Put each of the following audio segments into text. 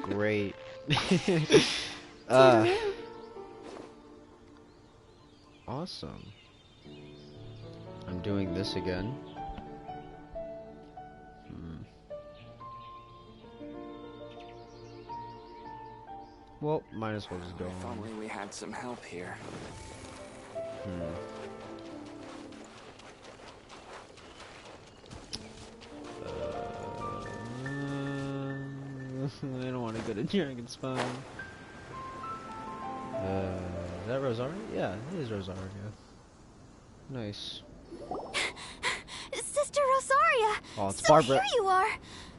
Great. uh, awesome. I'm doing this again. Well, might as well just go If only we had some help here. I don't want to go to Dragon Spine. Is that Rosaria? Yeah, it is Rosaria. Nice. Sister Rosaria! Oh, it's so Barbara. Here you are!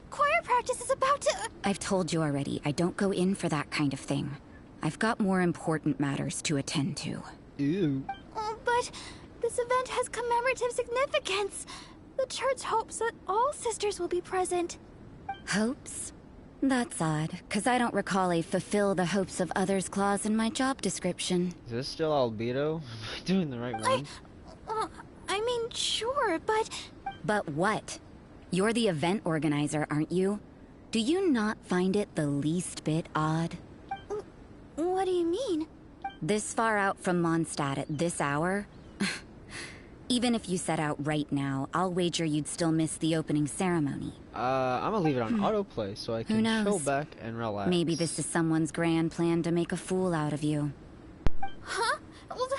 Choir practice is about to... I've told you already, I don't go in for that kind of thing. I've got more important matters to attend to. Ew. Oh, but this event has commemorative significance. The church hopes that all sisters will be present. Hopes? That's odd, because I don't recall a fulfill the hopes of others clause in my job description. Is this still Albedo? Am I doing the right one? I mean, sure, but... But what? You're the event organizer, aren't you? Do you not find it the least bit odd? What do you mean? This far out from Mondstadt at this hour? Even if you set out right now, I'll wager you'd still miss the opening ceremony. I'm gonna leave it on autoplay so I can chill back and relax. Maybe this is someone's grand plan to make a fool out of you. Huh? Well,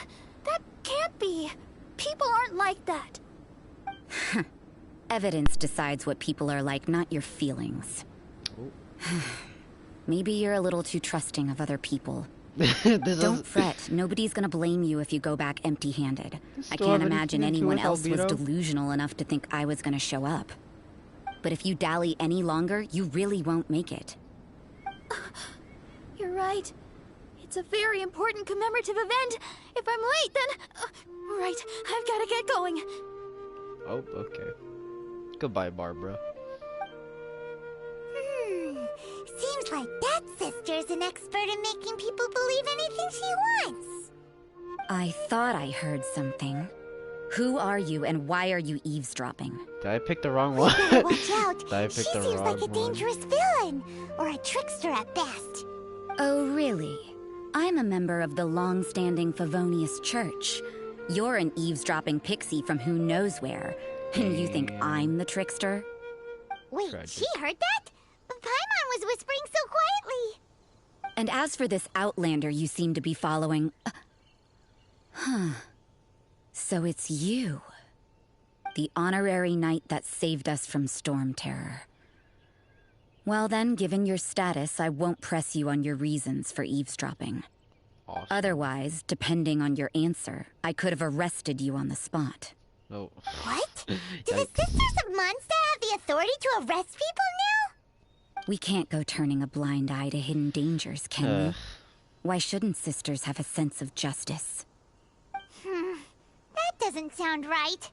that can't be. People aren't like that. Evidence decides what people are like, not your feelings. Maybe you're a little too trusting of other people. Don't fret. Nobody's gonna blame you if you go back empty-handed. I can't imagine anyone else was delusional enough to think I was gonna show up. But if you dally any longer, you really won't make it. You're right. It's a very important commemorative event. If I'm late, then... right, I've gotta get going. Oh, okay. Goodbye, Barbara. Seems like that sister's an expert in making people believe anything she wants. I thought I heard something. Who are you and why are you eavesdropping? Did I pick the wrong one? Watch out. Did I pick She the seems wrong like a one? dangerous villain, or a trickster at best. Oh, really? I'm a member of the long-standing Favonius Church. You're an eavesdropping pixie from who knows where. And you think I'm the trickster? Wait, Tragic. she heard that? Paimon was whispering so quietly. And as for this outlander you seem to be following... So it's you. The honorary knight that saved us from storm terror. Well then, given your status, I won't press you on your reasons for eavesdropping. Awesome. Otherwise, depending on your answer, I could have arrested you on the spot. Oh. What? Do the Sisters of Mondstadt have the authority to arrest people now? We can't go turning a blind eye to hidden dangers, can we? Why shouldn't sisters have a sense of justice? That doesn't sound right.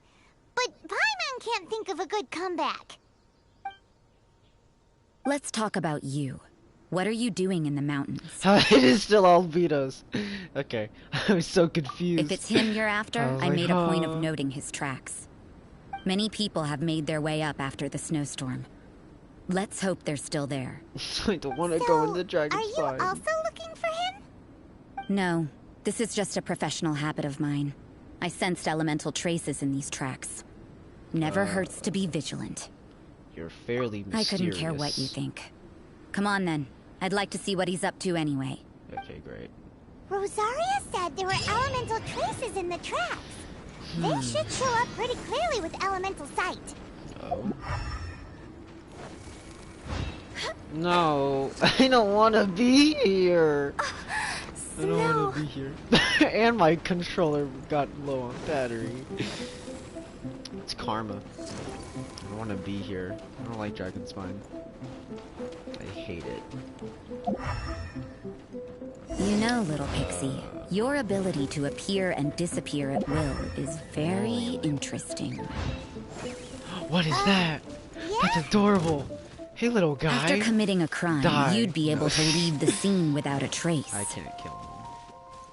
But Paimon can't think of a good comeback. Let's talk about you. What are you doing in the mountains? It is still Albedo's. Okay. I was so confused. If it's him you're after, I made a point of huh. noting his tracks. Many people have made their way up after the snowstorm. Let's hope they're still there. I don't want to go in the Dragon Are you Spine. also looking for him? No, this is just a professional habit of mine. I sensed elemental traces in these tracks. Never hurts to be vigilant. You're fairly mysterious. I couldn't care what you think. Come on then. I'd like to see what he's up to anyway. Okay, great. Rosaria said there were elemental traces in the tracks. They should show up pretty clearly with elemental sight. Oh. No, I don't want to be here. I don't want to be here. And my controller got low on battery. It's karma. I don't want to be here. I don't like Dragon Spine. I hate it. You know, little pixie, your ability to appear and disappear at will is very interesting. What is that? Yeah? That's adorable. Hey, little guy. After committing a crime, Die. you'd be able to leave the scene without a trace. I can't kill him.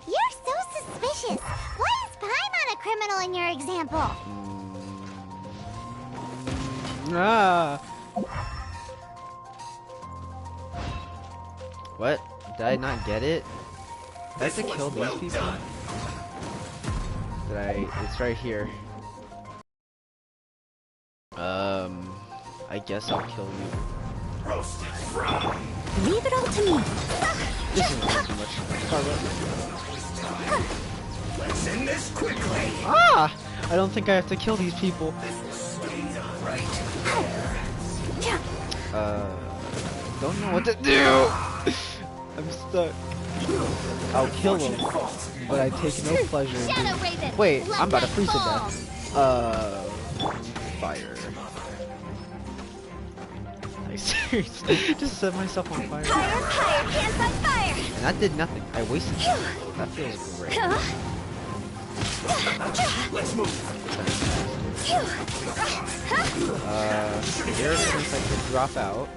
You're so suspicious. Why is Paimon a criminal in your example? Ah. What? Did I not get it? Did I have to kill these people? Did I? It's right here. I guess I'll kill you. Leave it all to me. This isn't too much. Let's end this quickly. Ah! I don't think I have to kill these people. Don't know what to do. I'm stuck. I'll kill them, but I take no pleasure in doing. Wait, I'm about to freeze to death. Fire. I seriously just set myself on fire. Higher, pants on fire. And that did nothing. I wasted it. That feels great. Let's move. Here since I could drop out.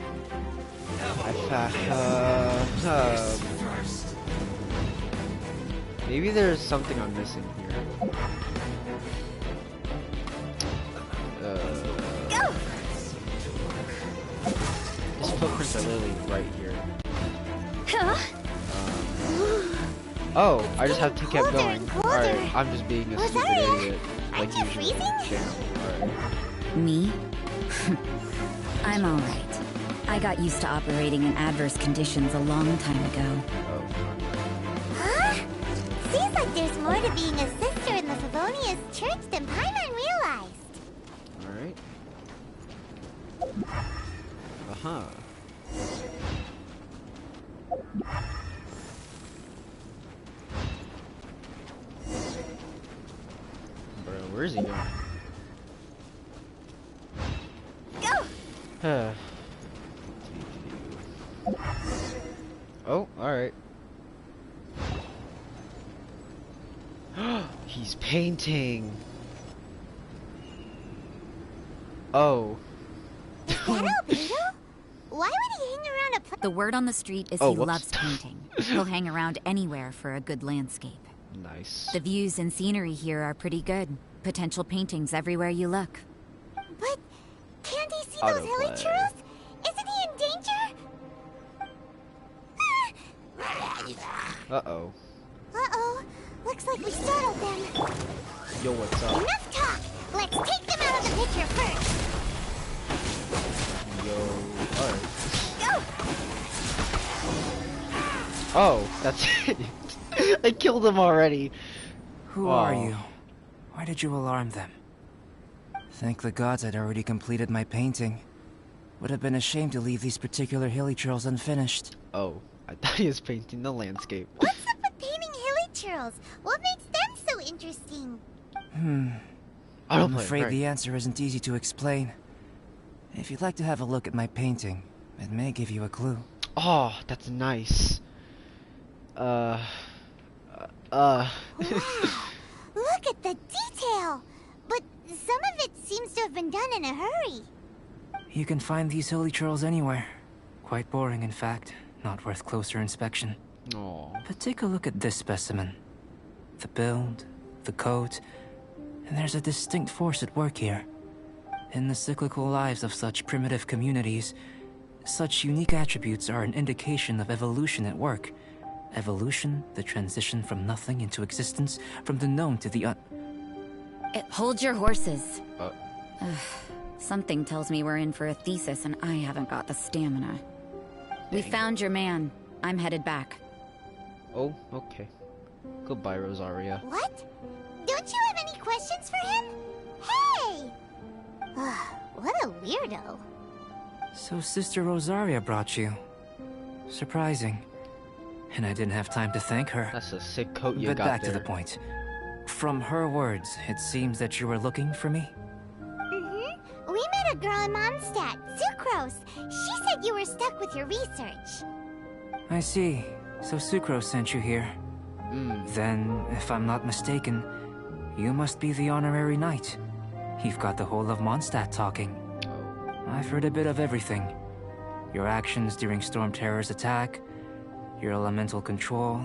Maybe there's something I'm missing here. These footprints are literally right here. Oh, I just have to keep going. Alright, I'm just being a stupid idiot. Like usually. Alright. Me? I'm alright. I got used to operating in adverse conditions a long time ago. Oh. Huh? Seems like there's more to being a sister in the Favonia's church than Paimon realized. Alright. Uh-huh. Bro, where's he going? Go! Oh, alright. He's painting. Oh. Is that Albedo? Why would he hang around a place? The word on the street is Oh, he whoops. loves painting. He'll hang around anywhere for a good landscape. Nice. The views and scenery here are pretty good. Potential paintings everywhere you look. But can't he see those hilly Autoplay. churros? Isn't he in danger? Uh-oh. Uh-oh. Looks like we startled them. Yo, what's up? Enough talk. Let's take them out of the picture first. Yo, alright. Go! Oh, that's it. I killed him already. Who are you? Why did you alarm them? Thank the gods I'd already completed my painting. Would have been a shame to leave these particular hilly trails unfinished. Oh, I thought he was painting the landscape. What's up with painting hilly churros? What makes them so interesting? I'm afraid the answer isn't easy to explain. If you'd like to have a look at my painting, it may give you a clue. Oh, that's nice. Wow. Look at the detail. But some of it seems to have been done in a hurry. You can find these hilly trails anywhere. Quite boring, in fact. Not worth closer inspection. Oh. But take a look at this specimen. The build, the coat, and there's a distinct force at work here. In the cyclical lives of such primitive communities, such unique attributes are an indication of evolution at work. Evolution, the transition from nothing into existence, from the known to the Hold your horses. Uh. Something tells me we're in for a thesis and I haven't got the stamina. We found your man. I'm headed back. Oh, okay. Goodbye, Rosaria. What? Don't you have any questions for him? Hey! What a weirdo. So Sister Rosaria brought you. Surprising. And I didn't have time to thank her. That's a sick coat you But got back there. to the point. From her words, it seems that you were looking for me? Mm-hmm. We met a girl in Mondstadt, Sucrose. She said you were stuck with your research. I see. So Sucrose sent you here. Then, if I'm not mistaken, you must be the honorary knight. You've got the whole of Mondstadt talking. I've heard a bit of everything. Your actions during Storm Terror's attack, your elemental control,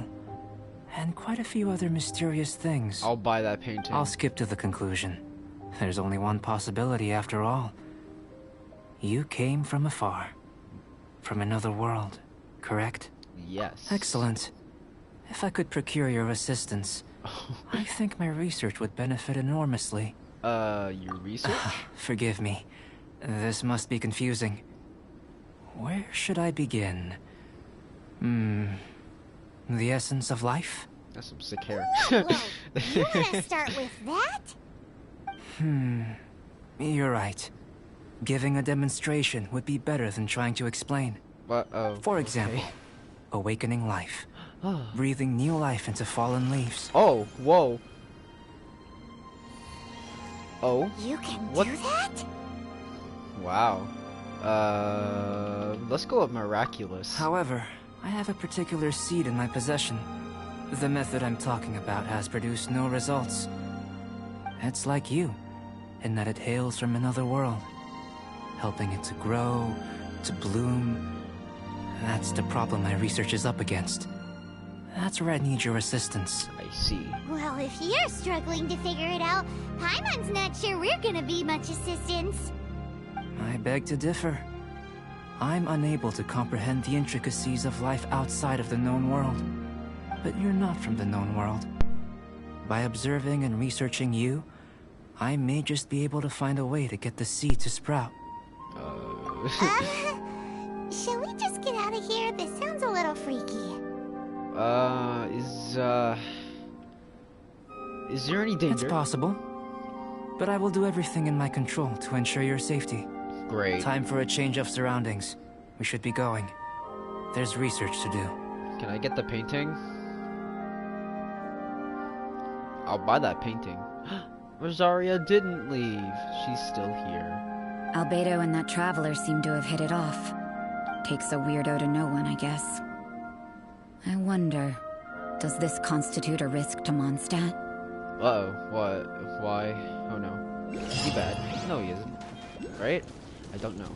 and quite a few other mysterious things. I'll buy that painting. I'll skip to the conclusion. There's only one possibility after all. You came from afar. From another world, correct? Yes. Excellent. If I could procure your assistance, I think my research would benefit enormously. Your research? Forgive me. This must be confusing. Where should I begin? The essence of life? That's some sick hair. Well, you wanna start with that? You're right. Giving a demonstration would be better than trying to explain. For example, awakening life. Breathing new life into fallen leaves. Oh, whoa. Oh? You can What? do that? Wow. Let's go with miraculous. However, I have a particular seed in my possession. The method I'm talking about has produced no results. It's like you, in that it hails from another world. Helping it to grow, to bloom. That's the problem my research is up against. That's where I need your assistance. I see. Well, if you're struggling to figure it out, Paimon's not sure we're gonna be much assistance. I beg to differ. I'm unable to comprehend the intricacies of life outside of the known world. But you're not from the known world. By observing and researching you, I may just be able to find a way to get the seed to sprout. Shall we just get out of here? This sounds a little freaky. Is there any danger? It's possible. But I will do everything in my control to ensure your safety. Great. Time for a change of surroundings. We should be going. There's research to do. Can I get the painting? I'll buy that painting. Rosaria didn't leave. She's still here. Albedo and that traveler seem to have hit it off. Takes a weirdo to know one, I guess. I wonder, does this constitute a risk to Mondstadt? Uh-oh. What? Why? Oh no. Is he bad? No, he isn't. Right? I don't know.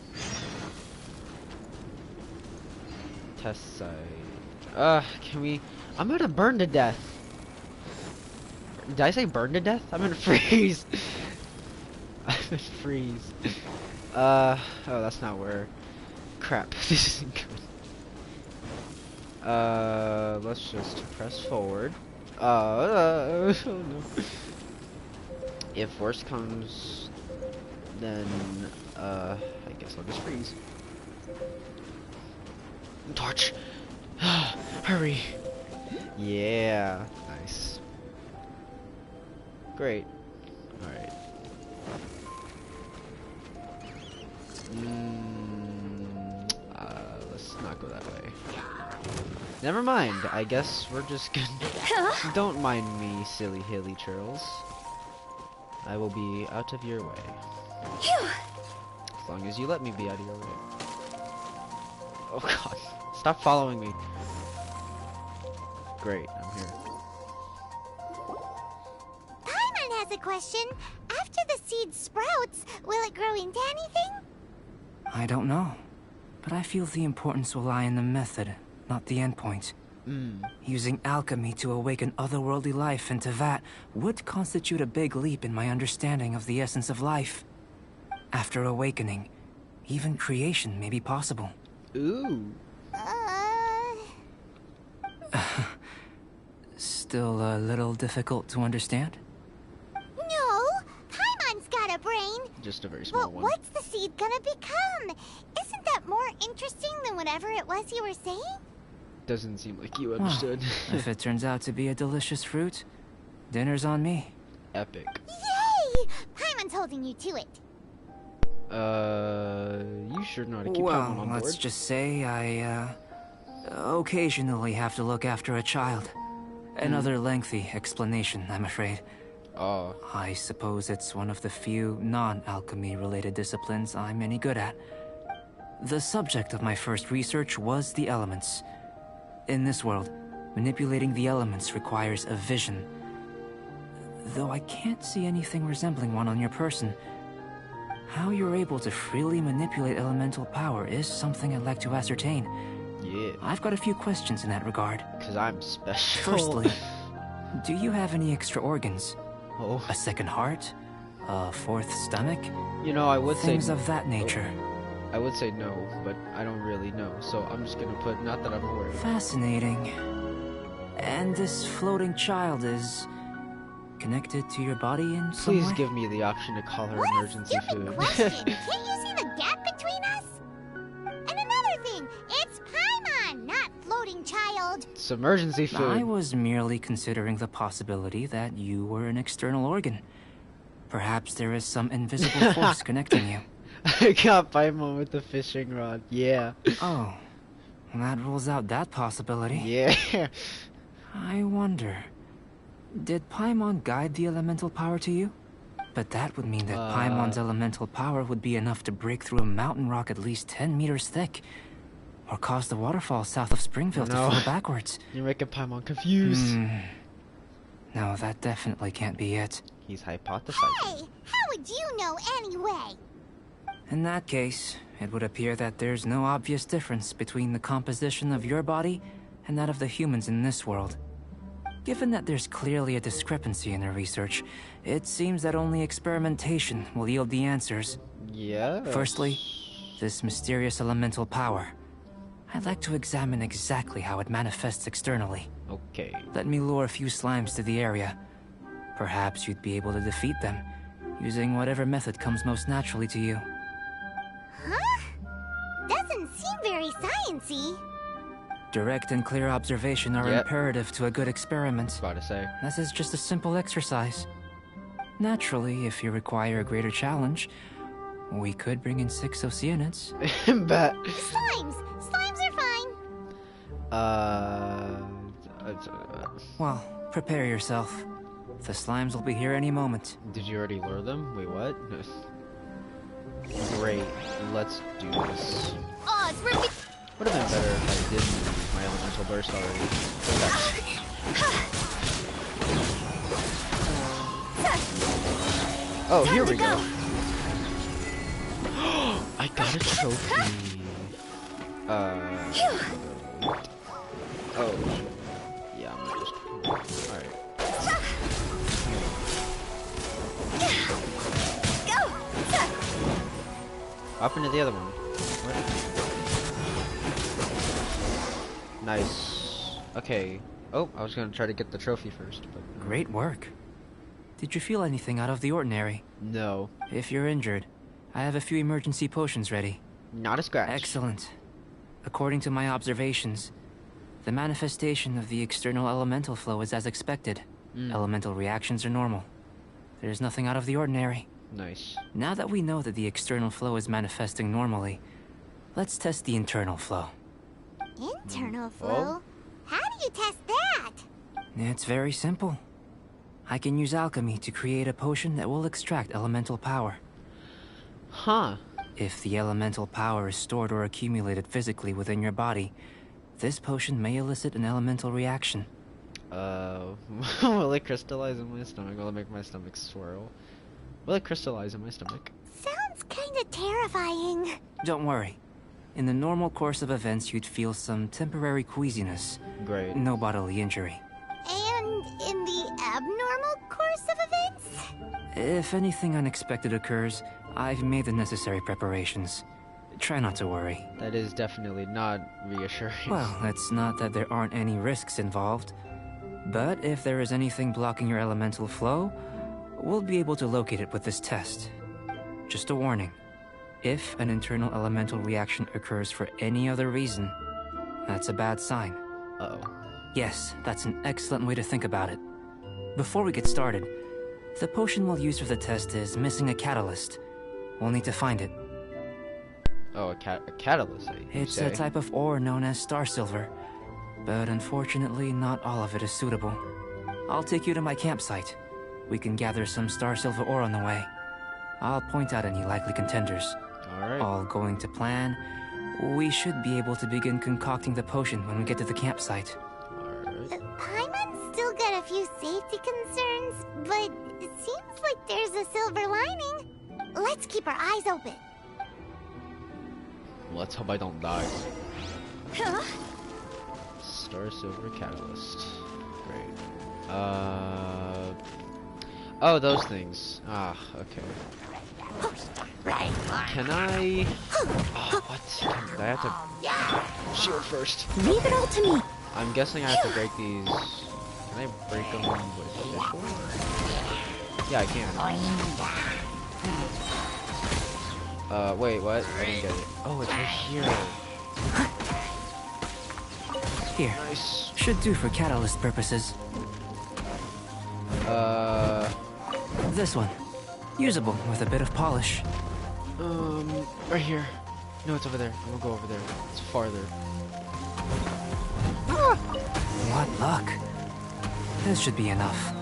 Test site. Can we... I'm gonna burn to death. Did I say burn to death? I'm gonna freeze. I'm gonna freeze. Oh, that's not where... Crap. This isn't good. Let's just press forward. Oh no. If worse comes, then, I guess I'll just freeze. Torch! Hurry! Yeah, nice. Great. Alright. Let's not go that way. Never mind, I guess we're just gonna... Don't mind me, silly hilly churls. I will be out of your way. As long as you let me be out of your way. Oh god, stop following me. Great, I'm here. Paimon has a question. After the seed sprouts, will it grow into anything? I don't know. But I feel the importance will lie in the method, not the endpoint. Using alchemy to awaken otherworldly life into that would constitute a big leap in my understanding of the essence of life. After awakening, even creation may be possible. Ooh. Still a little difficult to understand? No, Paimon's got a brain. Just a very small But one. what's the seed gonna become? Isn't that more interesting than whatever it was you were saying? Doesn't seem like you understood. If it turns out to be a delicious fruit, dinner's on me. Epic. Yay! Paimon's holding you to it. You sure know how to keep Well, Pokemon on board? let's just say I, occasionally have to look after a child. Another lengthy explanation, I'm afraid. Oh. I suppose it's one of the few non-alchemy related disciplines I'm any good at. The subject of my first research was the elements. In this world, manipulating the elements requires a vision. Though I can't see anything resembling one on your person, how you're able to freely manipulate elemental power is something I'd like to ascertain. Yeah. I've got a few questions in that regard. Because I'm special. Firstly, do you have any extra organs? Oh. A second heart? A fourth stomach? You know, I would say... Things of that nature. I would say no, but I don't really know, so I'm just gonna put not that I'm aware of. Fascinating. And this floating child is connected to your body in some Please way? give me the option to call her What emergency a stupid food. question! Can't you see the gap between us? And another thing, it's Paimon, not floating child. It's emergency food. I was merely considering the possibility that you were an external organ. Perhaps there is some invisible force connecting you. I got Paimon with the fishing rod. Yeah. Oh, that rules out that possibility. Yeah. I wonder, did Paimon guide the elemental power to you? But that would mean that Paimon's elemental power would be enough to break through a mountain rock at least 10 meters thick, or cause the waterfall south of Springfield to flow backwards. You're making Paimon confused. No, that definitely can't be it. He's hypothesizing. Hey, how would you know anyway? In that case, it would appear that there's no obvious difference between the composition of your body and that of the humans in this world. Given that there's clearly a discrepancy in the research, it seems that only experimentation will yield the answers. Yeah. Firstly, this mysterious elemental power. I'd like to examine exactly how it manifests externally. Okay. Let me lure a few slimes to the area. Perhaps you'd be able to defeat them, using whatever method comes most naturally to you. Huh? Doesn't seem very sciencey. Direct and clear observation are imperative to a good experiment. About to say. This is just a simple exercise. Naturally, if you require a greater challenge, we could bring in 6 Oceanids. Bet. Slimes! Slimes are fine. Well, prepare yourself. The slimes will be here any moment. Did you already lure them? Wait, what? Great. Let's do this. Oh, it's really... Would have been better if I didn't use my elemental burst already. Oh, here we go. I got a trophy. Oh. Yeah, I'm just... Alright. Up into the other one. What? Nice. Okay. Oh, I was gonna try to get the trophy first, but... Great work. Did you feel anything out of the ordinary? No. If you're injured, I have a few emergency potions ready. Not a scratch. Excellent. According to my observations, the manifestation of the external elemental flow is as expected. Elemental reactions are normal. There's nothing out of the ordinary. Nice. Now that we know that the external flow is manifesting normally, let's test the internal flow. Internal flow? How do you test that? It's very simple. I can use alchemy to create a potion that will extract elemental power. Huh. If the elemental power is stored or accumulated physically within your body, this potion may elicit an elemental reaction. Will it crystallize in my stomach? Will it make my stomach swirl? Will it crystallize in my stomach? Sounds kinda terrifying. Don't worry. In the normal course of events, you'd feel some temporary queasiness. Great. No bodily injury. And in the abnormal course of events? If anything unexpected occurs, I've made the necessary preparations. Try not to worry. That is definitely not reassuring. Well, it's not that there aren't any risks involved. But if there is anything blocking your elemental flow, we'll be able to locate it with this test. Just a warning. If an internal elemental reaction occurs for any other reason, that's a bad sign. Uh-oh. Yes, that's an excellent way to think about it. Before we get started, the potion we'll use for the test is missing a catalyst. We'll need to find it. Oh, a catalyst, It's a type of ore known as star silver, but unfortunately not all of it is suitable. I'll take you to my campsite. We can gather some star silver ore on the way. I'll point out any likely contenders. Alright. All going to plan, we should be able to begin concocting the potion when we get to the campsite. Alright. Paimon's still got a few safety concerns, but it seems like there's a silver lining. Let's keep our eyes open. Let's hope I don't die. Huh? Star silver catalyst. Great. Oh, those things. Ah, okay. Can I? Oh, what? I have to shield first. Leave it all to me. I'm guessing I have to break these. Can I break them with visual? Yeah, I can. Wait, what? I didn't get it. Oh, it's right here. Here. Nice. Should do for catalyst purposes. This one. Usable with a bit of polish. Right here. No, it's over there. I'm gonna go over there. It's farther. What luck. This should be enough.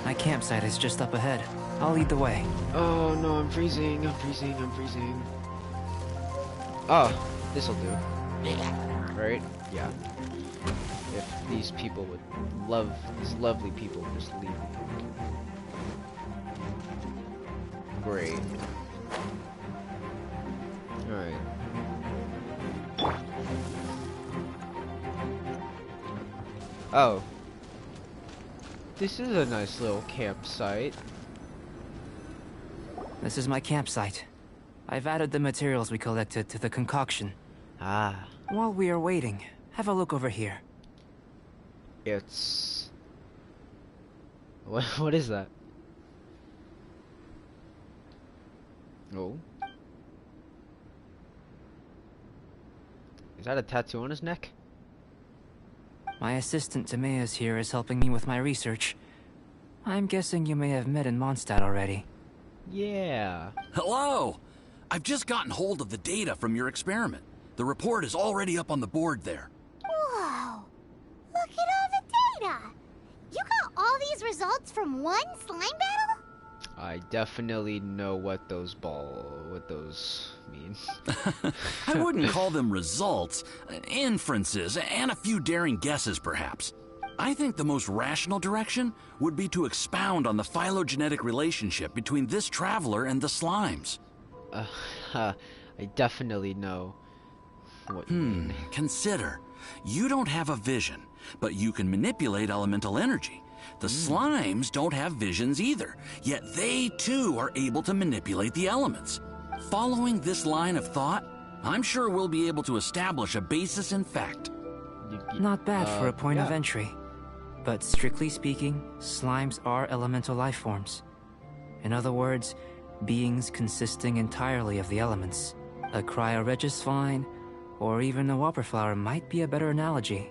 My campsite is just up ahead. I'll lead the way. Oh no, I'm freezing. I'm freezing. I'm freezing. Oh, this'll do. Right? Yeah. If these people would love, these lovely people would just leave me. Great. Alright. Oh. This is a nice little campsite. This is my campsite. I've added the materials we collected to the concoction. Ah. While we are waiting, have a look over here. It's... What is that? Oh. Is that a tattoo on his neck? My assistant Timaeus here is helping me with my research. I'm guessing you may have met in Mondstadt already. Yeah. Hello! I've just gotten hold of the data from your experiment. The report is already up on the board there. Whoa! Look at all the data! You got all these results from one slime battle? I definitely know what those mean. I wouldn't call them results, inferences, and a few daring guesses perhaps. I think the most rational direction would be to expound on the phylogenetic relationship between this traveler and the slimes. I definitely know what you mean. Consider, you don't have a vision, but you can manipulate elemental energy. The slimes don't have visions either, yet they too are able to manipulate the elements. Following this line of thought, I'm sure we'll be able to establish a basis in fact. Not bad for a point of entry. But strictly speaking, slimes are elemental life forms. In other words, beings consisting entirely of the elements. A cryoregisvine, or even a whopperflower might be a better analogy.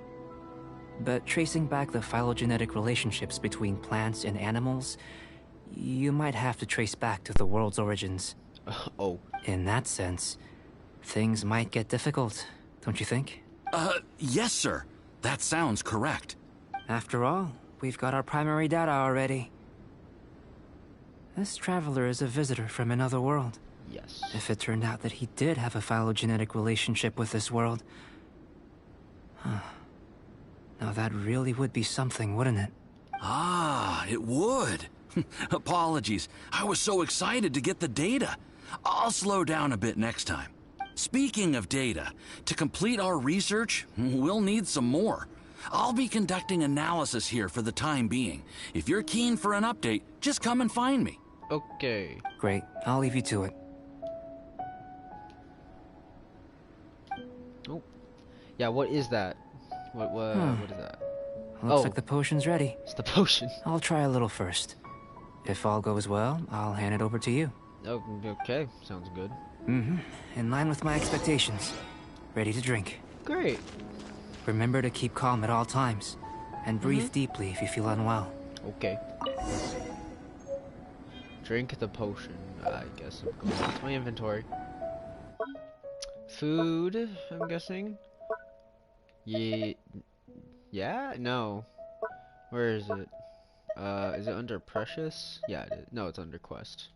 But tracing back the phylogenetic relationships between plants and animals, you might have to trace back to the world's origins. Oh. In that sense, things might get difficult, don't you think? Yes, sir. That sounds correct. After all, we've got our primary data already. This traveler is a visitor from another world. Yes. If it turned out that he did have a phylogenetic relationship with this world... Now that really would be something, wouldn't it? Ah, it would. Apologies. I was so excited to get the data. I'll slow down a bit next time. Speaking of data, to complete our research, we'll need some more. I'll be conducting analysis here for the time being. If you're keen for an update, just come and find me. Okay. Great. I'll leave you to it. Oh. Yeah, what is that? What is that? Looks like the potion's ready. It's the potion. I'll try a little first. If all goes well, I'll hand it over to you. Oh, okay. Sounds good. In line with my expectations. Ready to drink. Great. Remember to keep calm at all times, and breathe deeply if you feel unwell. Okay. Drink the potion. I guess I'm going to my inventory. Food, I'm guessing. Yeah? No. Where is it? Is it under Precious? Yeah, it is. No, it's under Quest.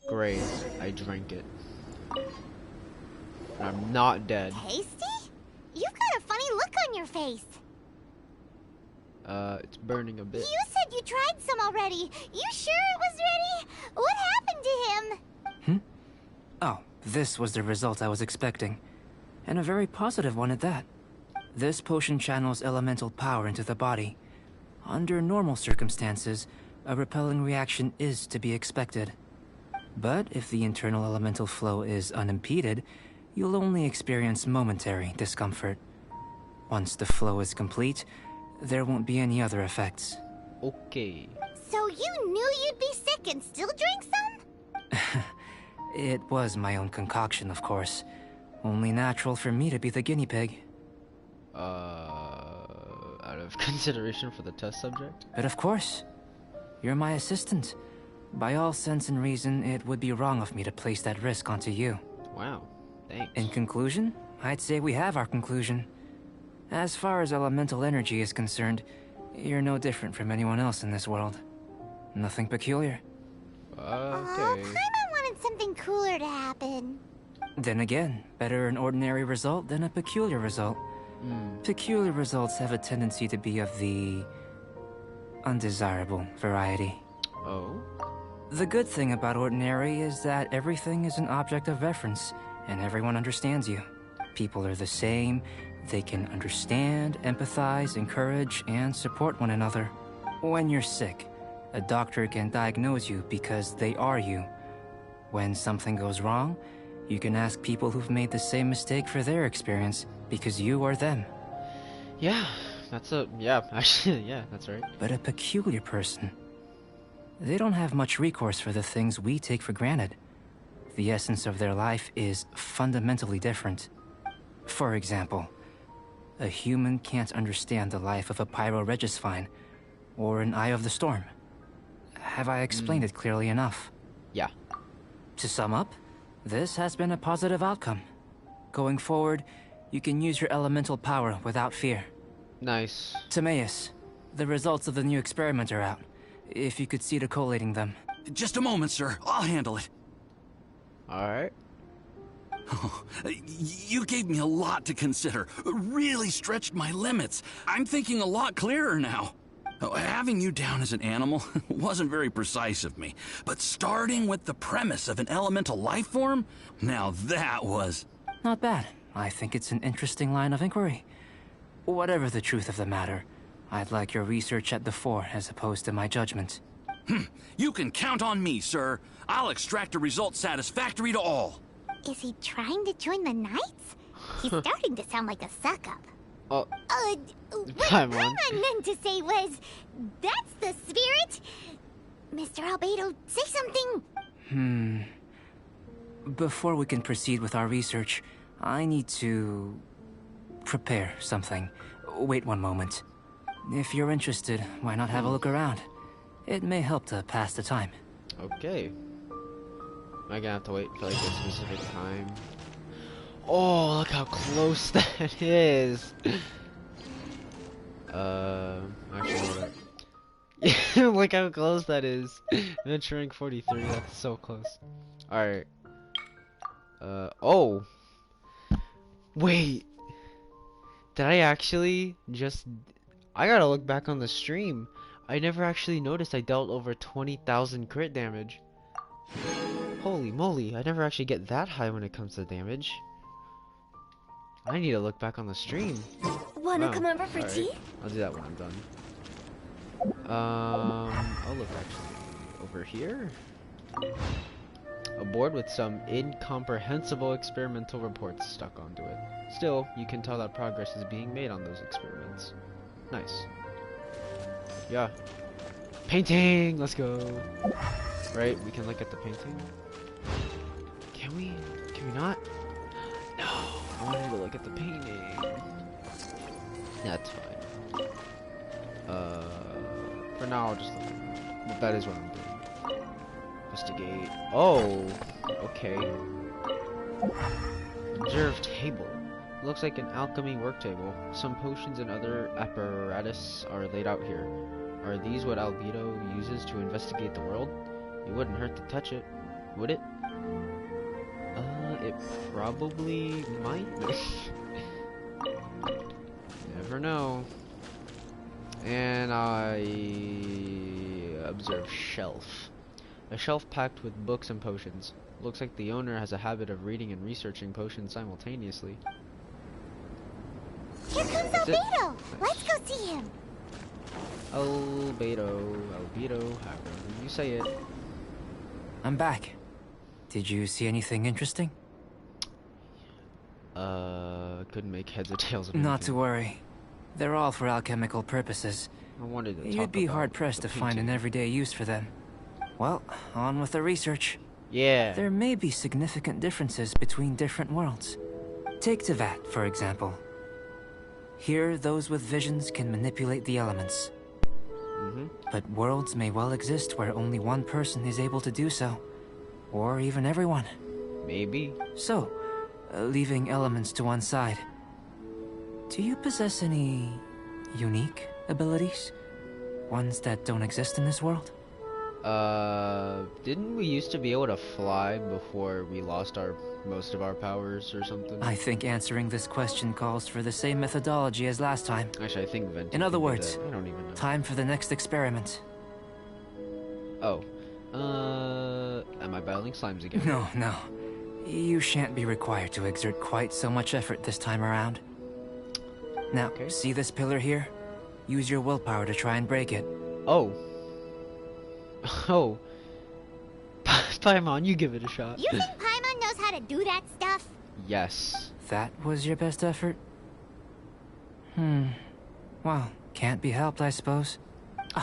Great. I drank it. And I'm not dead. Tasty? You've got a funny look on your face. It's burning a bit. You said you tried some already. You sure it was ready? What happened to him? Oh, this was the result I was expecting. And a very positive one at that. This potion channels elemental power into the body. Under normal circumstances, a repelling reaction is to be expected. But if the internal elemental flow is unimpeded, you'll only experience momentary discomfort. Once the flow is complete, there won't be any other effects. Okay. So you knew you'd be sick and still drink some? It was my own concoction, of course. Only natural for me to be the guinea pig. Out of consideration for the test subject? But of course. You're my assistant. By all sense and reason, it would be wrong of me to place that risk onto you. Wow. Thanks. In conclusion, I'd say we have our conclusion. As far as elemental energy is concerned, you're no different from anyone else in this world. Nothing peculiar. Okay. Paimon wanted something cooler to happen. Then again, better an ordinary result than a peculiar result. Peculiar results have a tendency to be of the undesirable variety. Oh? The good thing about ordinary is that everything is an object of reference, and everyone understands you. People are the same. They can understand, empathize, encourage, and support one another. When you're sick, a doctor can diagnose you because they are you. When something goes wrong, you can ask people who've made the same mistake for their experience because you are them. Yeah, actually, yeah, that's right. But a peculiar person, they don't have much recourse for the things we take for granted. The essence of their life is fundamentally different. For example, a human can't understand the life of a Pyro-Regisvine or an Eye of the Storm. Have I explained it clearly enough? Yeah. To sum up, this has been a positive outcome. Going forward, you can use your elemental power without fear. Nice. Timaeus, the results of the new experiment are out. If you could see to collating them. Just a moment, sir. I'll handle it. Alright. Oh, you gave me a lot to consider. Really stretched my limits. I'm thinking a lot clearer now. Having you down as an animal wasn't very precise of me, but starting with the premise of an elemental life form, now that was... Not bad. I think it's an interesting line of inquiry. Whatever the truth of the matter, I'd like your research at the fore as opposed to my judgment. You can count on me, sir. I'll extract a result satisfactory to all. Is he trying to join the Knights? He's starting to sound like a suck-up. Oh. What Paimon I meant to say was, that's the spirit! Mr. Albedo, say something! Before we can proceed with our research, I need to... prepare something. Wait one moment. If you're interested, why not have a look around? It may help to pass the time. Okay. Am I gonna have to wait for like a specific time? Oh, look how close that is. Actually, hold up. Look how close that is. Venturing 43, that's so close. Alright. Oh. Wait. Did I actually just... I gotta look back on the stream. I never actually noticed I dealt over 20,000 crit damage. Holy moly, I never actually get that high when it comes to damage. I need to look back on the stream. Wanna come over for tea? I'll do that when I'm done. I'll look actually over here. A board with some incomprehensible experimental reports stuck onto it. Still, you can tell that progress is being made on those experiments. Nice. Yeah. Painting! Let's go! Right, we can look at the painting. Can we? Can we not? No! I wanted to look at the painting. That's fine. For now I'll just look at it. But that is what I'm doing. Investigate. Oh! Okay. Observe table. Looks like an alchemy work table. Some potions and other apparatus are laid out here. Are these what Albedo uses to investigate the world? It wouldn't hurt to touch it, would it? It probably might. Never know. And I observe shelf. A shelf packed with books and potions. Looks like the owner has a habit of reading and researching potions simultaneously. Here comes Albedo! Let's go see him! Albedo, however you say it. I'm back. Did you see anything interesting? Couldn't make heads or tails of Not anything. to worry. They're all for alchemical purposes. I wanted to talk You'd be about hard-pressed the to find an painting. everyday use for them. Well, on with the research. Yeah. There may be significant differences between different worlds. Take Tevat, for example. Here, those with visions can manipulate the elements. But worlds may well exist where only one person is able to do so. Or even everyone. Maybe. So, leaving elements to one side. Do you possess any unique abilities? Ones that don't exist in this world? Didn't we used to be able to fly before we lost most of our powers or something? I think answering this question calls for the same methodology as last time. Actually, I think Venti In other can do words, that. I don't even know. time for the next experiment. Oh. Am I battling slimes again? No, no. You shan't be required to exert quite so much effort this time around. Now, Okay. see this pillar here? Use your willpower to try and break it. Oh. Oh. Paimon, you give it a shot. You think Paimon knows how to do that stuff? Yes. That was your best effort? Well, can't be helped, I suppose.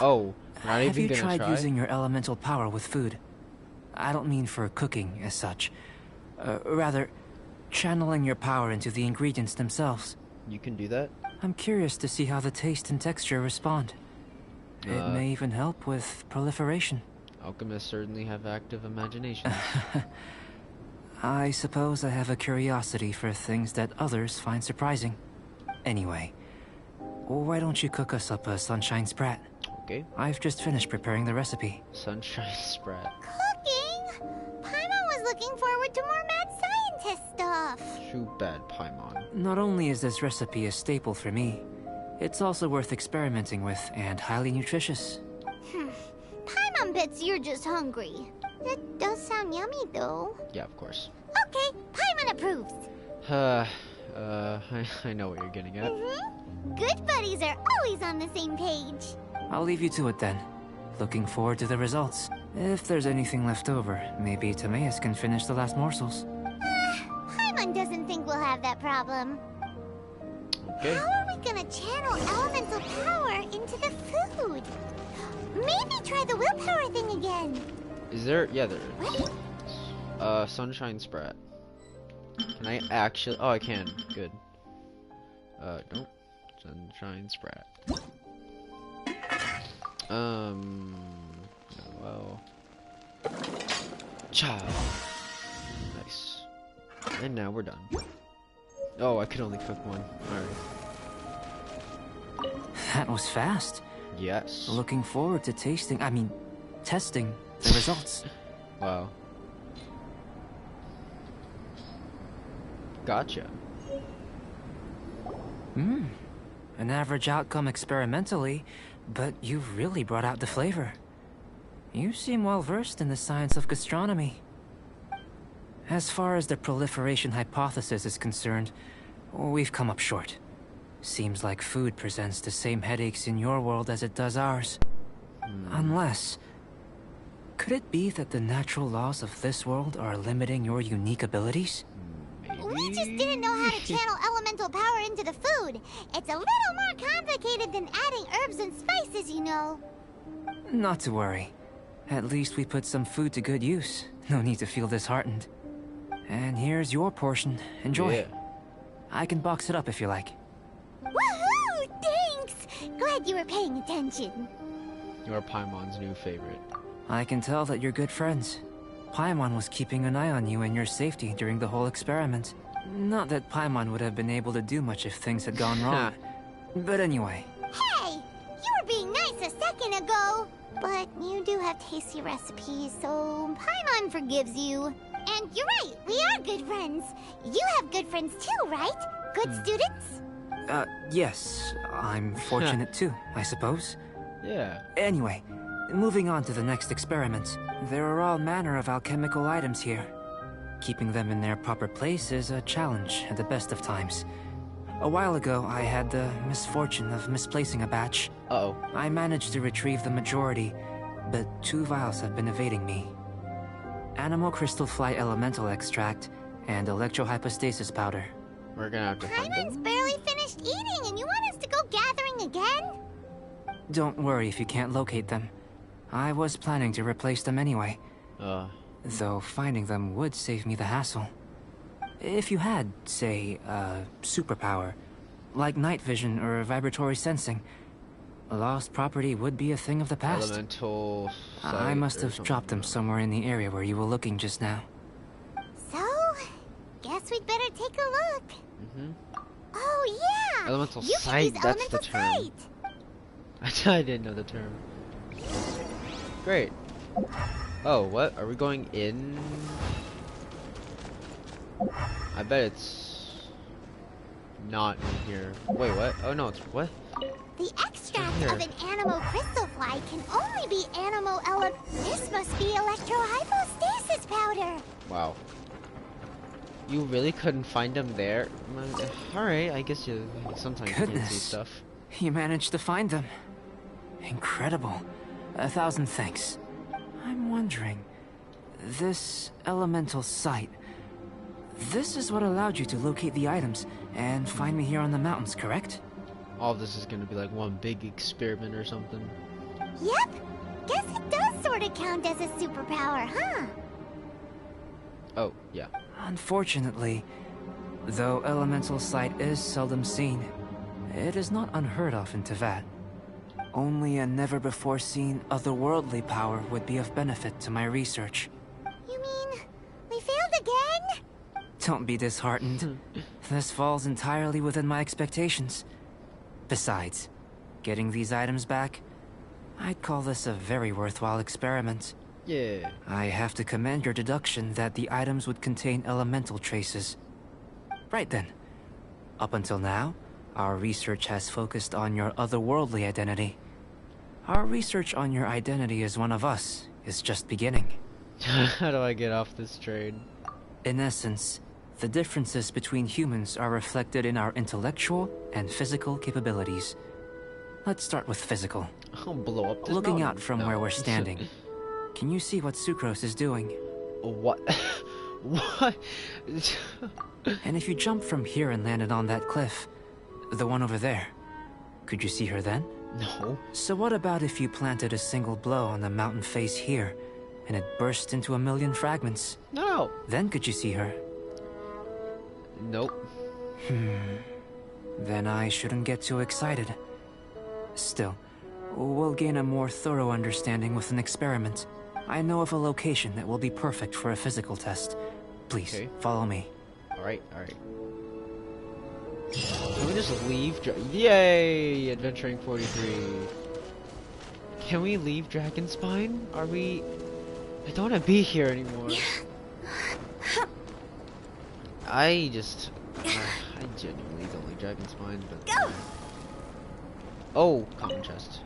Oh. Not Have even you gonna tried try? using your elemental power with food? I don't mean for cooking as such. Rather, channeling your power into the ingredients themselves. You can do that? I'm curious to see how the taste and texture respond. It may even help with proliferation. Alchemists certainly have active imaginations. I suppose I have a curiosity for things that others find surprising. Anyway, why don't you cook us up a sunshine sprat? Okay. I've just finished preparing the recipe. Sunshine sprat. Cooking? Paimon was looking forward to more mad scientist stuff. Too bad, Paimon. Not only is this recipe a staple for me, it's also worth experimenting with and highly nutritious. Paimon bets you're just hungry. That does sound yummy, though. Yeah, of course. Okay, Paimon approves. I know what you're getting at. Good buddies are always on the same page. I'll leave you to it then. Looking forward to the results. If there's anything left over, maybe Timaeus can finish the last morsels. Paimon doesn't think we'll have that problem. Okay. How are we gonna channel elemental power into the food? Maybe try the willpower thing again. Is there? Yeah, there is. Right? Sunshine sprat. Can I actually? Oh, I can. Good. Nope. Sunshine sprat. Well. Cha. Nice. And now we're done. Oh, I could only cook one. Alright. That was fast. Yes. Looking forward to testing the results. Wow. Gotcha. An average outcome experimentally, but you've really brought out the flavor. You seem well versed in the science of gastronomy. As far as the proliferation hypothesis is concerned, we've come up short. Seems like food presents the same headaches in your world as it does ours. Unless... could it be that the natural laws of this world are limiting your unique abilities? We just didn't know how to channel elemental power into the food. It's a little more complicated than adding herbs and spices, you know. Not to worry. At least we put some food to good use. No need to feel disheartened. And here's your portion. Enjoy. Yeah. I can box it up if you like. Woohoo! Thanks! Glad you were paying attention. You're Paimon's new favorite. I can tell that you're good friends. Paimon was keeping an eye on you and your safety during the whole experiment. Not that Paimon would have been able to do much if things had gone wrong. But anyway. Hey! You were being nice a second ago! But you do have tasty recipes, so Paimon forgives you. And you're right, we are good friends. You have good friends too, right? Good students? Yes. I'm fortunate too, I suppose. Yeah. Anyway, moving on to the next experiment. There are all manner of alchemical items here. Keeping them in their proper place is a challenge at the best of times. A while ago, I had the misfortune of misplacing a batch. Uh-oh. I managed to retrieve the majority, but 2 vials have been evading me. animal crystal fly elemental extract, and electrohypostasis powder. We're gonna have to find Paimon's them. barely finished eating, and you want us to go gathering again? Don't worry if you can't locate them. I was planning to replace them anyway. Though finding them would save me the hassle. If you had, say, a superpower, like night vision or vibratory sensing, lost property would be a thing of the past. Elemental. I must have dropped them somewhere in the area where you were looking just now. So, guess we'd better take a look. Oh yeah! Elemental you sight, can use that's the elemental term. sight. I didn't know the term. Great. Oh, what? Are we going in? I bet it's not in here. Wait, what? Oh no, it's what? The extract of an animal crystal fly can only be This must be electrohypostasis powder. Wow. You really couldn't find them there? Alright, I guess you sometimes can't see stuff. You managed to find them. Incredible. 1,000 thanks. I'm wondering, this elemental sight, this is what allowed you to locate the items and find me here on the mountains, correct? All of this is gonna be like one big experiment or something. Yep. Guess it does sort of count as a superpower, huh? Oh, yeah. Unfortunately, though elemental sight is seldom seen, it is not unheard of in Teyvat. Only a never-before-seen otherworldly power would be of benefit to my research. You mean, we failed again? Don't be disheartened. This falls entirely within my expectations. Besides, getting these items back, I'd call this a very worthwhile experiment. Yeah. I have to commend your deduction that the items would contain elemental traces. Right then. Up until now, our research has focused on your otherworldly identity. Our research on your identity as one of us is just beginning. How do I get off this train? In essence, the differences between humans are reflected in our intellectual and physical capabilities. Let's start with physical. I'll blow up this Looking mountain. out from where we're standing, can you see what Sucrose is doing? What? What? And if you jumped from here and landed on that cliff, the one over there, could you see her then? No. So what about if you planted a single blow on the mountain face here, and it burst into 1,000,000 fragments? No. Then could you see her? Nope. Then I shouldn't get too excited. Still, we'll gain a more thorough understanding with an experiment. I know of a location that will be perfect for a physical test. Please, follow me. Alright, alright. Can we just leave? Yay! Adventuring 43. Can we leave Dragonspine? Are we... I don't want to be here anymore. I genuinely don't like Dragonspine, but... Go! Oh, common chest.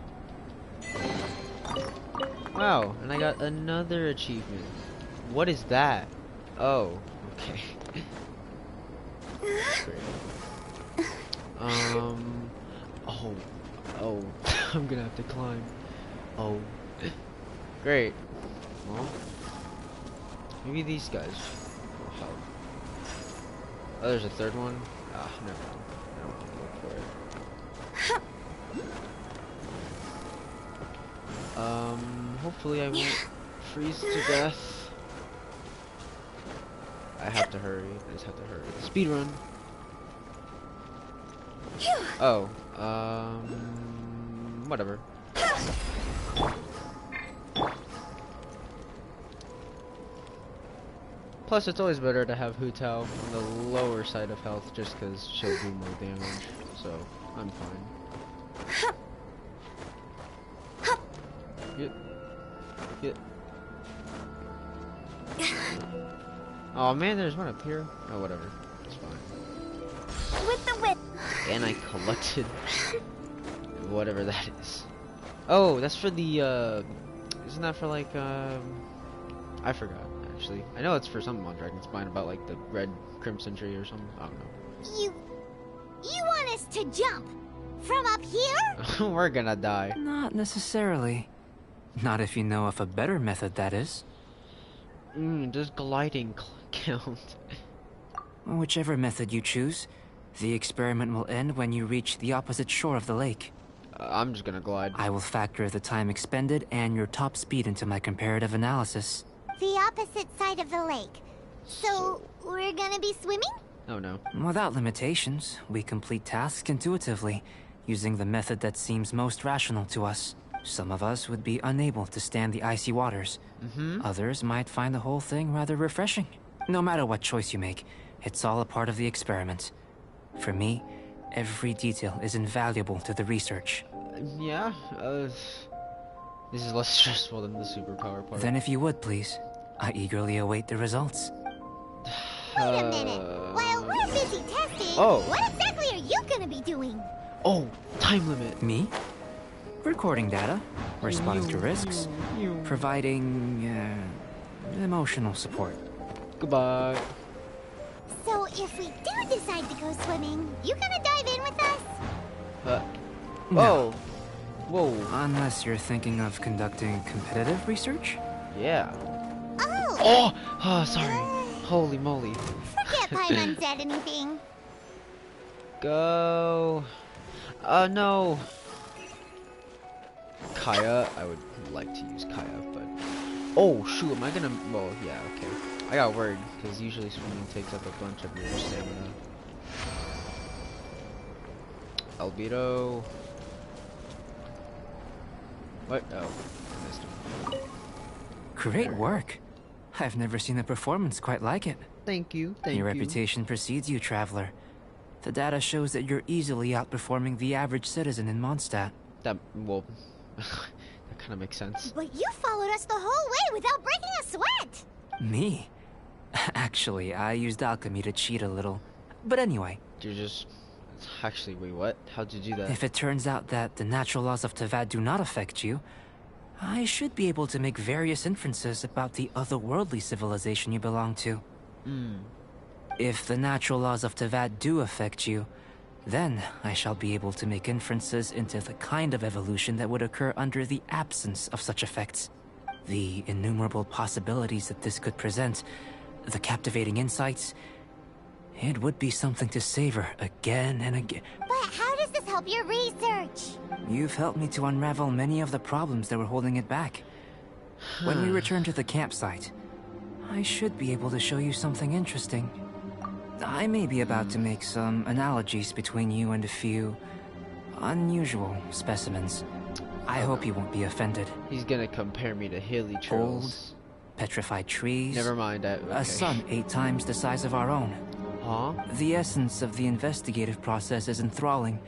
Wow, and I got another achievement. What is that? Oh, okay. Great. Oh, I'm gonna have to climb. Oh, great. Well, maybe these guys will help. Oh, there's a third one? Ah, never mind. I don't want to look for it. Hopefully I won't freeze to death. I have to hurry. I just have to hurry. Speed run. Oh, whatever. Plus, it's always better to have Hu Tao on the lower side of health, just because she'll do more damage. So, I'm fine. Get. Oh man, there's one up here. Oh, whatever. It's fine. With the whip. And I collected whatever that is. Oh, that's for the, isn't that for like, I forgot, actually. I know it's for something on Dragonspine about like the red crimson tree or something. I don't know. You want us to jump? From up here? We're gonna die. Not necessarily. Not if you know of a better method, that is. Does gliding count? Whichever method you choose, the experiment will end when you reach the opposite shore of the lake. I'm just gonna glide. I will factor the time expended and your top speed into my comparative analysis. The opposite side of the lake. So, we're gonna be swimming? Oh no. Without limitations, we complete tasks intuitively, using the method that seems most rational to us. Some of us would be unable to stand the icy waters. Others might find the whole thing rather refreshing. No matter what choice you make, it's all a part of the experiment. For me, every detail is invaluable to the research. Yeah, this is less stressful than the superpower part. Then if you would, please, I eagerly await the results. Wait a minute. While we're busy testing, what exactly are you gonna be doing? Oh, time limit. Me? Recording data, responding to risks, providing emotional support. Goodbye. So if we do decide to go swimming, you gonna dive in with us? No. Whoa. Unless you're thinking of conducting competitive research? Yeah. Oh! Oh, sorry. Holy moly. Forget Paimon said anything. Go. No. Kaya, I would like to use Kaya, but... Oh, shoot, am I gonna... Well, yeah, okay. I got worried, because usually swimming takes up a bunch of your stamina. Albedo. What? Oh, I missed him. Great work. I've never seen a performance quite like it. Thank you, thank you. Your reputation precedes you, Traveler. The data shows that you're easily outperforming the average citizen in Mondstadt. That, well... that kind of makes sense. But you followed us the whole way without breaking a sweat! Me? Actually, I used alchemy to cheat a little. But anyway. You're just... Actually, wait, what? How'd you do that? If it turns out that the natural laws of Tavad do not affect you, I should be able to make various inferences about the otherworldly civilization you belong to. If the natural laws of Tavad do affect you, then I shall be able to make inferences into the kind of evolution that would occur under the absence of such effects. The innumerable possibilities that this could present, the captivating insights, it would be something to savor again and again. But how does this help your research? You've helped me to unravel many of the problems that were holding it back. When we return to the campsite, I should be able to show you something interesting. I may be about to make some analogies between you and a few unusual specimens. I hope you won't be offended. He's gonna compare me to hilly Old, trolls. petrified trees. Never mind that. Okay. A sun 8 times the size of our own. Huh? The essence of the investigative process is enthralling,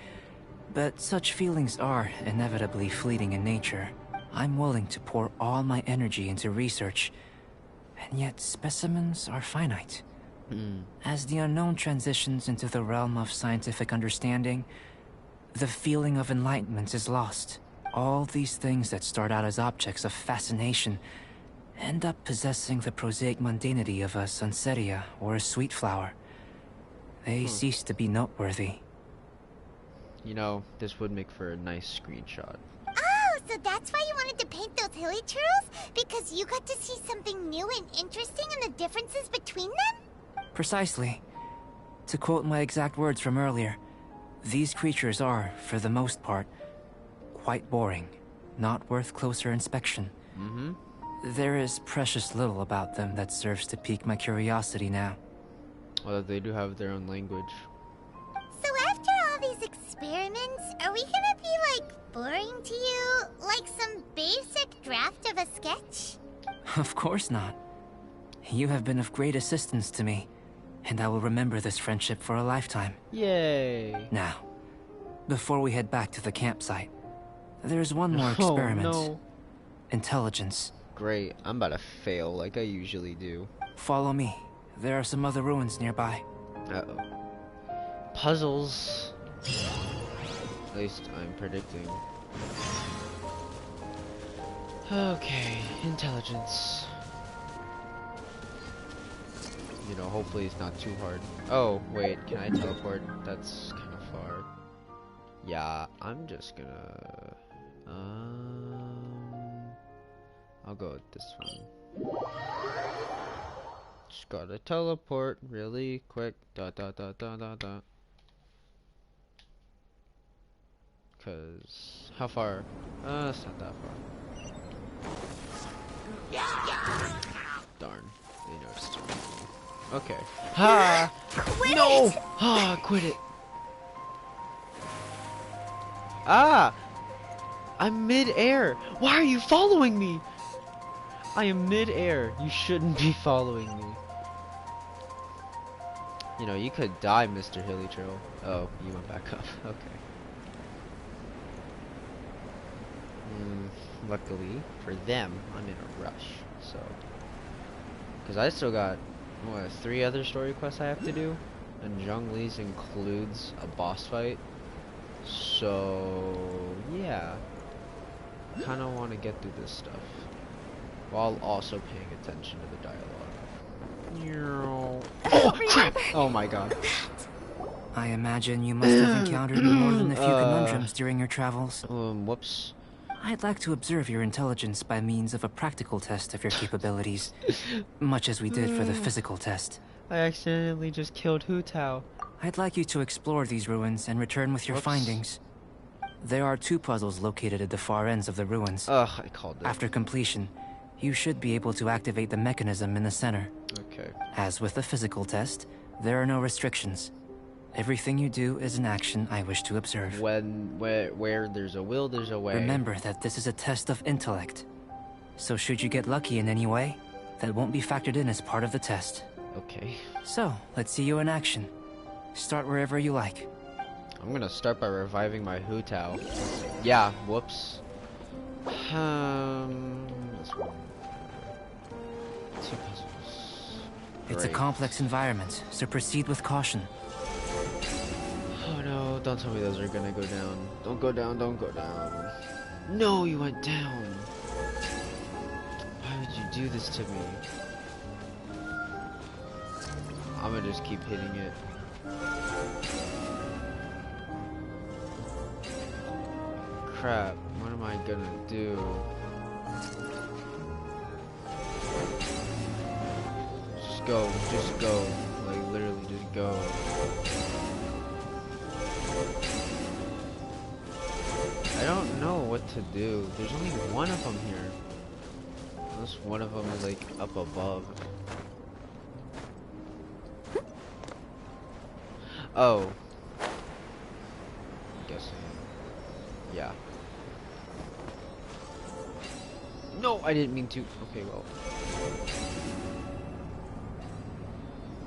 but such feelings are inevitably fleeting in nature. I'm willing to pour all my energy into research, and yet specimens are finite. As the unknown transitions into the realm of scientific understanding, the feeling of enlightenment is lost. All these things that start out as objects of fascination end up possessing the prosaic mundanity of a sunsetia or a sweet flower. They cease to be noteworthy. You know, this would make for a nice screenshot. Oh, so that's why you wanted to paint those hilly turtles? Because you got to see something new and interesting in the differences between them? Precisely. To quote my exact words from earlier, these creatures are, for the most part, quite boring, not worth closer inspection. There is precious little about them that serves to pique my curiosity now. Well, they do have their own language. So after all these experiments, are we gonna be, like, boring to you? Like some basic draft of a sketch? Of course not. You have been of great assistance to me, and I will remember this friendship for a lifetime. Yay! Now, before we head back to the campsite, there's one more experiment. Oh, no. Intelligence. Great, I'm about to fail like I usually do. Follow me. There are some other ruins nearby. Uh-oh. Puzzles. At least I'm predicting. Okay, intelligence. You know, hopefully it's not too hard. Oh, wait, can I teleport? That's kind of far. Yeah, I'm just gonna... I'll go with this one. Just gotta teleport really quick. Cause how far? It's not that far. Darn, they noticed. Okay. Ha! No! Ah, quit it. Ah! I'm mid-air. Why are you following me? I am mid-air. You shouldn't be following me. You know, you could die, Mr. Hilly Trail. Oh, you went back up. Okay. Luckily for them, I'm in a rush. So, because I still got what 3 other story quests I have to do, and Zhongli's includes a boss fight. So yeah, kind of want to get through this stuff while also paying attention to the dialogue. Oh crap! Oh my god. I imagine you must have encountered more than a few conundrums during your travels. Whoops. I'd like to observe your intelligence by means of a practical test of your capabilities, much as we did for the physical test. I accidentally just killed Hu Tao. I'd like you to explore these ruins and return with your findings. There are 2 puzzles located at the far ends of the ruins. Ugh, I called it. After completion, you should be able to activate the mechanism in the center. Okay. As with the physical test, there are no restrictions. Everything you do is an action I wish to observe. Where there's a will, there's a way. Remember that this is a test of intellect. So should you get lucky in any way, that won't be factored in as part of the test. Okay. So, let's see you in action. Start wherever you like. I'm gonna start by reviving my Hu Tao. Yeah, whoops. This one. 2 puzzles. It's a complex environment, so proceed with caution. Oh no, don't tell me those are gonna go down. Don't go down, don't go down. No, you went down. Why would you do this to me? I'm gonna just keep hitting it. Crap, what am I gonna do? Just go. Like, literally just go. I don't know what to do. There's only one of them here. Unless one of them is like up above. Oh. I'm guessing. Yeah. No, I didn't mean to. Okay, well.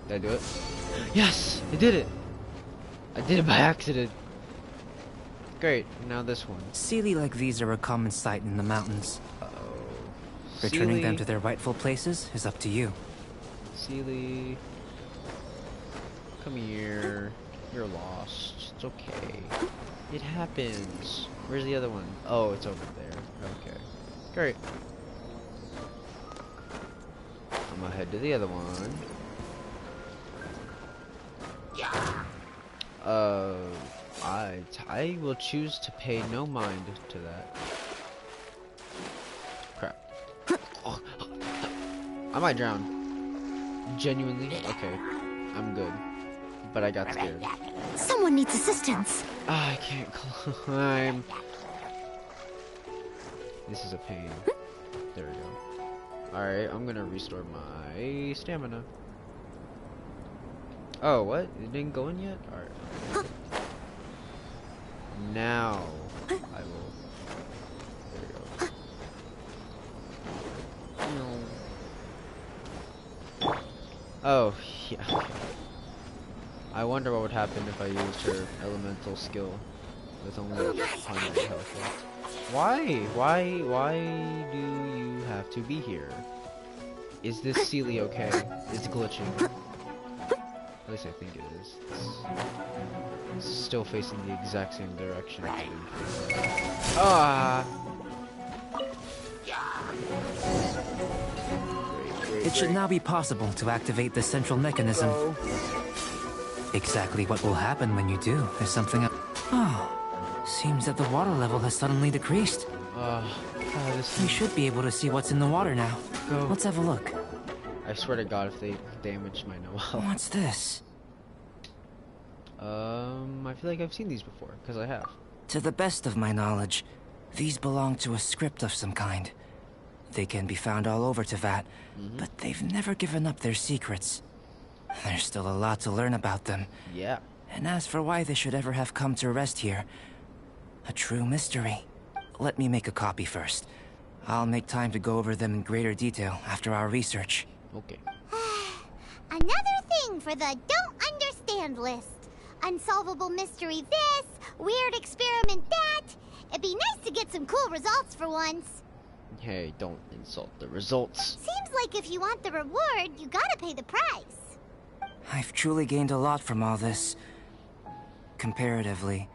Did I do it? Yes! I did it! I did it by accident. Great, now this one. Sealy like these are a common sight in the mountains. Uh-oh. Returning them to their rightful places is up to you. Sealy. Come here. You're lost. It's okay. It happens. Where's the other one? Oh, it's over there. Okay. Great. I'm gonna head to the other one. I will choose to pay no mind to that. Crap. Oh. I might drown. Genuinely? Okay. I'm good. But I got scared. Someone needs assistance. I can't climb. This is a pain. There we go. Alright, I'm gonna restore my stamina. Oh, what? It didn't go in yet? Alright. Now, I will. There we go. Oh, yeah. Okay. I wonder what would happen if I used her elemental skill with only 100 health left. Why? Why do you have to be here? Is this Sealy okay? It's glitching. At least I think it is. It's still facing the exact same direction. Ah! It should now be possible to activate the central mechanism. Exactly what will happen when you do is something else. Oh, seems that the water level has suddenly decreased. God, We should be able to see what's in the water now. Go. Let's have a look. I swear to God, if they damage my Noel. What's this? I feel like I've seen these before, because I have. To the best of my knowledge, these belong to a script of some kind. They can be found all over Teyvat, but they've never given up their secrets. There's still a lot to learn about them. Yeah. And as for why they should ever have come to rest here, a true mystery. Let me make a copy first. I'll make time to go over them in greater detail after our research. Okay. Another thing for the don't understand list. Unsolvable mystery this, weird experiment that. It'd be nice to get some cool results for once. Hey, don't insult the results. Seems like if you want the reward, you gotta pay the price. I've truly gained a lot from all this. Comparatively,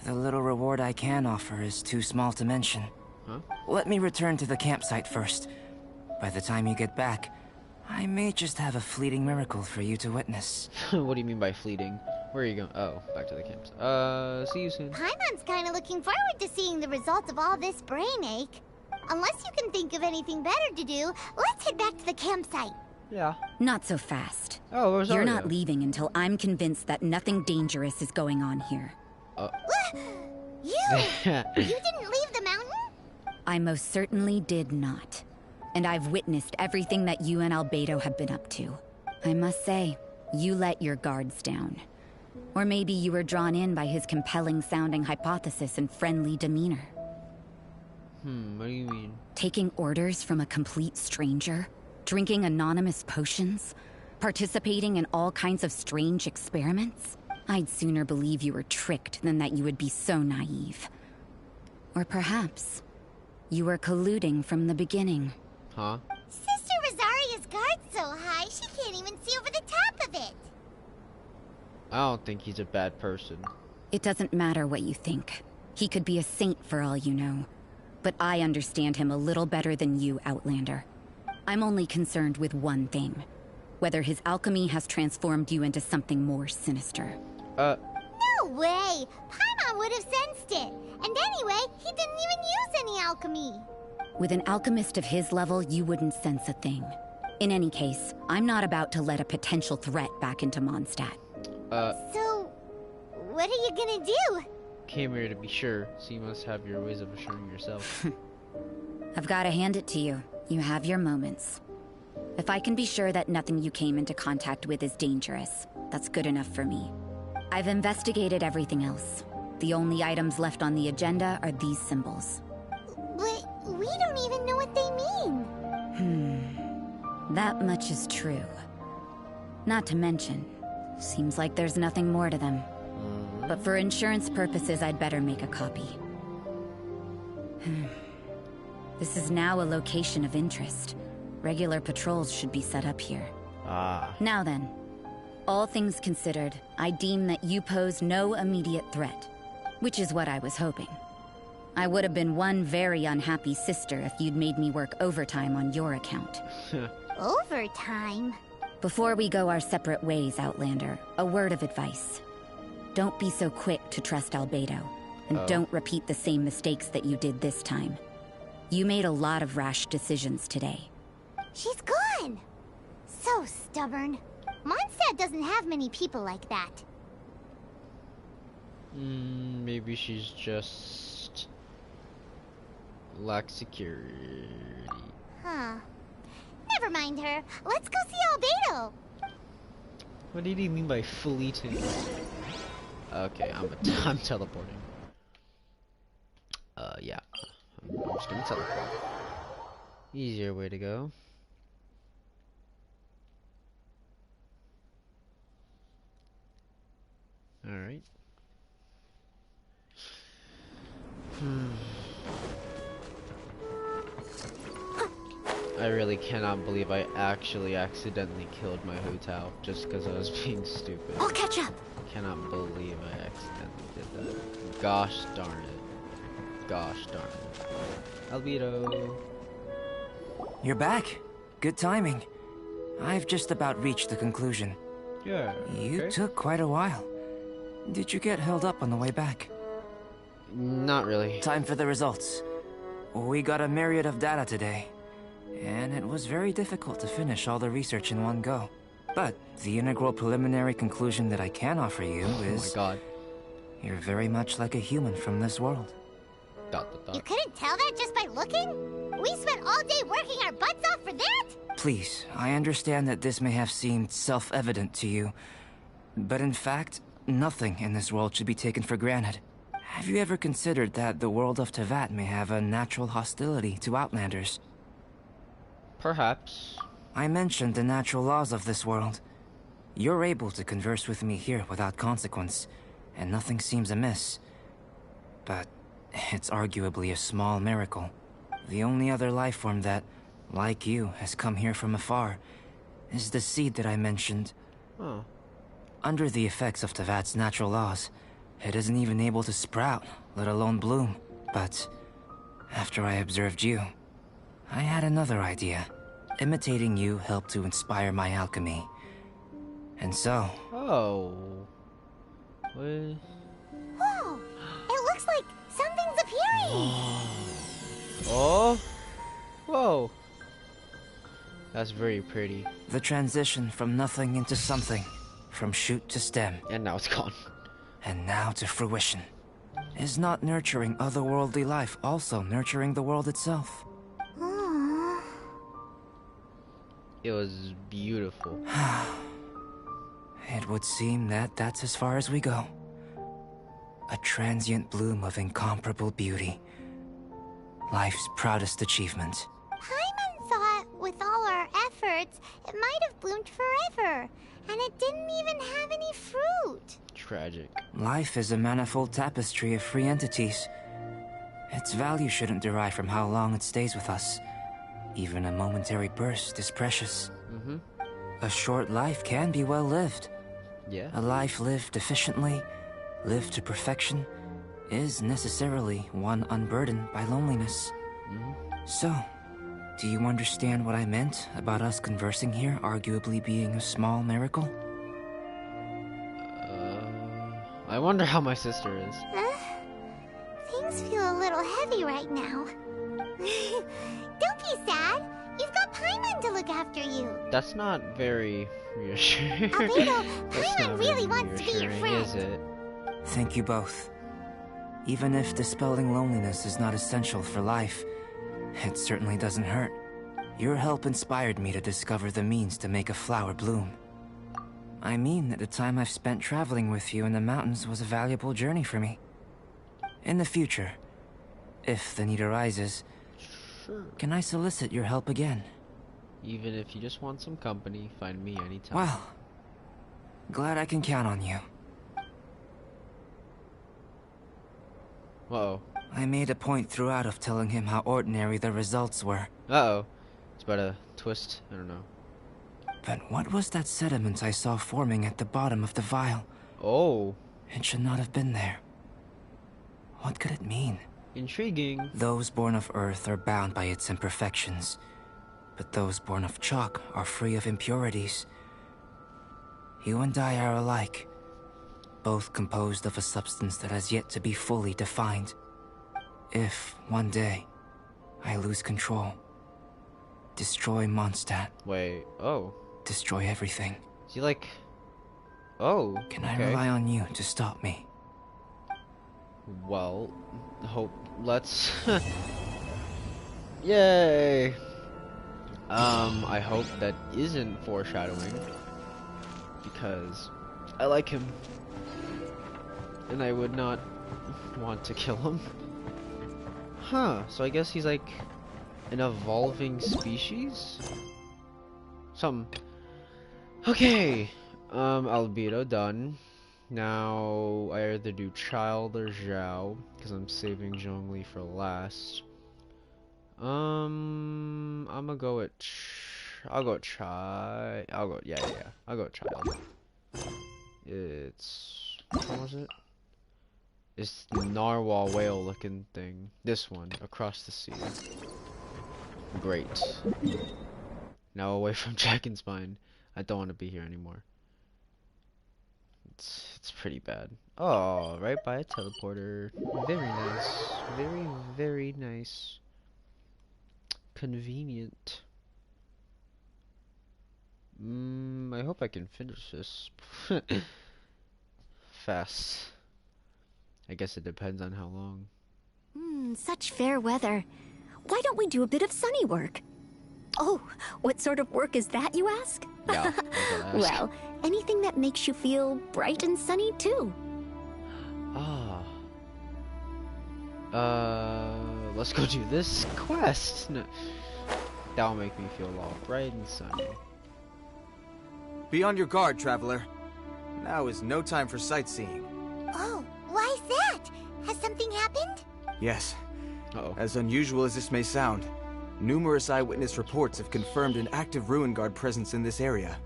the little reward I can offer is too small to mention. Huh? Let me return to the campsite first. By the time you get back, I may just have a fleeting miracle for you to witness. What do you mean by fleeting? Where are you going? Oh, back to the camps. See you soon. Paimon's kinda looking forward to seeing the results of all this brain ache. Unless you can think of anything better to do, let's head back to the campsite. Yeah. Not so fast. Oh, where's You're Arya? not leaving until I'm convinced that nothing dangerous is going on here. You didn't leave the mountain? I most certainly did not. And I've witnessed everything that you and Albedo have been up to. I must say, you let your guards down. Or maybe you were drawn in by his compelling-sounding hypothesis and friendly demeanor. What do you mean? Taking orders from a complete stranger? Drinking anonymous potions? Participating in all kinds of strange experiments? I'd sooner believe you were tricked than that you would be so naive. Or perhaps, you were colluding from the beginning. Huh? Sister Rosaria's guard's so high, she can't even see over the top of it. I don't think he's a bad person. It doesn't matter what you think. He could be a saint for all you know. But I understand him a little better than you, Outlander. I'm only concerned with one thing. Whether his alchemy has transformed you into something more sinister. No way! Paimon would have sensed it. And anyway, he didn't even use any alchemy. With an alchemist of his level, you wouldn't sense a thing. In any case, I'm not about to let a potential threat back into Mondstadt. So, what are you gonna do? Came here to be sure, so you must have your ways of assuring yourself. I've got to hand it to you. You have your moments. If I can be sure that nothing you came into contact with is dangerous, that's good enough for me. I've investigated everything else. The only items left on the agenda are these symbols. But we don't even know what they mean. That much is true. Not to mention, seems like there's nothing more to them. But for insurance purposes, I'd better make a copy. This is now a location of interest. Regular patrols should be set up here. Now then, all things considered, I deem that you pose no immediate threat, which is what I was hoping. I would have been one very unhappy sister if you'd made me work overtime on your account. Overtime? Before we go our separate ways, Outlander, a word of advice. Don't be so quick to trust Albedo, and don't repeat the same mistakes that you did this time. You made a lot of rash decisions today. She's gone! So stubborn. Mondstadt doesn't have many people like that. Maybe she's just lack security. Huh. Never mind her. Let's go see Albedo. What did he mean by fleeting? Okay, I'm teleporting. Yeah. I'm just gonna teleport. Easier way to go. Alright. I really cannot believe I actually accidentally killed my hotel just because I was being stupid. I'll catch up. Cannot believe I accidentally did that. Gosh darn it. Gosh darn it. Albedo. You're back. Good timing. I've just about reached the conclusion. Yeah. You took quite a while. Did you get held up on the way back? Not really. Time for the results. We got a myriad of data today. and it was very difficult to finish all the research in one go. But the integral preliminary conclusion that I can offer you is... Oh my god. You're very much like a human from this world. You couldn't tell that just by looking? We spent all day working our butts off for that? Please, I understand that this may have seemed self-evident to you, but in fact, nothing in this world should be taken for granted. Have you ever considered that the world of Tevat may have a natural hostility to Outlanders? Perhaps. I mentioned the natural laws of this world. You're able to converse with me here without consequence, and nothing seems amiss. But it's arguably a small miracle. The only other life form that, like you, has come here from afar is the seed that I mentioned. Oh. Under the effects of Tevat's natural laws, it isn't even able to sprout, let alone bloom. But after I observed you, I had another idea. Imitating you helped to inspire my alchemy. And so... Oh. What? Whoa! It looks like something's appearing! Oh? Whoa. That's very pretty. The transition from nothing into something, from shoot to stem, And now it's gone. and now to fruition. Is not nurturing otherworldly life also nurturing the world itself? Aww. It was beautiful. It would seem that that's as far as we go. A transient bloom of incomparable beauty. Life's proudest achievement. Paimon thought with all our efforts, it might have bloomed forever, and it didn't even have any fruit. Tragic. Life is a manifold tapestry of free entities. Its value shouldn't derive from how long it stays with us. Even a momentary burst is precious. Mm-hmm. A short life can be well lived. Yeah. A life lived efficiently, lived to perfection, is necessarily one unburdened by loneliness. So, do you understand what I meant about us conversing here arguably being a small miracle? I wonder how my sister is. Things feel a little heavy right now. Don't be sad. You've got Paimon to look after you. That's not very reassuring. Albedo, That's Paimon not really very wants to be your reassuring, is friend. it? Thank you both. Even if dispelling loneliness is not essential for life, it certainly doesn't hurt. Your help inspired me to discover the means to make a flower bloom. I mean that the time I've spent traveling with you in the mountains was a valuable journey for me. In the future, if the need arises, Sure. can I solicit your help again? Even if you just want some company, find me anytime. Well, glad I can count on you. Uh-oh. I made a point throughout of telling him how ordinary the results were. Uh-oh. It's about to twist. I don't know. But what was that sediment I saw forming at the bottom of the vial? Oh. It should not have been there. What could it mean? Intriguing. Those born of Earth are bound by its imperfections, but those born of chalk are free of impurities. You and I are alike, both composed of a substance that has yet to be fully defined. If, one day, I lose control, destroy Mondstadt, Wait. Oh. destroy everything, Is he like... Oh. can I okay. rely on you to stop me? Well, let's... Yay! I hope that isn't foreshadowing. Because I like him. And I would not want to kill him. Huh, so I guess he's like an evolving species? Okay! Albedo done. Now, I either do Child or Zhao, because I'm saving Zhongli for last. I'm gonna go with I'll go Child. I'll go Child. It's... what was it? It's the narwhal whale looking thing. This one, across the sea. Great. Now away from Dragon's Spine. I don't want to be here anymore. It's pretty bad. Oh, right by a teleporter. Very nice. Very, very nice. Convenient. I hope I can finish this fast. I guess it depends on how long. Such fair weather. Why don't we do a bit of sunny work? Oh, what sort of work is that, you ask? Yeah, well, anything that makes you feel bright and sunny, too. Let's go do this quest. No. That'll make me feel all bright and sunny. Be on your guard, traveler. Now is no time for sightseeing. Oh, why's that? Has something happened? Yes. Uh-oh. As unusual as this may sound, numerous eyewitness reports have confirmed an active Ruin Guard presence in this area,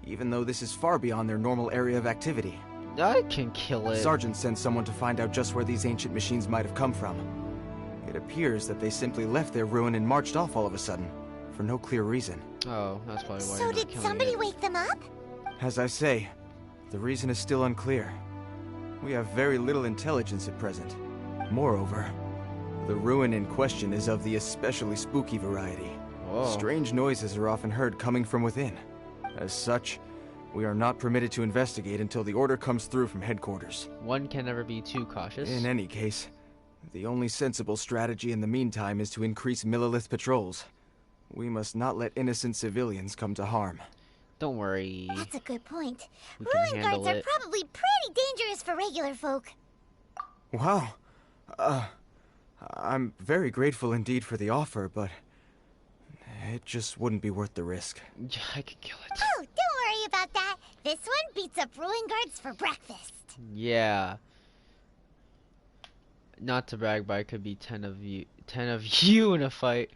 even though this is far beyond their normal area of activity. I can kill it. Sergeant sent someone to find out just where these ancient machines might have come from. It appears that they simply left their ruin and marched off all of a sudden, for no clear reason. Oh, that's probably why. So did somebody wake them up? As I say, the reason is still unclear. We have very little intelligence at present. Moreover, the ruin in question is of the especially spooky variety. Whoa. Strange noises are often heard coming from within. As such, we are not permitted to investigate until the order comes through from headquarters. One can never be too cautious. In any case, the only sensible strategy in the meantime is to increase Millilith patrols. We must not let innocent civilians come to harm. Don't worry. That's a good point. We can Ruin handle guards are it. probably pretty dangerous for regular folk. Wow. I'm very grateful indeed for the offer, but it just wouldn't be worth the risk. Yeah, I could kill it. Oh, don't worry about that. This one beats up Ruin guards for breakfast. Yeah. Not to brag, but I could be 10 of you in a fight.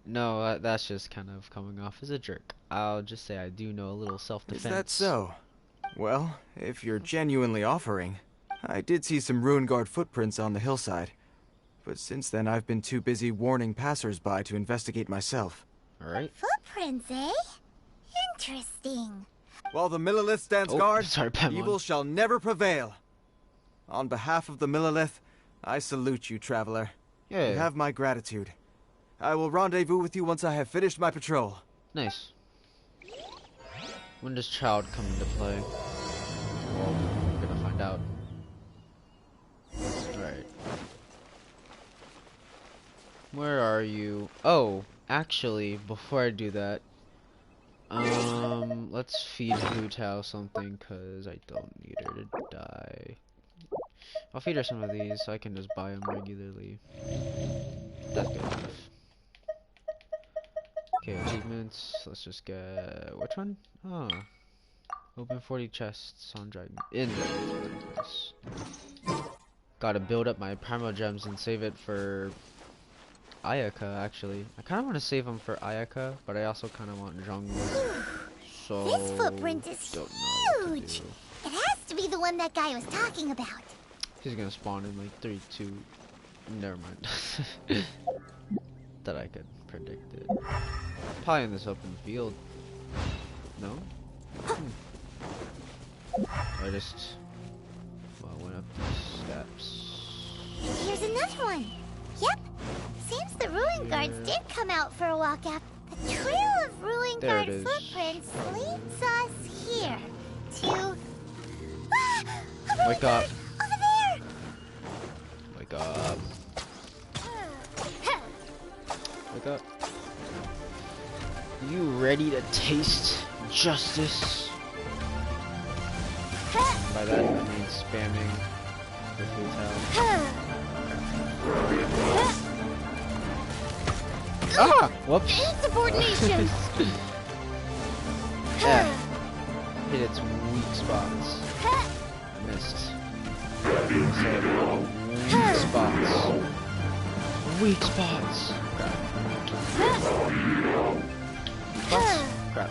No, that's just kind of coming off as a jerk. I'll just say I do know a little self-defense. Is that so? Well, if you're genuinely offering, I did see some Ruin Guard footprints on the hillside. But since then, I've been too busy warning passers-by to investigate myself. Alright. Footprints, eh? Interesting. While the Millilith stands guard, sorry, Pemon. evil shall never prevail. On behalf of the Millilith, I salute you, traveler. Yeah. You have my gratitude. I will rendezvous with you once I have finished my patrol. Nice. When does child come into play? Well, we're gonna find out. Alright. Where are you? Oh, actually, before I do that, let's feed Hu Tao something, cause I don't need her to die. I'll feed her some of these so I can just buy them regularly. That's good enough. Okay, achievements. Let's just get which one? Oh, open 40 chests on Dragon. In Dragon. Nice. Gotta build up my Primo Gems and save it for Ayaka. Actually, I kind of want to save them for Ayaka, but I also kind of want Zhongli. So This footprint is huge. It has to be the one that guy was talking about. He's gonna spawn in like 3, 2. Never mind. That I could predict it. Probably in this open field. No? I just went up these steps. Here's another one. Yep. Seems the Ruin Guards did come out for a walk out. The trail of Ruin There Guard it is. footprints leads us here to... Wake up. Over there! Wake up. Wake up. You ready to taste justice? By that I mean spamming the food towel. Ah! Whoops. Insubordination! Yeah. Hit its weak spots. I missed. Weak spots. Weak spots. Crap.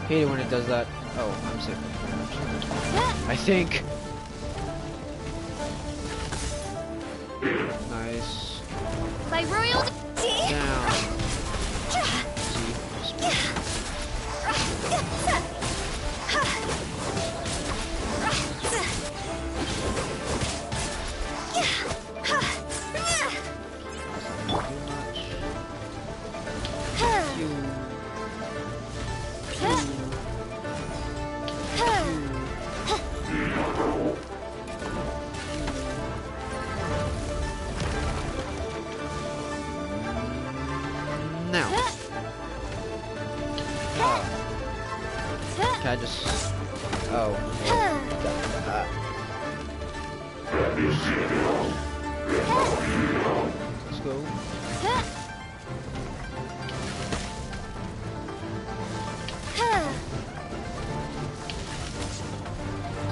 Hate it when it does that. Oh, I'm safe. I think. Nice. By royal Down. I just... Oh. Let's go.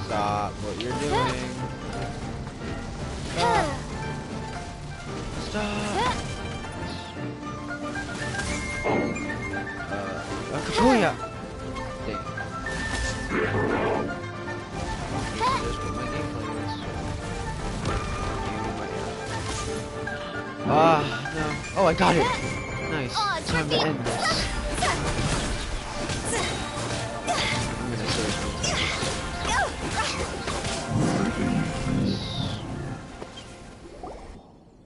Stop what you're doing. Stop. Stop. Katoya! Dang. Ah, no. Oh, I got it! Nice. Time to end this. I'm gonna search.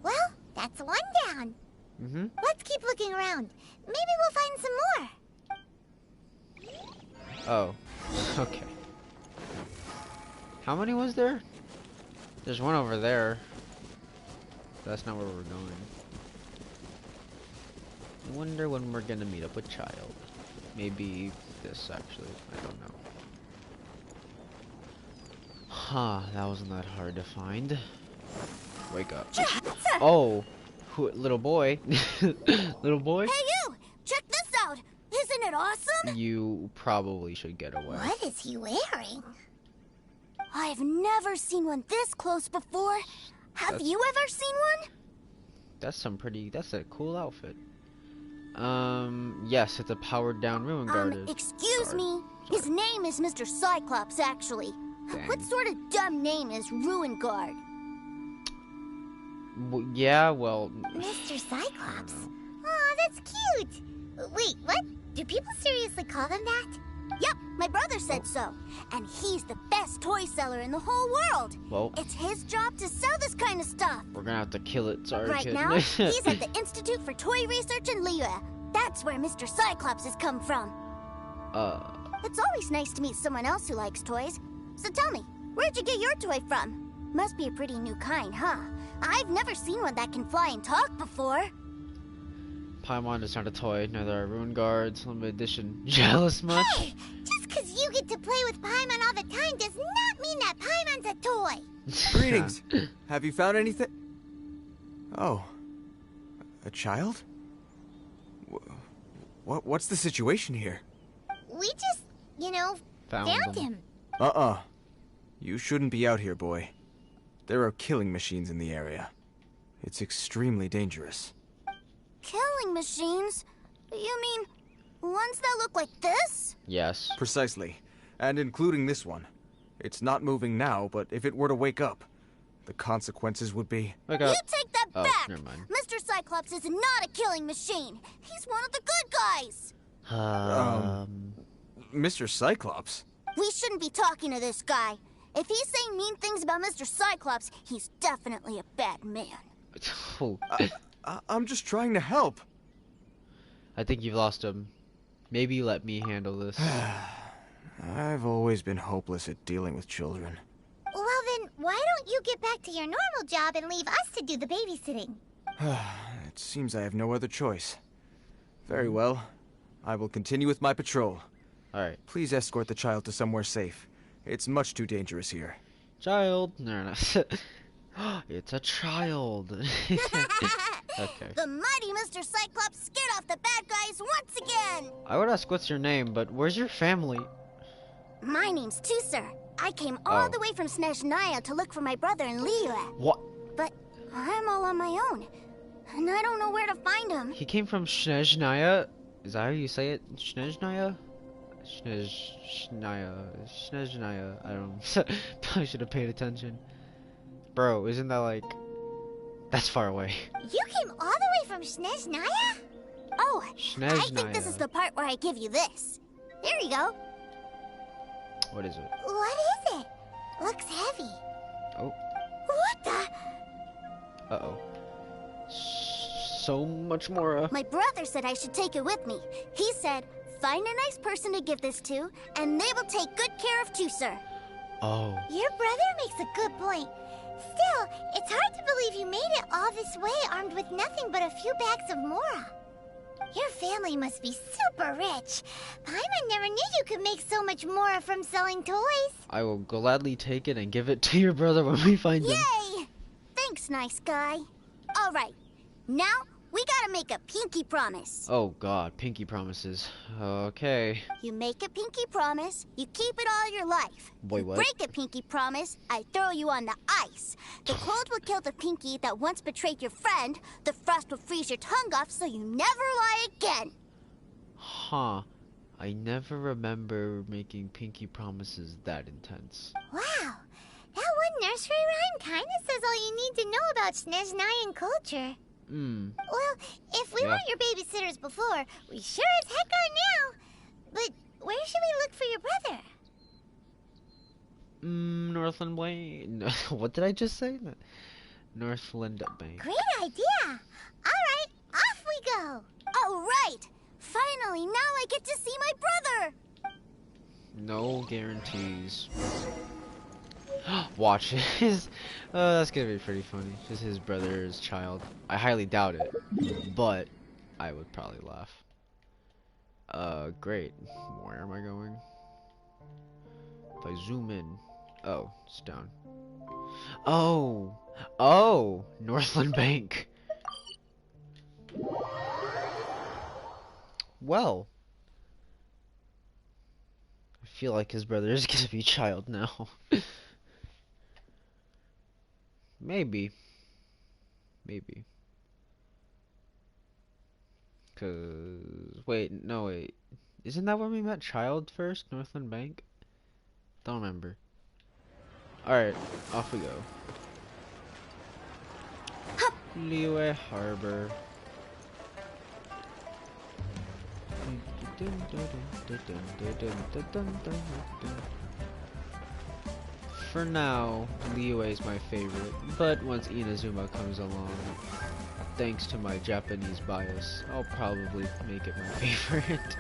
Well, that's one down. Mm-hmm. Let's keep looking around. Maybe we'll find some more. Oh, okay. How many was there? There's one over there. That's not where we're going. I wonder when we're gonna meet up with Child. Maybe this, actually. I don't know. Huh, that wasn't that hard to find. Wake up. Oh, little boy. Little boy? Hey you! Check this out! Isn't it awesome? You probably should get away. What is he wearing? I've never seen one this close before. Have you ever seen one? That's a cool outfit. Yes, it's a powered down ruin guard. Excuse me. His name is Mr. Cyclops, actually. Dang. What sort of dumb name is Ruin Guard? Yeah, well... Mr. Cyclops. Aw, that's cute. Wait, what? Do people seriously call them that? Yep, my brother said so. And he's the best toy seller in the whole world. Well, it's his job to sell this kind of stuff. We're gonna have to kill it, sorry, right kid. Now, he's at the Institute for Toy Research in Liyue. That's where Mr. Cyclops has come from. It's always nice to meet someone else who likes toys. So tell me, where'd you get your toy from? Must be a pretty new kind, huh? I've never seen one that can fly and talk before. Paimon is not a toy, neither are ruin guards, limited edition. Jealous much? Hey, just because you get to play with Paimon all the time does not mean that Paimon's a toy. Greetings. Have you found anything? Oh. A child? What's the situation here? We just, you know, found him. You shouldn't be out here, boy. There are killing machines in the area. It's extremely dangerous. Killing machines? You mean ones that look like this? Yes. Precisely. And including this one. It's not moving now, but if it were to wake up, the consequences would be... Wake up. You take that back! Never mind. Mr. Cyclops is not a killing machine. He's one of the good guys. Mr. Cyclops? We shouldn't be talking to this guy. If he's saying mean things about Mr. Cyclops, he's definitely a bad man. I'm just trying to help. I think you've lost him. Maybe let me handle this. I've always been hopeless at dealing with children. Well then, why don't you get back to your normal job and leave us to do the babysitting? It seems I have no other choice. Very well. I will continue with my patrol. Alright. Please escort the child to somewhere safe. It's much too dangerous here. Child. No. It's a child. Okay. The mighty Mr. Cyclops scared off the bad guys once again. I would ask what's your name, but where's your family? My name's Tusser. I came all the way from Snezhnaya to look for my brother in Liyue. What? But I'm all on my own, and I don't know where to find him. He came from Snezhnaya? Is that how you say it? Snezhnaya? Snezhnaya. I don't know. Probably should have paid attention. Bro, isn't that like... That's far away. You came all the way from Snezhnaya? Oh, Snezhnaya. I think this is the part where I give you this. Here you go. What is it? What is it? Looks heavy. Oh. What the? Uh-oh. So much more. My brother said I should take it with me. He said, find a nice person to give this to, and they will take good care of Tusser. Oh. Your brother makes a good point. Still, it's hard to believe you made it all this way armed with nothing but a few bags of Mora. Your family must be super rich. Paimon never knew you could make so much more from selling toys. I will gladly take it and give it to your brother when we find him. Yay! Thanks, nice guy. All right, now we gotta make a pinky promise. Oh God, pinky promises. Okay. You make a pinky promise, you keep it all your life. Boy, what? Break a pinky promise, I throw you on the ice. The cold will kill the pinky that once betrayed your friend. The frost will freeze your tongue off so you never lie again. Huh. I never remember making pinky promises that intense. Wow. That one nursery rhyme kind of says all you need to know about Snezhnayan culture. Well, if we weren't your babysitters before, we sure as heck are now. But where should we look for your brother? Northland Bank. What did I just say? Northland Bank. Great idea. All right, off we go. All right. Finally, now I get to see my brother. No guarantees. Watch his. That's gonna be pretty funny. Just his brother's child. I highly doubt it, but I would probably laugh. Great. Where am I going? If I zoom in. Oh, it's down. Oh, Northland Bank. Well, I feel like his brother is gonna be child now. Maybe. Cause wait. Isn't that when we met Child first? Northland Bank? Don't remember. Alright, off we go. Liyue Harbor. For now, Liyue is my favorite, but once Inazuma comes along, thanks to my Japanese bias, I'll probably make it my favorite.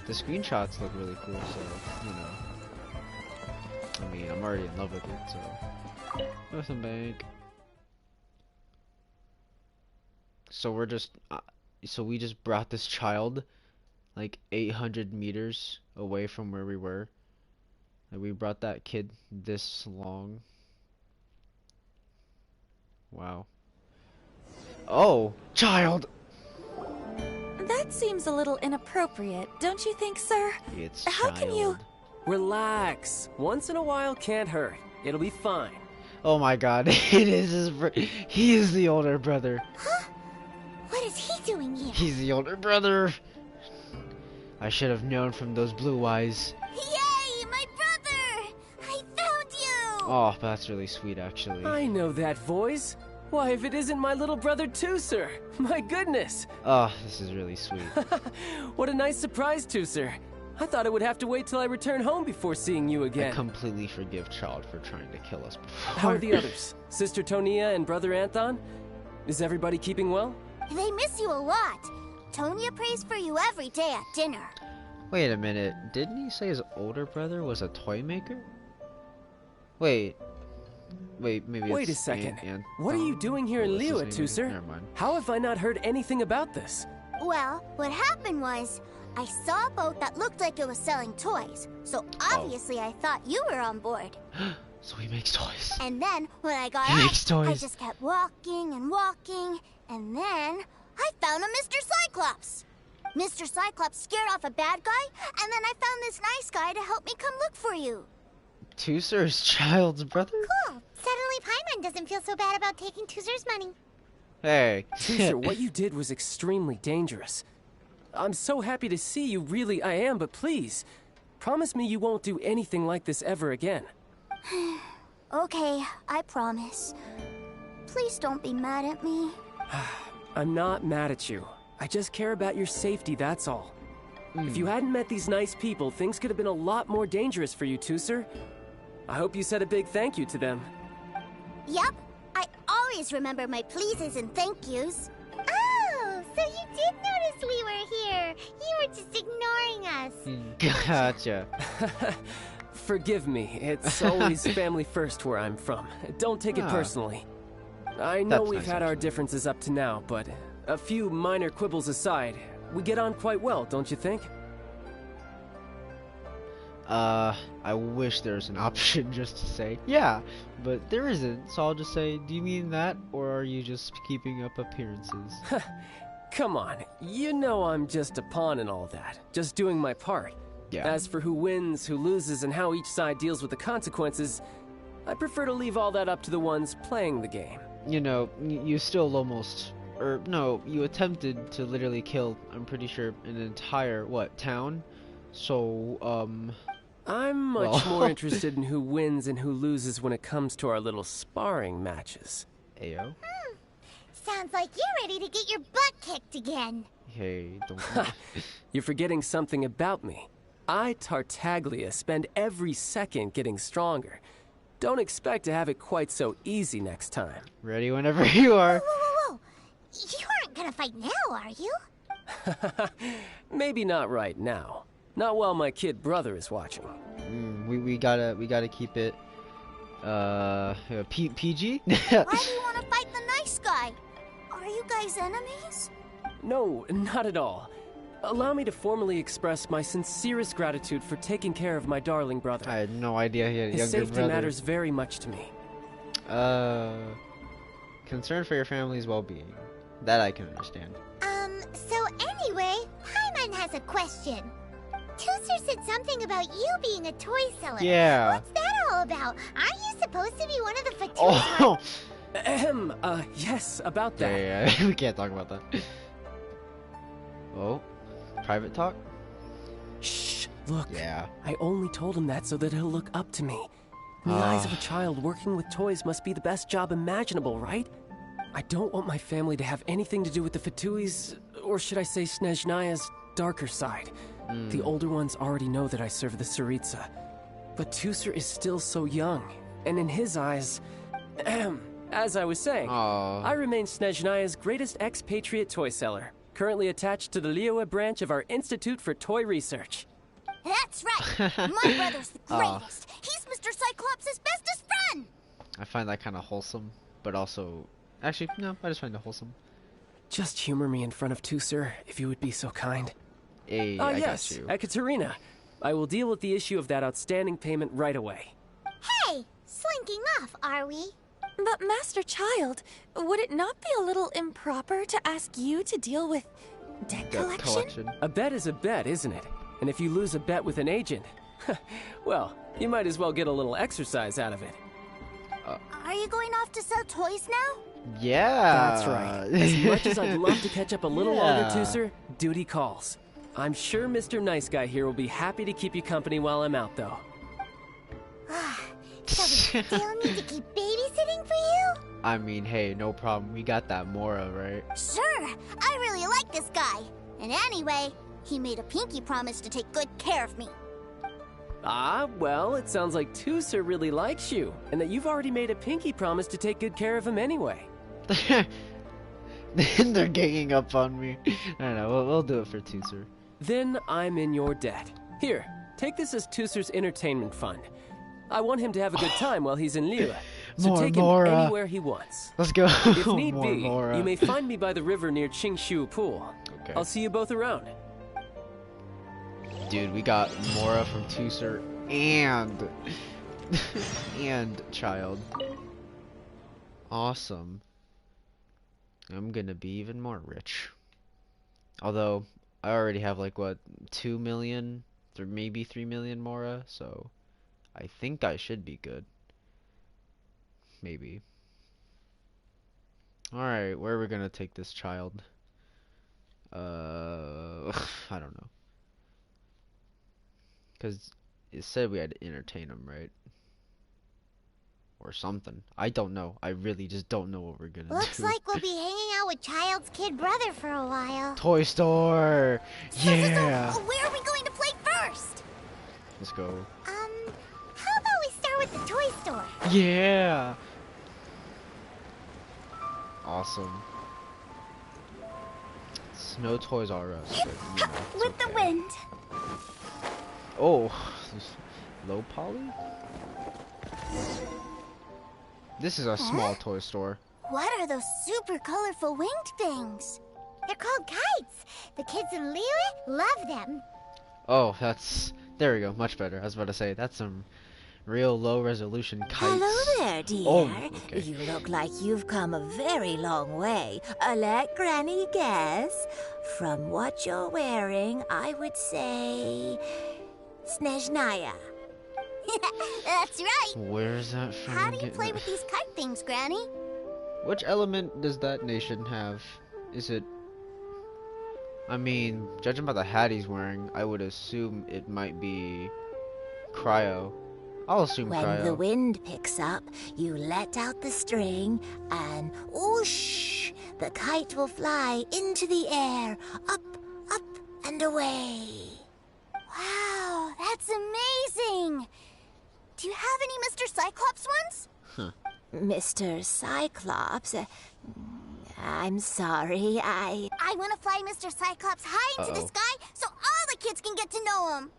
The screenshots look really cool, so, you know. I mean, I'm already in love with it, so. Northland Bank. So we just brought this child, like 800 meters away from where we were. Like, we brought that kid this long. Wow. Oh, child! That seems a little inappropriate, don't you think, sir? It's How child. can you... Relax. Once in a while can't hurt. It'll be fine. Oh my God, it is he is the older brother. Huh? What is he doing here? He's the older brother. I should have known from those blue eyes. Yay, my brother! I found you! Oh, that's really sweet, actually. I know that voice. Why, if it isn't my little brother too, sir. My goodness. Oh, this is really sweet. What a nice surprise, too, sir. I thought I would have to wait till I return home before seeing you again. I completely forgive Child for trying to kill us before. How are the others? Sister Tonia and Brother Anthon? Is everybody keeping well? They miss you a lot. Tonya prays for you every day at dinner. Wait a minute. Didn't he say his older brother was a toy maker? Wait, maybe Wait a second. What are you doing here in Liyue, too, sir? Never mind. How have I not heard anything about this? Well, what happened was, I saw a boat that looked like it was selling toys, so obviously I thought you were on board. So he makes toys. And then, when I got He up, makes toys. I just kept walking and walking, and then I found a Mr. Cyclops. Mr. Cyclops scared off a bad guy, and then I found this nice guy to help me come look for you. Tuser's Child's brother? Cool. Suddenly Paimon doesn't feel so bad about taking Tuser's money. Hey. Tuser, what you did was extremely dangerous. I'm so happy to see you, really I am, but please, promise me you won't do anything like this ever again. Okay, I promise. Please don't be mad at me. I'm not mad at you. I just care about your safety, that's all. If you hadn't met these nice people, things could have been a lot more dangerous for you, Tuser. I hope you said a big thank you to them. Yep, I always remember my pleases and thank yous. Oh, so you did notice we were here. You were just ignoring us. Gotcha. Forgive me, it's always family first where I'm from. Don't take it personally. I know we've had our differences up to now, but a few minor quibbles aside, We get on quite well, don't you think? I wish there's an option just to say, yeah, but there isn't, so I'll just say, do you mean that, or are you just keeping up appearances? Come on, you know I'm just a pawn in all that, just doing my part. Yeah. As for who wins, who loses, and how each side deals with the consequences, I prefer to leave all that up to the ones playing the game. You know, you still almost, or no, you attempted to literally kill, I'm pretty sure, an entire, town? So, I'm much more interested in who wins and who loses when it comes to our little sparring matches. Ayo. Sounds like you're ready to get your butt kicked again. Hey, don't... You're forgetting something about me. I, Tartaglia, spend every second getting stronger. Don't expect to have it quite so easy next time. Ready whenever you are. Whoa. You aren't gonna fight now, are you? Maybe not right now. Not while my kid brother is watching. We gotta keep it PG. Why do you want to fight the nice guy? Are you guys enemies? No, not at all. Allow me to formally express my sincerest gratitude for taking care of my darling brother. I had no idea he had a younger brother. His safety matters very much to me. Concern for your family's well-being. That I can understand. So anyway, Paimon has a question. Tooser said something about you being a toy seller. Yeah. What's that all about? Aren't you supposed to be one of the Fatoo's? Oh. Yes, about that. Yeah, we can't talk about that. Oh, private talk? Shh, look. Yeah. I only told him that so that he'll look up to me. In the eyes of a child, working with toys must be the best job imaginable, right? I don't want my family to have anything to do with the Fatoo's, or should I say Snezhnaya's, darker side. The older ones already know that I serve the Tsaritsa. But Tooser is still so young, and in his eyes... as I was saying, I remain Snezhnaya's greatest expatriate toy seller, currently attached to the Liyue branch of our Institute for Toy Research. That's right! My brother's the greatest! He's Mr. Cyclops' bestest friend! I find that kind of wholesome, but also... Actually, no, I just find it wholesome. Just humor me in front of Tooser, if you would be so kind. Hey, I yes, got you. Ekaterina. I will deal with the issue of that outstanding payment right away. Hey! Slinking off, are we? But Master Child, would it not be a little improper to ask you to deal with debt collection? A bet is a bet, isn't it? And if you lose a bet with an agent, well, you might as well get a little exercise out of it. Are you going off to sell toys now? Yeah. That's right. As much as I'd love to catch up a little longer, Tooser, duty calls. I'm sure Mr. Nice Guy here will be happy to keep you company while I'm out, though. So we still need to keep babysitting for you? I mean, hey, no problem. We got that Mora, right? Sure. I really like this guy. And anyway, he made a pinky promise to take good care of me. Well, it sounds like Tooser really likes you, and that you've already made a pinky promise to take good care of him anyway. They're ganging up on me. I don't know, we'll do it for Tooser. Then I'm in your debt. Here, take this as Tooser's entertainment fund. I want him to have a good time while he's in Liyue, so take him anywhere he wants. Let's go. If need be, Mora. you may find me by the river near Qingshu Pool. Okay. I'll see you both around. Dude, we got Mora from Tooser and and Child. Awesome. I'm gonna be even more rich. Although I already have like what, 2 million, or maybe 3 million Mora, so I think I should be good. Maybe. Alright, where are we gonna take this child? I don't know. Because it said we had to entertain him, right? Or something. I don't know. I really just don't know what we're gonna do. Looks like we'll be hanging out with Child's kid brother for a while. Toy store! Yeah! So, where are we going to play first? Let's go. How about we start with the toy store? Yeah! Awesome. It's no Toys R Us, but you know, it's with the wind. Oh, low poly? This is a small toy store. What are those super colorful winged things? They're called kites. The kids in Liyue love them. Oh, there we go, much better. I was about to say, that's some real low resolution kites. Hello there, dear. Oh, okay. You look like you've come a very long way. Let Granny guess. From what you're wearing, I would say... Snezhnaya. That's right. Where's that from? How do you play with these kite things, Granny? Which element does that nation have? Is it... I mean, judging by the hat he's wearing, I would assume it might be cryo. I'll assume when cryo. When the wind picks up, you let out the string, and whoosh, the kite will fly into the air, up, up, and away. Wow, that's amazing! Do you have any Mr. Cyclops ones? Huh. Mr. Cyclops? I'm sorry, I want to fly Mr. Cyclops high into the sky so all the kids can get to know him.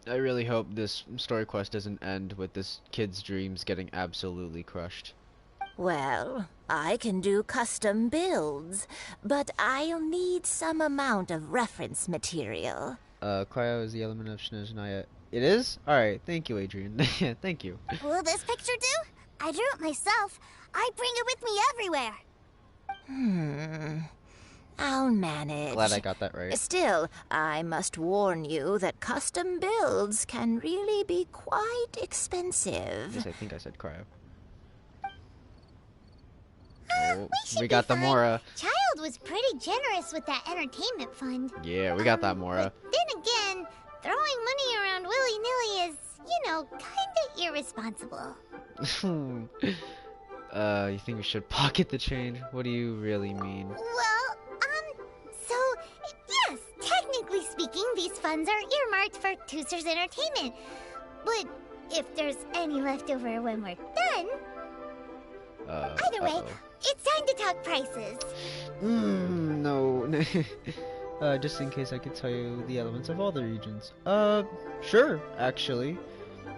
I really hope this story quest doesn't end with this kid's dreams getting absolutely crushed. Well, I can do custom builds, but I'll need some amount of reference material. Cryo is the element of Snezhnaya. It is? Alright, thank you, Adrian. Yeah, thank you. Will this picture do? I drew it myself. I bring it with me everywhere. I'll manage. Glad I got that right. Still, I must warn you that custom builds can really be quite expensive. Yes, I think I said cryo. Oh, we got the Mora. Child was pretty generous with that entertainment fund. Yeah, we got that Mora. But then again, throwing money around willy-nilly is, kinda irresponsible. You think we should pocket the change? What do you really mean? Well, so, yes, technically speaking, these funds are earmarked for Tooser's entertainment. But if there's any left over when we're done... Either way, it's time to talk prices. No. Just in case I could tell you the elements of all the regions. Sure, actually.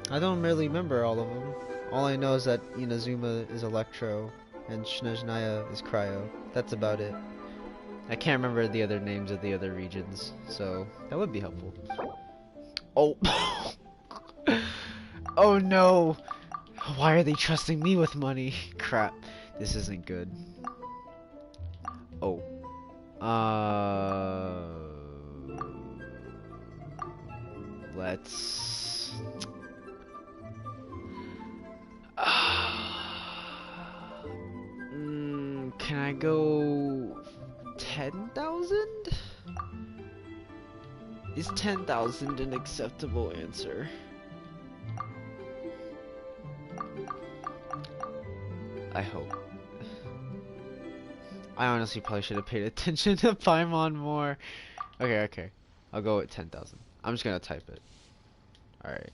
I don't really remember all of them. All I know is that Inazuma is Electro, and Snezhnaya is Cryo. That's about it. I can't remember the other names of the other regions, so that would be helpful. Oh. Oh no! Why are they trusting me with money? Crap. This isn't good. Oh. Let's... can I go 10,000? Is 10,000 an acceptable answer? I hope. I honestly probably should have paid attention to Paimon more. Okay. I'll go with 10,000. I'm just gonna type it. Alright.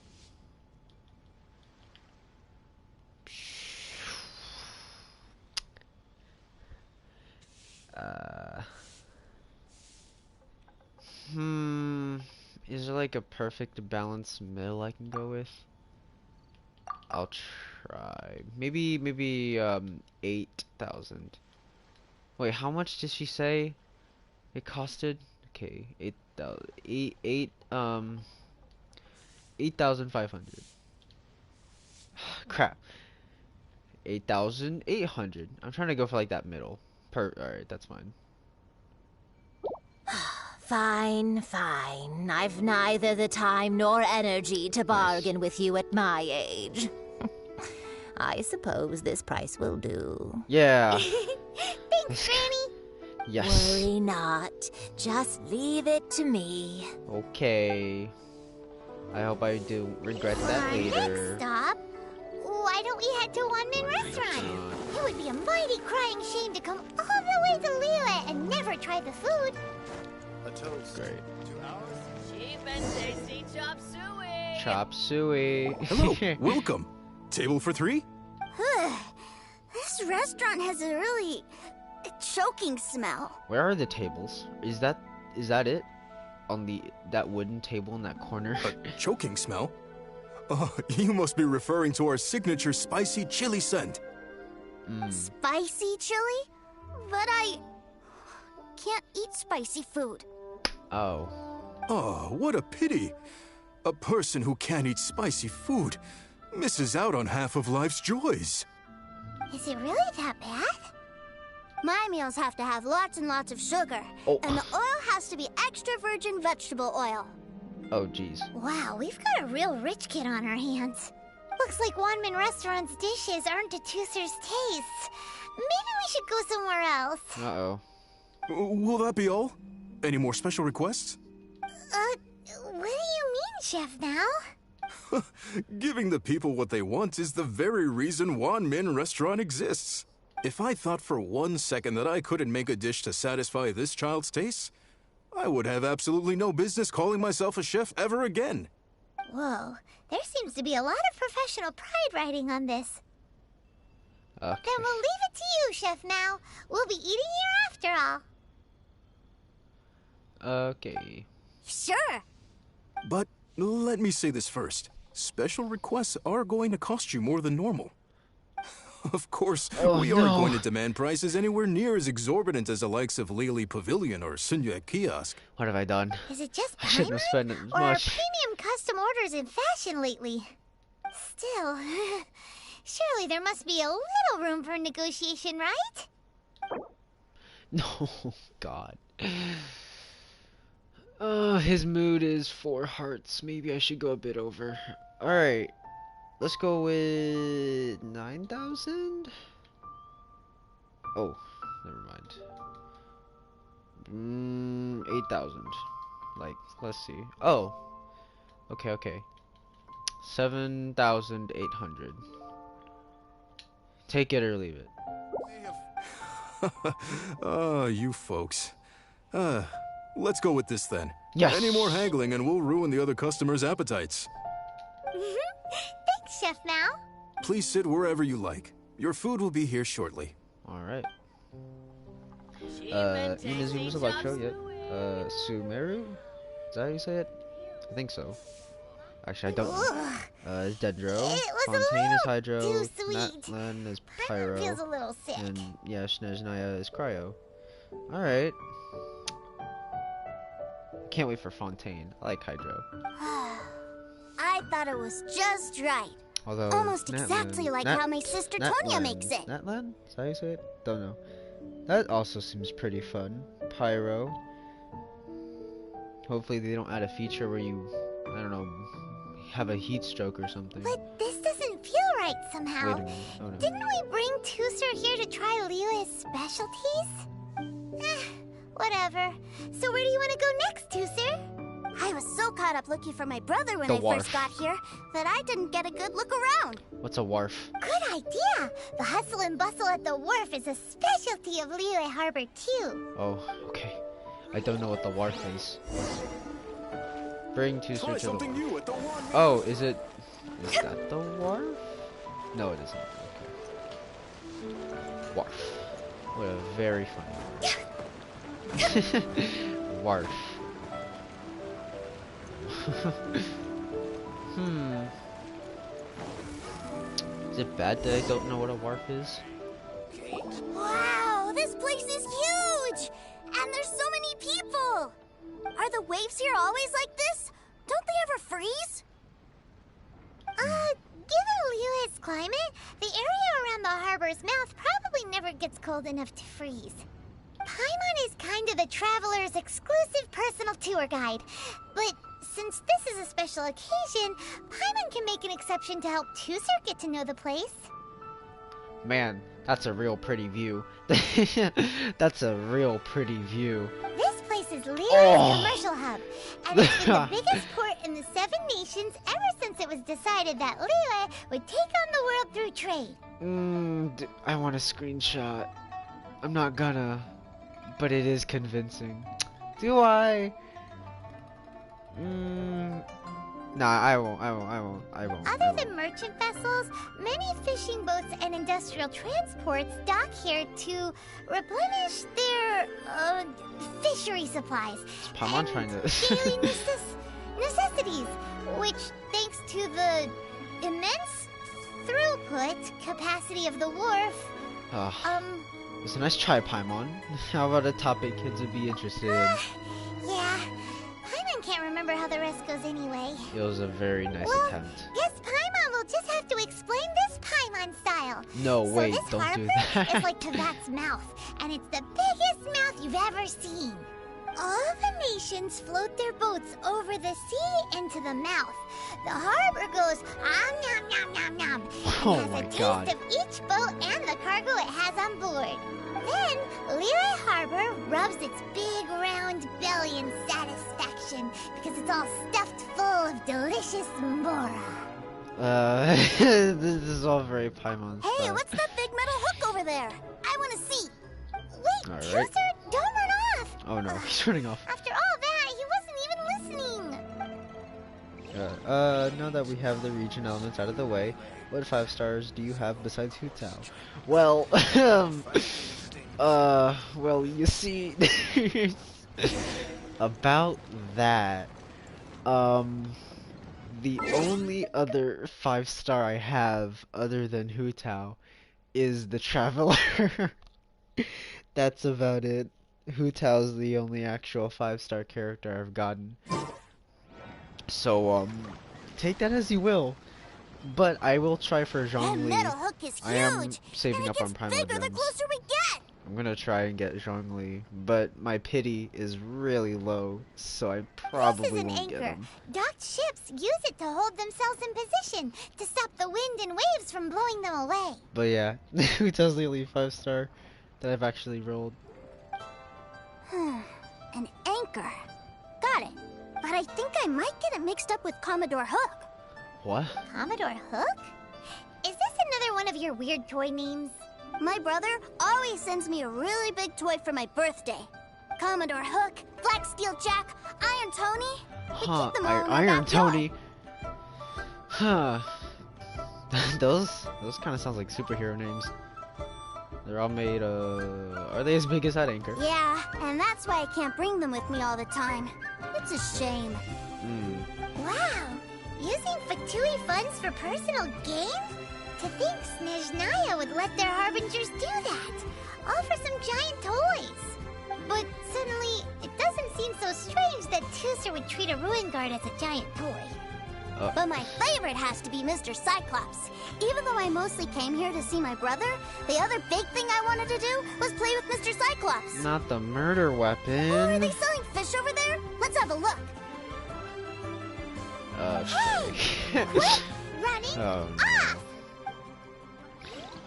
Is there like a perfect balanced middle I can go with? I'll try. Maybe 8,000. Wait, how much did she say it costed? Okay, 8,500. Crap. 8,800. I'm trying to go for like that middle. Alright, that's fine. Fine. I've neither the time nor energy to bargain with you at my age. I suppose this price will do. Yeah. Thanks, Granny. Yes. Worry not. Just leave it to me. Okay. I hope I do regret that later. Next stop. Why don't we head to One-Man Restaurant? It would be a mighty crying shame to come all the way to Liyue and never try the food. A toast. Great. 2 hours? Cheap and tasty chop suey. Chop suey. Hello, welcome. Table for 3? This restaurant has a really choking smell. Where are the tables? Is that it? On that wooden table in that corner? A choking smell? Oh, you must be referring to our signature spicy chili scent. Spicy chili? But can't eat spicy food. Oh. Oh, what a pity. A person who can't eat spicy food misses out on half of life's joys. Is it really that bad? My meals have to have lots and lots of sugar. Oh. And the oil has to be extra virgin vegetable oil. Oh, jeez. Wow, we've got a real rich kid on our hands. Looks like Wanmin Restaurant's dishes aren't to Tooser's taste. Maybe we should go somewhere else. Uh-oh. Will that be all? Any more special requests? What do you mean, Chef Now? Giving the people what they want is the very reason Wanmin Restaurant exists. If I thought for 1 second that I couldn't make a dish to satisfy this child's tastes, I would have absolutely no business calling myself a chef ever again. Whoa, there seems to be a lot of professional pride riding on this. Okay. Then we'll leave it to you, Chef Now. We'll be eating here after all. Okay. Sure. But let me say this first. Special requests are going to cost you more than normal. Of course, we aren't going to demand prices anywhere near as exorbitant as the likes of Lily Pavilion or Sunya Kiosk. What have I done? Is it just I shouldn't have spent as or much. are premium custom orders in fashion lately? Still, surely there must be a little room for negotiation, right? No, God. His mood is 4 hearts. Maybe I should go a bit over. Alright. Let's go with 9,000? Oh, never mind. 8,000. Like, let's see. Oh. Okay. 7,800. Take it or leave it. Oh, you folks. Let's go with this then. Yes. Any more haggling and we'll ruin the other customers' appetites. Thanks, Chef Now. Please sit wherever you like. Your food will be here shortly. Alright. Inazuma's Electro, yep. Sumeru? Is that how you say it? I think so. Actually, I don't know. Is Dendro. Fontaine is Hydro. Natlan is Pyro. Feels a little sick. And yeah, Snezhnaya is Cryo. Alright. Can't wait for Fontaine. I like Hydro. I thought it was just right. Although almost exactly like how my sister Tonya makes it. Natlan? Is that how you say it? Don't know. That also seems pretty fun. Pyro. Hopefully they don't add a feature where you, I don't know, have a heat stroke or something. But this doesn't feel right somehow. Wait a minute. Oh, no. Didn't we bring Tooser here to try Liyue's specialties? Whatever. So where do you want to go next, Tooser? I was so caught up looking for my brother when I first got here that I didn't get a good look around. What's a wharf? Good idea. The hustle and bustle at the wharf is a specialty of Liyue Harbor too. Oh, okay. I don't know what the wharf is. Bring Tooser to the wharf. Oh, is it? Is that the wharf? No, it isn't. Okay. Wharf. What a very funny word. Wharf. Is it bad that I don't know what a wharf is? Wow, this place is huge! And there's so many people! Are the waves here always like this? Don't they ever freeze? Given Liyue's climate, the area around the harbor's mouth probably never gets cold enough to freeze. Paimon is kind of the traveler's exclusive personal tour guide, but since this is a special occasion, Paimon can make an exception to help Tooser get to know the place. Man, that's a real pretty view. That's a real pretty view. This place is Liyue's commercial hub, and it's been the biggest port in the 7 nations ever since it was decided that Liyue would take on the world through trade. I want a screenshot. I'm not gonna, but it is convincing. Do I? Nah, I won't. Other than merchant vessels, many fishing boats and industrial transports dock here to replenish their fishery supplies Paimon trying to daily necessities, which, thanks to the immense throughput capacity of the wharf, It's a nice try, Paimon. How about a topic kids would be interested in? Yeah. Paimon can't remember how the rest goes anyway. It was a very nice attempt. Guess Paimon will just have to explain this Paimon style. No, so wait, this don't harbor do that. is like Kavat's mouth, and it's the biggest mouth you've ever seen. All the nations float their boats over the sea into the mouth. The harbor goes nom nom nom nom. Oh It my has a God. taste of each boat and the cargo it has on board. Then Liyue Harbor rubs its big round belly in satisfaction because it's all stuffed full of delicious Mora. This is all very Paimon Hey, stuff. what's that big metal hook over there? I want to see. Wait, All Tuser, right. don't run off. Oh no, he's running off. After all that, he wasn't even listening. Now that we have the region elements out of the way, what 5 stars do you have besides Hu Tao? Well, well, you see, about that, the only other 5-star I have other than Hu Tao is the Traveler. That's about it. Hu Tao's the only actual 5-star character I've gotten. So, take that as you will. But I will try for That Zhongli. metal hook is huge. I am saving and up it on gets Prime bigger the Gems. closer we get. I'm gonna try and get Zhongli, but my pity is really low, so I probably This is an won't get anchor. him. Docked ships use it to hold themselves in position to stop the wind and waves from blowing them away. But yeah, Hu Tao's the only 5-star that I've actually rolled. An anchor. Got it. But I think I might get it mixed up with Commodore Hook. What? Commodore Hook? Is this another one of your weird toy names? My brother always sends me a really big toy for my birthday. Commodore Hook, Black Steel Jack, Iron Tony. We keep them all in our Iron backyard. Tony. Huh. those kind of sounds like superhero names. They're all made are they as big as that anchor? Yeah, and that's why I can't bring them with me all the time. It's a shame. Wow! Using Fatui funds for personal gain? To think Snezhnaya would let their harbingers do that! All for some giant toys! But suddenly, it doesn't seem so strange that Tuser would treat a ruin guard as a giant toy. But my favorite has to be Mr. Cyclops. Even though I mostly came here to see my brother, the other big thing I wanted to do was play with Mr. Cyclops. Not the murder weapon. Oh, are they selling fish over there? Let's have a look. Running Oh,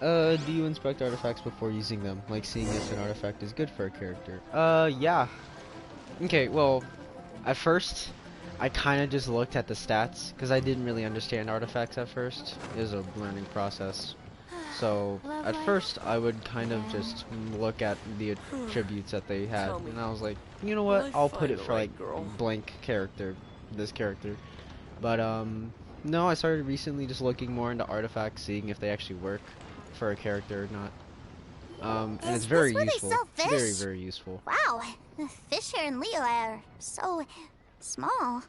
no. Do you inspect artifacts before using them? Like seeing if an artifact is good for a character? Yeah. Okay, well, at first, I kind of just looked at the stats, because I didn't really understand artifacts at first. It was a learning process. So, at first, I would kind of just look at the attributes that they had, and I was like, you know what, I'll put it for, like, blank character, this character. But, no, I started recently just looking more into artifacts, seeing if they actually work for a character or not. And it's very useful. Very, very useful. Wow, the fish here in Liyue are so small.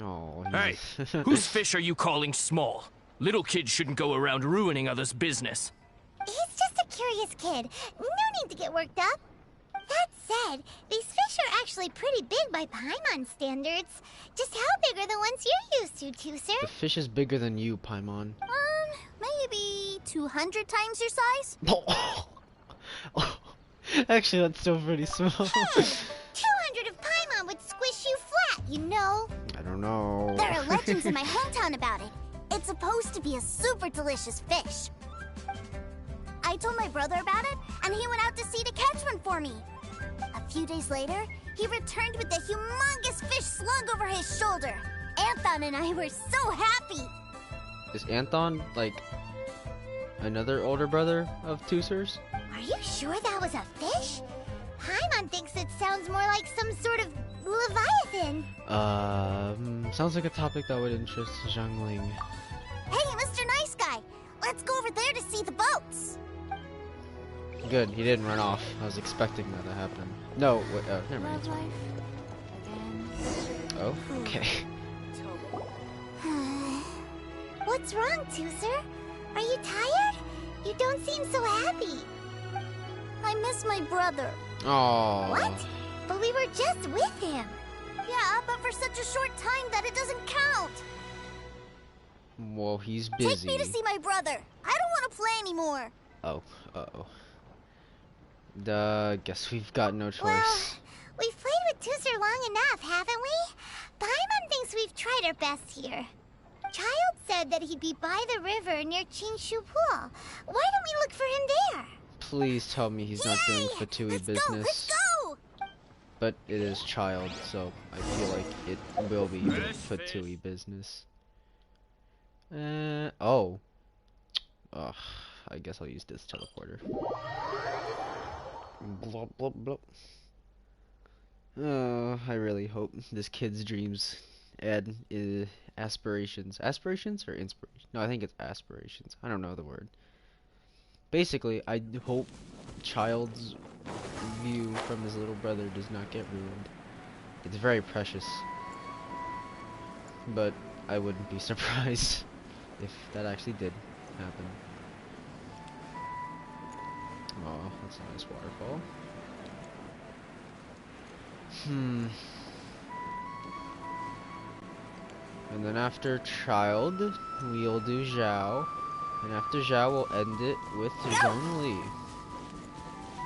Oh, hey, whose fish are you calling small? Little kids shouldn't go around ruining others' business. He's just a curious kid. No need to get worked up. That said, these fish are actually pretty big by Paimon standards. Just how big are the ones you're used to, Tuser? The fish is bigger than you, Paimon. Maybe 200 times your size? Actually, that's still pretty small. 200 of Paimon would squish you flat, you know. I don't know. There are legends in my hometown about it. It's supposed to be a super delicious fish. I told my brother about it, and he went out to sea to catch one for me. A few days later, he returned with a humongous fish slung over his shoulder. Anton and I were so happy. Is Anton, like, another older brother of Tuser's? Are you sure that was a fish? Paimon thinks it sounds more like some sort of leviathan. Sounds like a topic that would interest Zhangling. Hey, Mr. Nice Guy, let's go over there to see the boats. Good, he didn't run off. I was expecting that to happen. No, wait, never mind. Oh, okay. What's wrong, Tuser? Are you tired? You don't seem so happy. I miss my brother. Oh. What? But we were just with him. Yeah, but for such a short time that it doesn't count. Well, he's busy. Take me to see my brother. I don't want to play anymore. Oh, uh-oh. Guess we've got no choice. Well, we've played with Tooser long enough, haven't we? Paimon thinks we've tried our best here. Child said that he'd be by the river near Chingshu Pool. Why don't we look for him there? Please tell me he's not doing Fatui business. Let's go! But it is Child, so I feel like it will be Fatui business. Oh. Ugh, I guess I'll use this teleporter. Blop, blop, blop. Oh, I really hope this kid's dreams and aspirations. Aspirations or inspiration? No, I think it's aspirations. I don't know the word. Basically, I hope Child's view from his little brother does not get ruined. It's very precious. But I wouldn't be surprised if that actually did happen. Oh, that's a nice waterfall. And then after Child, we'll do Zhao. And after Zhao, we'll end it with Zhongli.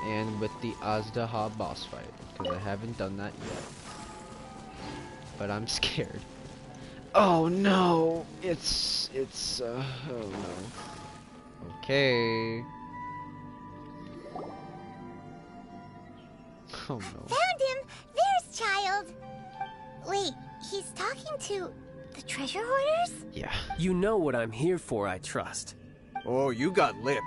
And with the Azdaha boss fight. Because I haven't done that yet. But I'm scared. Oh no! oh no. Okay. Oh no. Found him! There's Child! Wait, he's talking to the treasure hoarders? Yeah. You know what I'm here for, I trust. Oh, you got lip.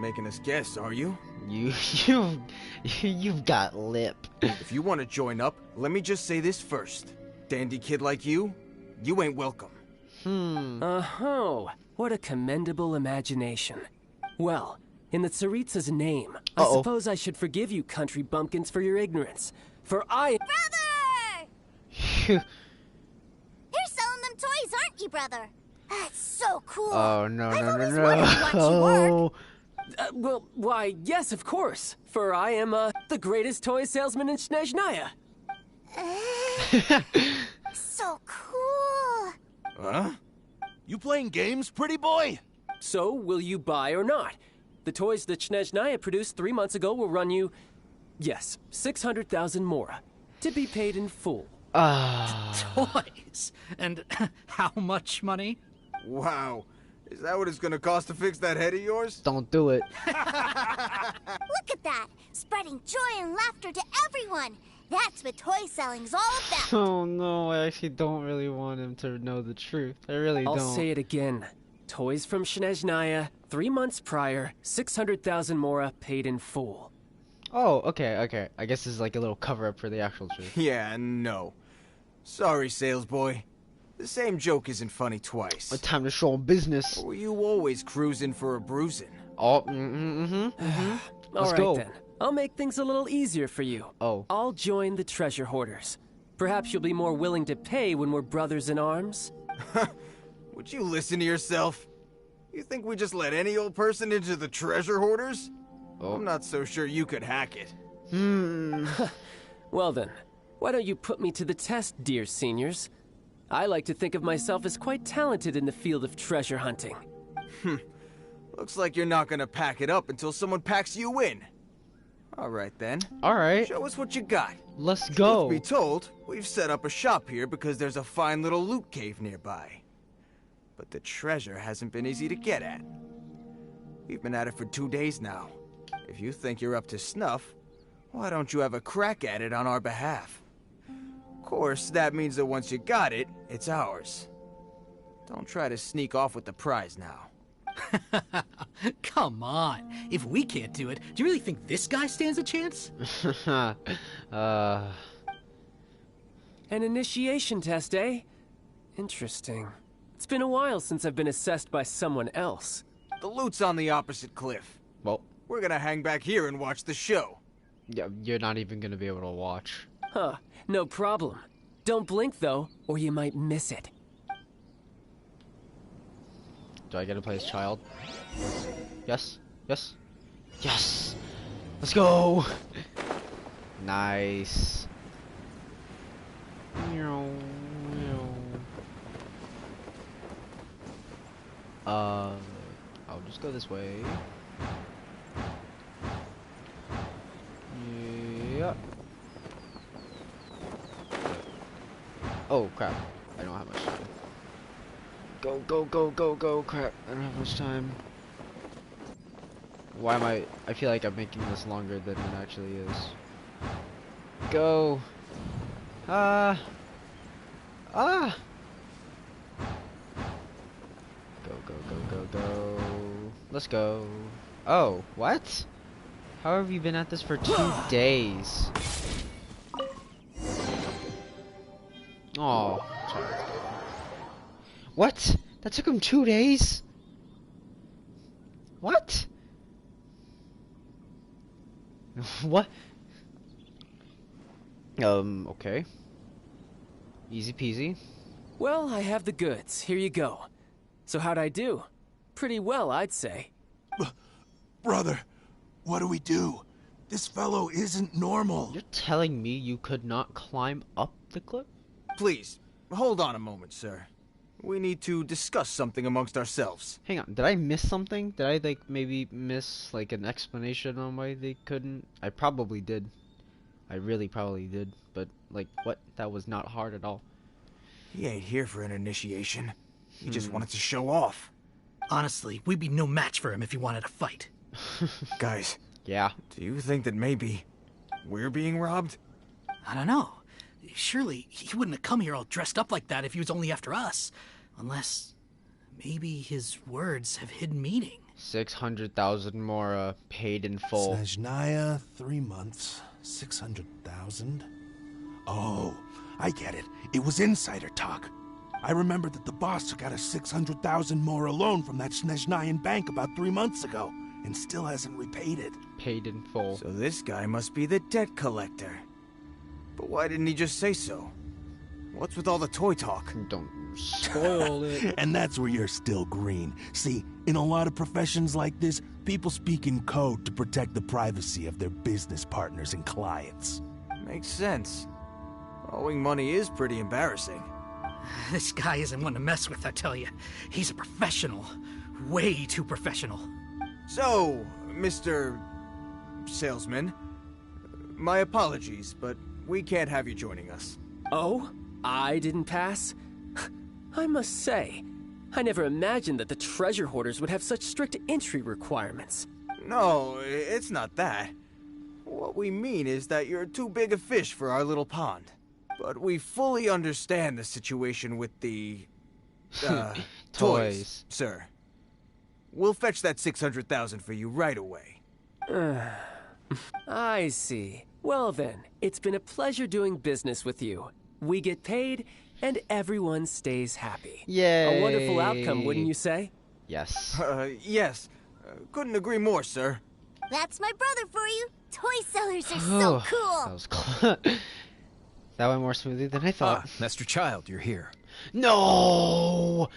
Making us guess, are you? You've got lip. If you want to join up, let me just say this first. Dandy kid like you ain't welcome. Oh, what a commendable imagination. Well, in the Tsaritsa's name, I suppose I should forgive you country bumpkins for your ignorance. For I... Brother! You're selling them toys, aren't you, brother? That's so cool. Oh, no, I've no, always no, wondered to watch you work. Well, why, yes, of course. For I am, the greatest toy salesman in Snezhnaya. So cool. Huh? You playing games, pretty boy? So, will you buy or not? The toys that Snezhnaya produced 3 months ago will run you, yes, 600,000 mora, to be paid in full. Toys? And how much money? Wow. Is that what it's gonna cost to fix that head of yours? Don't do it. Look at that! Spreading joy and laughter to everyone! That's what toy selling's all about! Oh no, I actually don't really want him to know the truth. I really don't. I'll say it again. Toys from Snezhnaya, 3 months prior, 600,000 mora paid in full. Oh, okay. I guess this is like a little cover-up for the actual truth. Yeah, no. Sorry, sales boy. The same joke isn't funny twice. It's time to show him business. Or were you always cruising for a bruising? Oh, All right then. I'll make things a little easier for you. Oh. I'll join the treasure hoarders. Perhaps you'll be more willing to pay when we're brothers in arms. Would you listen to yourself? You think we just let any old person into the treasure hoarders? Oh. I'm not so sure you could hack it. Well then, why don't you put me to the test, dear seniors? I like to think of myself as quite talented in the field of treasure hunting. Looks like you're not gonna pack it up until someone packs you in. Alright then. Alright. Show us what you got. Let's go. Truth be told, we've set up a shop here because there's a fine little loot cave nearby. But the treasure hasn't been easy to get at. We've been at it for 2 days now. If you think you're up to snuff, why don't you have a crack at it on our behalf? Of course, that means that once you got it, it's ours. Don't try to sneak off with the prize now. Come on. If we can't do it, do you really think this guy stands a chance? An initiation test, eh? Interesting. It's been a while since I've been assessed by someone else. The loot's on the opposite cliff. Well, we're gonna hang back here and watch the show. Yeah, you're not even gonna be able to watch. Huh, no problem. Don't blink though, or you might miss it. Do I get to play as Child? Yes? Yes? Yes! Let's go. Nice. I'll just go this way. Yep. Oh crap! I don't have much time. Go, go, go, go, go! Crap! I don't have much time. Why am I feel like I'm making this longer than it actually is. Go! Ah! Ah! Go, go, go, go, go. Let's go. Oh, what? How have you been at this for 2 days? Oh, sorry. What? That took him 2 days? What? What? Okay. Easy peasy. Well, I have the goods. Here you go. So how'd I do? Pretty well, I'd say. Brother, what do we do? This fellow isn't normal. You're telling me you could not climb up the cliff? Please, hold on a moment, sir. We need to discuss something amongst ourselves. Hang on, did I miss something? Did I, like, maybe miss, like, an explanation on why they couldn't? I probably did. I really probably did. But, like, what? That was not hard at all. He ain't here for an initiation. He just wanted to show off. Honestly, we'd be no match for him if he wanted a fight. Guys. Yeah. Do you think that maybe we're being robbed? I don't know. Surely he wouldn't have come here all dressed up like that if he was only after us. Unless maybe his words have hidden meaning. 600,000 more paid in full. Snezhnaya, 3 months, 600,000. Oh, I get it. It was insider talk. I remember that the boss took out a 600,000 more loan from that Snezhnayan bank about 3 months ago, and still hasn't repaid it. Paid in full. So this guy must be the debt collector. But why didn't he just say so? What's with all the toy talk? Don't spoil it. And that's where you're still green. See, in a lot of professions like this, people speak in code to protect the privacy of their business partners and clients. Makes sense. Owing money is pretty embarrassing. This guy isn't one to mess with, I tell you. He's a professional. Way too professional. So, Mr. Salesman, my apologies, but we can't have you joining us. Oh? I didn't pass? I must say, I never imagined that the treasure hoarders would have such strict entry requirements. No, it's not that. What we mean is that you're too big a fish for our little pond. But we fully understand the situation with the... toys, sir. We'll fetch that 600,000 for you right away. I see. Well then, it's been a pleasure doing business with you. We get paid, and everyone stays happy. Yay! A wonderful outcome, wouldn't you say? Yes. Yes. Couldn't agree more, sir. That's my brother for you. Toy sellers are so cool. That was close. That went more smoothly than I thought. Master Child, you're here. No!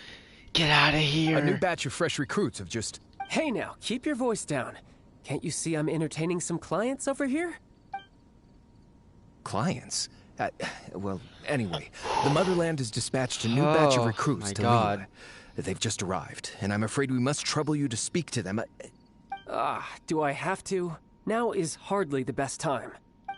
Get out of here. A new batch of fresh recruits have just... Hey now, keep your voice down. Can't you see I'm entertaining some clients over here? Clients? Well, anyway, the Motherland has dispatched a new batch of recruits to Liyue. They've just arrived, and I'm afraid we must trouble you to speak to them. Do I have to? Now is hardly the best time.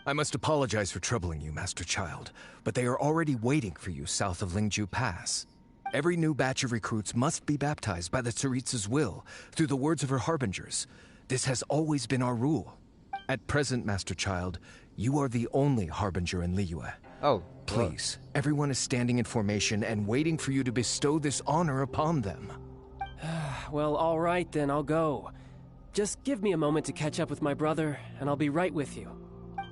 I must apologize for troubling you, Master Child, but they are already waiting for you south of Lingju Pass. Every new batch of recruits must be baptized by the Tsaritsa's will, through the words of her harbingers. This has always been our rule. At present, Master Child, you are the only harbinger in Liyue. Oh, please. Everyone is standing in formation and waiting for you to bestow this honor upon them. Well, all right then, I'll go. Just give me a moment to catch up with my brother, and I'll be right with you.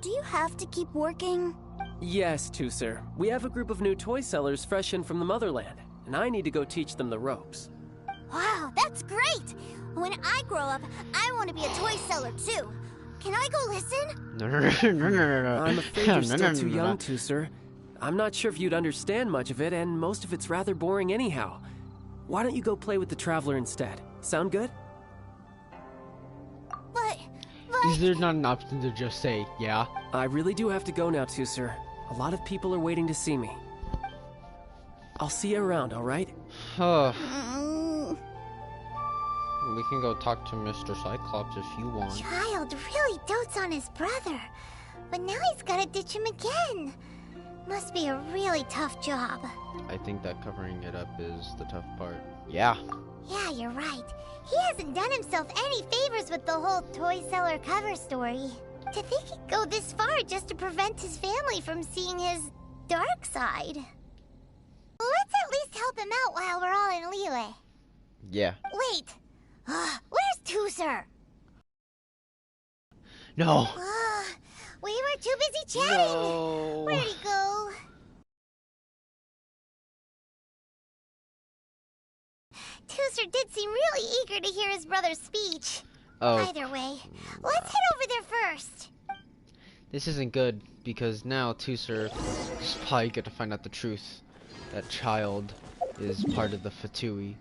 Do you have to keep working? Yes, Tusser. We have a group of new toy sellers fresh in from the Motherland, and I need to go teach them the ropes. Wow, that's great! When I grow up, I want to be a toy seller too. Can I go listen? No. I'm afraid you're still too young, Tusser. I'm not sure if you'd understand much of it, and most of it's rather boring anyhow. Why don't you go play with the Traveler instead? Sound good? But... Is there not an option to just say, yeah? I really do have to go now, too, sir. A lot of people are waiting to see me. I'll see you around, alright? We can go talk to Mr. Cyclops if you want. Child really dotes on his brother, but now he's gotta ditch him again. Must be a really tough job. I think that covering it up is the tough part. Yeah. Yeah, you're right. He hasn't done himself any favors with the whole toy seller cover story. To think he'd go this far just to prevent his family from seeing his dark side. Let's at least help him out while we're all in Liyue. Yeah. Wait. Where's Tooser? No. We were too busy chatting. No. Where'd he go? Tooser did seem really eager to hear his brother's speech. Oh. Either way, let's head over there first. This isn't good, because now Tooser is probably going to find out the truth. That child is part of the Fatui.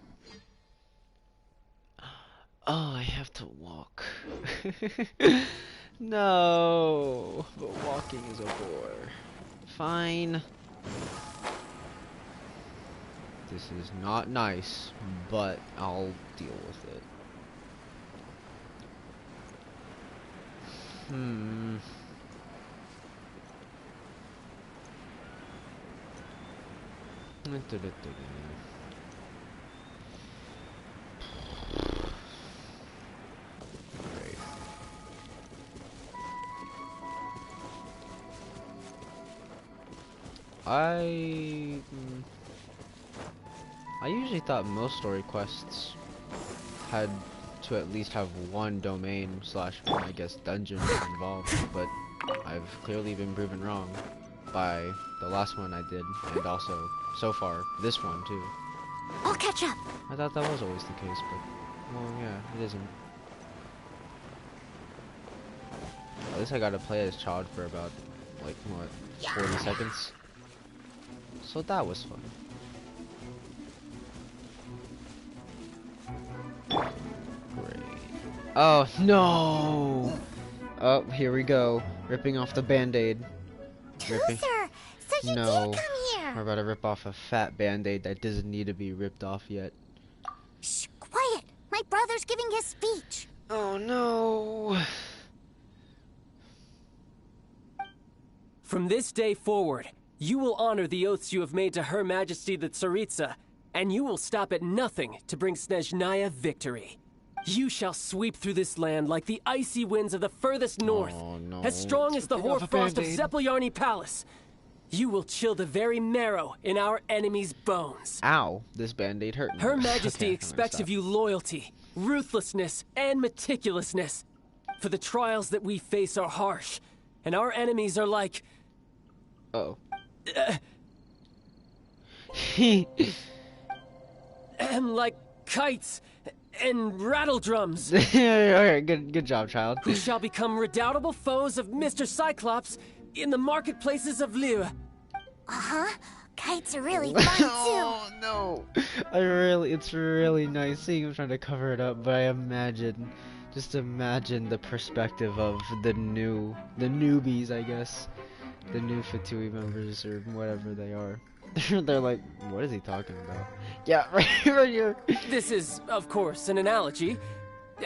Oh, I have to walk. No, but walking is a bore. Fine. This is not nice, but I'll deal with it. I usually thought most story quests had to at least have one domain slash, I guess, dungeon involved, but I've clearly been proven wrong by the last one I did, and also, so far, this one too. I'll catch up. I thought that was always the case, but, well, yeah, it isn't. At least I got to play as Child for about, like, what, 40 seconds? So that was fun. Great. Oh, no! Oh, here we go. Ripping off the band-aid. Tooser! So you No. did come here! We're about to rip off a fat band-aid that doesn't need to be ripped off yet. Shh, quiet! My brother's giving his speech. Oh, no! From this day forward, you will honor the oaths you have made to Her Majesty the Tsaritsa, and you will stop at nothing to bring Snezhnaya victory. You shall sweep through this land like the icy winds of the furthest north, no. as strong as the hoarfrost of Zeppelarni Palace. You will chill the very marrow in our enemy's bones. Ow, this band-aid hurt me. Her Majesty Okay, expects of you loyalty, ruthlessness, and meticulousness. For the trials that we face are harsh, and our enemies are like... Uh-oh. like kites and rattle drums. Alright, good job, child. Who shall become redoubtable foes of Mr. Cyclops in the marketplaces of Liyue. Uh-huh. Kites are really fun, too. Oh, no. It's really nice seeing him trying to cover it up, but just imagine the perspective of the newbies, I guess. The new Fatui members, or whatever they are. They're like, what is he talking about? Yeah, right here. This is, of course, an analogy.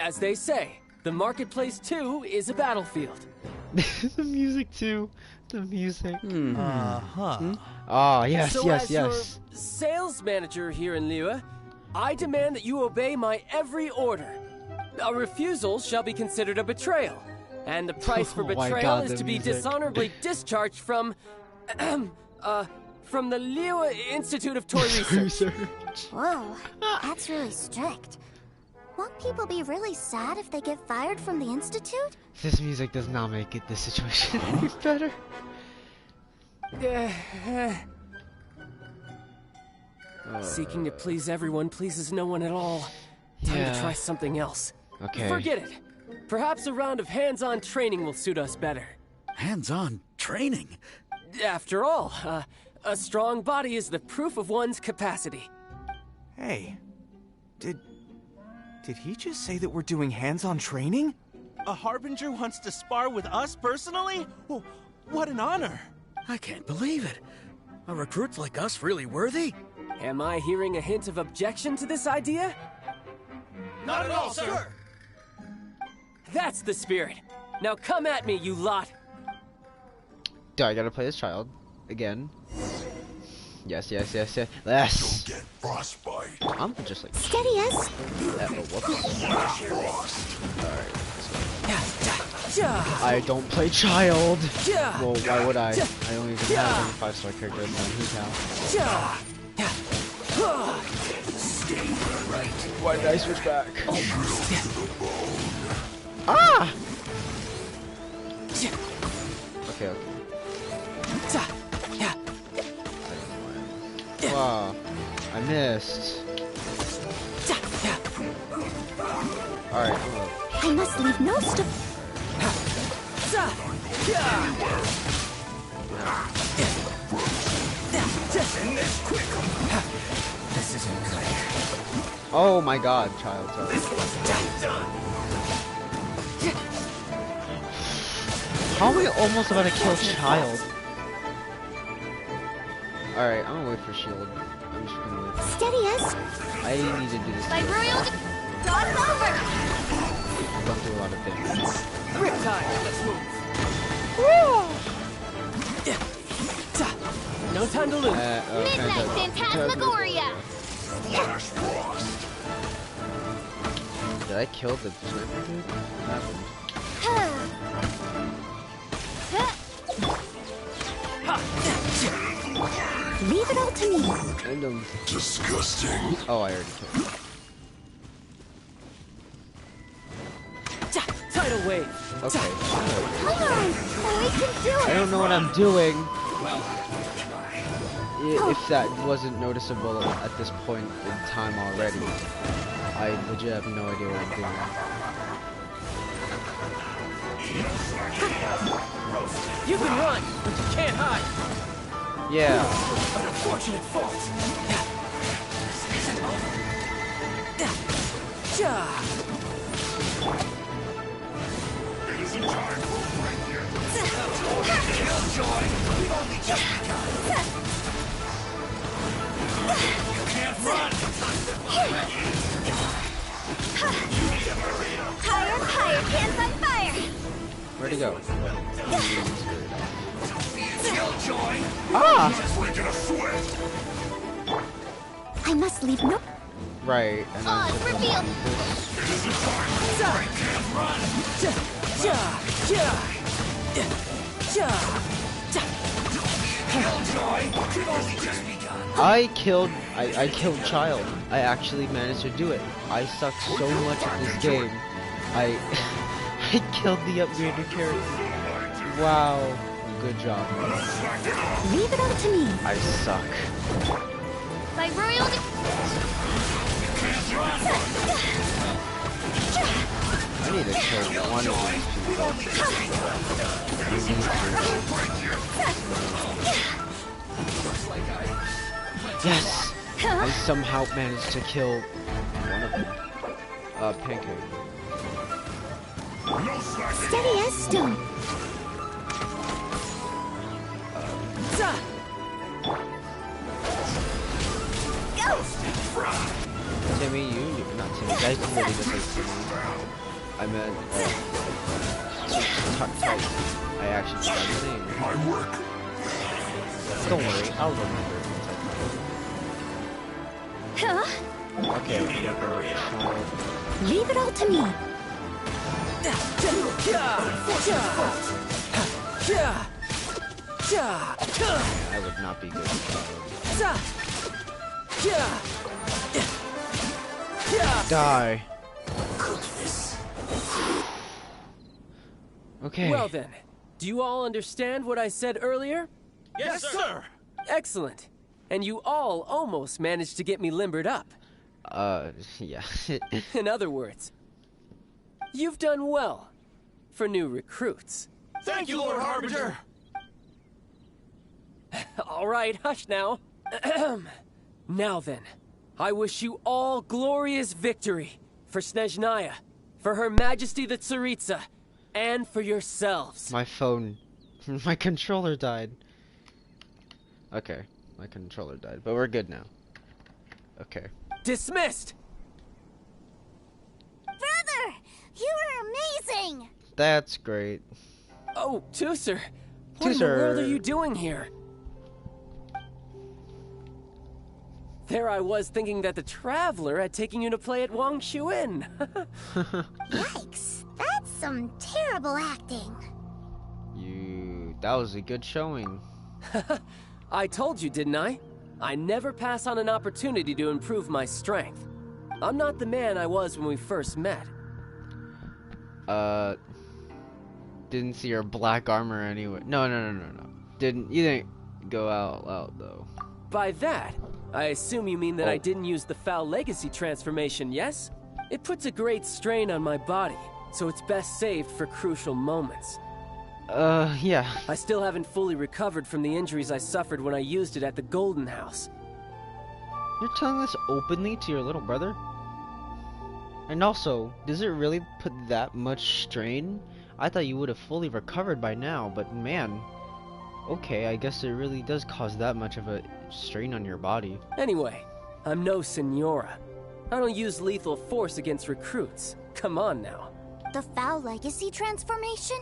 As they say, the marketplace, too, is a battlefield. The music, too. The music. Uh-huh. Ah, yes, so yes, as yes. your sales manager here in Liyue, I demand that you obey my every order. A refusal shall be considered a betrayal, and the price for betrayal is to be dishonorably discharged from the Liyue Institute of Toy Research. Whoa, that's really strict. Won't people be really sad if they get fired from the Institute? This music does not make it this situation any better. Seeking to please everyone pleases no one at all. Time to try something else. Okay. Forget it. Perhaps a round of hands-on training will suit us better. Hands-on training? After all, a strong body is the proof of one's capacity. Hey, did he just say that we're doing hands-on training? A Harbinger wants to spar with us personally? Well, what an honor. I can't believe it. Are recruits like us really worthy? Am I hearing a hint of objection to this idea? Not at all, sir. That's the spirit. Now come at me, you lot. Do I gotta play this child again? Yes. You'll get frostbite. I'm just like Steady as. Whoops. Alright. I don't play child. Well, why would I? I don't even have any 5-star character in my house. Why did I switch back? Ah! Okay. Wow, I missed. Alright, I must leave no stone. This isn't good. Oh my god, child, sorry. How are we almost about to kill child? Alright, I'm gonna wait for shield. I'm just gonna wait for Steady as. I need to do this. My royal dog's over! Don't do a lot of damage. Riptide, let's move. No time to lose. Midnight Phantasmagoria! Did I kill the sniper dude? What happened? Leave it all to me. Random. Disgusting. Oh, I already killed him. Tidal wave. Okay. Come on, we can do it. I don't know what I'm doing. If that wasn't noticeable at this point in time already, I legit have no idea what I'm doing. You can run, but you can't hide. Yeah. An unfortunate fault. It isn't time for break yet. Killjoy, we've only just begun. You can't run. Higher, higher, hands on fire! Where'd he go? Killjoy. Ah! Just break in a sweat. I must leave no. Right. And I'm Oz revealed! It isn't time for break yet. Run. Killjoy, we've only just begun. I killed child. I actually managed to do it. I suck so much at this game. I killed the upgraded character. Wow. Good job. Leave it all to me. I suck. My royal I need to kill one of these people. Yes! I somehow managed to kill one of them. Pancake. Steady as stone. Timmy, not Timmy, guys can really just say Timmy. I meant, Tight. I actually forgot his name. My work. Don't worry, I'll remember it once I Okay, we're gonna go. Leave it all to me. I would not be good at Die. Okay. Well then, do you all understand what I said earlier? Yes, sir. Excellent. And you all almost managed to get me limbered up. Yeah. In other words, you've done well for new recruits. Thank you, Lord Harbinger. All right, hush now. Now then, I wish you all glorious victory for Snezhnaya, for Her Majesty the Tsaritsa, and for yourselves. My phone. My controller died. Okay, my controller died, but we're good now. Okay. Dismissed! Brother! You are amazing! That's great. Oh, Tooser! What in the world are you doing here? There I was thinking that the Traveler had taken you to play at Wang Xuan. Yikes, that's some terrible acting. That was a good showing. I told you, didn't I? I never pass on an opportunity to improve my strength. I'm not the man I was when we first met. Didn't see your black armor anyway. No. You didn't go out though. By that, I assume you mean that I didn't use the Foul Legacy transformation, yes? It puts a great strain on my body, so it's best saved for crucial moments. Yeah. I still haven't fully recovered from the injuries I suffered when I used it at the Golden House. You're telling this openly to your little brother? And also, does it really put that much strain? I thought you would have fully recovered by now, but man. Okay, I guess it really does cause that much of a strain on your body. Anyway, I'm no Senora. I don't use lethal force against recruits. Come on now. The Foul Legacy transformation?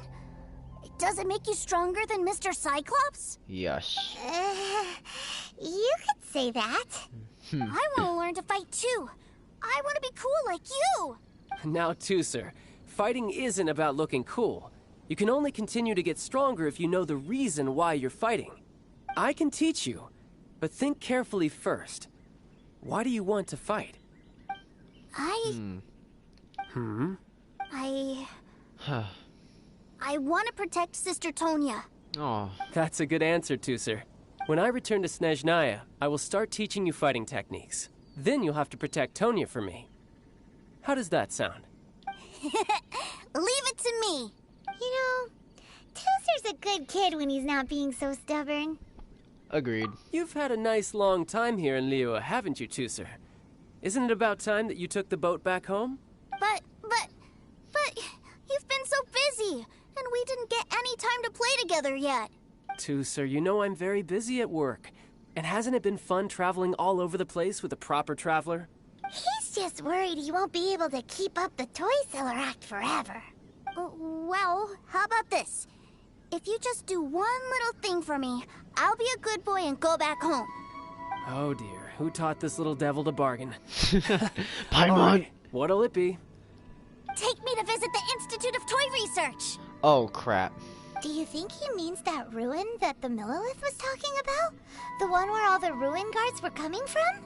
Does it make you stronger than Mr. Cyclops? Yes. You could say that. I want to learn to fight too. I want to be cool like you. Now, Tooser, fighting isn't about looking cool. You can only continue to get stronger if you know the reason why you're fighting. I can teach you, but think carefully first. Why do you want to fight? I want to protect Sister Tonya. Oh. That's a good answer, Tooser. When I return to Snezhnaya, I will start teaching you fighting techniques. Then you'll have to protect Tonya for me. How does that sound? Leave it to me. You know, Tooser's a good kid when he's not being so stubborn. Agreed. You've had a nice long time here in Liyue, haven't you, Tooser? Isn't it about time that you took the boat back home? But you've been so busy, and we didn't get any time to play together yet. Tooser, you know I'm very busy at work. And hasn't it been fun traveling all over the place with a proper traveler? He's just worried he won't be able to keep up the toy seller act forever. Well, how about this? If you just do one little thing for me, I'll be a good boy and go back home. Oh dear, who taught this little devil to bargain? Paimon! Right, what'll it be? Take me to visit the Institute of Toy Research! Oh, crap. Do you think he means that ruin that the Millilith was talking about? The one where all the ruin guards were coming from?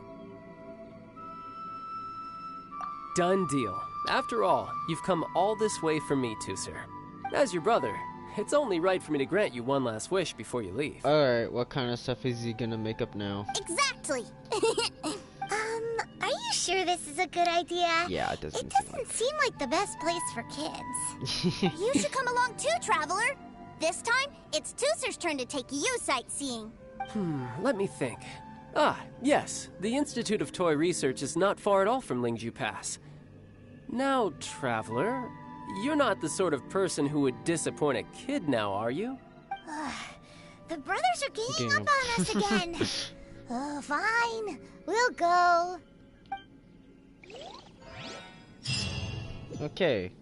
Done deal. After all, you've come all this way for me, Tooser. As your brother, it's only right for me to grant you one last wish before you leave. Alright, what kind of stuff is he gonna make up now? Exactly! Are you sure this is a good idea? Yeah, it doesn't seem like the best place for kids. You should come along too, Traveler! This time, it's Tooser's turn to take you sightseeing. Let me think. Ah, yes, the Institute of Toy Research is not far at all from Lingju Pass. Now, Traveler, you're not the sort of person who would disappoint a kid now, are you? The brothers are ganging up on us again. Oh, fine. We'll go. Okay.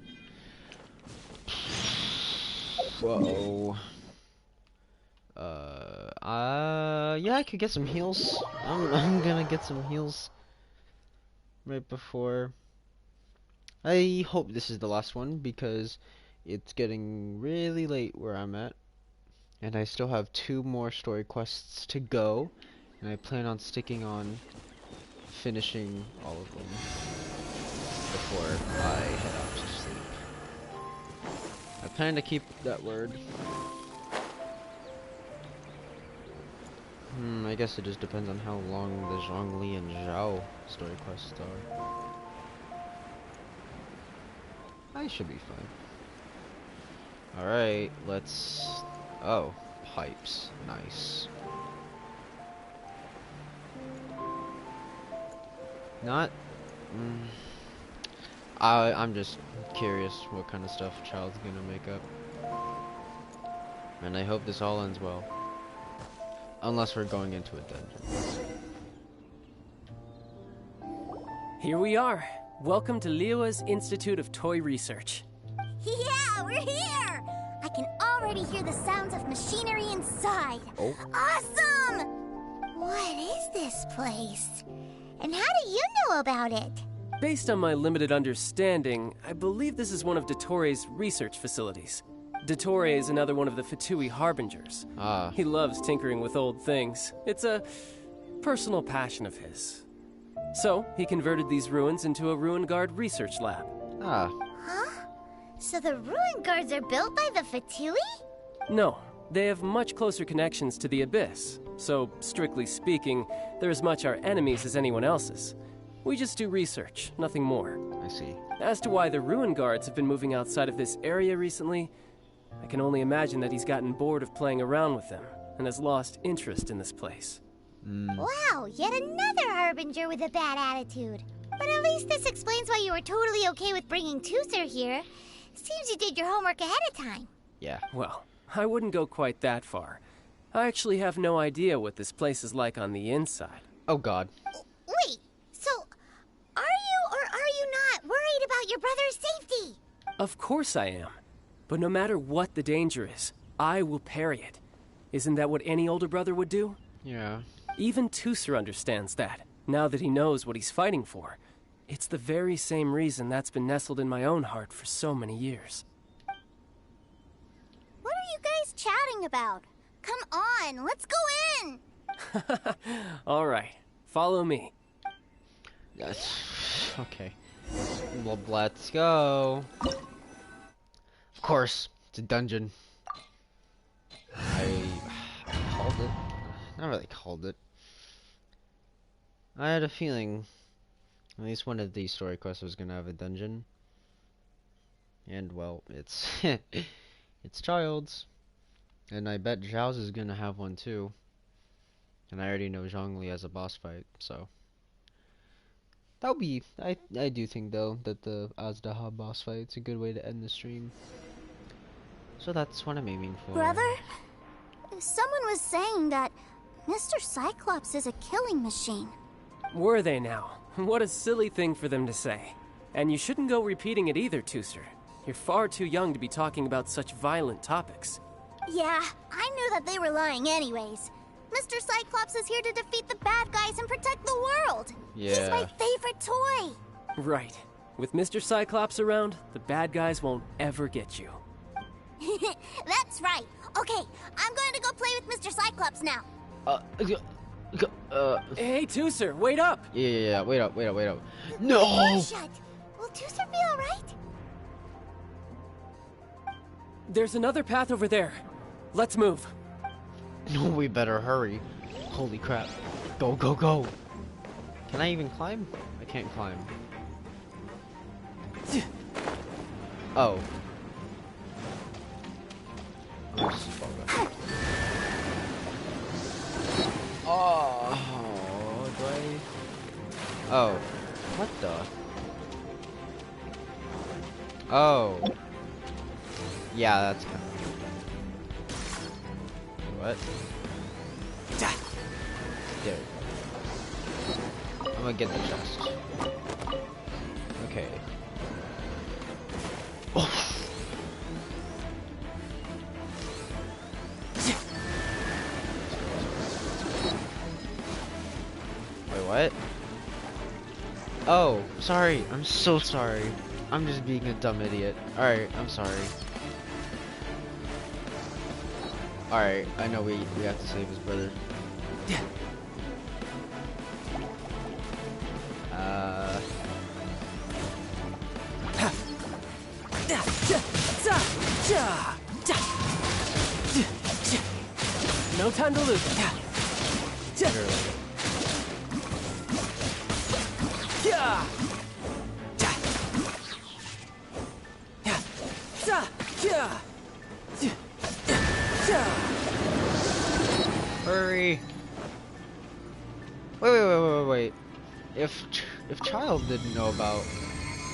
Whoa. Yeah, I could get some heals. I'm gonna get some heals right before. I hope this is the last one because it's getting really late where I'm at, and I still have 2 more story quests to go, and I plan on sticking on finishing all of them before I head out to sleep. I plan to keep that word. I guess it just depends on how long the Zhongli and Zhao story quests are. I should be fine. Alright, let's... Oh, pipes. Nice. I'm just curious what kind of stuff Child's gonna make up. And I hope this all ends well. Unless we're going into a dungeon. Here we are. Welcome to Liyue's Institute of Toy Research. Yeah, we're here! I can already hear the sounds of machinery inside. Oh. Awesome! What is this place? And how do you know about it? Based on my limited understanding, I believe this is one of Dottoro's research facilities. Dottore is another one of the Fatui Harbingers. Ah. He loves tinkering with old things. It's a personal passion of his. So, he converted these ruins into a Ruin Guard research lab. Ah. Huh? So the Ruin Guards are built by the Fatui? No, they have much closer connections to the Abyss. So, strictly speaking, they're as much our enemies as anyone else's. We just do research, nothing more. I see. As to why the Ruin Guards have been moving outside of this area recently, I can only imagine that he's gotten bored of playing around with them and has lost interest in this place. Wow, yet another Harbinger with a bad attitude. But at least this explains why you were totally okay with bringing Tooser here. Seems you did your homework ahead of time. Yeah. Well, I wouldn't go quite that far. I actually have no idea what this place is like on the inside. Oh God. Wait, so are you or are you not worried about your brother's safety? Of course I am. But no matter what the danger is, I will parry it. Isn't that what any older brother would do? Yeah. Even Tooser understands that, now that he knows what he's fighting for. It's the very same reason that's been nestled in my own heart for so many years. What are you guys chatting about? Come on, let's go in! All right, follow me. Yes. Okay. Well, let's go. Of course, it's a dungeon. I called it. Not really called it. I had a feeling at least one of these story quests was gonna have a dungeon. And well, it's it's Child's. And I bet Zhao's is gonna have one too. And I already know Zhongli has a boss fight, so that'll be I do think though that the Azdaha boss fight's a good way to end the stream. So that's what I'm aiming for. Brother? Someone was saying that Mr. Cyclops is a killing machine. Were they now? What a silly thing for them to say. And you shouldn't go repeating it either, Tooser. You're far too young to be talking about such violent topics. Yeah, I knew that they were lying anyways. Mr. Cyclops is here to defeat the bad guys and protect the world. Yeah. He's my favorite toy. Right. With Mr. Cyclops around, the bad guys won't ever get you. That's right. Okay, I'm going to go play with Mr. Cyclops now. Hey, Tooser, wait up! Yeah, wait up. No! Shut. Will Tooser be alright? There's another path over there. Let's move. No, we better hurry. Holy crap. Go. Can I even climb? I can't climb. Oh. Oh, do I? Oh, what the? Oh. Yeah, that's kind of... What? There we go. I'm gonna get the chest. Okay. Oh. Wait, what? Oh, sorry. I'm so sorry. I'm just being a dumb idiot. Alright, I'm sorry. Alright, I know we have to save his brother. No time to lose. Hurry! Wait. If Child didn't know about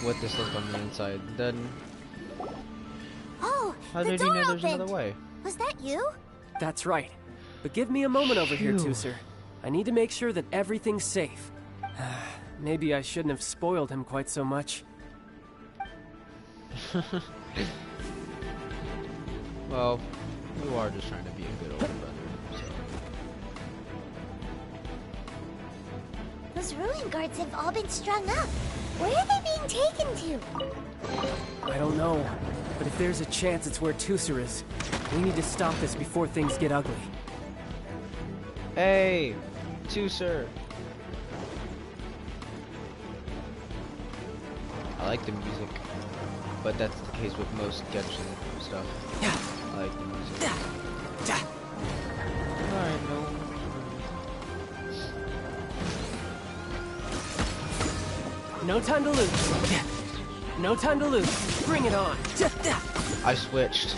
what this looked on the inside. Then Oh, how did he know there's another way? Was that you? That's right. But give me a moment over here, Tooser. I need to make sure that everything's safe. Maybe I shouldn't have spoiled him quite so much. Well, you are just trying to be a good older brother, so. Those ruin guards have all been strung up. Where are they being taken to? I don't know, but if there's a chance it's where Tooser is, we need to stop this before things get ugly. Hey, Tooser. I like the music, but that's the case with most Genshin stuff. I like the music. Alright, no time to lose. No time to lose. Bring it on. I switched.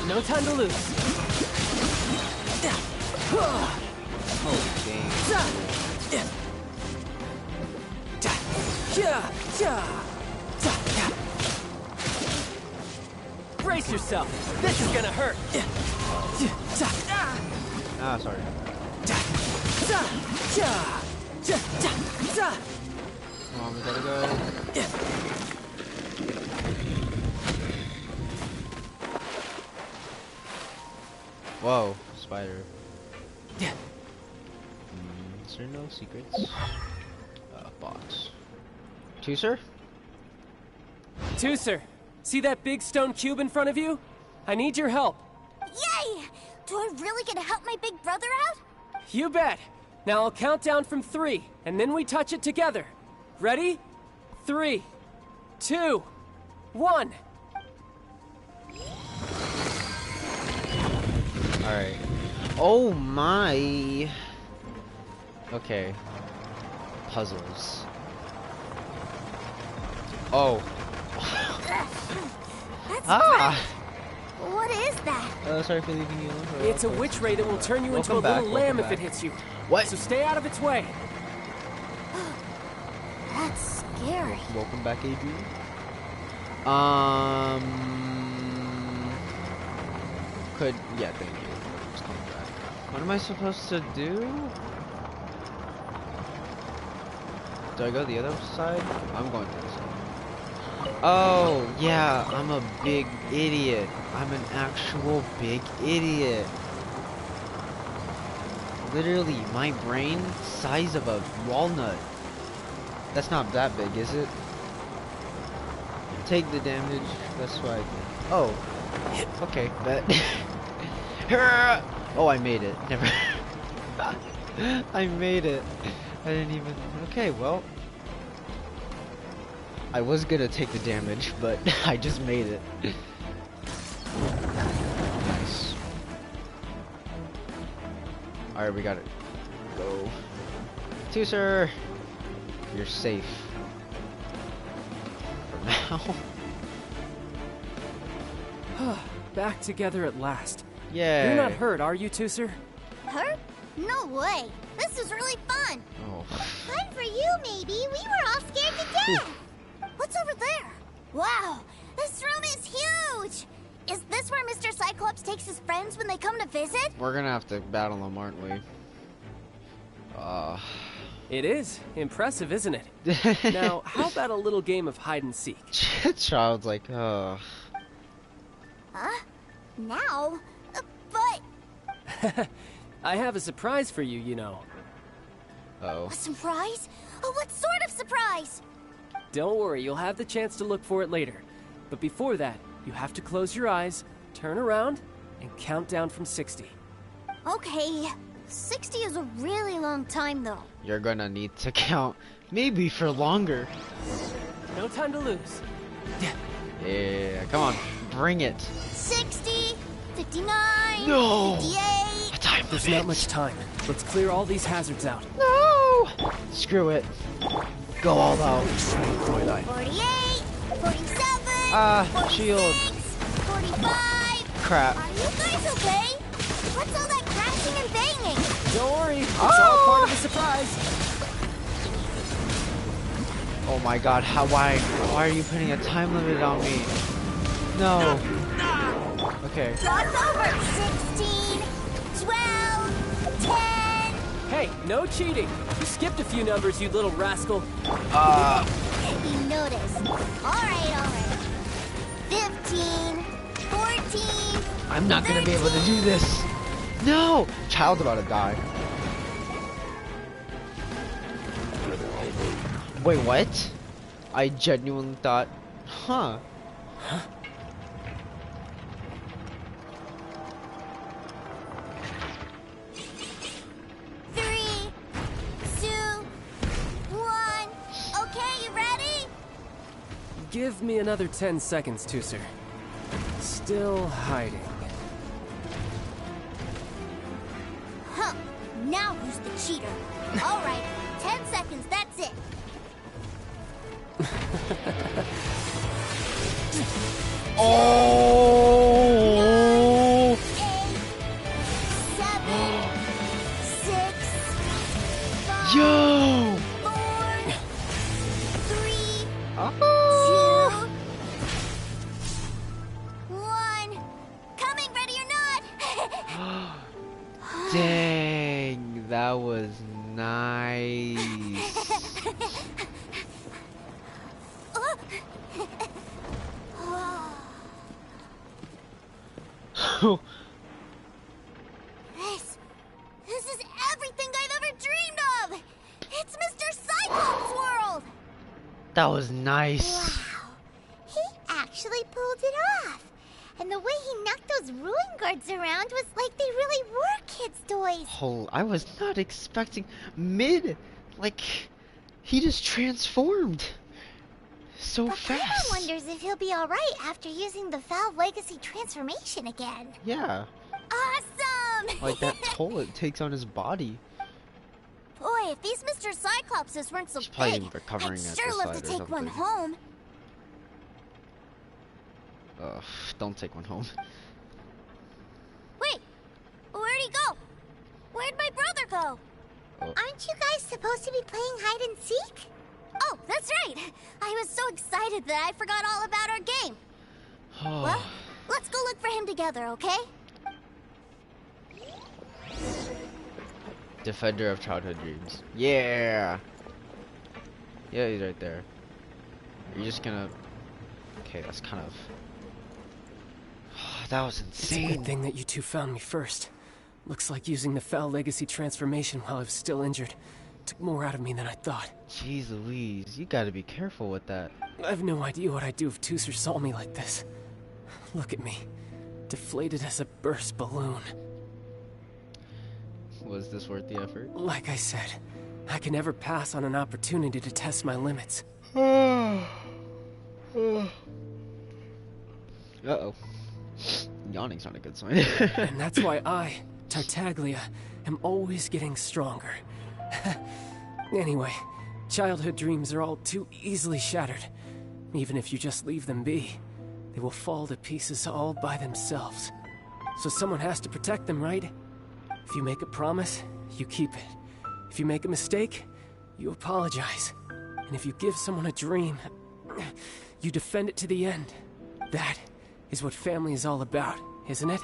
No time to lose. Oh, dang. Brace yourself. This is gonna hurt. Ah, sorry. Come on, we gotta go. Whoa, spider. Is there no secrets? Box. Tooser? Tooser, see that big stone cube in front of you? I need your help. Yay! Do I really get to help my big brother out? You bet. Now I'll count down from 3, and then we touch it together. Ready? 3, 2, 1. Alright. Oh my! Okay. Puzzles. Oh. That's What is that? Sorry for leaving you alone. It's a witch ray that will turn you into a little lamb if it hits you. What? So stay out of its way. That's scary. Welcome back, Adrian. Yeah, thank you. Just coming back. What am I supposed to do? Do I go the other side? I'm going to the side. Oh, yeah, I'm a big idiot. I'm an actual big idiot. Literally, my brain size of a walnut. That's not that big, is it? Take the damage. That's why I think. Oh. Okay, bet. Oh, I made it. Never. I made it. I didn't even. Okay, well. I was gonna take the damage, but I just made it. Nice. Alright, we gotta go. Tooser! You're safe. For now. Back together at last. Yeah. You're not hurt, are you, Tooser? Hurt? No way. This was really fun. Oh. Fun for you, maybe. We were all scared to death. What's over there? Wow, this room is huge. Is this where Mr. Cyclops takes his friends when they come to visit? We're gonna have to battle them, aren't we? It is. Impressive, isn't it? Now, how about a little game of hide and seek? Child's like, Huh? Now? But... I have a surprise for you, you know. Uh-oh. A surprise? Oh, what sort of surprise? Don't worry, you'll have the chance to look for it later. But before that, you have to close your eyes, turn around, and count down from 60. Okay. 60 is a really long time, though. You're gonna need to count, maybe for longer. No time to lose. Yeah, come on, bring it. 60, 59, No! 58. Time There's not much time. Let's clear all these hazards out. No! Screw it. Go all out. 48, 47, 46, shield. 45. Crap. Are you guys okay? What's all that crashing and banging? Don't worry, it's all part of the surprise. Oh my god, why are you putting a time limit on me? No. Okay. Cross over. 16, 12, 10. Hey, no cheating. You skipped a few numbers, you little rascal. He noticed. Alright. 15, 14. I'm not gonna be able to do this. No! Child's about to die. Wait, what? I genuinely thought, huh? 3, 2, 1. Okay, you ready? Give me another 10 seconds, Tooser. Still hiding. Huh. Now who's the cheater? Alright, 10 seconds, that's it. Oh! 8, 7, 6, 5, Yo! 4, 3, Oh. 2, 1. Coming, ready or not? Dang, that was nice. This is everything I've ever dreamed of. It's Mr. Cyclops' world. That was nice. Wow. He actually pulled it off. And the way he knocked those ruin guards around was like they really were kids' toys. Oh, I was not expecting he just transformed so fast. Paimon wonders if he'll be alright after using the Valve Legacy transformation again. Yeah, Awesome! like that toll it takes on his body. Boy, if these Mr. Cyclopses weren't so He's probably big, recovering I'd at sure the love to side or take one something. home. Don't take one home. Wait, where'd he go? Where'd my brother go? Aren't you guys supposed to be playing hide and seek? Oh, that's right. I was so excited that I forgot all about our game. Well, let's go look for him together, okay? Defender of childhood dreams. Yeah. Yeah, he's right there. Are you just gonna? Okay, that's kind of. That was insane. It's a good thing that you two found me first. Looks like using the Foul Legacy transformation while I was still injured took more out of me than I thought. Jeez Louise, you gotta be careful with that. I have no idea what I'd do if Tooser saw me like this. Look at me. Deflated as a burst balloon. Was this worth the effort? Like I said, I can never pass on an opportunity to test my limits. Uh-oh. Yawning's not a good sign. And that's why I, Tartaglia, am always getting stronger. Anyway, childhood dreams are all too easily shattered. Even if you just leave them be, they will fall to pieces all by themselves. So someone has to protect them, right? If you make a promise, you keep it. If you make a mistake, you apologize. And if you give someone a dream, you defend it to the end. That is what family is all about, isn't it?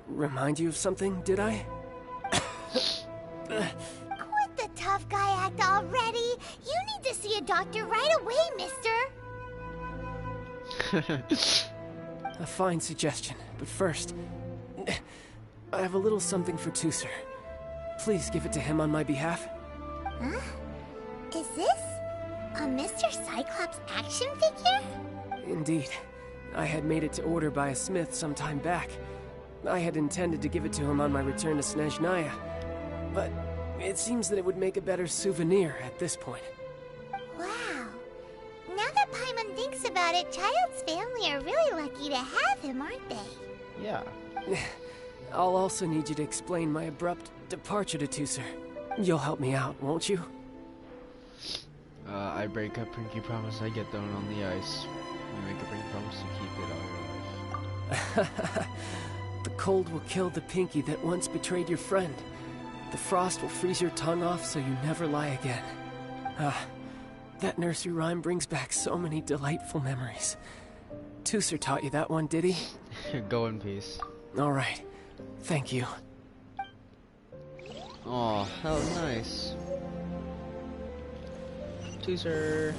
Remind you of something, did I? Quit the tough guy act already. You need to see a doctor right away, mister. A fine suggestion, but first, I have a little something for Tooser. Please give it to him on my behalf. Huh? Is this a Mr. Cyclops action figure? Indeed. I had made it to order by a smith some time back. I had intended to give it to him on my return to Snezhnaya, but it seems that it would make a better souvenir at this point. Wow. Now that Paimon thinks about it, Child's family are really lucky to have him, aren't they? Yeah. I'll also need you to explain my abrupt departure to Tooser. You'll help me out, won't you? I break a pinky promise, I get thrown on the ice. You make a pinky promise, items to keep it all your life. The cold will kill the pinky that once betrayed your friend. The frost will freeze your tongue off so you never lie again. Ah, that nursery rhyme brings back so many delightful memories. Tooser taught you that one, did he? Go in peace. All right. Thank you. Oh, how nice. Tooser.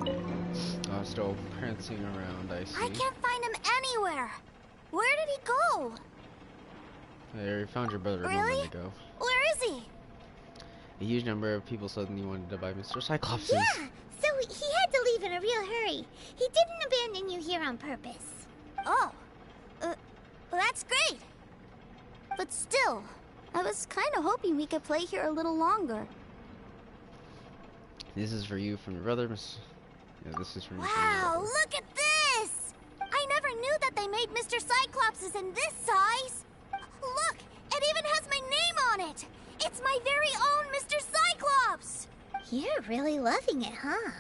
Oh, still prancing around, I see. I can't find him anywhere. Where did he go? There, you found your brother a Really? moment ago. Where is he? A huge number of people suddenly wanted to buy Mr. Cyclops'. Yeah, so he had to leave in a real hurry. He didn't abandon you here on purpose. Oh. Well, that's great. But still, I was kind of hoping we could play here a little longer. This is for you from your brother, Miss. Yeah, this is from you. Wow, look at this! I never knew that they made Mr. Cyclops' in this size. Look, it even has my name on it. It's my very own Mr. Cyclops. You're really loving it, huh?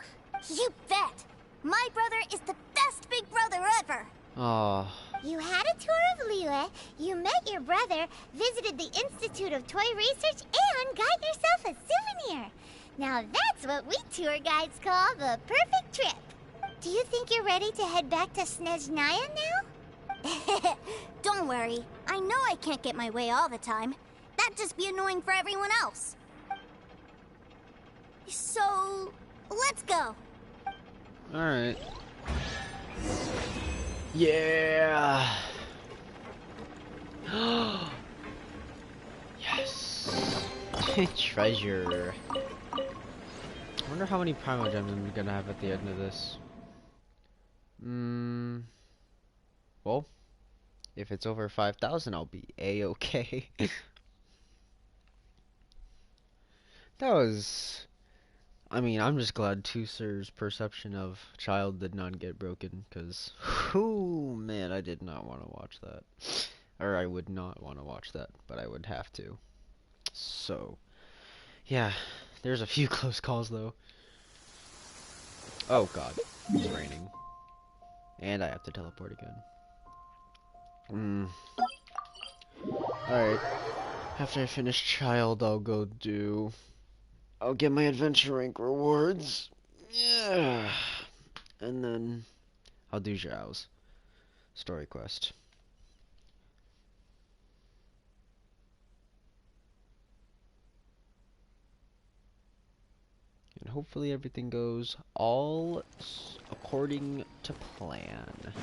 You bet. My brother is the best big brother ever. Oh. You had a tour of Liyue, you met your brother, visited the Institute of Toy Research, and got yourself a souvenir. Now that's what we tour guides call the perfect trip. Do you think you're ready to head back to Snezhnaya now? Don't worry. I know I can't get my way all the time. That'd just be annoying for everyone else. So, let's go. Alright. Yeah. Yes. Treasure. I wonder how many primal gems I'm gonna have at the end of this. Well, if it's over 5,000, I'll be a-okay. That was... I mean, I'm just glad Tooser's perception of child did not get broken, because, oh man, I did not want to watch that. Or I would not want to watch that, but I would have to. So, yeah, there's a few close calls, though. Oh god, it's raining. And I have to teleport again. Alright, after I finish child, I'll get my adventure rank rewards. Yeah. And then I'll do Zhao's story quest. And hopefully everything goes all according to plan.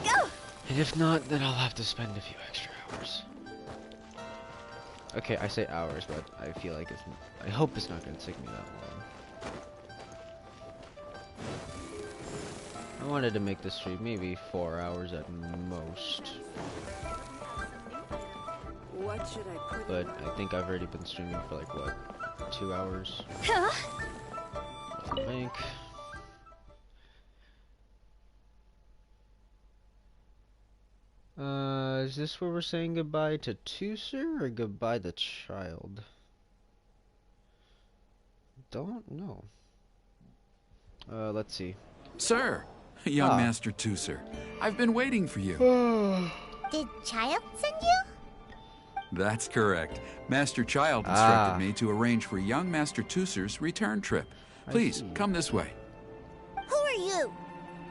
Go! And if not, then I'll have to spend a few extra hours. Okay, I say hours, but I feel like I hope it's not going to take me that long. I wanted to make this stream maybe 4 hours at most. What should I put? But I think I've already been streaming for like, what, 2 hours? Huh? I think. Is this where we're saying goodbye to Tooser or goodbye to child? Don't know. Let's see. Sir, young Master Tooser, I've been waiting for you. Did Child send you? That's correct. Master Child instructed me to arrange for young Master Tooser's return trip. Please, come this way. Who are you?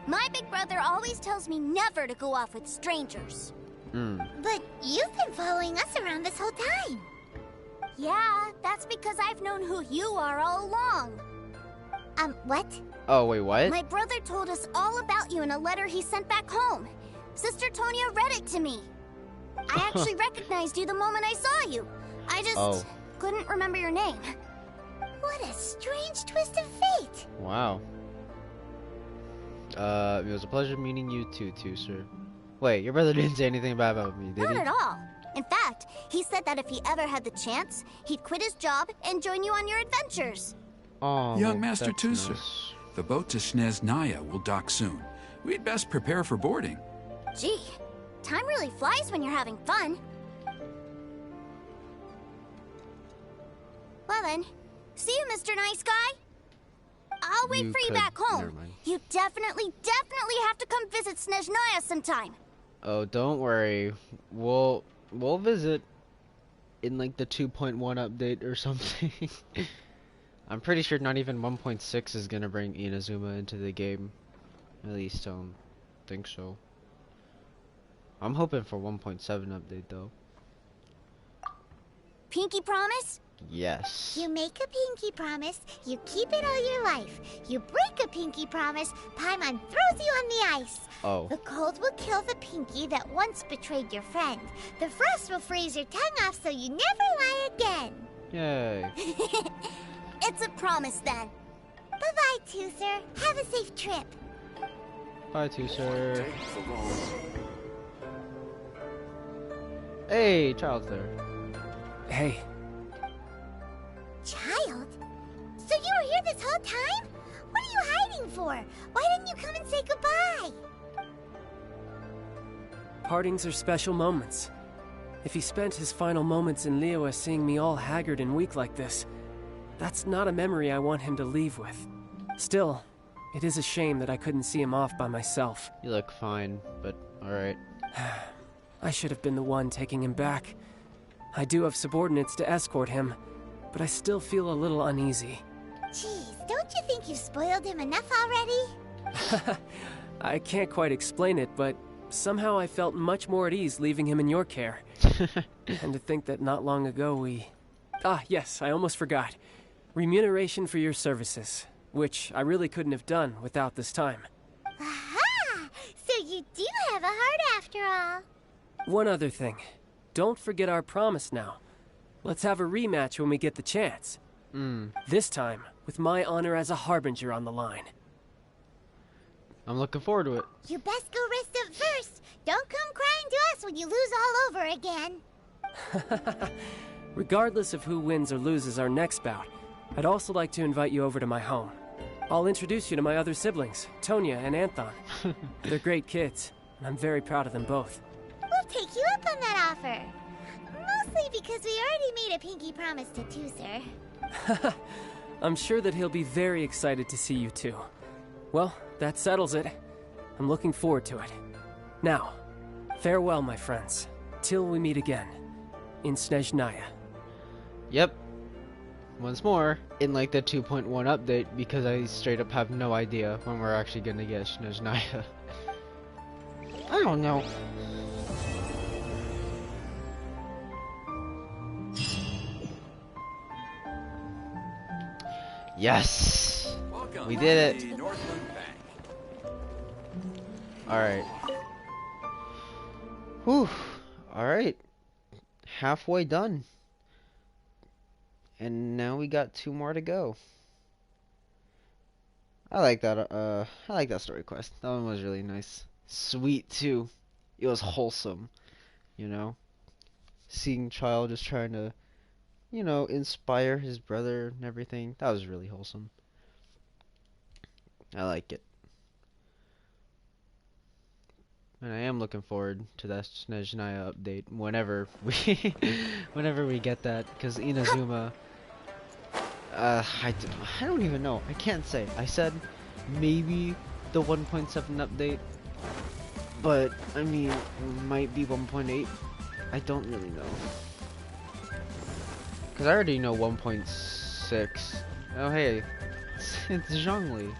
My big brother always tells me never to go off with strangers. But you've been following us around this whole time. Yeah, that's because I've known who you are all along. What? Oh, wait, what? My brother told us all about you in a letter he sent back home. Sister Tonya read it to me. I actually recognized you the moment I saw you. I just couldn't remember your name. What a strange twist of fate. Wow. It was a pleasure meeting you too, Tooser. Wait, your brother didn't say anything bad about me, did he? Not at all. In fact, he said that if he ever had the chance, he'd quit his job and join you on your adventures. Oh, young Master Tooser, the boat to Snezhnaya will dock soon. We'd best prepare for boarding. Gee, time really flies when you're having fun. Well then, see you, Mr. Nice Guy. I'll wait for you back home. Never mind. You definitely have to come visit Snezhnaya sometime. Oh, don't worry. We'll visit in like the 2.1 update or something. I'm pretty sure not even 1.6 is gonna bring Inazuma into the game. At least I don't think so. I'm hoping for 1.7 update though. Pinky promise? Yes. You make a pinky promise, you keep it all your life. You break a pinky promise, Paimon throws you on the ice. Oh. The cold will kill the pinky that once betrayed your friend. The frost will freeze your tongue off so you never lie again. Yay. It's a promise then. Bye-bye, Tooser. Have a safe trip. Bye, Tooser. Hey, Child's there. Hey. Child? So you were here this whole time? What are you hiding for? Why didn't you come and say goodbye? Partings are special moments. If he spent his final moments in Liyue seeing me all haggard and weak like this, that's not a memory I want him to leave with. Still, it is a shame that I couldn't see him off by myself. You look fine, but alright. I should have been the one taking him back. I do have subordinates to escort him, but I still feel a little uneasy. Jeez, don't you think you've spoiled him enough already? I can't quite explain it, but somehow I felt much more at ease leaving him in your care. And to think that not long ago we... Ah, yes, I almost forgot. Remuneration for your services, which I really couldn't have done without this time. Aha! So you do have a heart after all. One other thing. Don't forget our promise now. Let's have a rematch when we get the chance. This time, with my honor as a harbinger on the line. I'm looking forward to it. You best go rest up first. Don't come crying to us when you lose all over again. Regardless of who wins or loses our next bout, I'd also like to invite you over to my home. I'll introduce you to my other siblings, Tonya and Anthon. They're great kids, and I'm very proud of them both. We'll take you up on that offer. Mostly because we already made a pinky promise to Tooser. I'm sure that he'll be very excited to see you too. Well, that settles it. I'm looking forward to it. Now, farewell, my friends. Till we meet again. In Snezhnaya. Yep. Once more, in like the 2.1 update, because I straight up have no idea when we're actually gonna get Snezhnaya. I don't know. Yes! We did it! Alright. Whew. Alright. Halfway done. And now we got 2 more to go. I like that story quest. That one was really nice. Sweet too. It was wholesome, you know? Seeing Child just trying to, you know, inspire his brother and everything. That was really wholesome. I like it. And I am looking forward to that Snezhnaya update whenever we get that, because Inazuma, I don't even know. I can't say. I said maybe the 1.7 update, but I mean, it might be 1.8. I don't really know, because I already know 1.6. Oh hey, it's Zhongli.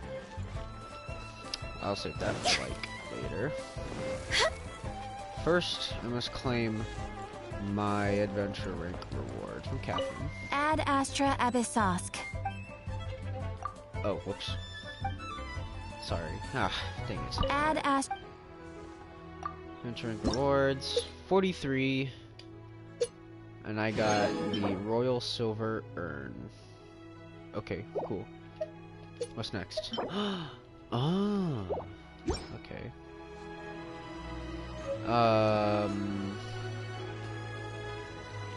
I'll save that for like later. First, I must claim my adventure rank reward from Catherine. Ad Astra Abyssosk. Oh, whoops. Sorry. Ah, dang it. Ad Astra. Adventure rank rewards 43, and I got the Royal Silver Urn. Okay, cool. What's next? Oh, okay.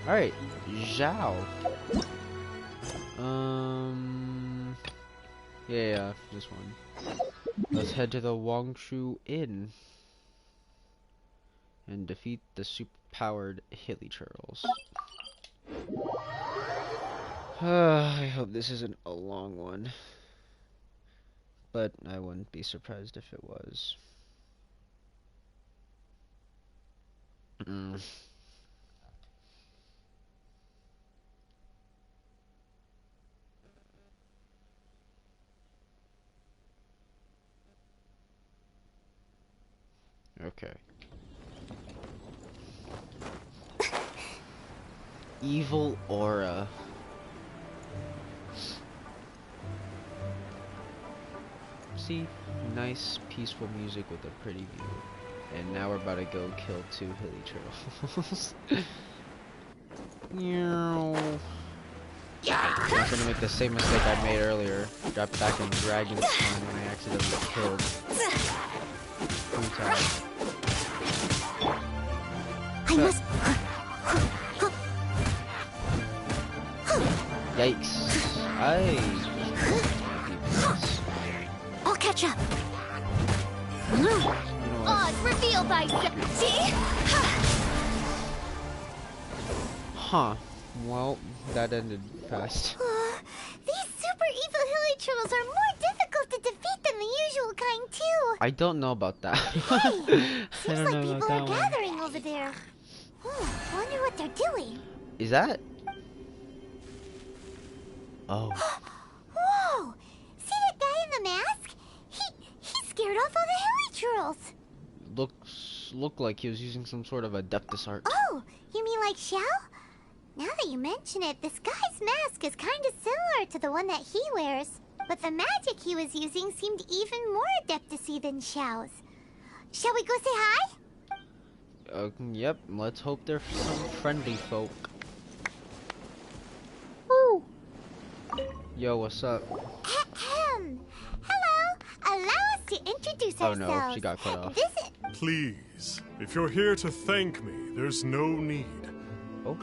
Alright, Zhao. Yeah, this one. Let's head to the Wangshu Inn and defeat the super-powered Hilichurls. I hope this isn't a long one. but I wouldn't be surprised if it was. Okay. Evil aura. See, nice peaceful music with a pretty view. And now we're about to go kill 2 hilly turtles. I'm not gonna make the same mistake I made earlier. Dropped back in Dragon's Time when I accidentally killed Pluto. I must. Yikes. I'll catch up. Oz, reveal thyself. See? Huh. Well, that ended fast. These super evil hilly turtles are more difficult to defeat than the usual kind, too. I don't know about that. Hey, seems I don't like know people about are that gathering over there. Wonder what they're doing. Is that? Oh. Whoa! See that guy in the mask? He scared off all the hilly turtles. Looked like he was using some sort of adeptus art. Oh, you mean like Xiao? Now that you mention it, this guy's mask is kind of similar to the one that he wears. But the magic he was using seemed even more adeptus-y than Xiao's. Shall we go say hi? Yep, let's hope they're some friendly folk. Ooh. Yo, what's up? Hello. Allow us to introduce ourselves. Oh no, she got cut off. Please, if you're here to thank me, there's no need.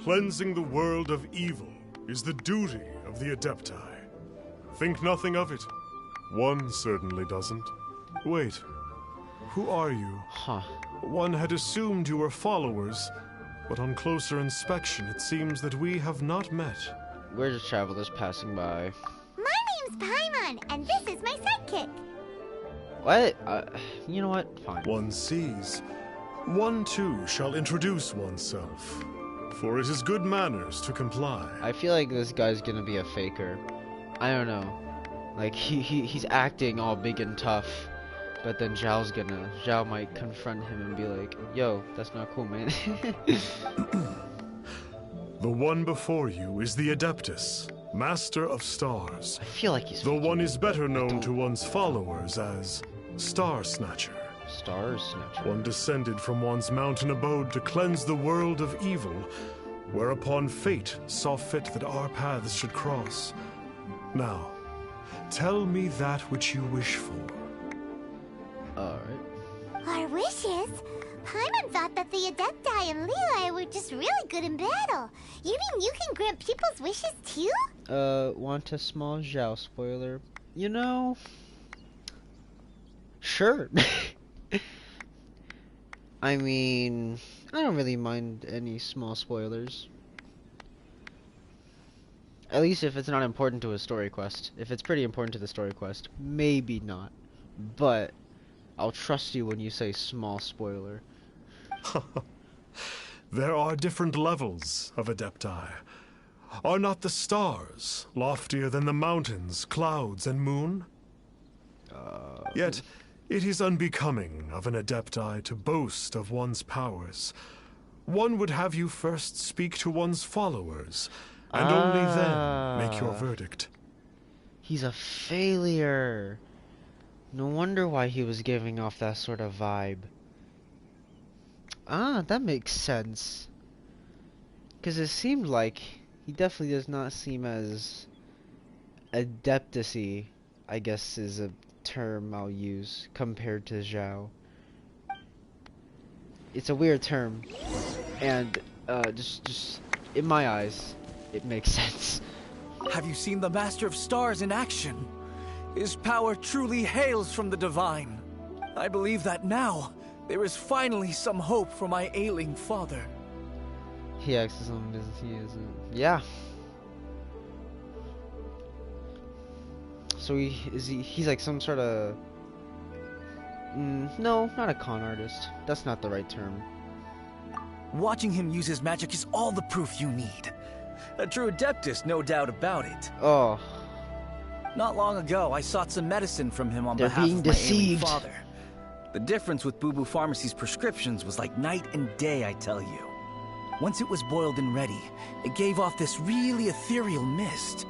Cleansing the world of evil is the duty of the Adepti. Think nothing of it. One certainly doesn't. Wait, who are you? Huh. One had assumed you were followers, but on closer inspection it seems that we have not met. We're just travelers passing by. My name's Paimon, and this is my sidekick. What? You know what? Fine. One sees. One too shall introduce oneself. For it is good manners to comply. I feel like this guy's gonna be a faker. I don't know. Like, he's acting all big and tough. But then Zhao might confront him and be like, yo, that's not cool, man. The one before you is the Adeptus, Master of Stars. I feel like he's... The one is better known to one's followers as Star Snatcher. Star Snatcher. One descended from one's mountain abode to cleanse the world of evil, whereupon fate saw fit that our paths should cross. Now, tell me that which you wish for. Alright. Our wishes? Paimon thought that the Adepti and Leela were just really good in battle. You mean you can grant people's wishes too? Want a small Zhao spoiler? You know... Sure. I mean, I don't really mind any small spoilers. At least if it's not important to a story quest. If it's pretty important to the story quest, maybe not. But I'll trust you when you say small spoiler. There are different levels of Adepti. Are not the stars loftier than the mountains, clouds, and moon? Yet, it is unbecoming of an Adepti to boast of one's powers. One would have you first speak to one's followers, and only then make your verdict. He's a failure. No wonder why he was giving off that sort of vibe. Ah, that makes sense. Because it seemed like he definitely does not seem as adeptus-y, I guess is a term I'll use, compared to Zhao. It's a weird term, and just in my eyes, it makes sense. Have you seen the Master of Stars in action? His power truly hails from the divine. I believe that now, there is finally some hope for my ailing father. He acts as someone he isn't. Yeah. so he's like some sort of... no, not a con artist. That's not the right term. Watching him use his magic is all the proof you need. A true adeptus, no doubt about it. Oh. Not long ago, I sought some medicine from him on They're behalf being of my ailing deceived. father. The difference with Boo Boo Pharmacy's prescriptions was like night and day, I tell you. Once it was boiled and ready, it gave off this really ethereal mist.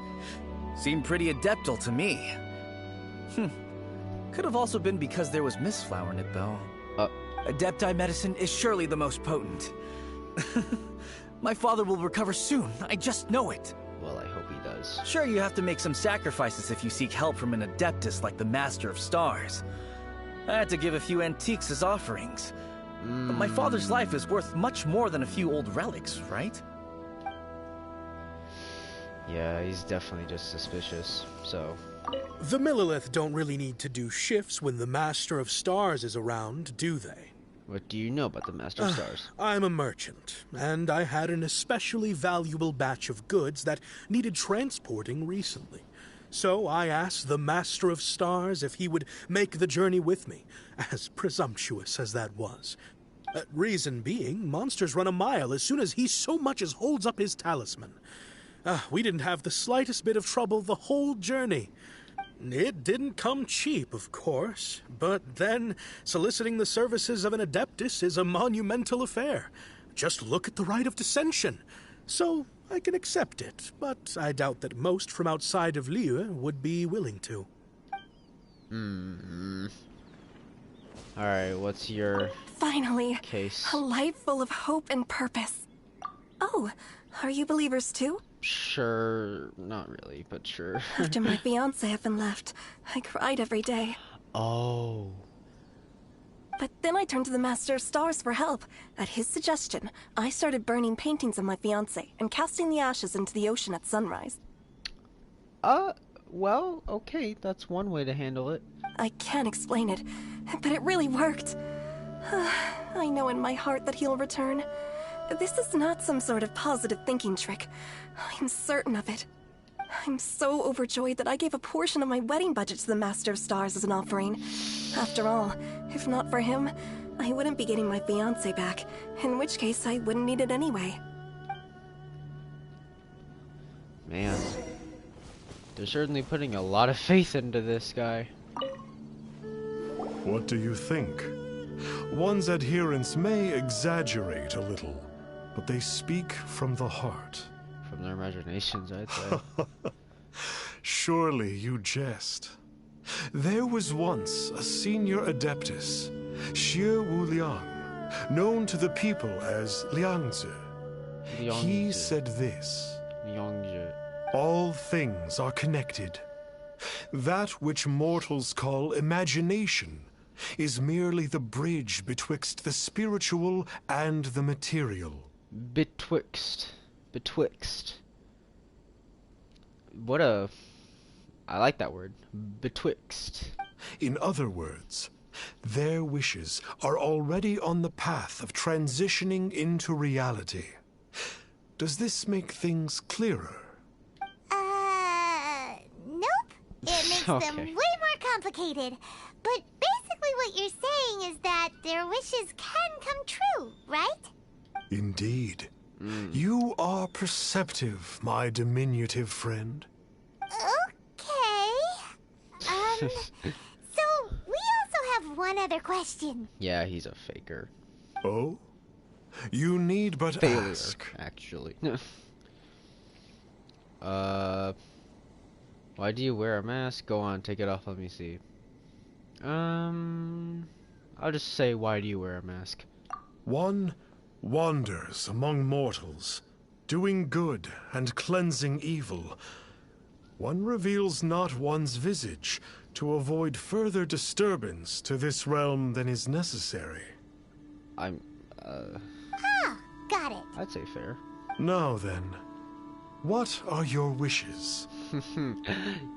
Seemed pretty adeptal to me. Could have also been because there was mistflower in it, though. Adepti medicine is surely the most potent. My father will recover soon, I just know it. Well, I hope he does. Sure, you have to make some sacrifices if you seek help from an adeptus like the Master of Stars. I had to give a few antiques as offerings. But my father's life is worth much more than a few old relics, right? Yeah, he's definitely just suspicious, so... The Millilith don't really need to do shifts when the Master of Stars is around, do they? What do you know about the Master of Stars? I'm a merchant, and I had an especially valuable batch of goods that needed transporting recently. So I asked the Master of Stars if he would make the journey with me, as presumptuous as that was. Reason being, monsters run a mile as soon as he so much as holds up his talisman. We didn't have the slightest bit of trouble the whole journey. It didn't come cheap, of course, but then soliciting the services of an adeptus is a monumental affair. Just look at the Rite of Dissension. So I can accept it, but I doubt that most from outside of Liyue would be willing to. Alright, what's your Finally, case? A life full of hope and purpose. Oh, are you believers too? Sure, not really, but sure. After my fiancé Evan left, I cried every day. Oh. But then I turned to the Master of Stars for help. At his suggestion, I started burning paintings of my fiancé and casting the ashes into the ocean at sunrise. Well, okay, that's one way to handle it. I can't explain it, but it really worked. I know in my heart that he'll return. This is not some sort of positive thinking trick. I'm certain of it. I'm so overjoyed that I gave a portion of my wedding budget to the Master of Stars as an offering. After all, if not for him, I wouldn't be getting my fiancé back, in which case I wouldn't need it anyway. Man, they're certainly putting a lot of faith into this guy. What do you think? One's adherents may exaggerate a little, but they speak from the heart. From their imaginations, I'd say. Surely you jest. There was once a senior adeptus, Xie Wu Liang, known to the people as Liangzi. He said this: all things are connected. That which mortals call imagination is merely the bridge betwixt the spiritual and the material. Betwixt. What a... I like that word. Betwixt. In other words, their wishes are already on the path of transitioning into reality. Does this make things clearer? Nope. It makes them way more complicated. But basically what you're saying is that their wishes can come true, right? Indeed. You are perceptive, my diminutive friend. Okay. So we also have one other question. Yeah, he's a faker. Oh? You need but ask. Actually. Why do you wear a mask? Go on, take it off, let me see. I'll just say, why do you wear a mask? One wanders among mortals, doing good and cleansing evil. One reveals not one's visage to avoid further disturbance to this realm than is necessary. Got it. I'd say fair. Now then, what are your wishes?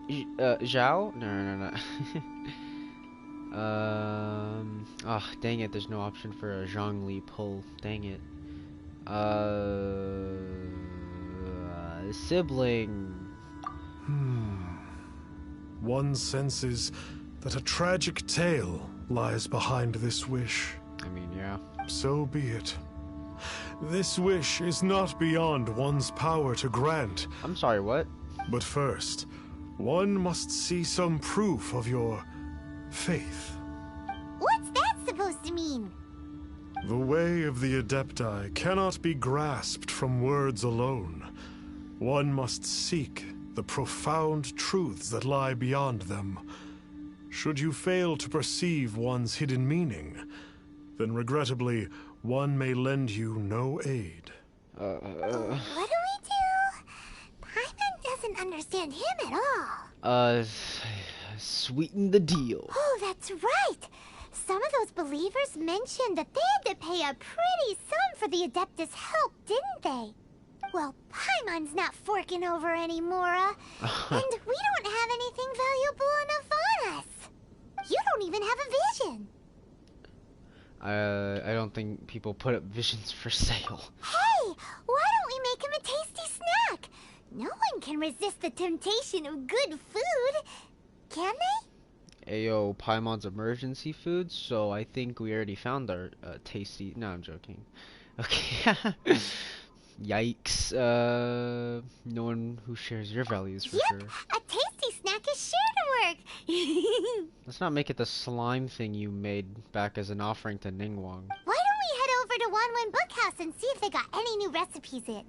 Zhao? No. Oh, dang it, there's no option for a Zhongli pull. Dang it. Sibling. one senses that a tragic tale lies behind this wish. I mean, yeah. So be it. This wish is not beyond one's power to grant. I'm sorry, what? But first, one must see some proof of your faith. What's that supposed to mean? The way of the Adepti cannot be grasped from words alone. One must seek the profound truths that lie beyond them. Should you fail to perceive one's hidden meaning, then regrettably, one may lend you no aid. What do we do? Paimon doesn't understand him at all. Sweeten the deal. Oh, that's right. Some of those believers mentioned that they had to pay a pretty sum for the Adeptus' help, didn't they? Well, Paimon's not forking over anymore, and we don't have anything valuable enough on us. You don't even have a vision. I don't think people put up visions for sale. Hey, why don't we make him a tasty snack? No one can resist the temptation of good food, can they? Ayo, Paimon's emergency food, so I think we already found our tasty... No, I'm joking. Okay. Yikes. No one who shares your values for sure. A tasty snack is sure to work. Let's not make it the slime thing you made back as an offering to Ningguang. Why don't we head over to Wanwen Bookhouse and see if they got any new recipes in?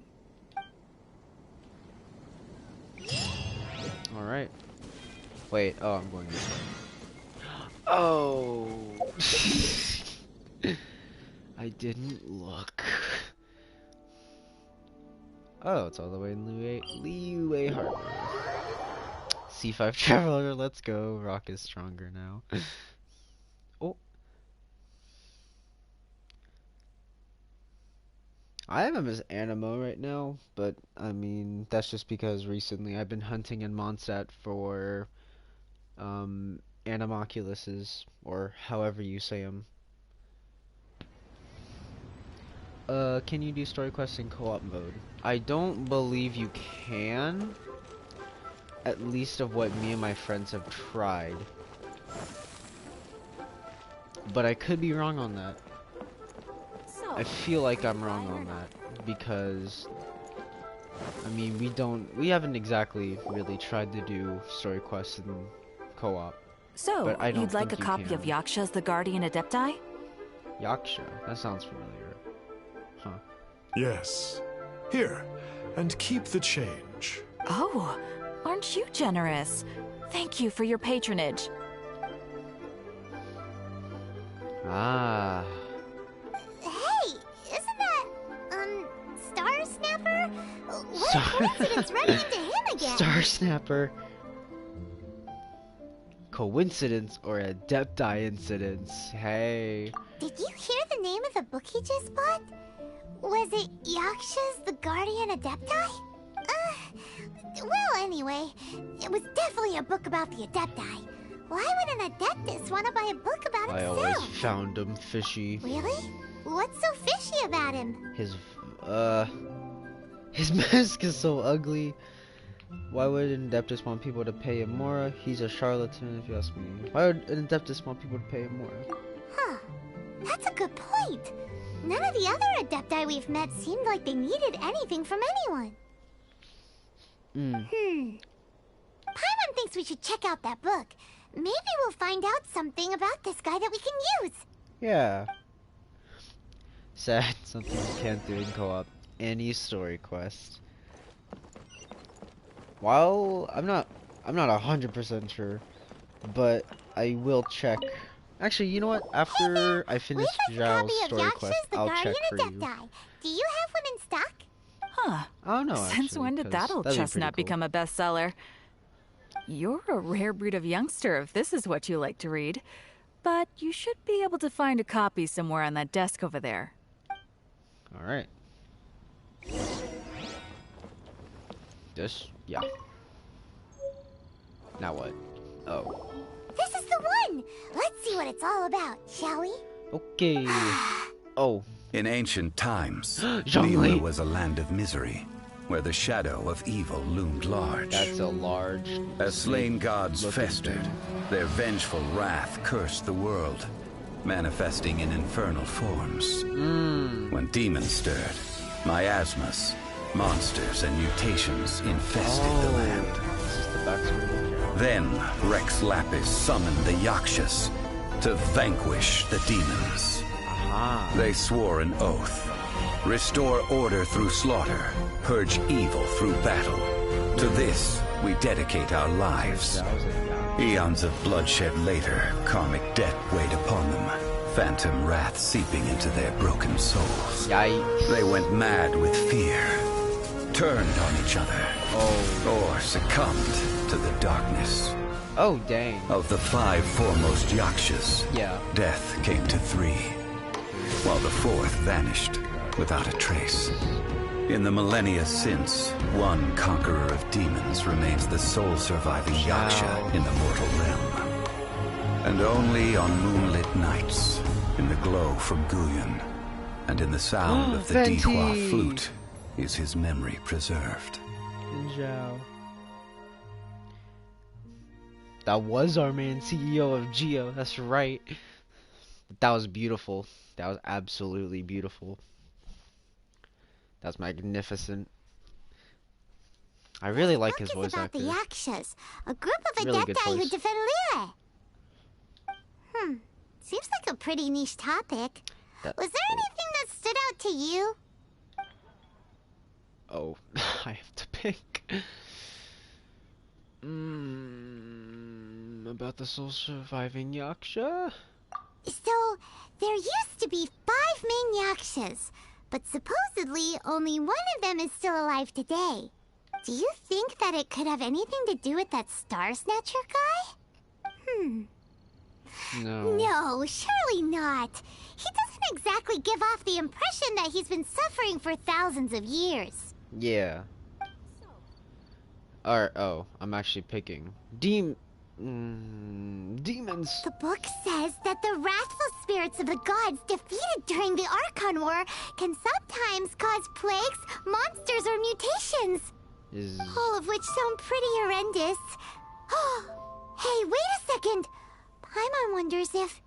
Alright. Wait, oh, I'm going this way. Oh! I didn't look. Oh, it's all the way in Liyue Harbor. C5 Traveler, let's go. Rock is stronger now. Oh. I have him as Animo right now, but I mean, that's just because recently I've been hunting in Mondstadt for Animoculuses, or however you say them. Can you do story quests in co-op mode? I don't believe you can. At least of what me and my friends have tried. But I could be wrong on that. I feel like I'm wrong on that because I mean we haven't exactly really tried to do story quests in co-op. So, but I don't you'd like a copy of Yaksha's The Guardian Adepti? Yaksha? That sounds familiar. Huh. Yes. Here, and keep the change. Oh, aren't you generous? Thank you for your patronage. Ah. Hey, isn't that, Star Snapper? What coincidence running into him again? Star Snapper. Coincidence or Adepti incidents? Hey. Did you hear the name of the book he just bought? Was it Yaksha's The Guardian Adepti? Well, anyway, it was definitely a book about the Adepti. Why would an Adeptus want to buy a book about himself? I always found him fishy. Really? What's so fishy about him? His mask is so ugly. Why would an Adeptus want people to pay him more? He's a charlatan, if you ask me. Why would an Adeptus want people to pay him more? Huh. That's a good point. None of the other Adepti we've met seemed like they needed anything from anyone. Paimon thinks we should check out that book. Maybe we'll find out something about this guy that we can use. Yeah. Sad, something you can't do in co-op. Any story quest. Well, I'm not 100% sure, but I will check. Actually, you know what? After I finish Zhao's story quest, I'll check for you. Do you have one in stock? Huh. I don't know, Since actually, when did that old chestnut become a bestseller? You're a rare breed of youngster if this is what you like to read. But you should be able to find a copy somewhere on that desk over there. Alright. This? Yeah. Now what? Oh. This is the one! Let's see what it's all about, shall we? Okay. Oh. In ancient times, Liyue was a land of misery. where the shadow of evil loomed large. That's a large... As slain gods festered, their vengeful wrath cursed the world, manifesting in infernal forms. When demons stirred, miasmas, monsters, and mutations infested the land. Then Rex Lapis summoned the Yakshas to vanquish the demons. They swore an oath. Restore order through slaughter, purge evil through battle. To this, we dedicate our lives. Eons of bloodshed later, karmic debt weighed upon them. Phantom wrath seeping into their broken souls. Yikes. They went mad with fear, turned on each other, or succumbed to the darkness. Oh, dang. Of the 5 foremost Yakshas, death came to 3, while the 4th vanished without a trace. In the millennia since, one conqueror of demons remains the sole surviving Yaksha in the mortal realm. And only on moonlit nights, in the glow from Guyon, and in the sound of the Dihua flute, is his memory preserved. Zhao. That was our main CEO of Geo, that's right. That was beautiful. That was absolutely beautiful. That's magnificent. I really like his voice actor. The Yakshas, a group of Really Adepti who defend Liyue. Seems like a pretty niche topic. Was there anything that stood out to you? Oh, I have to pick. About the sole surviving Yaksha? So, there used to be 5 main Yakshas, but supposedly only one of them is still alive today. Do you think that it could have anything to do with that Star Snatcher guy? No. No, surely not. He doesn't exactly give off the impression that he's been suffering for thousands of years. Yeah. Oh, I'm actually picking. Demons. The book says that the wrathful spirits of the gods defeated during the Archon War can sometimes cause plagues, monsters, or mutations. All of which sound pretty horrendous. Hey, wait a second. Paimon wonders if...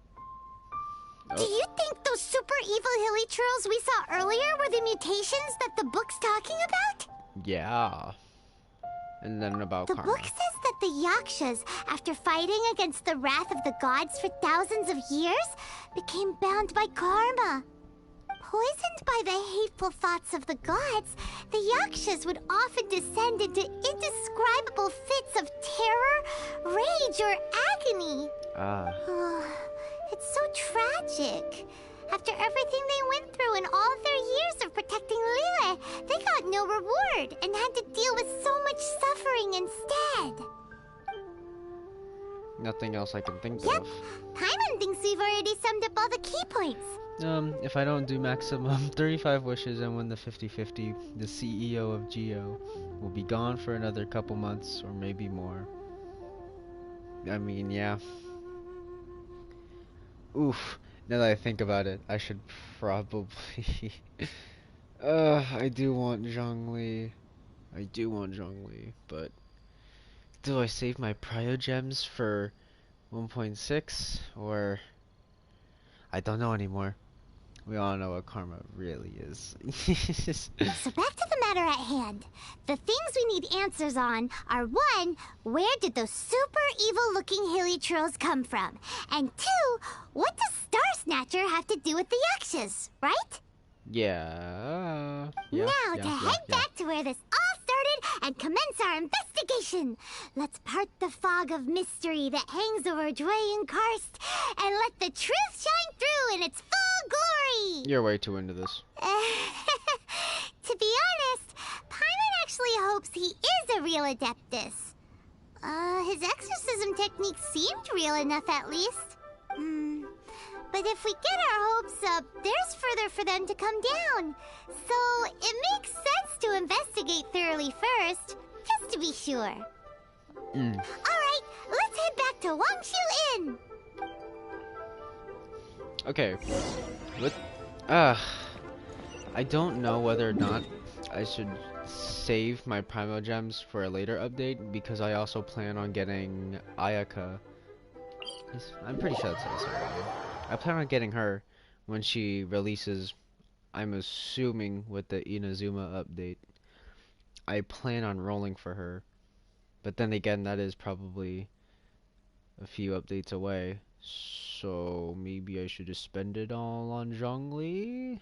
Do you think those super evil hilly trolls we saw earlier were the mutations that the book's talking about? Yeah. And then about karma. The book says that the Yakshas, after fighting against the wrath of the gods for thousands of years, became bound by karma. Poisoned by the hateful thoughts of the gods, the Yakshas would often descend into indescribable fits of terror, rage, or agony. It's so tragic. After everything they went through in all of their years of protecting Liyue, they got no reward and had to deal with so much suffering instead. Nothing else I can think Yep. of. Paimon thinks we've already summed up all the key points. If I don't do maximum 35 wishes and win the 50-50, the CEO of Geo will be gone for another couple months or maybe more. I mean, yeah. Oof. Now that I think about it, I should probably... I do want Zhongli. But... do I save my Priogems for 1.6? Or... I don't know anymore. We all know what karma really is. So back to the matter at hand. The things we need answers on are 1, where did those super evil-looking hilly trolls come from? And 2, what does Star Snatcher have to do with the Yakshas, right? Yeah. Now to head back to where this all started and commence our investigation. Let's part the fog of mystery that hangs over Dwayne Karst and let the truth shine through in its full glory. You're way too into this. To be honest, Paimon actually hopes he is a real Adeptus. His exorcism technique seemed real enough at least. But if we get our hopes up, there's further for them to come down. So it makes sense to investigate thoroughly first, just to be sure. Alright, let's head back to Wangshu Inn. Okay. I don't know whether or not I should save my Primo Gems for a later update because I also plan on getting Ayaka. I'm pretty sure that's how I said it. I plan on getting her when she releases, I'm assuming with the Inazuma update. I plan on rolling for her. But then again, that is probably a few updates away. So maybe I should just spend it all on Zhongli?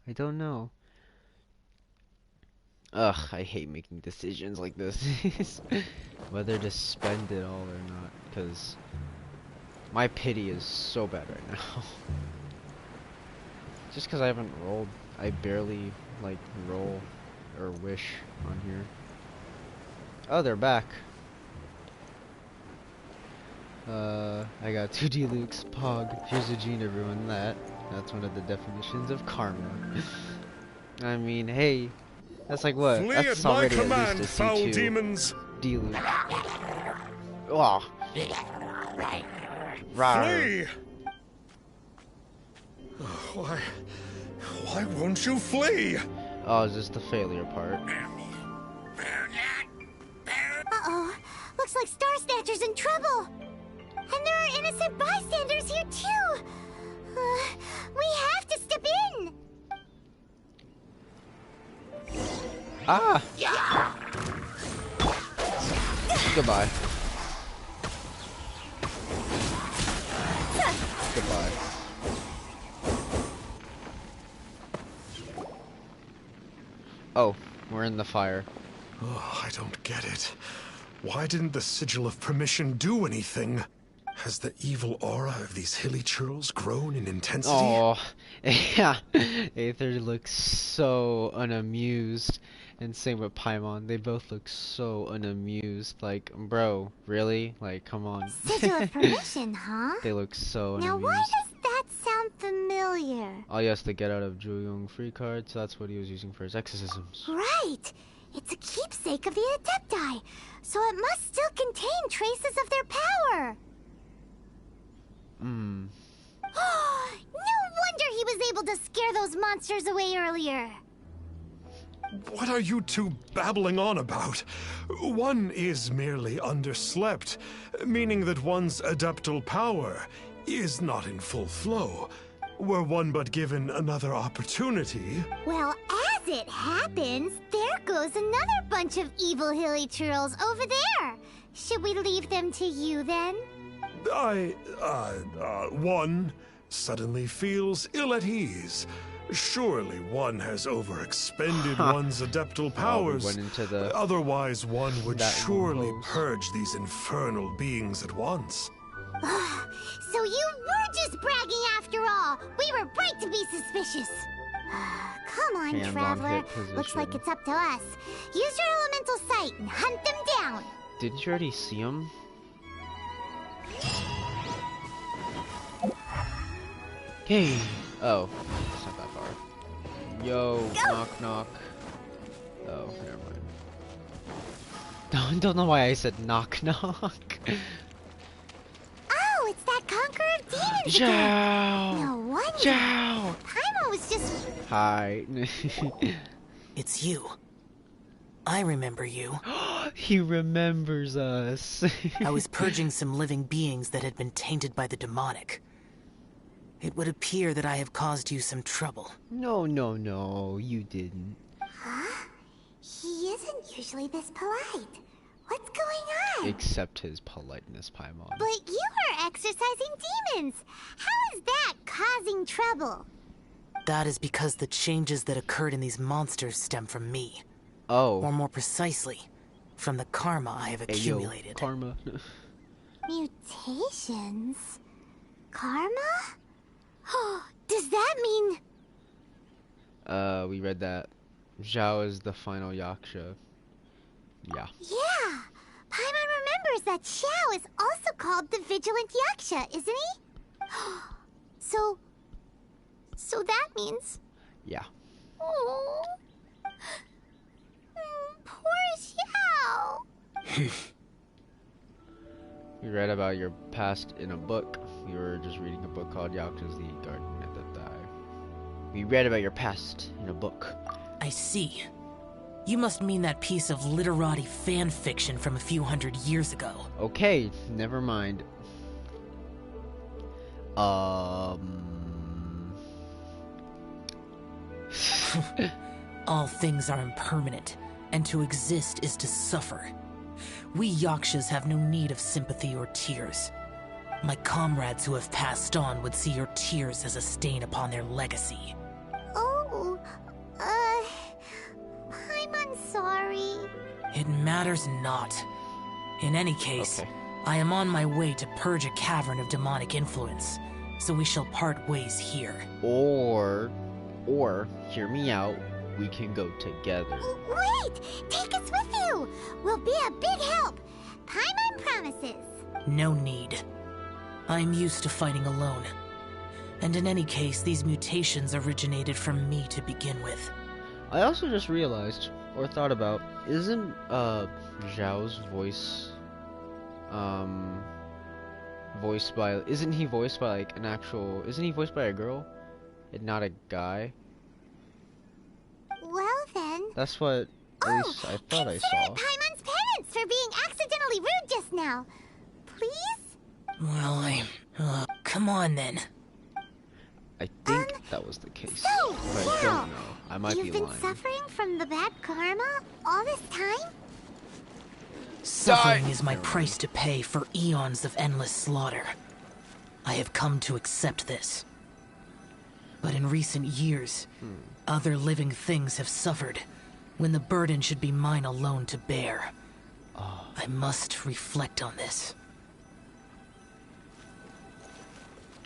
I don't know. Ugh, I hate making decisions like this. Whether to spend it all or not. Because my pity is so bad right now. Just because I haven't rolled. I barely, like, roll or wish on here. Oh, they're back. I got 2D Luke's Pog. Here's a gene, everyone. That's one of the definitions of karma. I mean, hey, that's like what? Flee That's at my already command, at least a foul C2 demons. D Luke. Oh. Flee! Why won't you flee? Oh, is this the failure part? Uh-oh. Looks like Star Snatcher's in trouble. And there are innocent bystanders here, too. We have to step in. Ah! Goodbye. Goodbye. Oh, we're in the fire. Oh, I don't get it. Why didn't the Sigil of Permission do anything? Has the evil aura of these hilly churls grown in intensity? Oh, yeah. Aether looks so unamused. And same with Paimon. They both look so unamused. Like, bro, really? Like, come on. Sigil of Permission, huh? They look so unamused. Now, why does that sound familiar? Oh, yes, the get out of Juyong free card, so that's what he was using for his exorcisms. Right! It's a keepsake of the Adepti, so it must still contain traces of their power. Hmm. No wonder he was able to scare those monsters away earlier. What are you two babbling on about? One is merely underslept, meaning that one's adeptal power is not in full flow. Were one but given another opportunity... Well, as it happens, there goes another bunch of evil hilly churls over there. Should we leave them to you, then? One suddenly feels ill at ease. Surely one has overexpended one's adeptal powers. We went into otherwise one would surely purge these infernal beings at once. So you were just bragging after all. We were right to be suspicious. Come on, Hands Traveler. on hip Looks like position. it's up to us. Use your elemental sight and hunt them down. Didn't you already see him? Hey. Oh, it's not that far. Yo, knock knock. Oh, never mind. Don't know why I said knock knock. Oh, it's that Conqueror of Demons Zhao! again. No wonder. Zhao! Paimon was just... Hi. It's you. I remember you. He remembers us. I was purging some living beings that had been tainted by the demonic. It would appear that I have caused you some trouble. No, you didn't. Huh? He isn't usually this polite. What's going on? Except his politeness, Paimon. But you are exorcising demons. How is that causing trouble? That is because the changes that occurred in these monsters stem from me. Oh. Or more precisely, from the karma I have accumulated. Yo, karma. Mutations? Karma? Does that mean... We read that Zhao is the final Yaksha. Yeah. Yeah! Paimon remembers that Xiao is also called the Vigilant Yaksha, isn't he? So that means... Yeah. Oh... Poor Xiao! We read about your past in a book. We were just reading a book called Yaksha's the Garden at the Die. We read about your past in a book. I see. You must mean that piece of literati fan fiction from a few hundred years ago. Okay, never mind. All things are impermanent, and to exist is to suffer. We Yakshas have no need of sympathy or tears. My comrades who have passed on would see your tears as a stain upon their legacy. Oh, I'm sorry. It matters not. In any case, I am on my way to purge a cavern of demonic influence, so we shall part ways here. Or, hear me out, we can go together. Wait! Take us with you! We'll be a big help! Paimon promises. No need. I'm used to fighting alone. And in any case, these mutations originated from me to begin with. I also just realized, or thought about, isn't Zhao's voice voiced by, isn't he voiced by like an actual, isn't he voiced by a girl and not a guy? Well then. That's what at least I thought I saw. Consider it Paimon's penance for being accidentally rude just now. Please? Well, come on then. I think that was the case. So, but I don't know. I might be lying. You've been suffering from the bad karma all this time? Suffering is my price to pay for eons of endless slaughter. I have come to accept this. But in recent years, other living things have suffered, when the burden should be mine alone to bear. I must reflect on this.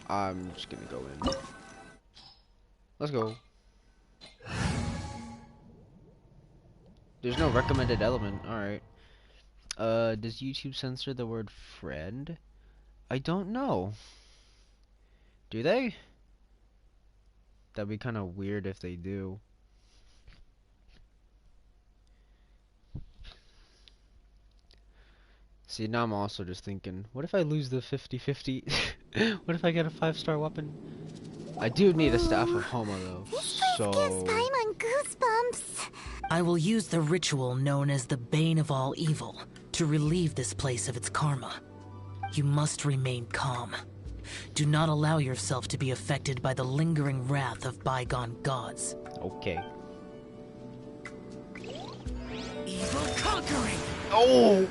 I'm just gonna go in. Let's go. There's no recommended element. Alright. Does YouTube censor the word friend? I don't know. Do they? That'd be kind of weird if they do. See, now I'm also just thinking, what if I lose the 50-50? What if I get a 5-star weapon? I do need a Staff of Homa though, so... This gives Paimon goosebumps. I will use the ritual known as the Bane of All Evil to relieve this place of its karma. You must remain calm. Do not allow yourself to be affected by the lingering wrath of bygone gods. Okay. Evil conquering! Oh!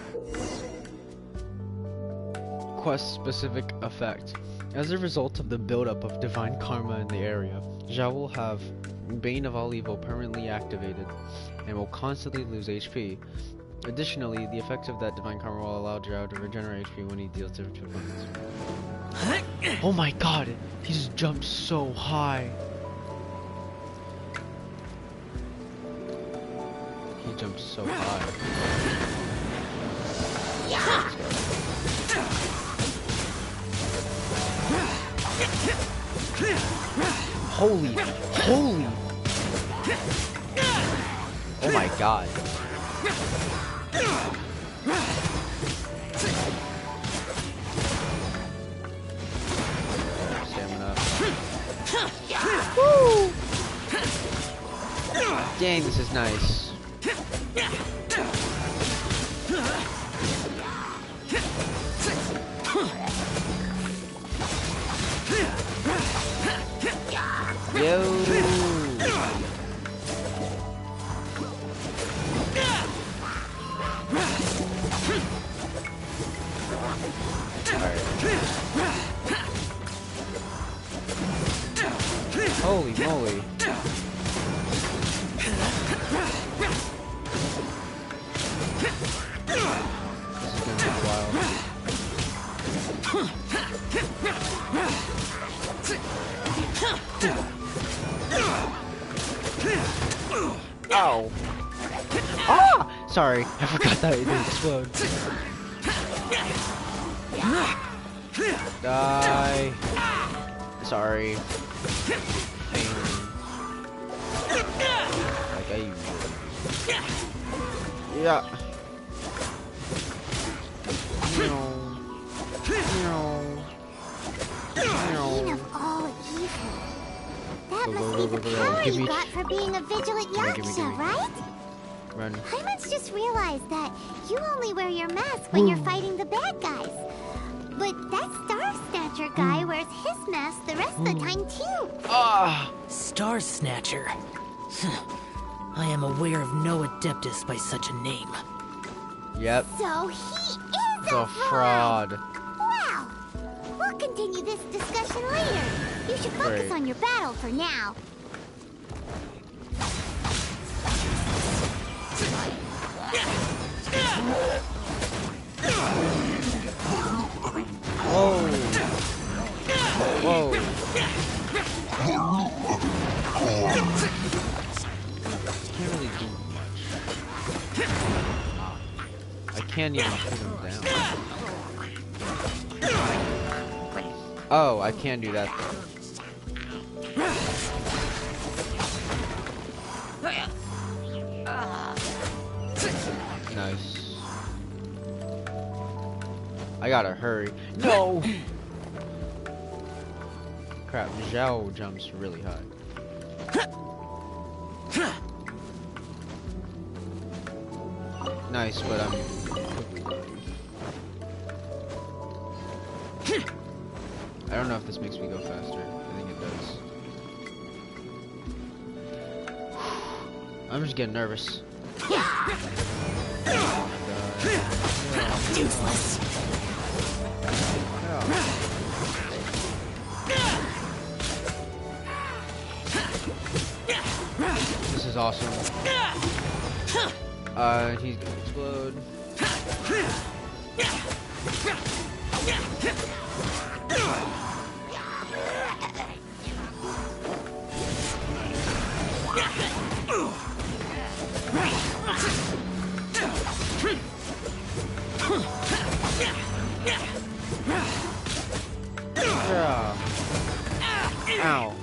Quest-specific effect. As a result of the buildup of divine karma in the area, Zhao will have Bane of All Evil permanently activated and will constantly lose HP. Additionally, the effect of that divine karma will allow Zhao to regenerate HP when he deals damage to opponents. Oh my god! He just jumped so high! He jumped so high. Holy! Oh my god. Stamina. Woo! Dang, this is nice. Yo. Holy moly. This is gonna be wild. Ow. Ah! Sorry, I forgot that it didn't explode. Die. Sorry. Like I yeah. Bane of all evil. That must be the power you got for being a vigilant Yaksha, right? Run. Paimon's just realized that you only wear your mask when you're fighting the bad guys. But that Star Snatcher guy wears his mask the rest of the time too. Star Snatcher. I am aware of no Adeptus by such a name. Yep. So he is a fraud. Well, we'll continue this discussion later. You should focus on your battle for now. Whoa. Whoa. Can't really do much. I can't even put him down. Oh, I can do that though. Nice. I gotta hurry. No! Crap, Zhao jumps really high. Nice, but I'm quickly dying. I don't know if this makes me go faster. I think it does. I'm just getting nervous. Useless. This is awesome. He's gonna explode. Ow.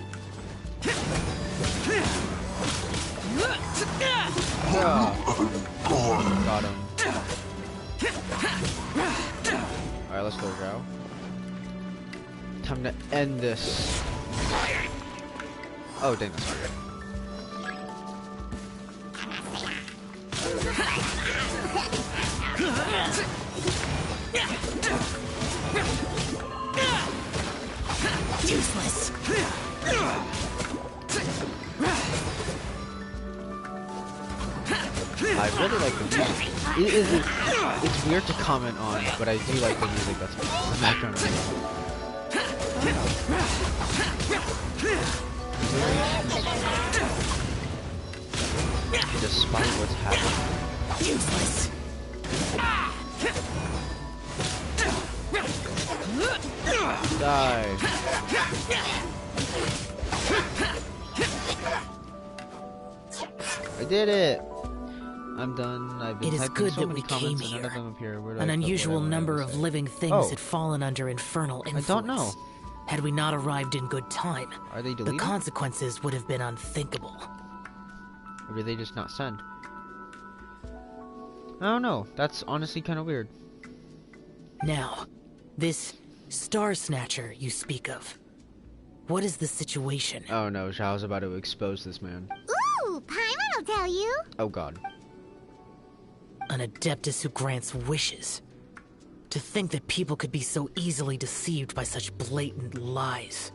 Got him. Alright, let's go, Zhao. Time to end this. Oh, dang, that's hard. Useless. I really like the music. It's weird to comment on, but I do like the music that's in the background. Despite what's happening. Useless. Die. I did it. I'm done. I've been It is typing good so that many we comments came and none of here. them appear. Where do I An put unusual whatever I number was of saying? living things Oh. had fallen under infernal influence. I don't know. Had we not arrived in good time, Are they the deleted? consequences would have been unthinkable. Or did they just not send? I don't know. That's honestly kind of weird. Now, this Star Snatcher you speak of. What is the situation? Oh no, Zhao's about to expose this man. Ooh, Paimon will tell you. Oh god. An Adeptus who grants wishes. To think that people could be so easily deceived by such blatant lies.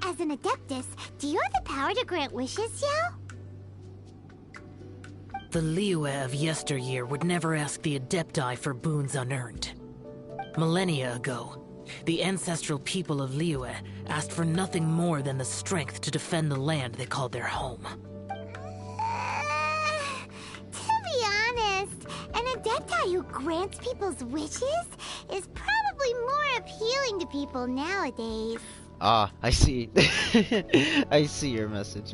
As an Adeptus, do you have the power to grant wishes, Yao? The Liyue of yesteryear would never ask the Adepti for boons unearned. Millennia ago, the ancestral people of Liyue asked for nothing more than the strength to defend the land they called their home. To be honest, an Adepti who grants people's wishes is probably more appealing to people nowadays. Ah, I see. I see your message.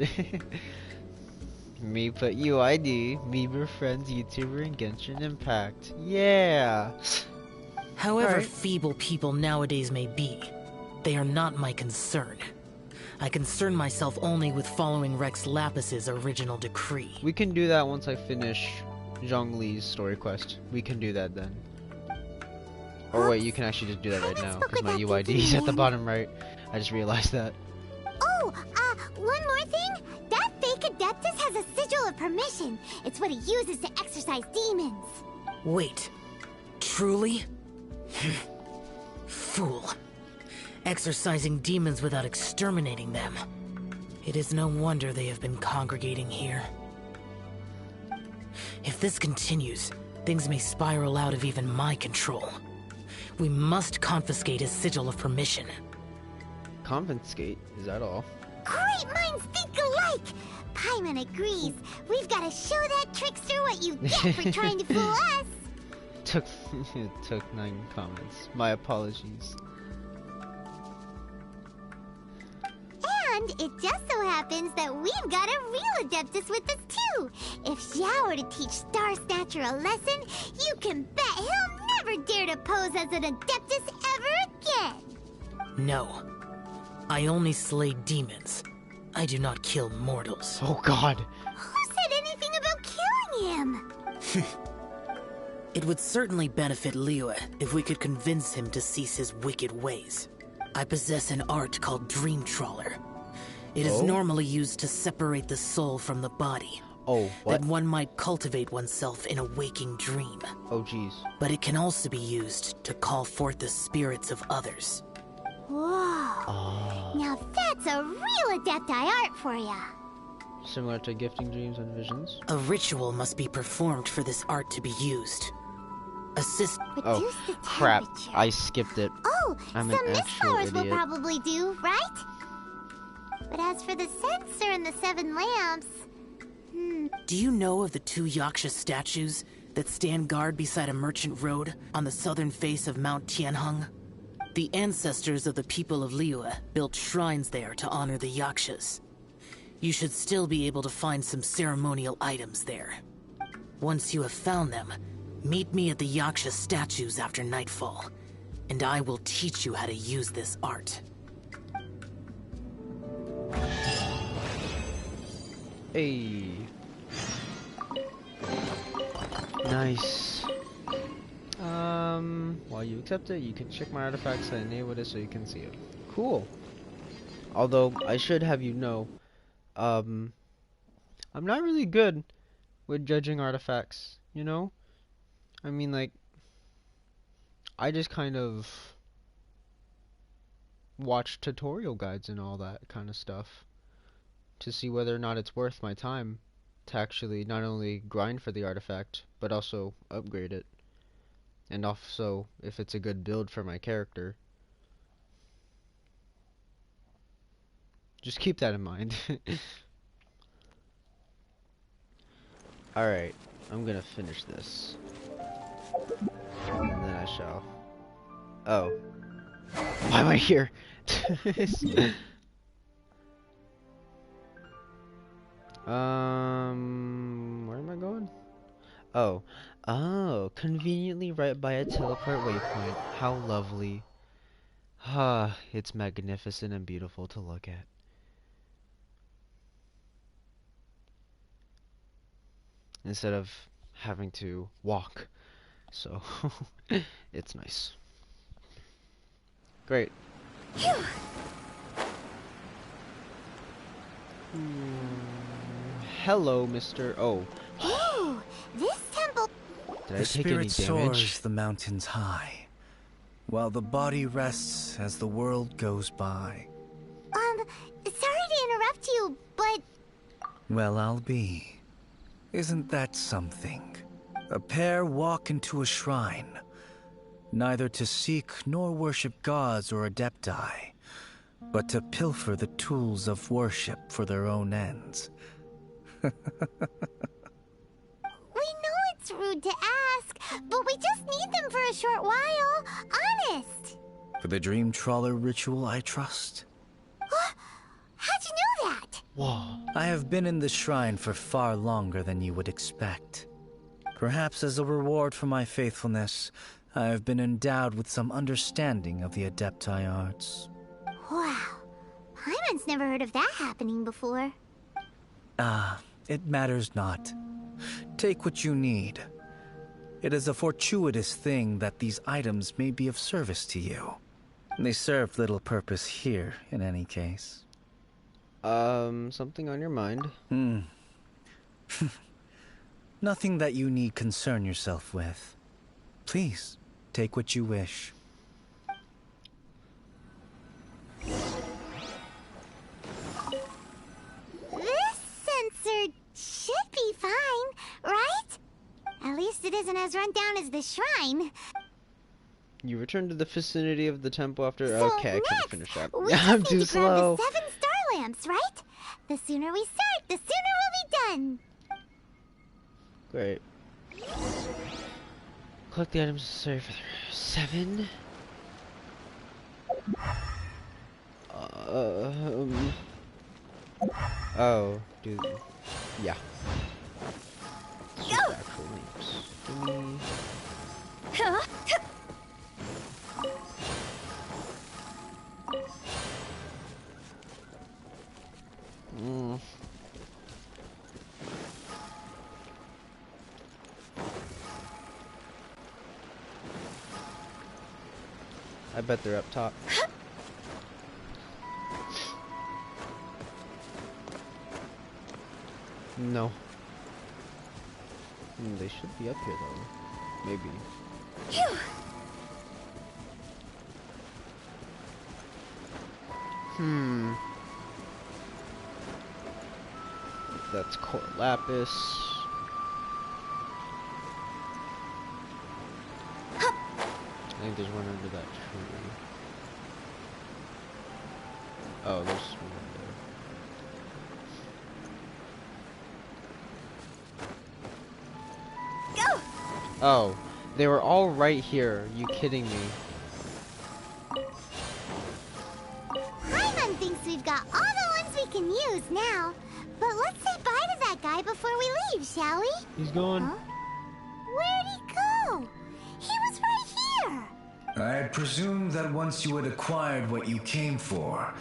Me put UID, Memer Friends, YouTuber, and Genshin Impact. Yeah! However feeble people nowadays may be, they are not my concern. I concern myself only with following Rex Lapis's original decree. We can do that once I finish Zhongli's story quest. We can do that then. Or wait, you can actually just do that right now, because my UID is at the bottom right. I just realized that. Oh, one more thing. That fake Adeptus has a sigil of of permission. It's what he uses to exorcise demons. Wait. Truly? Fool. Exorcising demons without exterminating them. It is no wonder they have been congregating here. If this continues, things may spiral out of even my control. We must confiscate his sigil of permission. Confiscate? Is that all? Great minds think alike! Paimon agrees. We've got to show that trickster what you get for trying to fool us. It took 9 comments. My apologies. And it just so happens that we've got a real Adeptus with us too. If Xiao were to teach Star Snatcher a lesson, you can bet he'll never dare to pose as an Adeptus ever again. No. I only slay demons. I do not kill mortals. Oh god. Who said anything about killing him? It would certainly benefit Liyue if we could convince him to cease his wicked ways. I possess an art called Dream Trawler. It is normally used to separate the soul from the body. Oh, what? That one might cultivate oneself in a waking dream. Oh, jeez. But it can also be used to call forth the spirits of others. Whoa. Oh. Now that's a real Adepti art for ya. Similar to gifting dreams and visions. A ritual must be performed for this art to be used. Assist. Oh, crap. I skipped it. Oh, I'm some an mist actual flowers will idiot. probably do, right? But as for the censer and the 7 lamps... Do you know of the 2 Yaksha statues that stand guard beside a merchant road on the southern face of Mount Tianheng? The ancestors of the people of Liyue built shrines there to honor the Yakshas. You should still be able to find some ceremonial items there. Once you have found them, meet me at the Yaksha statues after nightfall, and I will teach you how to use this art. Hey. Nice. While you accept it, you can check my artifacts and enable it so you can see it. Cool. Although, I should have you know, I'm not really good with judging artifacts, you know? I mean, like, I just kind of watch tutorial guides and all that kind of stuff to see whether or not it's worth my time to actually not only grind for the artifact, but also upgrade it. And also, if it's a good build for my character. Just keep that in mind. Alright, I'm gonna finish this. And then I shall. Oh. Why am I here? Where am I going? Oh. Oh, conveniently right by a teleport waypoint. How lovely. Ah, it's magnificent and beautiful to look at. Instead of having to walk. So, it's nice. Great. Hello, Mr. Oh. Ooh, this temple... Did I take any damage? The spirit soars the mountains high, while the body rests as the world goes by. Sorry to interrupt you, but... Well, I'll be. Isn't that something? A pair walk into a shrine, neither to seek nor worship gods or adepti, but to pilfer the tools of worship for their own ends. We know it's rude to ask, but we just need them for a short while. Honest. For the Dream Trawler ritual, I trust. How'd you know that? Whoa. I have been in the shrine for far longer than you would expect. Perhaps as a reward for my faithfulness, I have been endowed with some understanding of the Adepti arts. Wow. Paimon's never heard of that happening before. It matters not. Take what you need. It is a fortuitous thing that these items may be of service to you. They serve little purpose here, in any case. Something on your mind? Nothing that you need concern yourself with. Please, take what you wish. This sensor should be fine, right? At least it isn't as run down as the shrine. You return to the vicinity of the temple after. So okay, I can't finish that. We I'm just too need to grab slow. the 7 star lamps, right? The sooner we start, the sooner we'll be done. Great. Collect the items necessary for the 7. Oh, dude. Yeah. Go. Actual leaps. Give me. I bet they're up top. No. They should be up here though. Maybe. That's core lapis. I think there's one under that tree. Oh, there's one there. Go! Oh, they were all right here. Are you kidding me? Paimon thinks we've got all the ones we can use now. But let's say bye to that guy before we leave, shall we? He's gone. Huh? Where'd he go? He was right here. I had presumed that once you had acquired what you came for,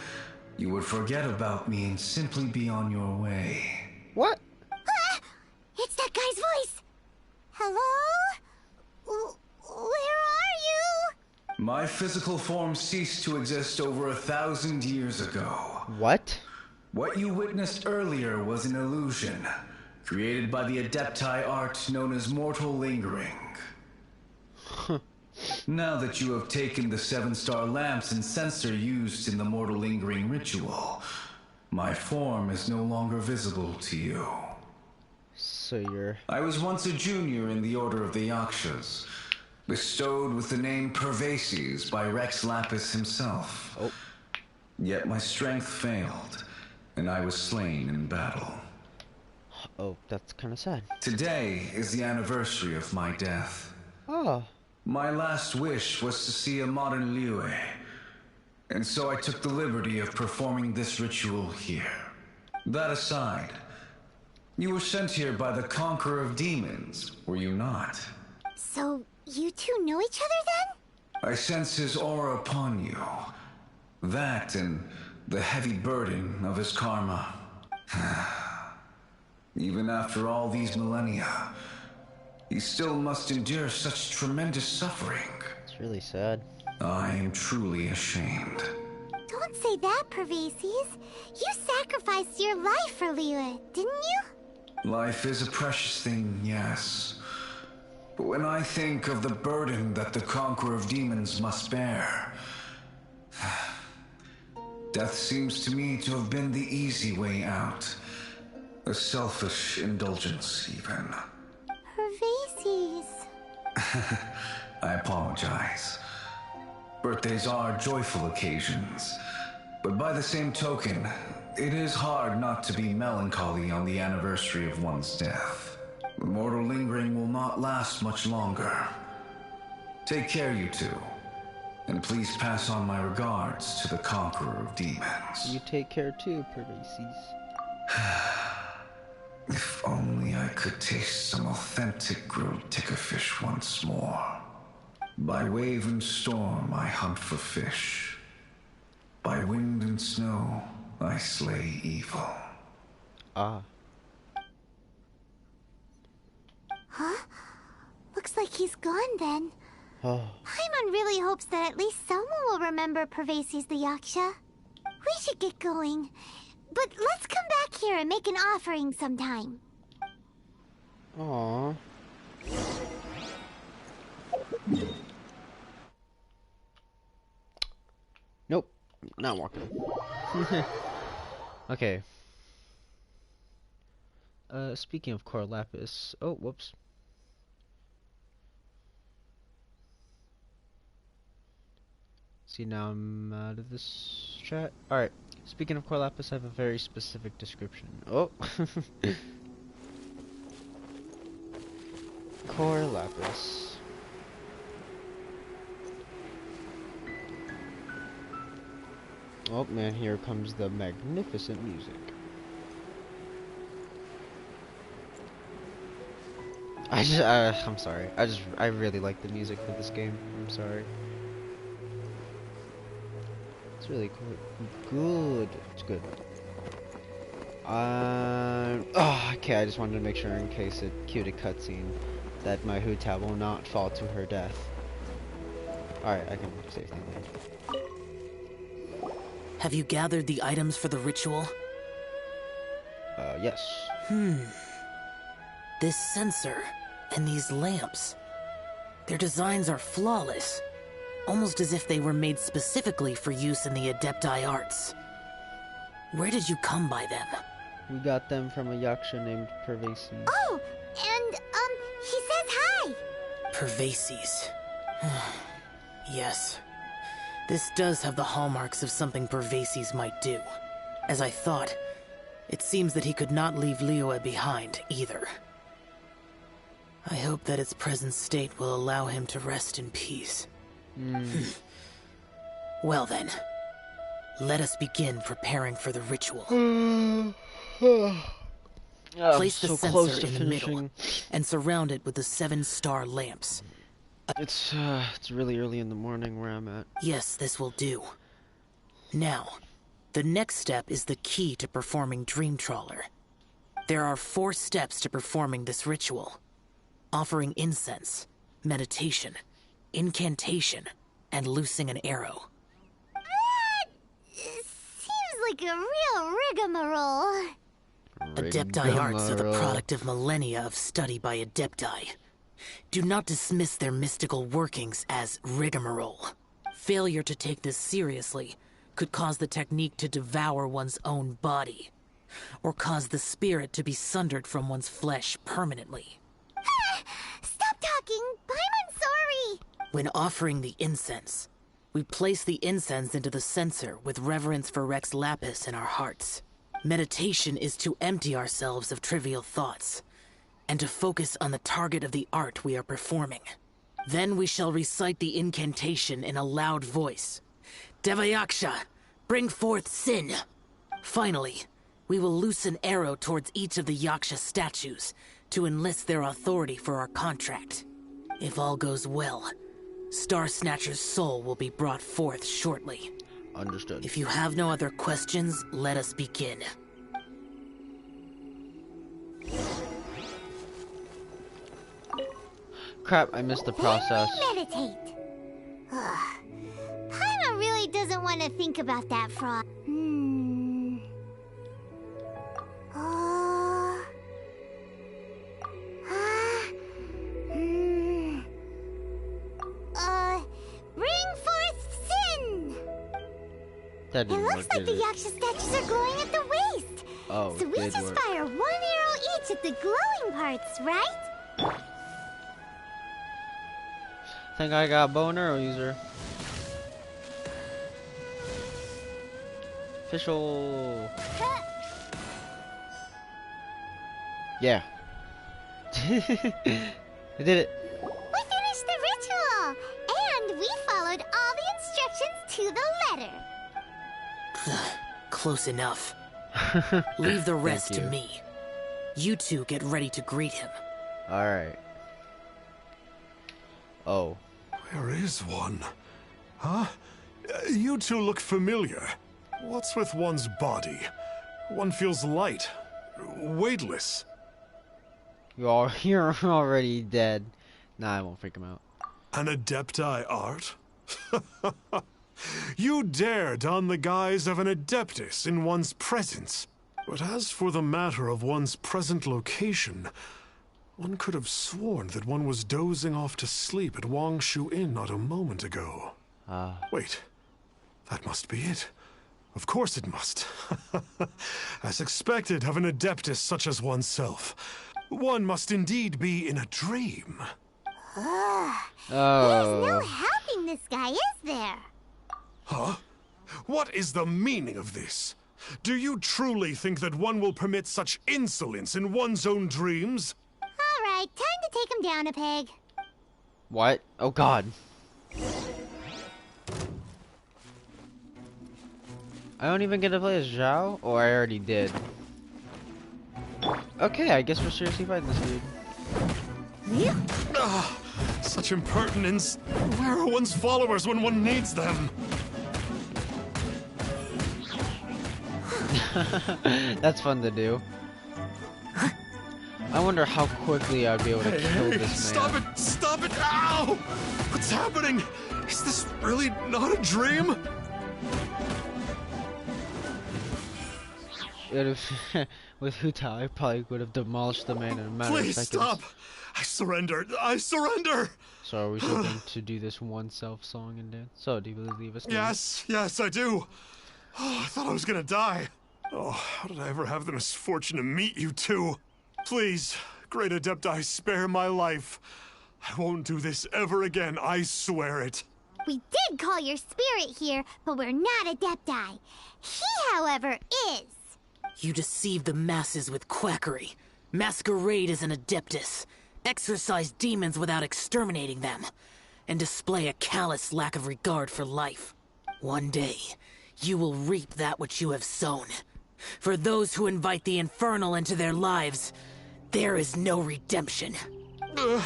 you would forget about me and simply be on your way. What? Ah! It's that guy's voice. Hello? Where are you? My physical form ceased to exist over 1,000 years ago. What? What you witnessed earlier was an illusion, created by the Adepti art known as mortal lingering. Now that you have taken the 7-star lamps and sensor used in the mortal lingering ritual, my form is no longer visible to you. So you're... I was once a junior in the Order of the Yakshas, bestowed with the name Pervases by Rex Lapis himself. Oh. Yet my strength failed, and I was slain in battle. Oh, that's kind of sad. Today is the anniversary of my death. Oh. My last wish was to see a modern Liyue, and so I took the liberty of performing this ritual here. That aside, you were sent here by the Conqueror of Demons, were you not? So, you two know each other then? I sense his aura upon you. That and the heavy burden of his karma. Even after all these millennia, he still must endure such tremendous suffering. It's really sad. I am truly ashamed. Don't say that, Pervases. You sacrificed your life for Liyue, didn't you? Life is a precious thing, yes. But when I think of the burden that the Conqueror of Demons must bear, death seems to me to have been the easy way out. A selfish indulgence, even. Pervases. I apologize. Birthdays are joyful occasions, but by the same token, it is hard not to be melancholy on the anniversary of one's death. The mortal lingering will not last much longer. Take care, you two, and please pass on my regards to the Conqueror of Demons. You take care too, Pervases. If only I could taste some authentic grilled tickerfish once more. By wave and storm I hunt for fish. By wind and snow I slay evil. Ah. Huh? Looks like he's gone then. Oh. Paimon really hopes that at least someone will remember Pervases the Yaksha. We should get going. But let's come back here and make an offering sometime. Aww. Nope, not walking. Okay. Speaking of Core Lapis. Oh, whoops. See, now I'm out of this chat. Alright. Speaking of Core Lapis, I have a very specific description. Oh. Core Lapis. Oh man, here comes the magnificent music. I'm sorry. I really like the music for this game. I'm sorry. It's really good. It's good. Oh, okay. I just wanted to make sure in case it cued a cutscene that my Huta will not fall to her death. Alright, I can save things. Have you gathered the items for the ritual? Yes. This sensor and these lamps. Their designs are flawless. Almost as if they were made specifically for use in the Adepti arts. Where did you come by them? We got them from a Yaksha named Pervases. Oh, and, he says hi! Pervases. Yes. This does have the hallmarks of something Pervases might do. As I thought, it seems that he could not leave Liyue behind, either. I hope that its present state will allow him to rest in peace. Well then, let us begin preparing for the ritual. Place the sensor in the middle, and surround it with the 7-star lamps. It's really early in the morning where I'm at. Yes, this will do. Now, the next step is the key to performing Dream Trawler. There are 4 steps to performing this ritual. Offering incense, meditation, incantation, and loosing an arrow. Seems like a real rigmarole. Adepti arts are the product of millennia of study by Adepti. Do not dismiss their mystical workings as rigmarole. Failure to take this seriously could cause the technique to devour one's own body, or cause the spirit to be sundered from one's flesh permanently. Stop talking! I'm sorry! When offering the incense, we place the incense into the censer with reverence for Rex Lapis in our hearts. Meditation is to empty ourselves of trivial thoughts, and to focus on the target of the art we are performing. Then we shall recite the incantation in a loud voice. Devayaksha, bring forth sin! Finally, we will loose an arrow towards each of the Yaksha statues to enlist their authority for our contract. If all goes well, Star Snatcher's soul will be brought forth shortly. Understood. If you have no other questions, let us begin. Crap, I missed the process. Meditate. Paimon really doesn't want to think about that frog. Bring forth sin! That didn't it looks like the Yaksha statues are glowing at the waist. Oh, so we just fire 1 arrow each at the glowing parts, right? Think I got a bow and arrow user. Official. Yeah. I did it. We finished the ritual, and we followed all the instructions to the letter. Close enough. Leave the rest to me. You two get ready to greet him. Alright. Oh. There is one. Huh? You two look familiar. What's with one's body? One feels light, weightless. You're already dead. Nah, I won't freak him out. An Adepti art? You dare don the guise of an Adeptus in one's presence. But as for the matter of one's present location, One could have sworn that one was dozing off to sleep at Wangshu Inn not a moment ago. Wait, that must be it. Of course it must. As expected of an adeptus such as oneself, one must indeed be in a dream. There's no helping this guy, is there? Huh? What is the meaning of this? Do you truly think that one will permit such insolence in one's own dreams? All right, time to take him down a peg. What? Oh god. I don't even get to play as Zhao? Oh, I already did. Okay, I guess we're seriously fighting this dude. Such impertinence. Where are one's followers when one needs them? That's fun to do. I wonder how quickly I'd be able to kill this man. Stop it! Stop it! Ow! What's happening? Is this really not a dream? With Huta, I probably would have demolished the man in a matter of seconds. Please stop! I surrender! I surrender! So are we still going to do this oneself song and dance? So do you believe us? Yes, yes, I do. Oh, I thought I was gonna die. Oh, how did I ever have the misfortune to meet you two? Please, great Adepti, spare my life. I won't do this ever again, I swear it. We did call your spirit here, but we're not Adepti. He, however, is. You deceive the masses with quackery. Masquerade as an adeptus. Exorcise demons without exterminating them. And display a callous lack of regard for life. One day, you will reap that which you have sown. For those who invite the infernal into their lives, there is no redemption. You're...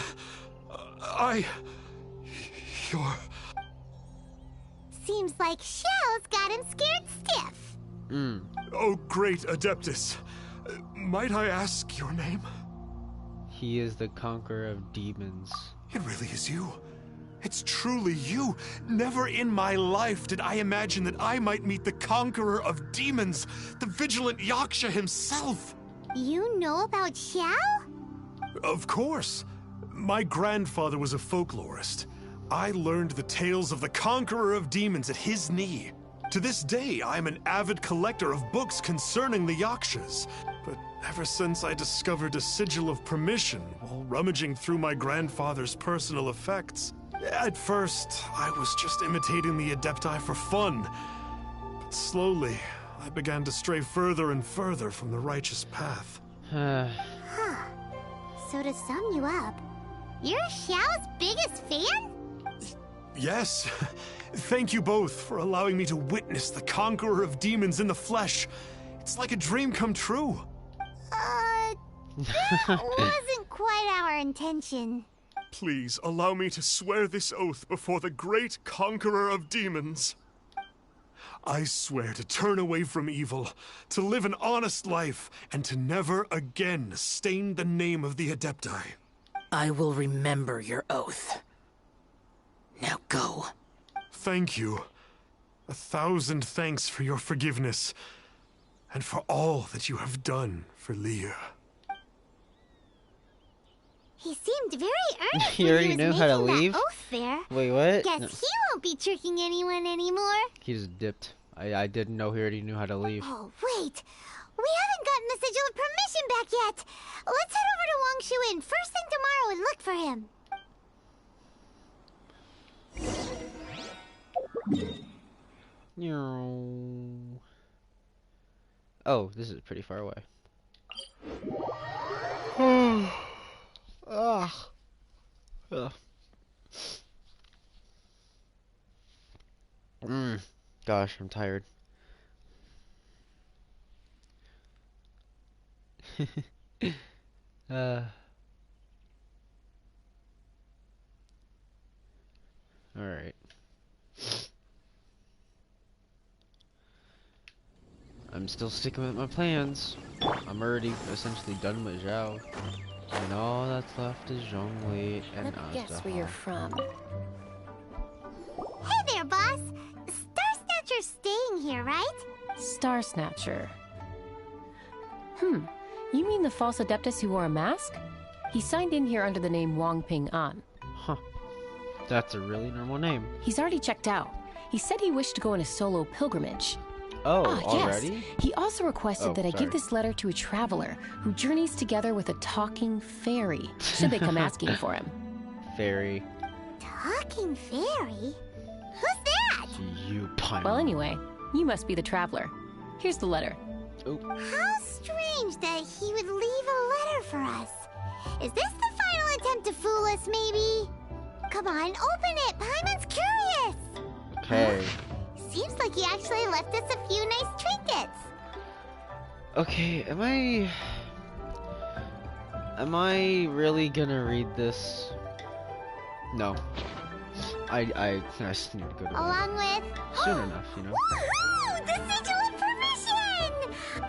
Seems like Xiao's got him scared stiff. Oh, great Adeptus. Might I ask your name? He is the conqueror of demons. It really is you. It's truly you. Never in my life did I imagine that I might meet the conqueror of demons, the vigilant Yaksha himself. You know about Xiao? Of course. My grandfather was a folklorist. I learned the tales of the conqueror of demons at his knee. To this day, I am an avid collector of books concerning the Yakshas. But ever since I discovered a sigil of permission while rummaging through my grandfather's personal effects, at first, I was just imitating the Adepti for fun. But slowly, I began to stray further and further from the righteous path. So to sum you up, you're Xiao's biggest fan? Yes. Thank you both for allowing me to witness the conqueror of demons in the flesh. It's like a dream come true. That wasn't quite our intention. Please allow me to swear this oath before the great conqueror of demons. I swear to turn away from evil, to live an honest life, and to never again stain the name of the Adepti. I will remember your oath. Now go. Thank you. 1,000 thanks for your forgiveness, and for all that you have done for Leah. He seemed very earnest He already knew how to leave? oath there. Wait, what? Guess No. he won't be tricking anyone anymore. He just dipped. I didn't know he already knew how to leave. Oh, wait. We haven't gotten the sigil of permission back yet. Let's head over to Wangshu Inn first thing tomorrow and look for him. Oh, this is pretty far away. Ugh. Gosh, I'm tired. Alright. I'm still sticking with my plans. I'm already essentially done with Zhao. And all that's left is Zhongli and Let me guess where you're from. Hey there, boss. Star Snatcher's staying here, right? Star Snatcher. You mean the false adeptus who wore a mask? He signed in here under the name Wong Ping An. Huh. That's a really normal name. He's already checked out. He said he wished to go on a solo pilgrimage. Oh, already? Yes. He also requested that I sorry. give this letter to a traveler who journeys together with a talking fairy, should they come asking for him. Fairy. Talking fairy? Who's that? You pun. Well, anyway, you must be the traveler. Here's the letter. Oh. How strange that he would leave a letter for us. Is this the final attempt to fool us, maybe? Come on, open it. Paimon's curious. Okay. Seems like he actually left us a few nice trinkets. Okay, am I really gonna read this? No. I just need to go to bed. Along with... Soon enough, you know? Woohoo! The sigil of permission!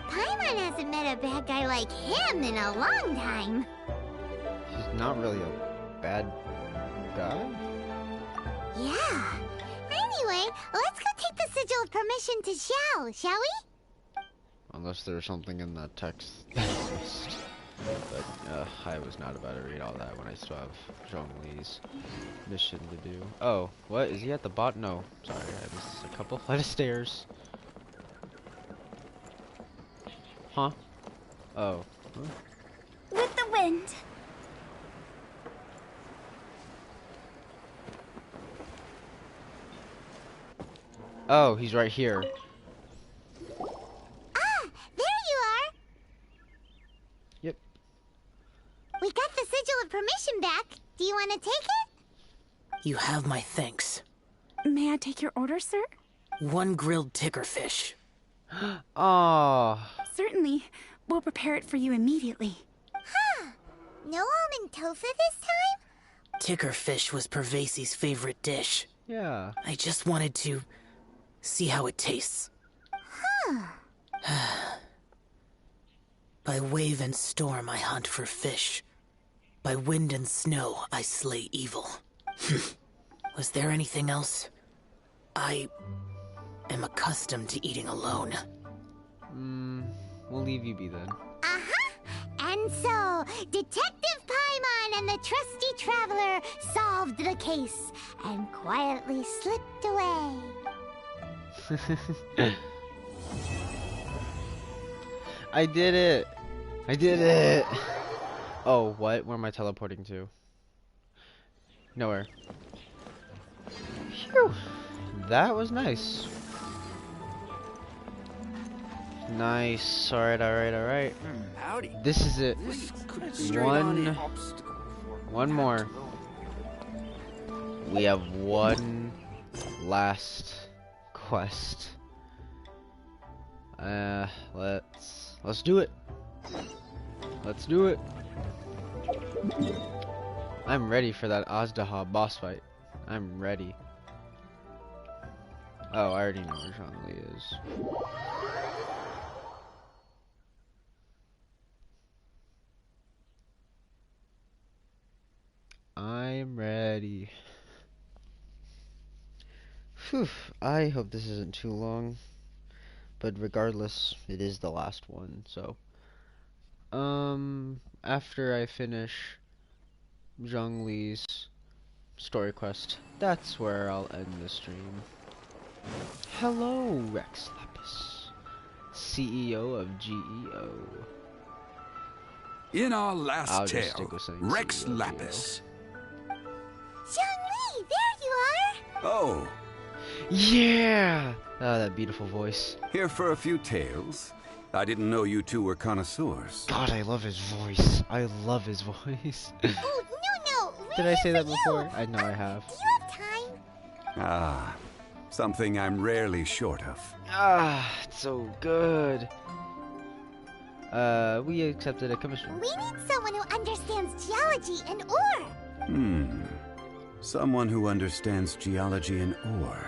Paimon hasn't met a bad guy like him in a long time. He's not really a bad guy? Yeah. Anyway, let's go take the sigil of permission to Xiao, shall we? Unless there's something in that text that I missed. But I was not about to read all that when I still have Zhongli's mission to do. Oh, what? Is he at the bottom? No. Sorry, I missed a couple flight of stairs. Huh? Oh. Huh? With the wind. Oh, he's right here. Ah, there you are. Yep. We got the sigil of permission back. Do you want to take it? You have my thanks. May I take your order, sir? 1 grilled ticker fish. Oh. Certainly. We'll prepare it for you immediately. Huh. No almond tofu this time? Ticker fish was Pervasi's favorite dish. Yeah. I just wanted to see how it tastes. Huh. By wave and storm I hunt for fish. By wind and snow I slay evil. Was there anything else? I am accustomed to eating alone. We'll leave you be then. Uh-huh. And so, Detective Paimon and the trusty traveler solved the case and quietly slipped away. I did it! I did it! Oh, what? Where am I teleporting to? Nowhere. Phew! That was nice. Nice. Alright, alright, alright. Howdy. This is it. One more. We have one last quest. Let's do it. Let's do it. I'm ready for that Azdaha boss fight. I'm ready. Oh, I already know where Zhongli is. I'm ready. Phew, I hope this isn't too long. But regardless, it is the last one, so. After I finish Zhongli's story quest, that's where I'll end the stream. Hello, Rex Lapis, CEO of GEO. In our last tale, Rex CEO, Lapis. Zhongli, there you are! Oh. Yeah! Oh, that beautiful voice. Here for a few tales. I didn't know you two were connoisseurs. God, I love his voice. I love his voice. Oh, no, Did I say that before? I know I have. Do you have time? Ah, something I'm rarely short of. Ah, it's so good. We accepted a commission. We need someone who understands geology and ore. Someone who understands geology and ore.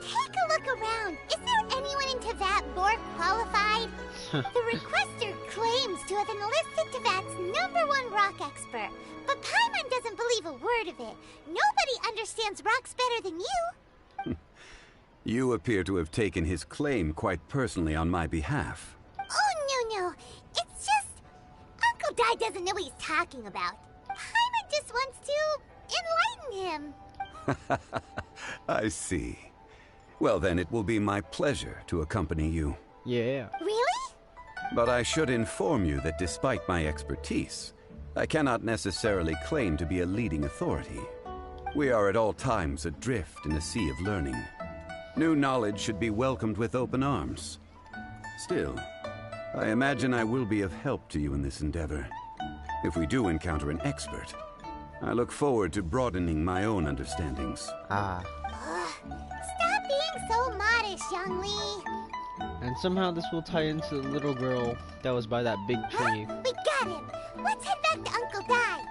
Take a look around. Is there anyone in Teyvat more qualified? The requester claims to have enlisted Teyvat's #1 rock expert, but Paimon doesn't believe a word of it. Nobody understands rocks better than you. You appear to have taken his claim quite personally on my behalf. Oh, no. It's just... Uncle Dai doesn't know what he's talking about. Paimon just wants to enlighten him. I see. Well, then it will be my pleasure to accompany you. Yeah. Really? But I should inform you that despite my expertise, I cannot necessarily claim to be a leading authority. We are at all times adrift in a sea of learning. New knowledge should be welcomed with open arms. Still, I imagine I will be of help to you in this endeavor. If we do encounter an expert, I look forward to broadening my own understandings. Stop being so modest, Zhongli. And somehow this will tie into the little girl that was by that big tree. We got him. Let's head back to Uncle Dai.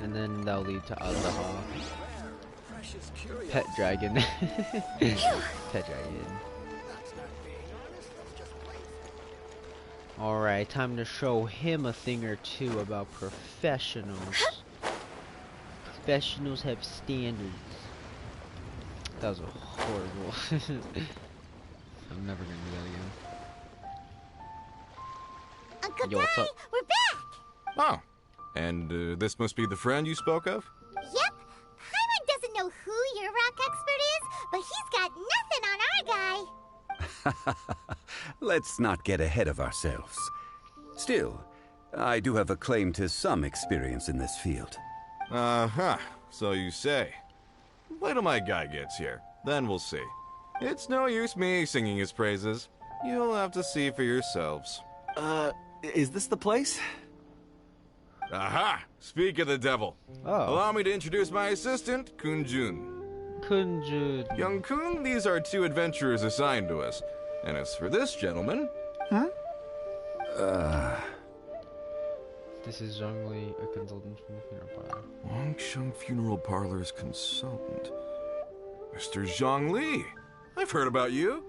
And then that'll lead to Azaha. Pet dragon. Pet dragon. Alright, time to show him a thing or two about professionals. Professionals have standards. That was a horrible. I'm never gonna do that again. Uncle Yo, what's Dai, up? we're back. Oh, and this must be the friend you spoke of? Yep. Paimon doesn't know who your rock expert is, but he's got nothing on our guy. Let's not get ahead of ourselves. Still, I do have a claim to some experience in this field. Uh-huh, so you say. Wait till my guy gets here, then we'll see. It's no use me singing his praises. You'll have to see for yourselves. Is this the place? Aha! Speak of the devil. Oh. Allow me to introduce my assistant, Kunjun. Kunjun. Young Kun, these are 2 adventurers assigned to us. And as for this gentleman... Huh? This is Zhongli, a consultant from the funeral parlor. Longsheng Funeral Parlor's consultant. Mr. Zhongli. I've heard about you.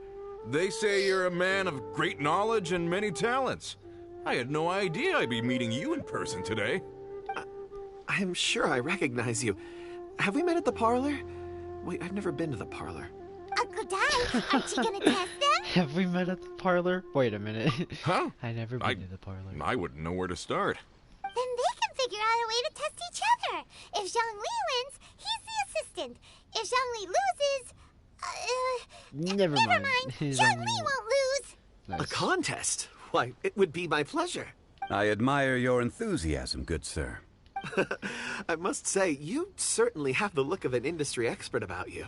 They say you're a man of great knowledge and many talents. I had no idea I'd be meeting you in person today. I'm sure I recognize you. Have we met at the parlor? Wait, I've never been to the parlor. Uncle Dai, aren't you gonna test them? Have we met at the parlor? Wait a minute. Huh? I never been to the parlor. I wouldn't know where to start. Then they can figure out a way to test each other. If Zhongli wins, he's the assistant. If Zhongli loses, Never mind. Zhongli won't lose. Nice. A contest? Why, it would be my pleasure. I admire your enthusiasm, good sir. I must say, you certainly have the look of an industry expert about you.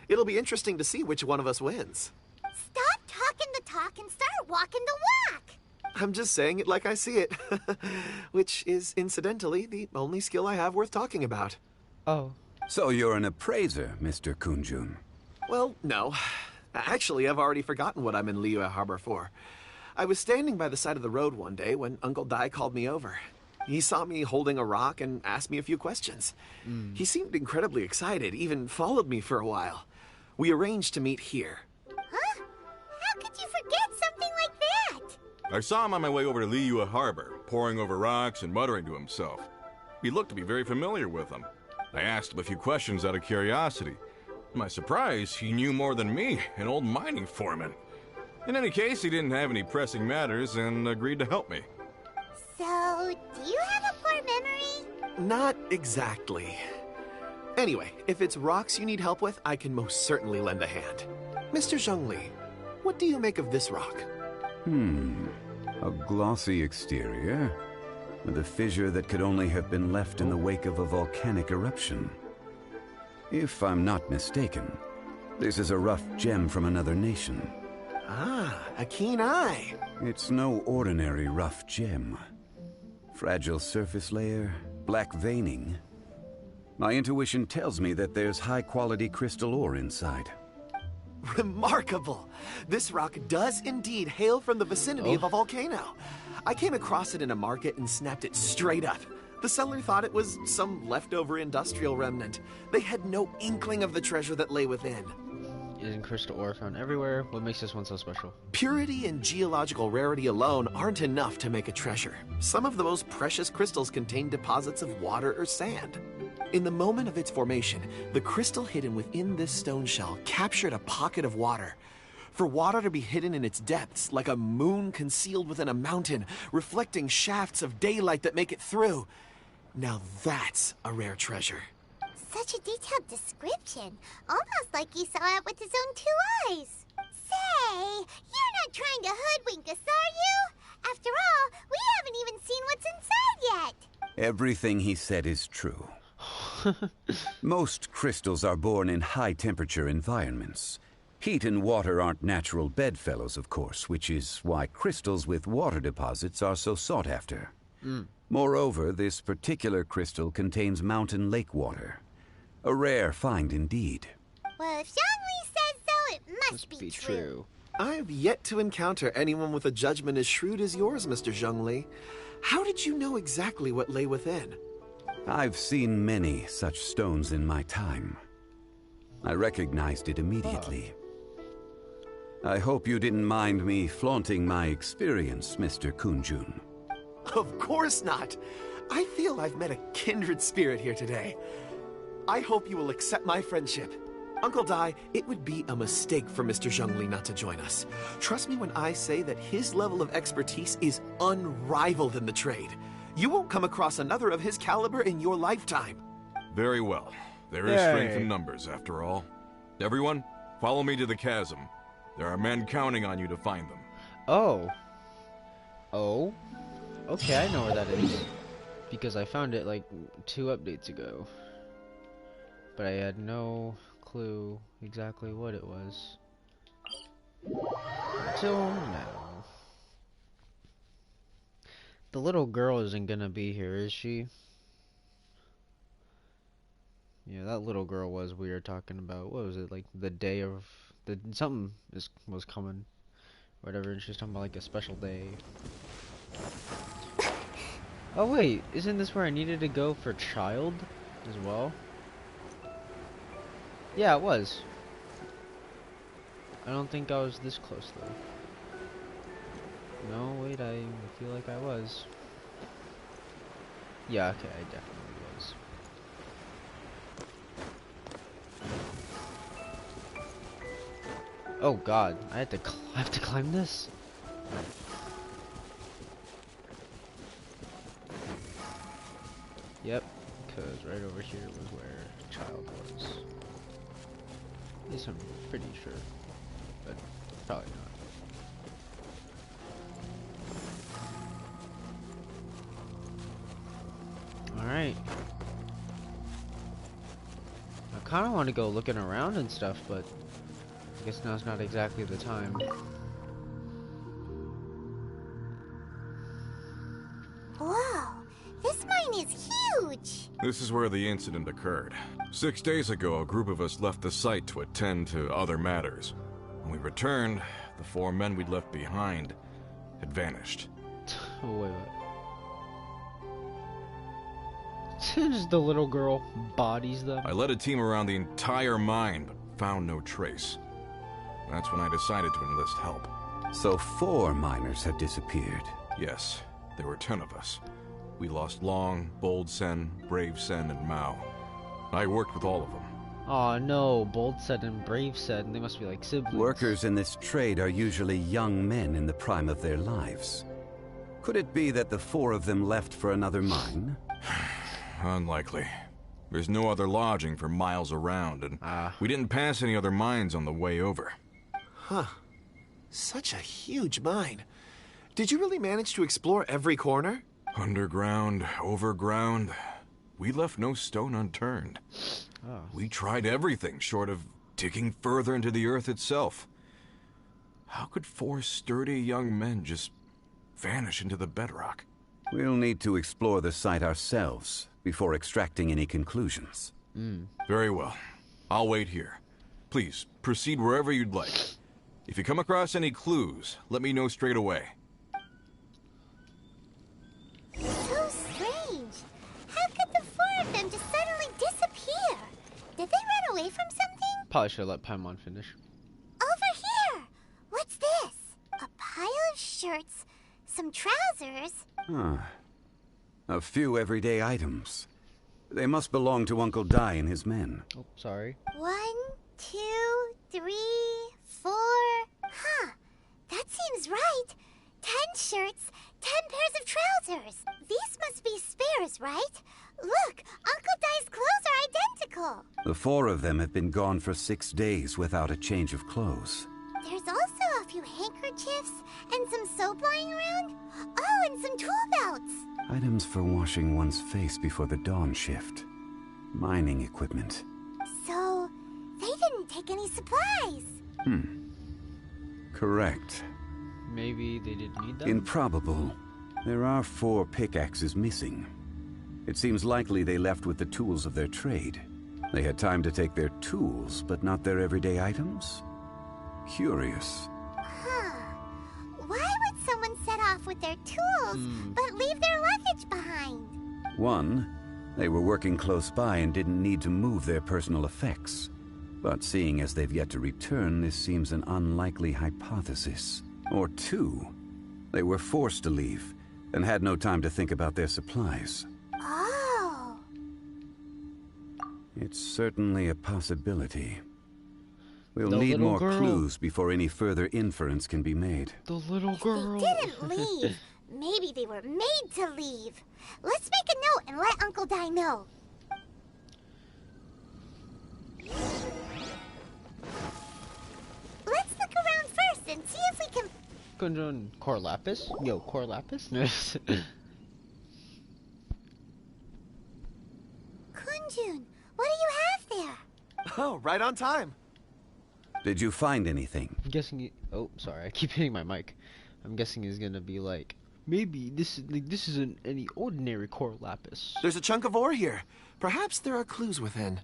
It'll be interesting to see which one of us wins. Stop talking the talk and start walking the walk. I'm just saying it like I see it. Which is, incidentally, the only skill I have worth talking about. Oh. So you're an appraiser, Mr. Kunjun. Well, no. Actually, I've already forgotten what I'm in Liyue Harbor for. I was standing by the side of the road one day when Uncle Dai called me over. He saw me holding a rock and asked me a few questions. He seemed incredibly excited, even followed me for a while. We arranged to meet here. Huh? How could you forget something like that? I saw him on my way over to Liyue Harbor, poring over rocks and muttering to himself. He looked to be very familiar with them. I asked him a few questions out of curiosity. To my surprise, he knew more than me, an old mining foreman. In any case, he didn't have any pressing matters and agreed to help me. So, do you have a poor memory? Not exactly. Anyway, if it's rocks you need help with, I can most certainly lend a hand. Mr. Zhongli, what do you make of this rock? A glossy exterior, with a fissure that could only have been left in the wake of a volcanic eruption. If I'm not mistaken, this is a rough gem from another nation. Ah, a keen eye. It's no ordinary rough gem. Fragile surface layer, black veining. My intuition tells me that there's high-quality crystal ore inside. Remarkable! This rock does indeed hail from the vicinity of a volcano. I came across it in a market and snapped it straight up. The seller thought it was some leftover industrial remnant. They had no inkling of the treasure that lay within. Isn't crystal ore found everywhere? What makes this one so special? Purity and geological rarity alone aren't enough to make a treasure. Some of the most precious crystals contain deposits of water or sand. In the moment of its formation, the crystal hidden within this stone shell captured a pocket of water. For water to be hidden in its depths, like a moon concealed within a mountain, reflecting shafts of daylight that make it through. Now that's a rare treasure. Such a detailed description. Almost like he saw it with his own 2 eyes. Say, you're not trying to hoodwink us, are you? After all, we haven't even seen what's inside yet. Everything he said is true. Most crystals are born in high-temperature environments. Heat and water aren't natural bedfellows, of course, which is why crystals with water deposits are so sought after. Moreover, this particular crystal contains mountain lake water. A rare find indeed. Well, if Zhongli says so, it must be true. I have yet to encounter anyone with a judgment as shrewd as yours, Mr. Zhongli. How did you know exactly what lay within? I've seen many such stones in my time. I recognized it immediately. I hope you didn't mind me flaunting my experience, Mr. Kunjun. Of course not. I feel I've met a kindred spirit here today. I hope you will accept my friendship. Uncle Dai, it would be a mistake for Mr. Zhongli not to join us. Trust me when I say that his level of expertise is unrivaled in the trade. You won't come across another of his caliber in your lifetime. Very well. There is strength in numbers, after all. Everyone, follow me to the chasm. There are men counting on you to find them. Oh. Oh? Okay, I know where that is. Because I found it like 2 updates ago. But I had no clue exactly what it was. Until now. The little girl isn't gonna be here, is she? Yeah, that little girl was we were talking about. What was it, like the day of the something was coming, whatever, and she's talking about like a special day. Oh wait, isn't this where I needed to go for child as well? Yeah, it was. I don't think I was this close though. No, wait, I feel like I was. Yeah, okay, I definitely was. Oh god, I have to climb this? Yep, because right over here was where child was. At least I'm pretty sure, but probably not. Alright. I kind of want to go looking around and stuff, but I guess now's not exactly the time. Whoa, this mine is huge! This is where the incident occurred. 6 days ago, a group of us left the site to attend to other matters. When we returned, the 4 men we'd left behind had vanished. Oh, wait. Just the little girl bodies them. I led a team around the entire mine, but found no trace. That's when I decided to enlist help. So 4 miners have disappeared. Yes, there were 10 of us. We lost Long, Bold Sen, Brave Sen, and Mao. I worked with all of them. Aw, no, Bold Sen and Brave Sen, they must be like siblings. Workers in this trade are usually young men in the prime of their lives. Could it be that the 4 of them left for another mine? Unlikely. There's no other lodging for miles around, and we didn't pass any other mines on the way over. Huh. Such a huge mine. Did you really manage to explore every corner? Underground, overground. We left no stone unturned. Oh. We tried everything short of digging further into the earth itself. How could 4 sturdy young men just vanish into the bedrock? We'll need to explore the site ourselves before extracting any conclusions. Very well. I'll wait here. Please, proceed wherever you'd like. If you come across any clues, let me know straight away. So strange. How could the 4 of them just suddenly disappear? Did they run away from something? Probably should have let Paimon finish. Over here! What's this? A pile of shirts, some trousers. Huh. A few everyday items. They must belong to Uncle Dai and his men. Oh, sorry. 1, 2, 3, 4. Huh. That seems right. 10 shirts, 10 pairs of trousers. These must be spares, right? Look, Uncle Dai's clothes are identical. The 4 of them have been gone for 6 days without a change of clothes. There's also a few handkerchiefs and some soap lying around. Oh, and some tool belts. Items for washing one's face before the dawn shift. Mining equipment. So, they didn't take any supplies. Correct. Maybe they didn't need them? Improbable. There are 4 pickaxes missing. It seems likely they left with the tools of their trade. They had time to take their tools, but not their everyday items? Curious. Huh. Why would someone set off with their tools, but leave their luggage behind? 1, they were working close by and didn't need to move their personal effects. But seeing as they've yet to return, this seems an unlikely hypothesis. Or 2, they were forced to leave and had no time to think about their supplies. Oh. It's certainly a possibility. We'll The need little more girl. clues before any further inference can be made. The little girl. They didn't leave. Maybe they were made to leave. Let's make a note and let Uncle Dai know. Let's look around first and see if we can... Kunjun, Core Lapis? Yo, Core Lapis? Kunjun, what do you have there? Oh, right on time. Did you find anything? I'm guessing he... Oh, sorry, I keep hitting my mic. I'm guessing he's gonna be like, maybe this isn't any ordinary Core Lapis. There's a chunk of ore here. Perhaps there are clues within.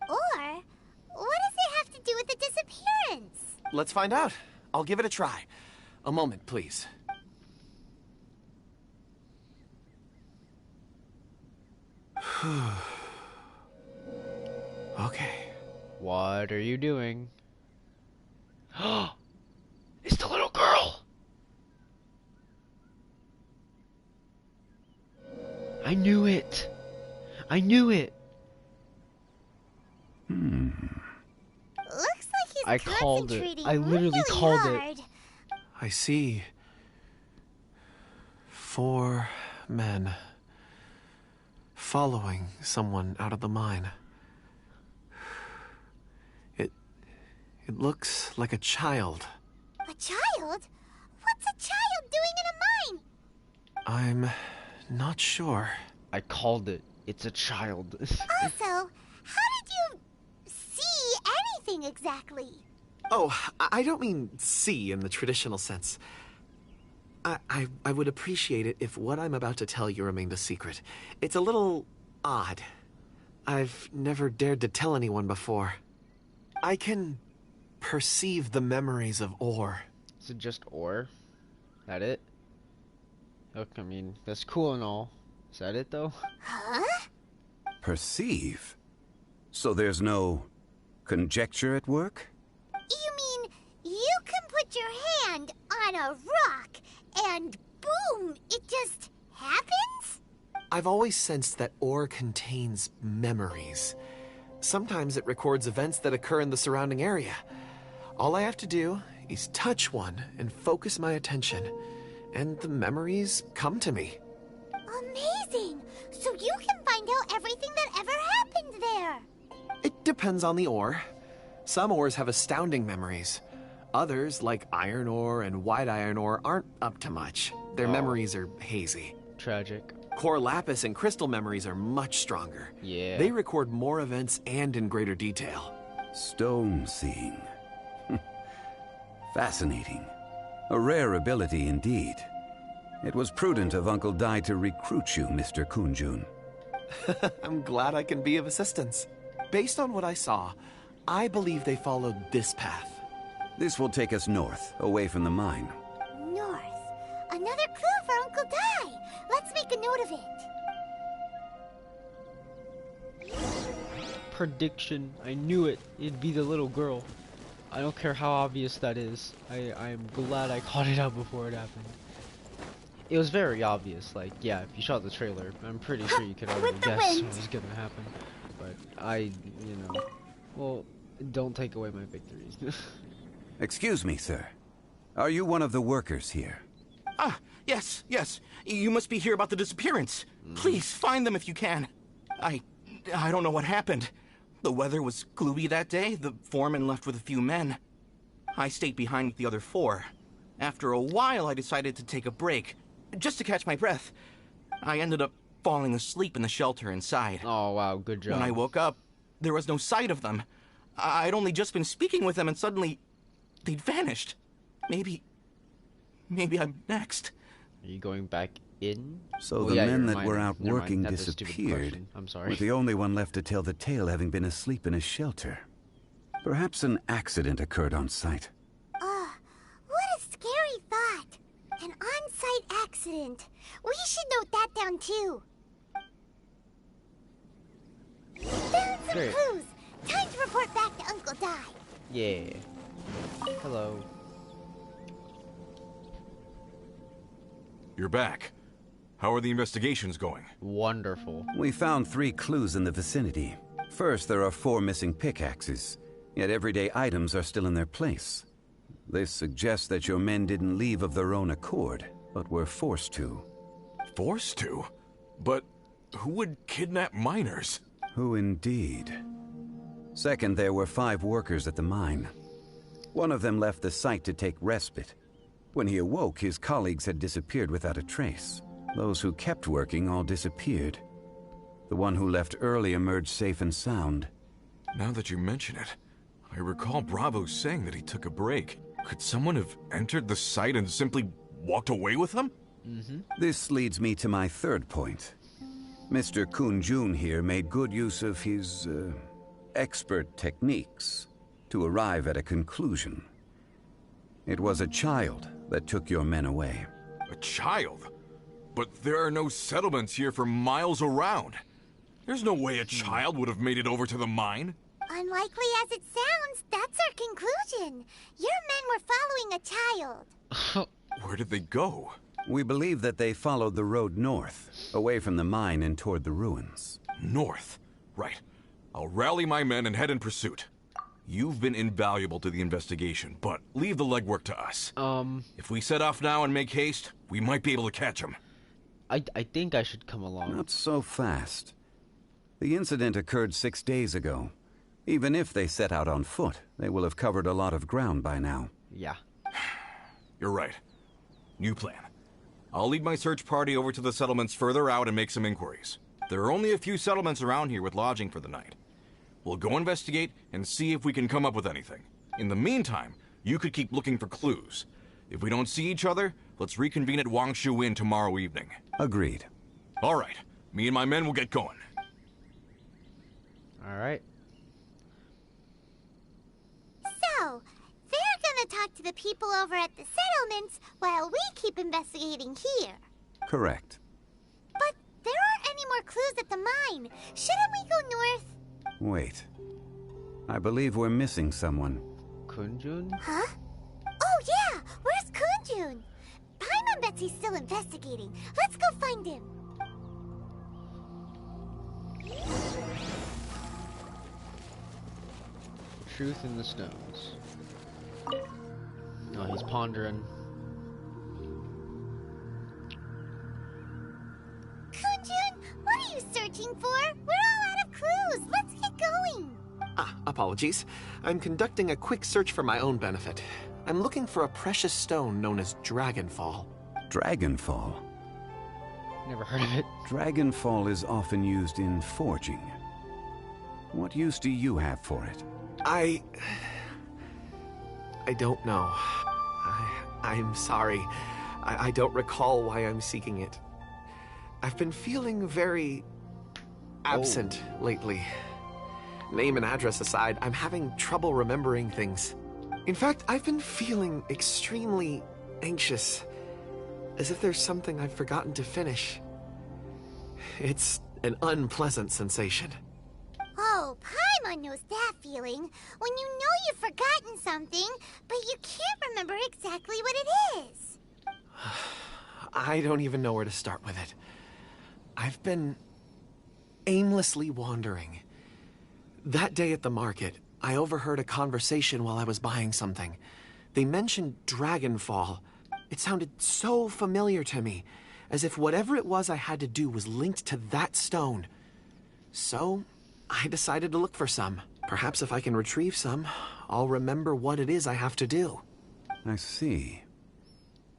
Or, what does it have to do with the disappearance? Let's find out. I'll give it a try. A moment, please. Okay. What are you doing? It's the little girl! I knew it! I knew it! Looks like he's I called it. concentrating I literally really called hard. it. I see 4 men following someone out of the mine. It looks like a child. A child? What's a child doing in a mine? I'm not sure. I called it. It's a child. Also, how did you see anything exactly? Oh, I don't mean see in the traditional sense. I would appreciate it if what I'm about to tell you remained a secret. It's a little odd. I've never dared to tell anyone before. I can perceive the memories of ore. Is it just ore? That it? Look, I mean, that's cool and all. Is that it, though? Huh? Perceive? So there's no conjecture at work? You mean you can put your hand on a rock and boom, it just happens? I've always sensed that ore contains memories. Sometimes it records events that occur in the surrounding area. All I have to do is touch one and focus my attention, and the memories come to me. Amazing! So you can find out everything that ever happened there. It depends on the ore. Some ores have astounding memories. Others, like iron ore and white iron ore, aren't up to much. Their memories are hazy. Tragic. Core lapis and crystal memories are much stronger. Yeah. They record more events and in greater detail. Stone seeing. Fascinating. A rare ability indeed. It was prudent of Uncle Dai to recruit you, Mr. Kunjun. I'm glad I can be of assistance. Based on what I saw, I believe they followed this path. This will take us north, away from the mine. North. Another clue for Uncle Dai. Let's make a note of it. Prediction. I knew it. It'd be the little girl. I don't care how obvious that is. I'm glad I caught it out before it happened. It was very obvious. Like, yeah, if you shot the trailer, I'm pretty sure you could already guess what was gonna happen. But well, don't take away my victories. Excuse me, sir. Are you one of the workers here? Ah, yes. You must be here about the disappearance. Please, find them if you can. I don't know what happened. The weather was gloomy that day. The foreman left with a few men. I stayed behind with the other 4. After a while, I decided to take a break, just to catch my breath. I ended up falling asleep in the shelter inside. Oh, wow, good job. When I woke up, there was no sight of them. I'd only just been speaking with them, and suddenly, they'd vanished. Maybe I'm next. Are you going back in? So the men that were out working disappeared. I'm sorry. With the only one left to tell the tale having been asleep in a shelter. Perhaps an accident occurred on site. What a scary thought. An on-site accident. We should note that down too. Found some clues. Time to report back to Uncle Di. Yeah. Hello. You're back. How are the investigations going? Wonderful. We found 3 clues in the vicinity. First, there are 4 missing pickaxes, yet everyday items are still in their place. This suggests that your men didn't leave of their own accord, but were forced to. Forced to? But who would kidnap miners? Who indeed? Second, there were 5 workers at the mine. One of them left the site to take respite. When he awoke, his colleagues had disappeared without a trace. Those who kept working all disappeared. The one who left early emerged safe and sound. Now that you mention it, I recall Bravo saying that he took a break. Could someone have entered the site and simply walked away with him? This leads me to my third point. Mr. Kun-jun here made good use of his, expert techniques to arrive at a conclusion. It was a child that took your men away. A child? But there are no settlements here for miles around. There's no way a child would have made it over to the mine. Unlikely as it sounds, that's our conclusion. Your men were following a child. Where did they go? We believe that they followed the road north, away from the mine and toward the ruins. North? Right. I'll rally my men and head in pursuit. You've been invaluable to the investigation, but leave the legwork to us. If we set off now and make haste, we might be able to catch them. I think I should come along. Not so fast. The incident occurred 6 days ago. Even if they set out on foot, they will have covered a lot of ground by now. Yeah. You're right. New plan. I'll lead my search party over to the settlements further out and make some inquiries. There are only a few settlements around here with lodging for the night. We'll go investigate and see if we can come up with anything. In the meantime, you could keep looking for clues. If we don't see each other, let's reconvene at Wangshu Inn tomorrow evening. Agreed. All right. Me and my men will get going. All right. So, they're gonna talk to the people over at the settlements while we keep investigating here. Correct. But there aren't any more clues at the mine. Shouldn't we go north? Wait. I believe we're missing someone. Kun-jun? Huh? Oh yeah! Where's Kun-jun? Paimon bets he's still investigating. Let's go find him. Truth in the stones. Oh, he's pondering. Kun-jun, what are you searching for? We're all out of clues. Let's get going. Apologies. I'm conducting a quick search for my own benefit. I'm looking for a precious stone known as Dragonfall. Dragonfall? Never heard of it. Dragonfall is often used in forging. What use do you have for it? I don't know. I'm sorry. I don't recall why I'm seeking it. I've been feeling very absent lately. Name and address aside, I'm having trouble remembering things. In fact, I've been feeling extremely anxious, as if there's something I've forgotten to finish. It's an unpleasant sensation. Oh, Paimon knows that feeling. When you know you've forgotten something, but you can't remember exactly what it is. I don't even know where to start with it. I've been aimlessly wandering. That day at the market, I overheard a conversation while I was buying something. They mentioned Dragonfall. It sounded so familiar to me, as if whatever it was I had to do was linked to that stone. So, I decided to look for some. Perhaps if I can retrieve some, I'll remember what it is I have to do. I see.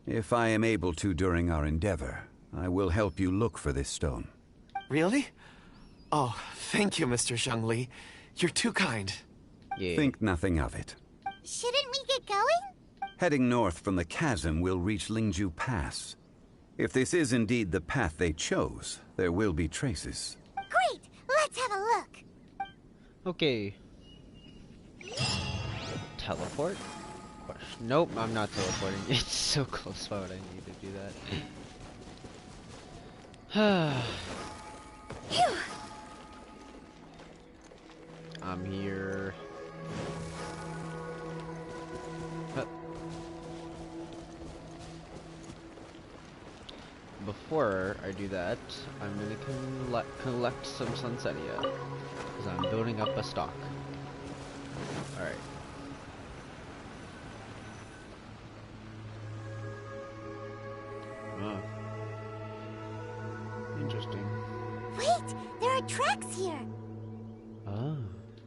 If I am able to during our endeavor, I will help you look for this stone. Really? Oh, thank you, Mr. Zhongli. You're too kind. Yeah. Think nothing of it. Shouldn't we get going? Heading north from the chasm, we'll reach Lingju Pass. If this is indeed the path they chose, there will be traces. Great! Let's have a look. Okay. Teleport? Nope, I'm not teleporting. It's so close. Why would I need to do that? I'm here. Before I do that, I'm gonna collect some Sunsettia, because I'm building up a stock. Alright. Oh. Interesting. Wait! There are tracks here! Oh.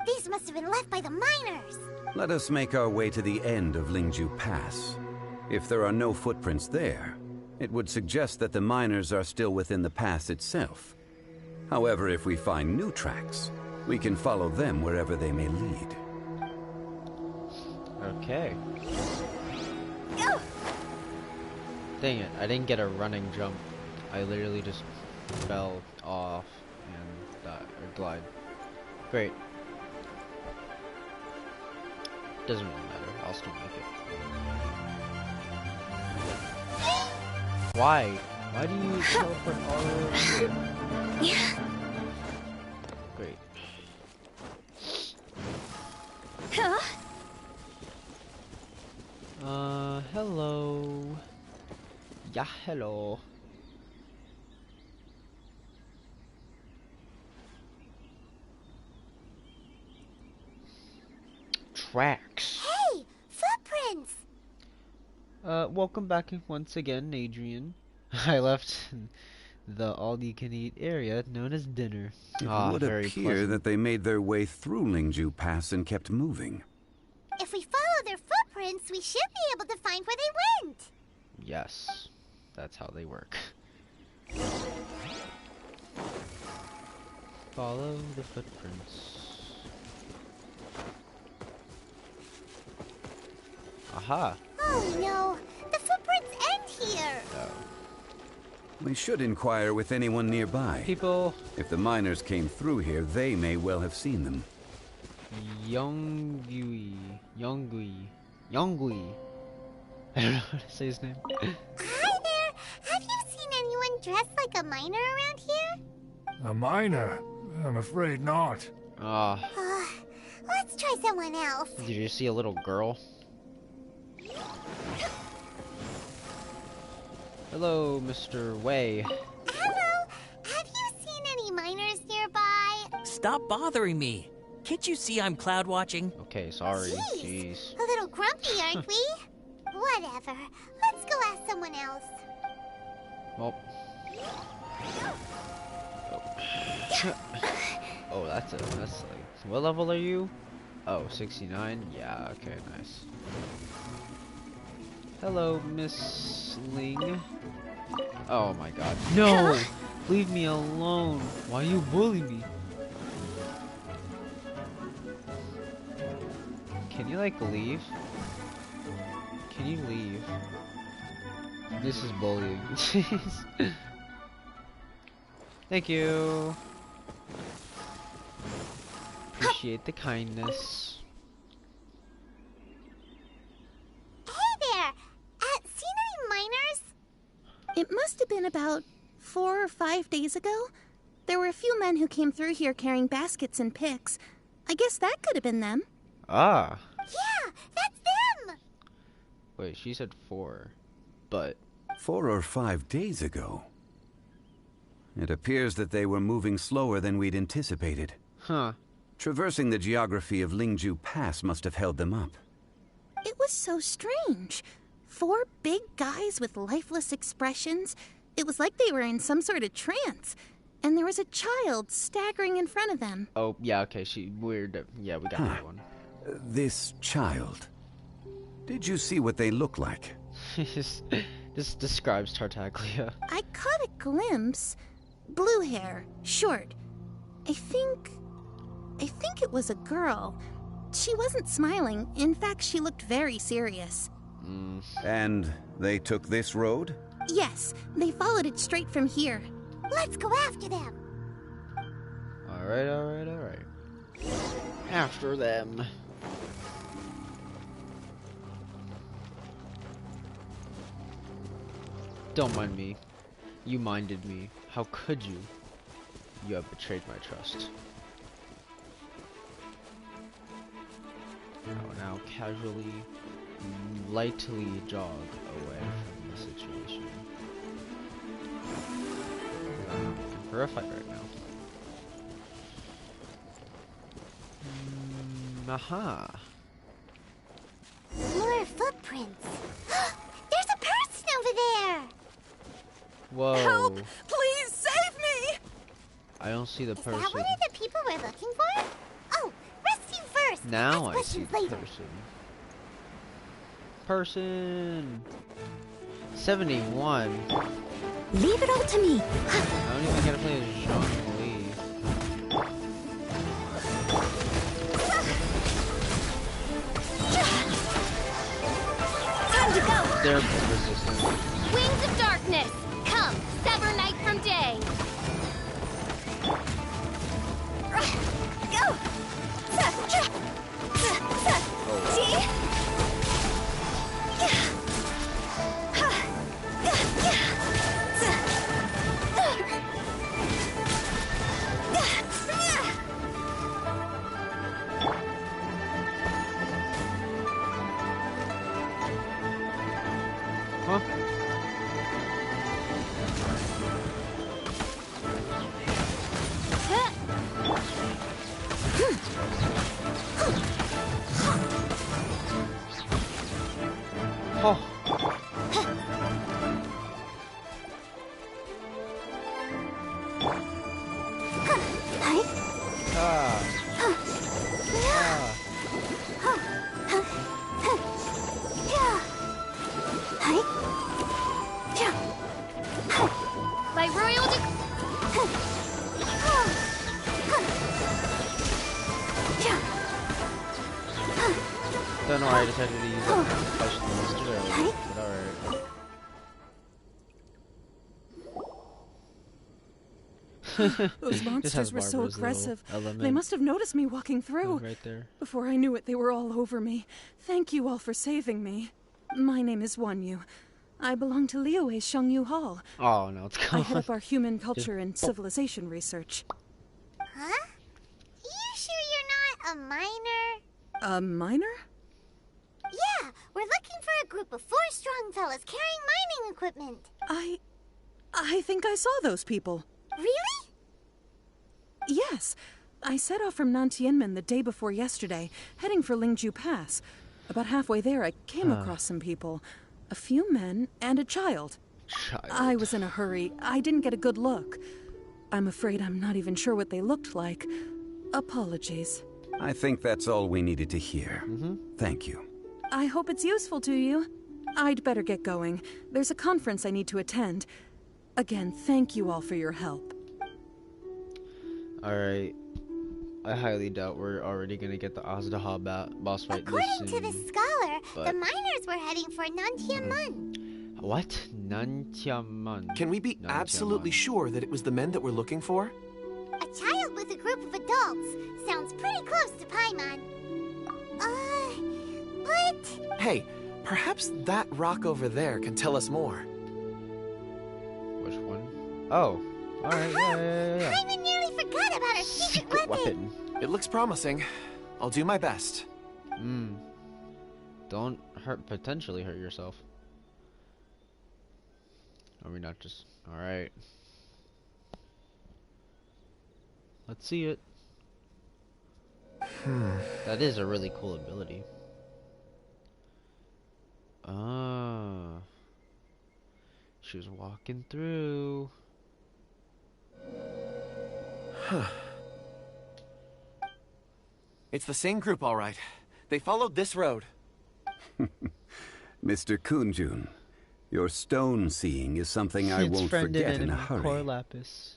These must have been left by the miners! Let us make our way to the end of Lingju Pass. If there are no footprints there, it would suggest that the miners are still within the pass itself. However, if we find new tracks, we can follow them wherever they may lead. Okay. Dang it, I didn't get a running jump. I literally just fell off and glide. Great. Doesn't really matter, I'll still make it. Why? Why do you teleport all over here? Great. Hello. Yeah, hello. Tracks. Hey! Footprints! Welcome back once again, Adrian. I left the all-you-can-eat area known as dinner. It would appear that they made their way through Lingju Pass and kept moving. If we follow their footprints, we should be able to find where they went. Yes, that's how they work. Follow the footprints. Aha! Oh no! The footprints end here! Oh. We should inquire with anyone nearby. People. If the miners came through here, they may well have seen them. Yongui. I don't know how to say his name. Hi there! Have you seen anyone dressed like a miner around here? A miner? I'm afraid not. Let's try someone else. Did you see a little girl? Hello, Mr. Wei. Hello! Have you seen any miners nearby? Stop bothering me. Can't you see I'm cloud watching? Okay, sorry. Jeez. A little grumpy, aren't we? Whatever. Let's go ask someone else. Well. Oh, that's like. What level are you? Oh, 69? Yeah, okay, nice. Hello, Miss Ling. Oh my god. No! Leave me alone. Why you bully me? Can you, like, leave? Can you leave? This is bullying. Jeez. Thank you. Appreciate the kindness. Hey there! Seen any miners? It must have been about 4 or 5 days ago. There were a few men who came through here carrying baskets and picks. I guess that could have been them. Ah. Yeah, that's them! Wait, she said 4, but... 4 or 5 days ago? It appears that they were moving slower than we'd anticipated. Huh. Traversing the geography of Lingju Pass must have held them up. It was so strange. 4 big guys with lifeless expressions. It was like they were in some sort of trance. And there was a child staggering in front of them. Oh, yeah, okay, weird. Yeah, we got that one. This child. Did you see what they look like? This describes Tartaglia. I caught a glimpse. Blue hair, short. I think it was a girl. She wasn't smiling. In fact, she looked very serious. And they took this road? Yes, they followed it straight from here. Let's go after them. Alright. After them. Don't mind me. You minded me. How could you? You have betrayed my trust. I will now casually, lightly jog away from the situation. I'm looking for a fight right now. Aha! More footprints. There's a person over there! Whoa. Help! Please save me! I don't see the person. Is that one of the people we're looking for? Oh, rescue first! Now Ask I see the later. person. 71. Leave it all to me. I don't even gotta play as Jean-Louis. Time to go! They're resistant. Wings of darkness! Come, sever night from day! Go! Huh? Oh. By royal Don't know why I decided to use that question listed earlier, but alright. Those monsters were so aggressive. They must have noticed me walking through. Right there. Before I knew it, they were all over me. Thank you all for saving me. My name is Wanyu. I belong to Liyue's Shengyu Hall. Oh, no, it's gone. I head up our human culture and civilization research. Huh? You sure you're not a miner? A miner? Yeah, we're looking for a group of 4 strong fellas carrying mining equipment. I think I saw those people. Really? Yes. I set off from Nantianmen the day before yesterday, heading for Lingju Pass. About halfway there, I came across some people. A few men and a child. I was in a hurry. I didn't get a good look. I'm afraid I'm not even sure what they looked like. Apologies. I think that's all we needed to hear. Thank you. I hope it's useful to you. I'd better get going. There's a conference I need to attend. Again, thank you all for your help. Alright. I highly doubt we're already gonna get the Azdaha boss fight this According soon. to the scholar, but- the miners were heading for Nantianmen. What? Nantiaman. Can we be absolutely sure that it was the men that we're looking for? A child with a group of adults. Sounds pretty close to Paimon. But... Hey, perhaps that rock over there can tell us more. Which one? Oh. Alright, yeah. Paimon nearly forgot about our secret weapon. It looks promising. I'll do my best. Don't potentially hurt yourself. Are we not just... Alright. Let's see it. That is a really cool ability. Ah. She was walking through. Huh. It's the same group, all right. They followed this road. Mr. Kunjun, your stone seeing is something I won't forget in a hurry. Lapis.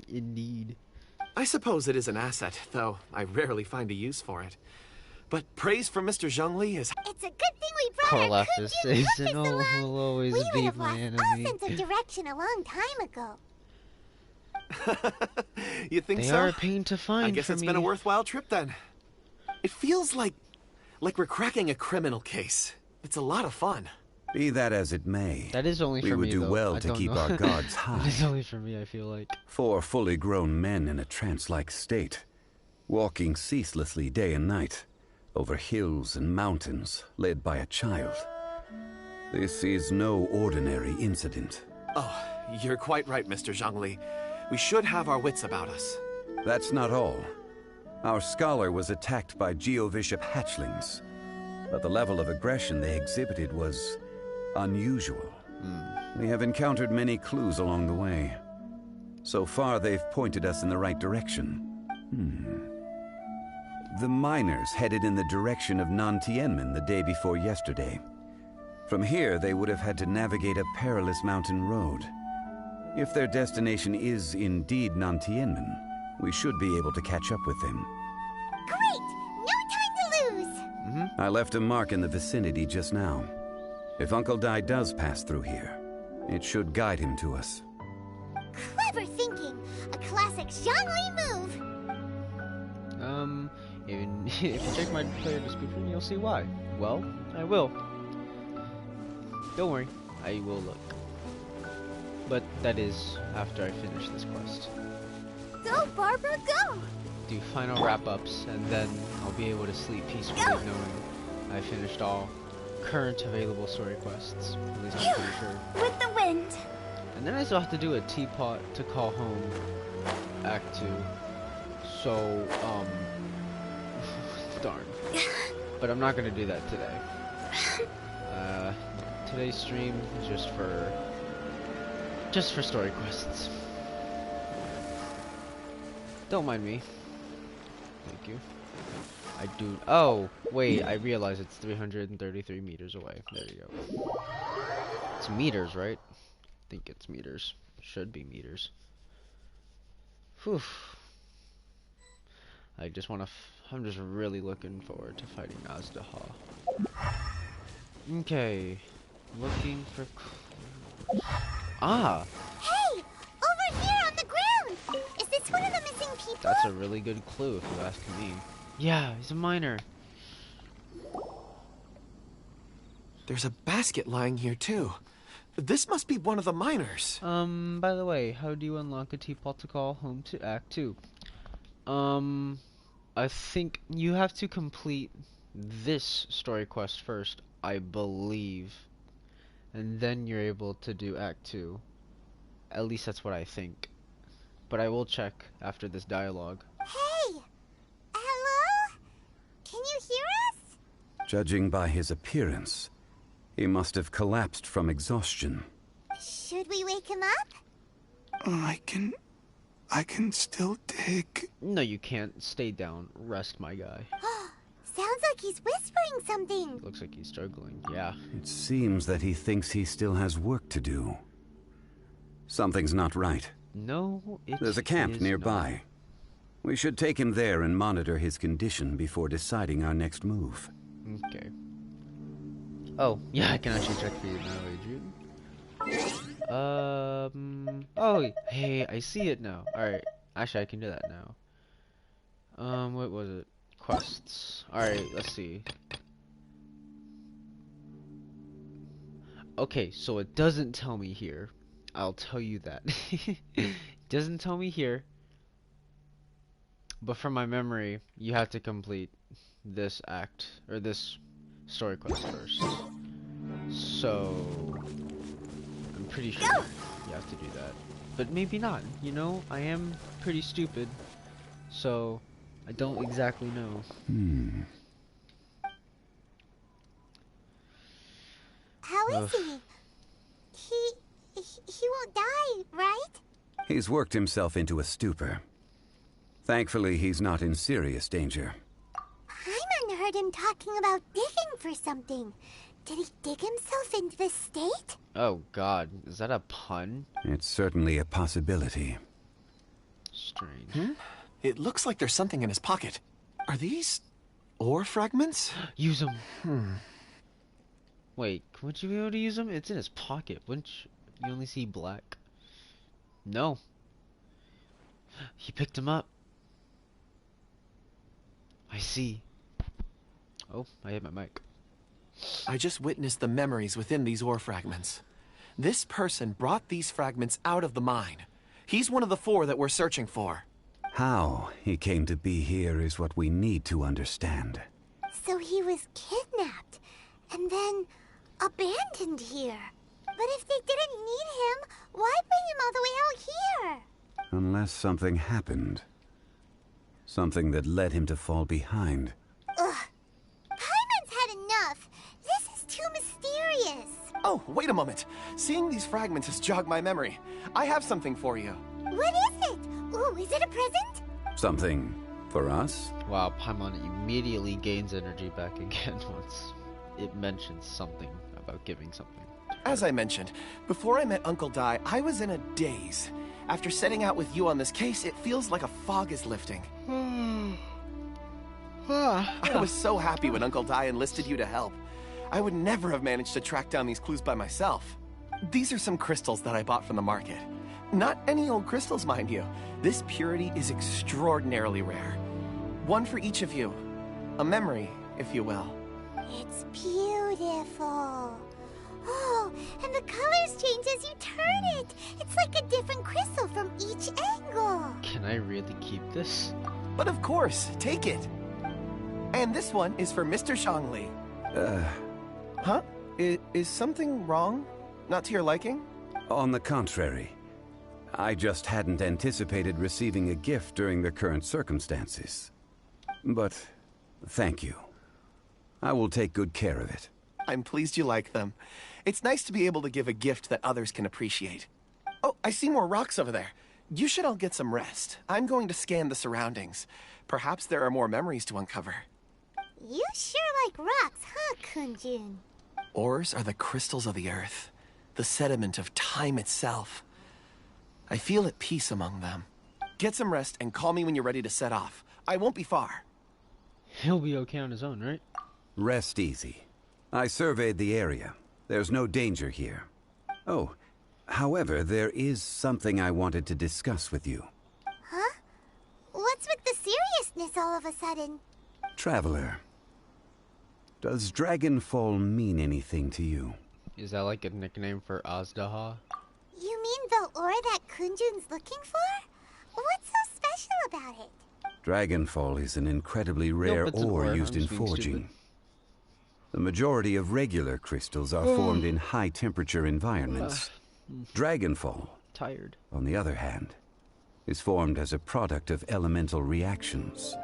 Indeed. I suppose it is an asset, though I rarely find a use for it. But praise from Mr. Zhongli is... It's a good thing we brought our Lapis is and will always we be would have my lost enemy. all sense of direction a long time ago. You think They so? are a pain to find. I guess for it's me. been a worthwhile trip then. It feels like we're cracking a criminal case. It's a lot of fun. Be that as it may, That is only we for would me, do though. well I to don't keep know. our guards high. That is only for me, I feel like. 4 fully grown men in a trance-like state, walking ceaselessly day and night, over hills and mountains, led by a child. This is no ordinary incident. Oh, you're quite right, Mr. Zhongli. We should have our wits about us. That's not all. Our scholar was attacked by Geovishap hatchlings, but the level of aggression they exhibited was unusual. We have encountered many clues along the way. So far, they've pointed us in the right direction. The miners headed in the direction of Nantianmen the day before yesterday. From here, they would have had to navigate a perilous mountain road. If their destination is indeed Nantianmen, we should be able to catch up with them. Great! No time to lose! I left a mark in the vicinity just now. If Uncle Dai does pass through here, it should guide him to us. Clever thinking! A classic Zhongli move! If you check my player description, you'll see why. Well, I will. Don't worry, I will look. But that is after I finish this quest. Go, Barbara, go! Do final wrap-ups, and then I'll be able to sleep peacefully knowing I finished all current available story quests. At least I'm pretty sure. With the wind! And then I still have to do a teapot to call home Act 2. So, darn. But I'm not gonna do that today. Today's stream is just for story quests. Don't mind me. Thank you. I do. Oh, wait, I realize it's 333 meters away. There you go. It's meters, right? I think it's meters. Should be meters. Whew. I just want to. I'm just really looking forward to fighting Azdaha. Okay. Looking for clues. Ah! Hey! Over here on the ground! Is this one of the missing people? That's a really good clue if you ask me. Yeah, he's a miner. There's a basket lying here too. This must be one of the miners. By the way, how do you unlock a teapot to call home to Act 2? I think you have to complete this story quest first, I believe. And then you're able to do Act 2. At least that's what I think. But I will check after this dialogue. Hey! Hello? Can you hear us? Judging by his appearance, he must have collapsed from exhaustion. Should we wake him up? I can still dig. No, you can't. Stay down. Rest, my guy. Sounds like he's whispering something. Looks like he's struggling. Yeah. It seems that he thinks he still has work to do. Something's not right. No, There's a camp nearby. Not. We should take him there and monitor his condition before deciding our next move. Okay. Oh, yeah, I can actually check for you now, Adrian. Oh, hey, I see it now. Alright, actually I can do that now. What was it? Quests. Alright, let's see. Okay, so it doesn't tell me here. I'll tell you that. It doesn't tell me here. But from my memory, you have to complete this act, or this story quest first. So, I'm pretty sure you have to do that. But maybe not, you know? I am pretty stupid. So, I don't exactly know. How is he? He won't die, right? He's worked himself into a stupor. Thankfully, he's not in serious danger. Paimon heard him talking about digging for something. Did he dig himself into this state? Oh god, is that a pun? It's certainly a possibility. Strange. It looks like there's something in his pocket. Are these ore fragments? Use them. Wait, wouldn't you be able to use them? It's in his pocket. Wouldn't you only see black? No. He picked him up. I see. Oh, I hit my mic. I just witnessed the memories within these ore fragments. This person brought these fragments out of the mine. He's one of the 4 that we're searching for. How he came to be here is what we need to understand. So he was kidnapped and then abandoned here. But if they didn't need him, why bring him all the way out here? Unless something happened. Something that led him to fall behind. Ugh. Paimon's had enough. This is too mysterious. Oh, wait a moment. Seeing these fragments has jogged my memory. I have something for you. What is it? Ooh, is it a present? Something for us? Wow, Paimon immediately gains energy back again once it mentions something about giving something. As I mentioned, before I met Uncle Dai, I was in a daze. After setting out with you on this case, it feels like a fog is lifting. I was so happy when Uncle Dai enlisted you to help. I would never have managed to track down these clues by myself. These are some crystals that I bought from the market. Not any old crystals, mind you. This purity is extraordinarily rare. One for each of you. A memory, if you will. It's beautiful. Oh, and the colors change as you turn it. It's like a different crystal from each angle. Can I really keep this? But of course, take it. And this one is for Mr. Zhongli. Huh? Is something wrong? Not to your liking? On the contrary. I just hadn't anticipated receiving a gift during the current circumstances. But thank you. I will take good care of it. I'm pleased you like them. It's nice to be able to give a gift that others can appreciate. Oh, I see more rocks over there. You should all get some rest. I'm going to scan the surroundings. Perhaps there are more memories to uncover. You sure like rocks, huh, Kunjun? Ores are the crystals of the earth, the sediment of time itself. I feel at peace among them. Get some rest and call me when you're ready to set off. I won't be far. He'll be okay on his own, right? Rest easy. I surveyed the area. There's no danger here. Oh, however, there is something I wanted to discuss with you. Huh? What's with the seriousness all of a sudden? Traveler, does Dragonfall mean anything to you? Is that like a nickname for Azdaha? You mean the ore that Kunjun's looking for? What's so special about it? Dragonfall is an incredibly rare ore used in forging. The majority of regular crystals are formed in high-temperature environments. Dragonfall, on the other hand, is formed as a product of elemental reactions.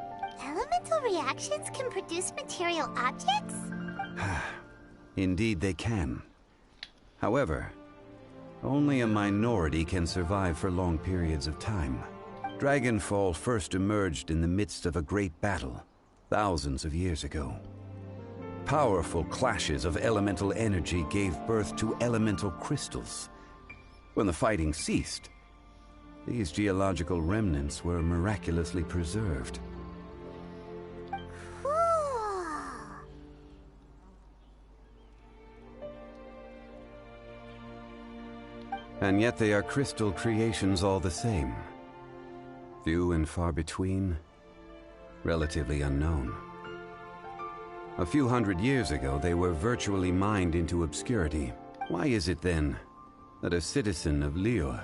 Elemental reactions can produce material objects? Indeed they can. However, only a minority can survive for long periods of time. Dragonfall first emerged in the midst of a great battle, thousands of years ago. Powerful clashes of elemental energy gave birth to elemental crystals. When the fighting ceased, these geological remnants were miraculously preserved. And yet they are crystal creations all the same. Few and far between, relatively unknown. A few hundred years ago, they were virtually mined into obscurity. Why is it then that a citizen of Liyue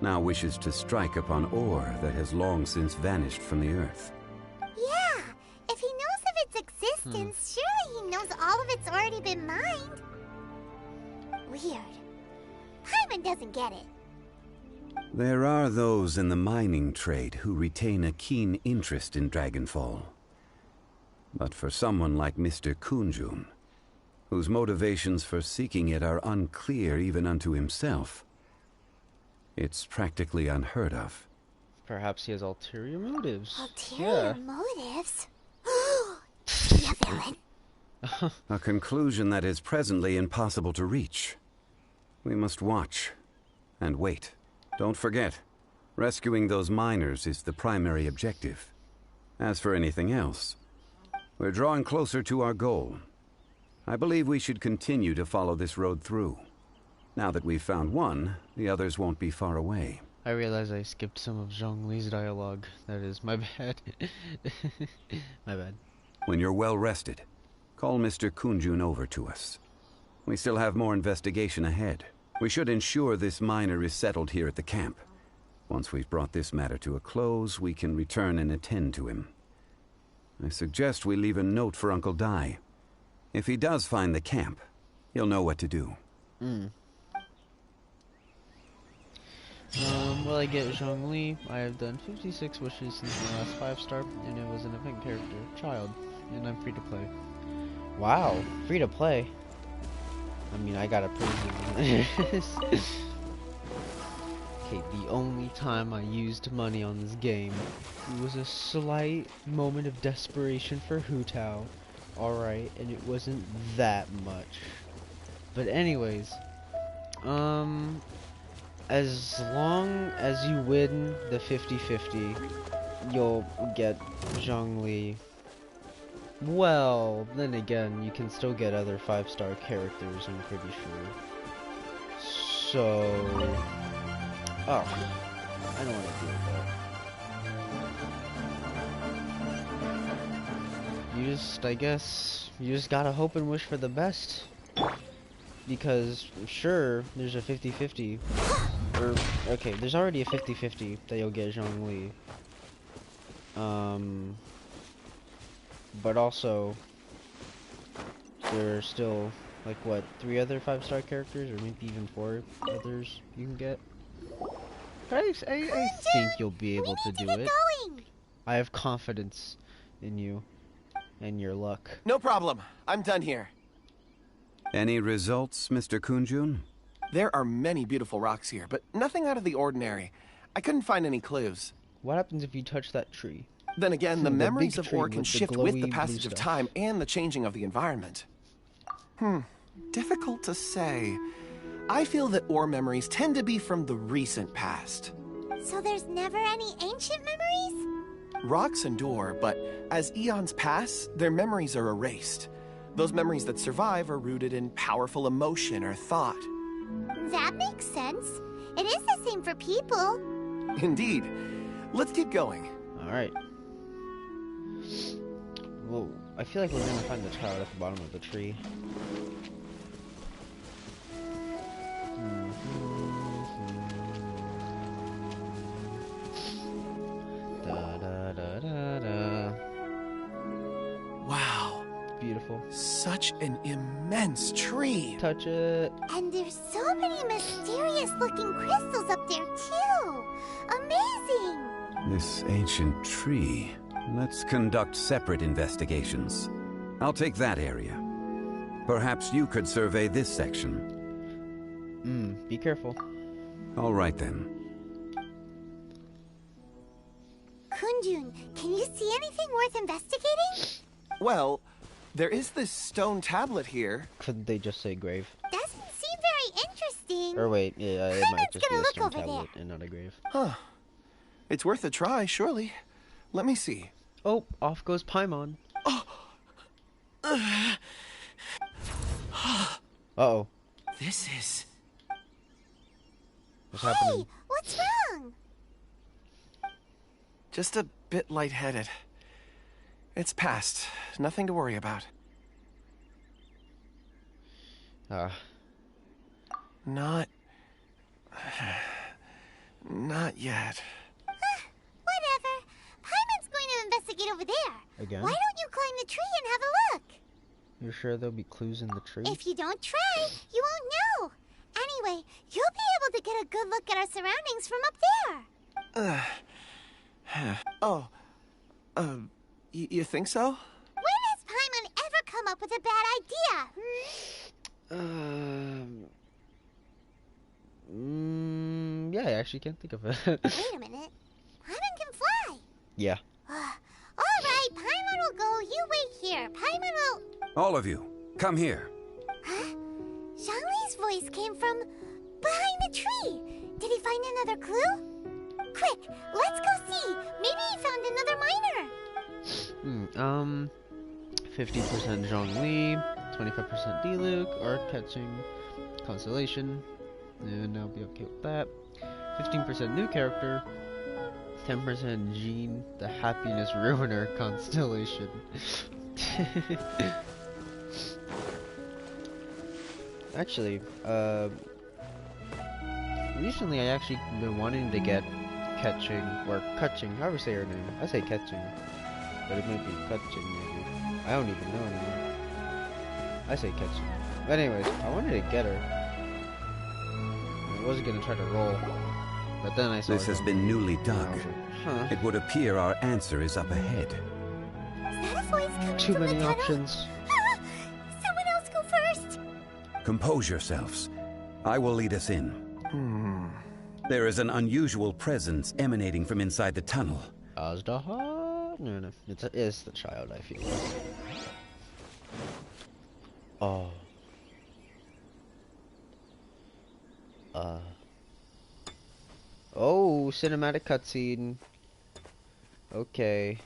now wishes to strike upon ore that has long since vanished from the earth? Yeah, if he knows of its existence, surely he knows all of it's already been mined. Weird. Paimon doesn't get it. There are those in the mining trade who retain a keen interest in Dragonfall. But for someone like Mr. Kunjun, whose motivations for seeking it are unclear even unto himself. It's practically unheard of. Perhaps he has ulterior motives. Ulterior motives? Be a villain. A conclusion that is presently impossible to reach. We must watch and wait. Don't forget, rescuing those miners is the primary objective. As for anything else, we're drawing closer to our goal. I believe we should continue to follow this road through. Now that we've found one, the others won't be far away. I realize I skipped some of Zhongli's dialogue. That is my bad. My bad. When you're well rested, call Mr. Kunjun over to us. We still have more investigation ahead. We should ensure this miner is settled here at the camp. Once we've brought this matter to a close, we can return and attend to him. I suggest we leave a note for Uncle Dai. If he does find the camp, he'll know what to do. Will I get Zhongli? I have done 56 wishes since my last 5-star, and it was an event character, child, and I'm free to play. Wow, free to play. I mean, I gotta praise you. Okay, the only time I used money on this game, it was a slight moment of desperation for Hu Tao. Alright, and it wasn't that much. But anyways, as long as you win the 50-50, you'll get Zhongli. Well, then again, you can still get other 5-star characters, I'm pretty sure. So... oh, I don't want to deal with that. You just, I guess, you just gotta hope and wish for the best. Because, sure, there's a 50-50. Or, okay, there's already a 50-50 that you'll get Zhongli. But also, there are still, like, what, 3 other 5-star characters? Or maybe even 4 others you can get? But I think you'll be able to do it. I have confidence in you and your luck. No problem. I'm done here. Any results, Mr. Kunjun? There are many beautiful rocks here, but nothing out of the ordinary. I couldn't find any clues. What happens if you touch that tree? Then again, the memories of ore can with the shift with the glowy passage blue of stuff. time and the changing of the environment. Difficult to say. I feel that ore memories tend to be from the recent past. So there's never any ancient memories? Rocks endure, but as eons pass, their memories are erased. Those memories that survive are rooted in powerful emotion or thought. That makes sense. It is the same for people. Indeed. Let's keep going. Alright. Well, I feel like we're gonna find the child at the bottom of the tree. Da da da da da. Wow. Beautiful. Such an immense tree. Touch it. And there's so many mysterious looking crystals up there too. Amazing. This ancient tree. Let's conduct separate investigations. I'll take that area. Perhaps you could survey this section. Be careful. All right then. Kunjun, can you see anything worth investigating? Well, there is this stone tablet here. Couldn't they just say grave? Doesn't seem very interesting. Or wait, yeah, it might just be a look stone over tablet and not a grave. Huh. It's worth a try, surely. Let me see. Oh, off goes Paimon. Uh-oh. This is... What's happening? Hey, what's wrong? just a bit lightheaded. It's past. Nothing to worry about. Not yet. Whatever. Paimon's going to investigate over there. Again? Why don't you climb the tree and have a look? You're sure there'll be clues in the tree? If you don't try, you won't know. Anyway, you'll be able to get a good look at our surroundings from up there. You think so? When has Paimon ever come up with a bad idea, Yeah, I actually can't think of it. Wait a minute. Paimon can fly. Yeah. Alright, Paimon will go. You wait here. Paimon will... All of you, come here. Huh? Zhongli's voice came from behind the tree. Did he find another clue? Quick, let's go see. Maybe he found another miner. 50% Zhongli, 25% Diluc, Art Catching, Constellation, and I'll be okay with that. 15% new character, 10% Jean, the Happiness Ruiner Constellation. Actually, recently I actually been wanting to get Catching, or Cutching, however you say her name. I say Catching, but it might be Cutching maybe. I don't even know anymore. I say Catching. But anyways, I wanted to get her. I wasn't gonna try to roll, but then I saw This has been newly dug. Huh. It would appear our answer is up ahead. Is that a voice coming Too from many the tunnel? options. Someone else go first. Compose yourselves. I will lead us in. There is an unusual presence emanating from inside the tunnel. Azdaha? No, it's the child, I feel. Oh. Oh, cinematic cutscene. Okay.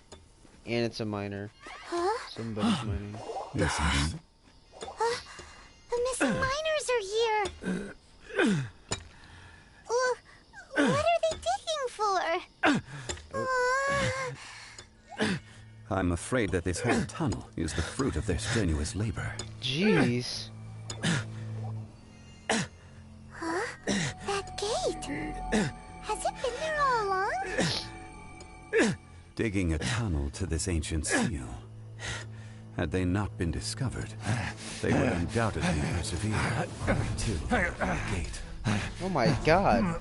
And it's a miner. Huh? Somebody's mining. Listen. The missing miners are here. What are they digging for? I'm afraid that this whole tunnel is the fruit of their strenuous labor. Jeez. Huh? That gate. Has it been there all along? Digging a tunnel to this ancient seal. Had they not been discovered, they would undoubtedly persevere to the gate. Oh my god.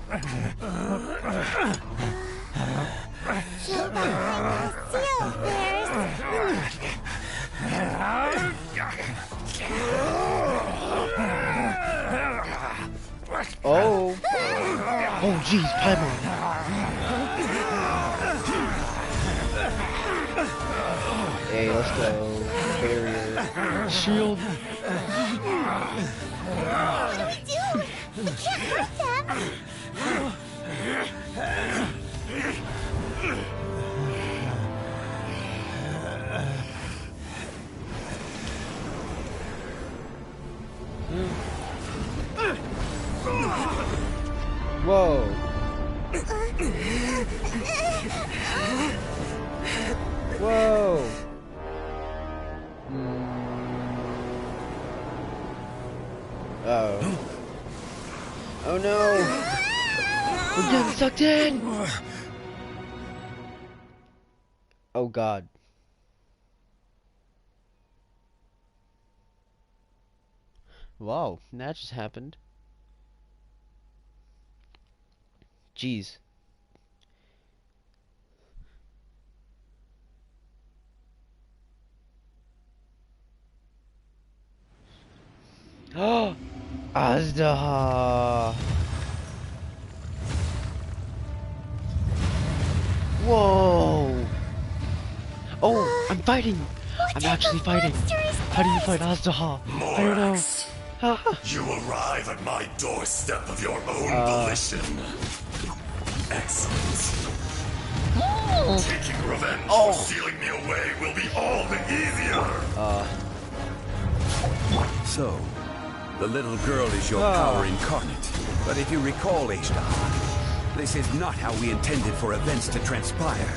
Seal behind the seal of theirs. Oh. Oh jeez, Paimon. Hey, let's go. Barrier. Shield. What do we do? We can't hurt them. Whoa. Whoa. Uh-oh. Oh no! We're getting sucked in! Oh god. Wow, that just happened. Jeez. Oh! Azdaha! Whoa! Oh, I'm fighting! I'm actually fighting! How do you fight Azdaha? I don't know. You arrive at my doorstep of your own volition. Excellent. Taking revenge or sealing me away will be all the easier. So, the little girl is your power incarnate. But if you recall, Azdaha, this is not how we intended for events to transpire.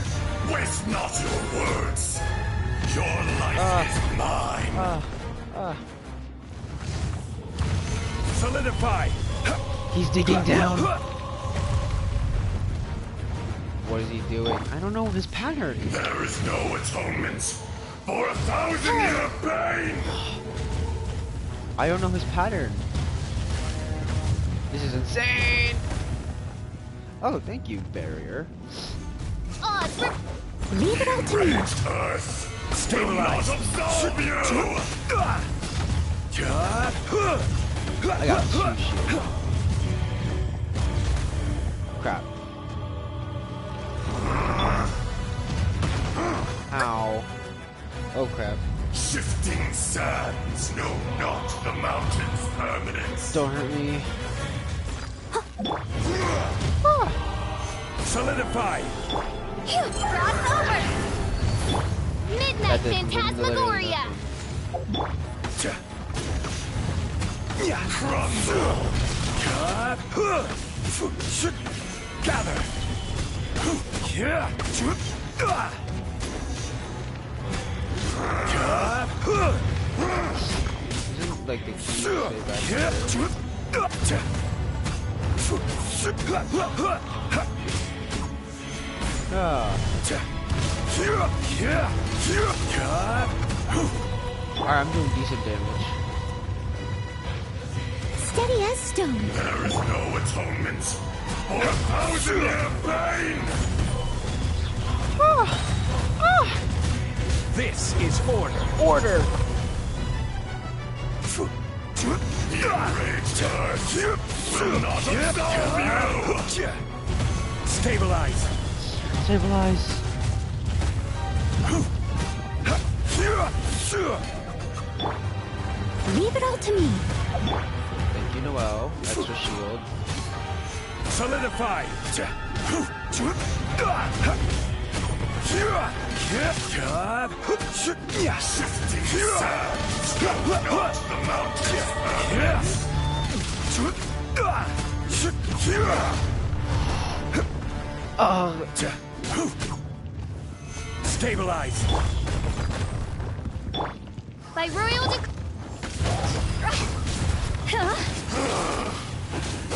Waste not your words. Your life is mine. Solidify. He's digging down. What is he doing? I don't know his pattern. There is no atonement for 1,000-year pain. I don't know his pattern. This is insane. Oh, thank you, barrier. Leave it all to me. Earth, Stabilize. Will not absolve you. I got 2 shields. Crap. Ow. Oh crap. Shifting sands know not the mountain's permanence. Don't hurt me. Solidify. Cross over. Midnight Phantasmagoria. Crumble. Gather. Isn't like the key to stay back there? Alright, I'm doing decent damage. Steady as stone. There is no atonement for 1,000-year pain. This is order. Order. The enraged earth will not absolve you. Stabilize. Stabilize. Leave it all to me. Thank you, Noel. Extra shield. Solidify. Shifting sands, not the mountains. Stabilize. By royal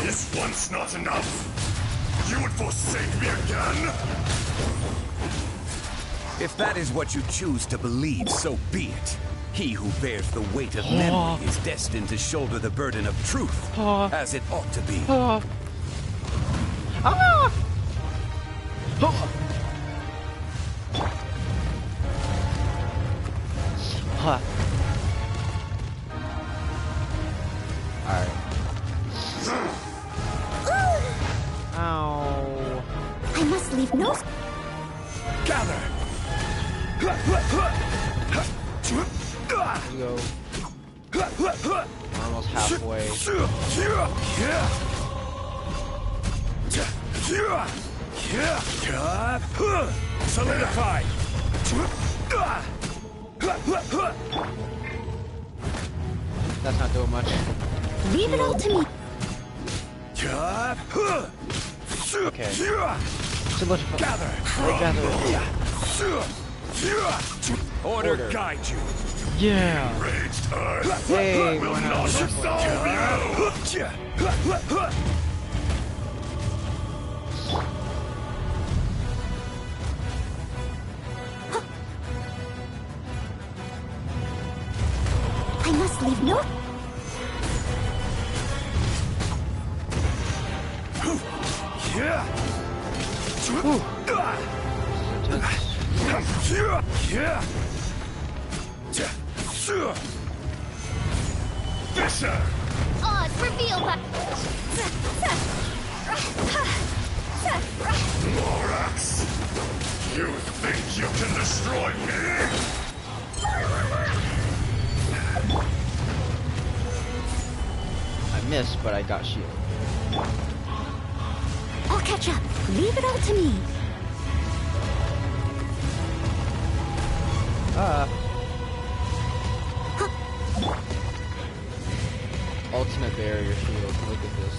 Is once not enough? You would forsake me again? If that is what you choose to believe, so be it. He who bears the weight of memory is destined to shoulder the burden of truth, as it ought to be. Alright. Ow. I must leave no... Gather. Let's go. We're almost halfway. Solidify. That's not doing much. Leave it all to me. Okay. Solidify. Gather. Gather. Order guide you. Yeah. Enraged earth Hey, will we're not not absolve you. I must leave no... Fisher! odds revealed by Morax! You think you can destroy me? I missed, but I got shield. I'll catch up. Leave it all to me. Ultimate barrier shield. Look at this.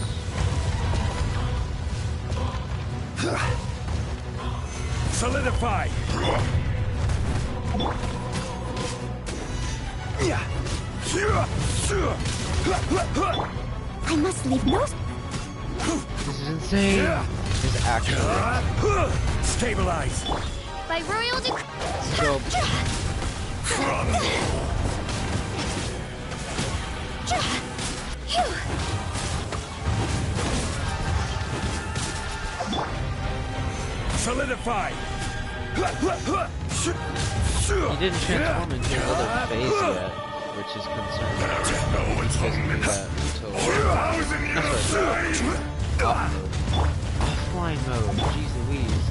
Solidify. I must leave no... This is insane. This is actually. Stabilize. by royal decree. So. Solidify. He didn't transform into another phase yet, which is concerning. Offline mode. Jeez Louise.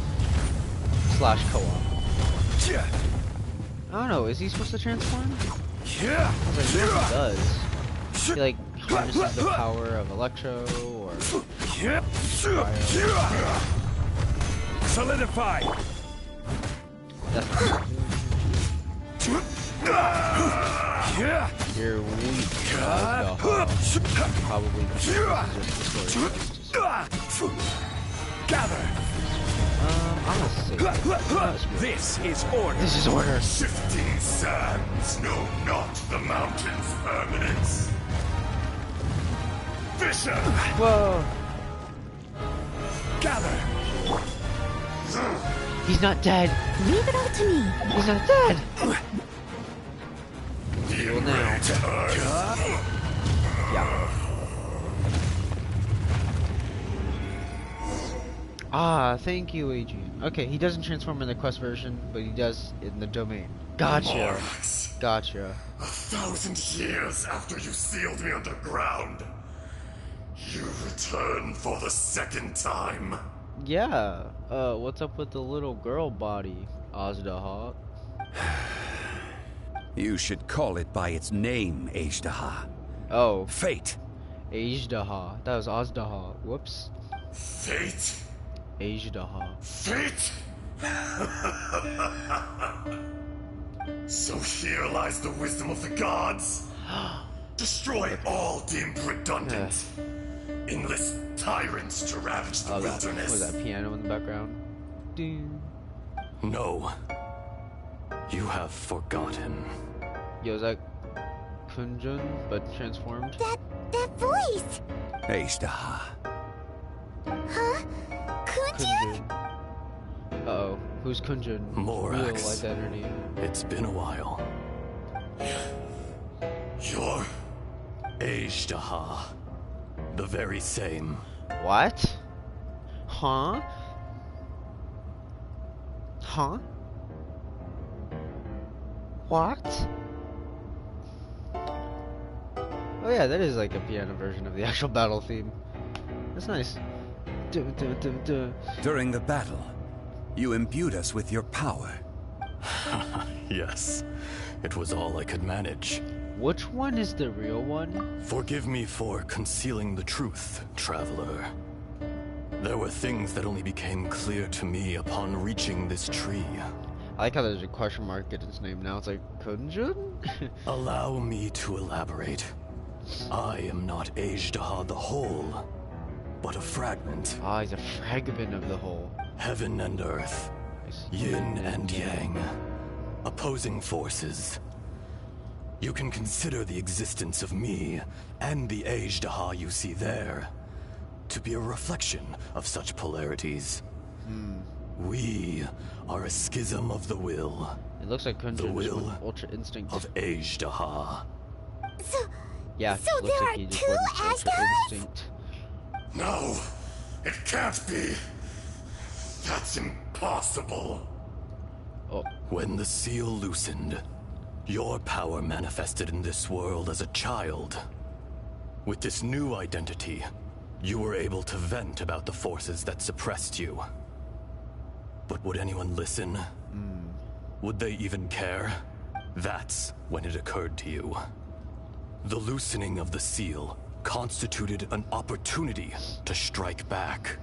/ co-op. I don't know. Is he supposed to transform? I was like, yes, he does. He like harnesses the power of Electro or fire. Solidify. You're weak. Probably just Gather. I'm gonna say this is order. This is order. Shifting sands know not the mountain's permanence. Fisher! Whoa. Gather. He's not dead. Leave it all to me. He's not dead. Well, now. Yeah. Ah, thank you, Adrian. Okay, he doesn't transform in the quest version, but he does in the domain. Gotcha. Gotcha. 1,000 years after you sealed me underground, you return for the second time. Yeah. What's up with the little girl body, Azdaha? You should call it by its name, Azdaha. Oh. Fate. Azdaha. That was Azdaha. Whoops. Fate? Azdaha. Fate? So here lies the wisdom of the gods. Destroy all deemed redundant. Enlist tyrants to ravage the wilderness. Was that piano in the background? Ding. No. You have forgotten. Yo, is that Kunjun, but transformed? That voice! Azdaha. Huh? Kunjun? Uh-oh. Who's Kunjun? Morax. Real identity. It's been a while. You're... Azdaha. The very same. What? Huh? Huh? What? Oh yeah, that is like a piano version of the actual battle theme. That's nice. During the battle, you imbued us with your power. Yes, it was all I could manage. Which one is the real one? Forgive me for concealing the truth, traveler. There were things that only became clear to me upon reaching this tree. I like how there's a question mark in his name now. It's like, Kunjun? Allow me to elaborate. I am not Azdaha the whole, but a fragment. Ah, he's a fragment of the whole. Heaven and earth, yin and yang, opposing forces. You can consider the existence of me and the Azdaha you see there to be a reflection of such polarities. We are a schism of the will. It looks like Kunjun the will Ultra Instinct of Azdaha. Yeah, so looks there like he are just two went Ultra Azdahas? Instinct. No, it can't be. That's impossible. Oh. When the seal loosened, your power manifested in this world as a child. With this new identity, you were able to vent about the forces that suppressed you. But would anyone listen? Would they even care? That's when it occurred to you. The loosening of the seal constituted an opportunity to strike back.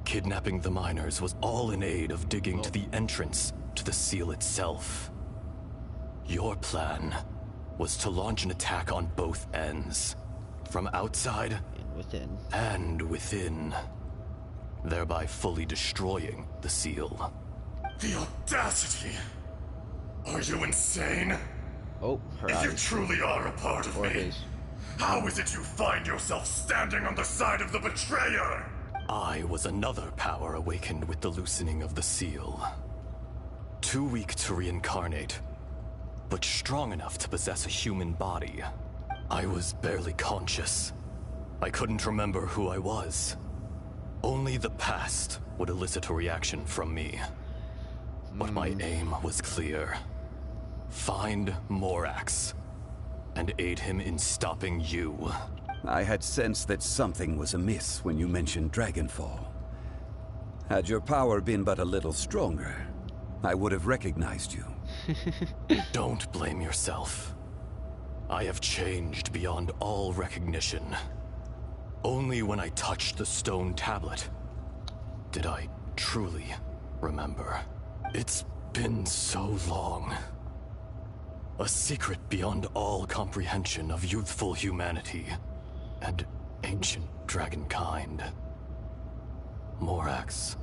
Kidnapping the miners was all in aid of digging to the entrance to the seal itself. Your plan was to launch an attack on both ends, from outside and within, thereby fully destroying the seal. The audacity! Are you insane? Oh, if you truly are a part of me, how is it you find yourself standing on the side of the betrayer? I was another power awakened with the loosening of the seal. Too weak to reincarnate, but strong enough to possess a human body. I was barely conscious. I couldn't remember who I was. Only the past would elicit a reaction from me. But my aim was clear. Find Morax and aid him in stopping you. I had sensed that something was amiss when you mentioned Dragonfall. Had your power been but a little stronger, I would have recognized you. Don't blame yourself. I have changed beyond all recognition. Only when I touched the stone tablet did I truly remember. It's been so long. A secret beyond all comprehension of youthful humanity and ancient dragonkind. Morax,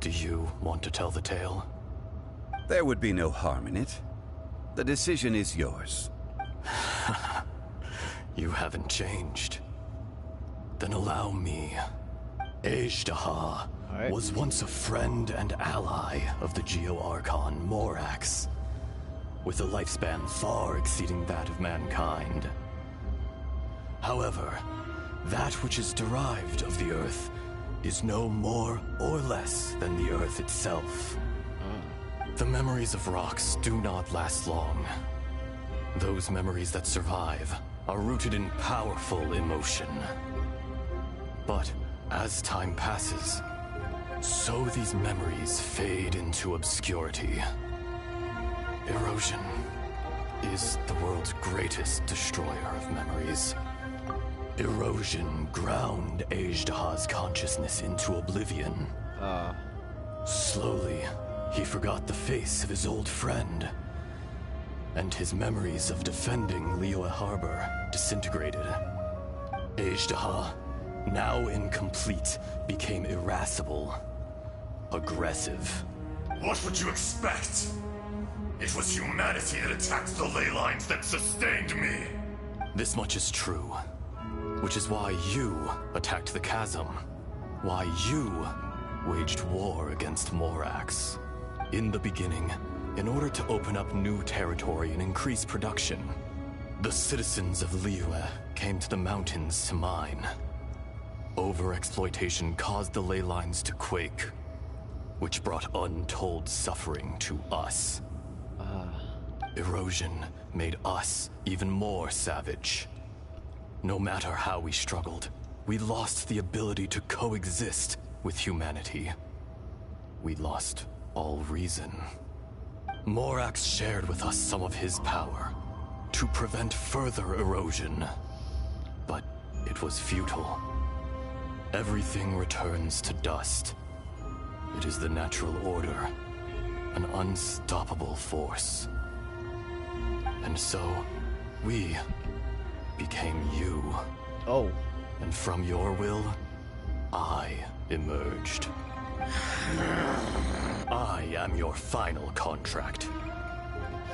do you want to tell the tale? There would be no harm in it. The decision is yours. You haven't changed. Then allow me. Ejdaha was once a friend and ally of the Geo-Archon Morax, with a lifespan far exceeding that of mankind. However, that which is derived of the Earth is no more or less than the Earth itself. The memories of rocks do not last long. Those memories that survive are rooted in powerful emotion. But as time passes, so these memories fade into obscurity. Erosion is the world's greatest destroyer of memories. Erosion ground Ejdaha's consciousness into oblivion. Slowly, he forgot the face of his old friend, and his memories of defending Liyue Harbor disintegrated. Ejdaha, now incomplete, became irascible, aggressive. What would you expect? It was humanity that attacked the ley lines that sustained me. This much is true, which is why you attacked the chasm, why you waged war against Morax. In the beginning, in order to open up new territory and increase production, the citizens of Liyue came to the mountains to mine. Overexploitation caused the ley lines to quake, which brought untold suffering to us. Erosion made us even more savage. No matter how we struggled, we lost the ability to coexist with humanity. We lost all reason. Morax shared with us some of his power to prevent further erosion, but it was futile. Everything returns to dust. It is the natural order, an unstoppable force. And so, we became you. Oh. And from your will, I emerged. I am your final contract.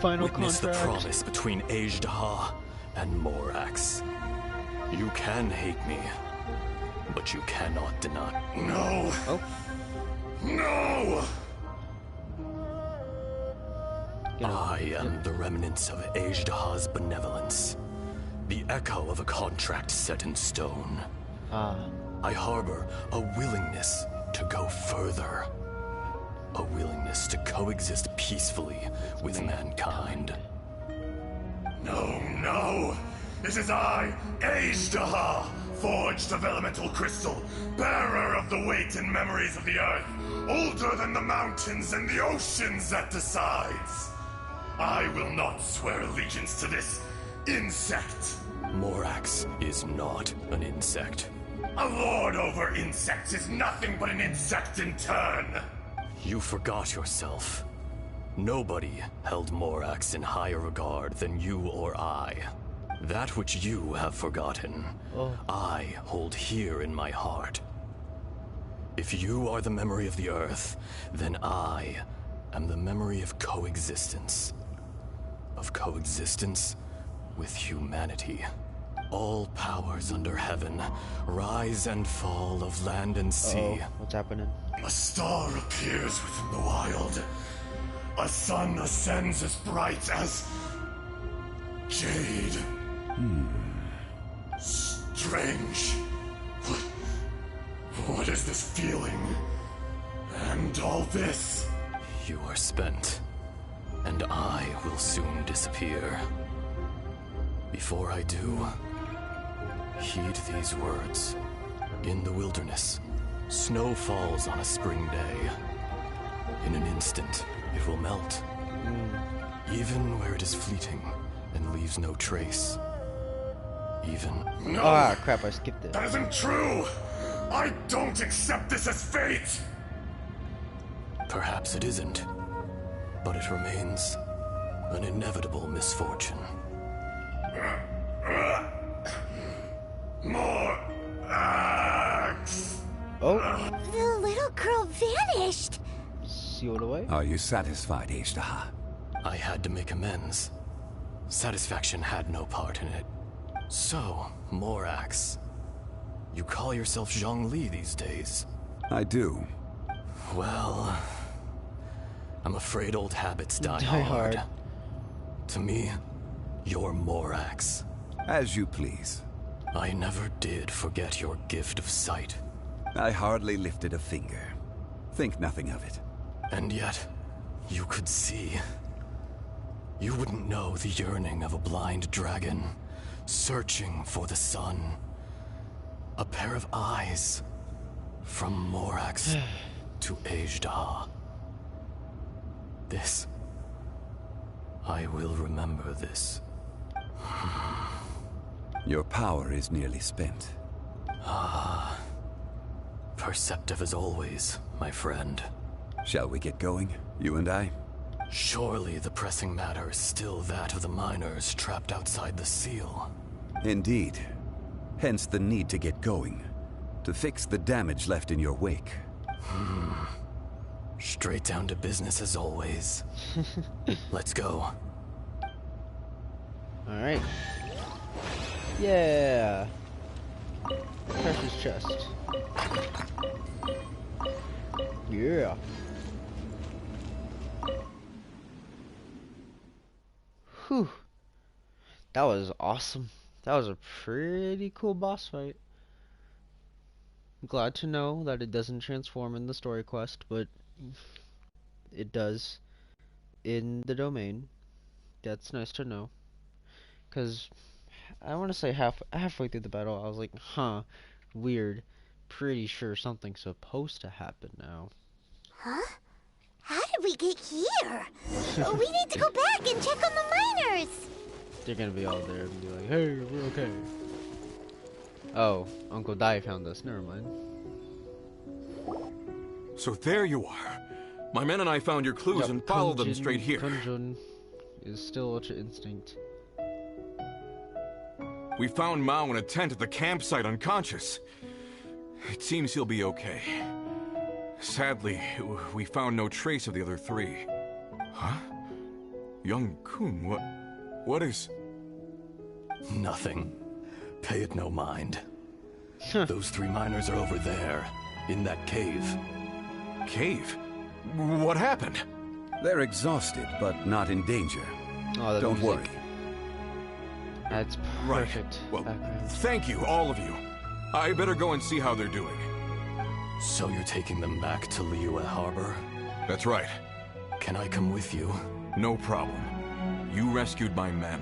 Witness the promise between Ejdaha and Morax. You can hate me, but you cannot deny. No! Oh. No! I am the remnants of Ejdaha's benevolence. The echo of a contract set in stone. I harbor a willingness to go further. A willingness to coexist peacefully with mankind. No, no! It is I, Ejdaha, forged of elemental crystal, bearer of the weight and memories of the earth, older than the mountains and the oceans that decides. I will not swear allegiance to this insect. Morax is not an insect. A lord over insects is nothing but an insect in turn. You forgot yourself. Nobody held Morax in higher regard than you or I. That which you have forgotten, I hold here in my heart. If you are the memory of the Earth, then I am the memory of coexistence. Of coexistence with humanity. All powers under heaven, rise and fall of land and sea. What's happening? A star appears within the wild. A sun ascends as bright as jade. Strange. What is this feeling? And all this? You are spent, and I will soon disappear. Before I do, heed these words. In the wilderness, snow falls on a spring day. In an instant, it will melt. Even where it is fleeting and leaves no trace. Even... No! Ah, crap, I skipped it. That isn't true! I don't accept this as fate! Perhaps it isn't, but it remains an inevitable misfortune. More axe! Oh. The little girl vanished! Sealed away? Are you satisfied, Ishtaha? I had to make amends. Satisfaction had no part in it. So, Morax, you call yourself Zhongli these days? I do. Well, I'm afraid old habits die hard. To me, you're Morax. As you please. I never did forget your gift of sight. I hardly lifted a finger. Think nothing of it. And yet, you could see. You wouldn't know the yearning of a blind dragon, searching for the sun. A pair of eyes, from Morax to Ejdah. This, I will remember this. Your power is nearly spent. Ah, perceptive as always, my friend. Shall we get going, you and I? Surely the pressing matter is still that of the miners trapped outside the seal. Indeed. Hence the need to get going. To fix the damage left in your wake. Straight down to business as always. Let's go. Alright. Yeah. Precious chest. Yeah. Whew. That was awesome. That was a pretty cool boss fight. I'm glad to know that it doesn't transform in the story quest, but it does in the domain. That's nice to know. Because I want to say halfway through the battle, I was like, huh, weird. Pretty sure something's supposed to happen now. Huh? How did we get here? We need to go back and check on the miners! They're gonna be all there and be like, hey, we're okay. Oh, Uncle Dai found us. Never mind. So there you are. My men and I found your clues and followed them straight here. Kunjun is still Ultra Instinct. We found Mao in a tent at the campsite unconscious. It seems he'll be okay. Sadly, we found no trace of the other three. Huh? Young Kun, what is... Nothing. Pay it no mind. Those three miners are over there, in that cave. Cave? What happened? They're exhausted, but not in danger. Oh, don't worry. That's perfect. Right. Well, thank you, all of you. I better go and see how they're doing. So you're taking them back to Liyue Harbor? That's right. Can I come with you? No problem. You rescued my men.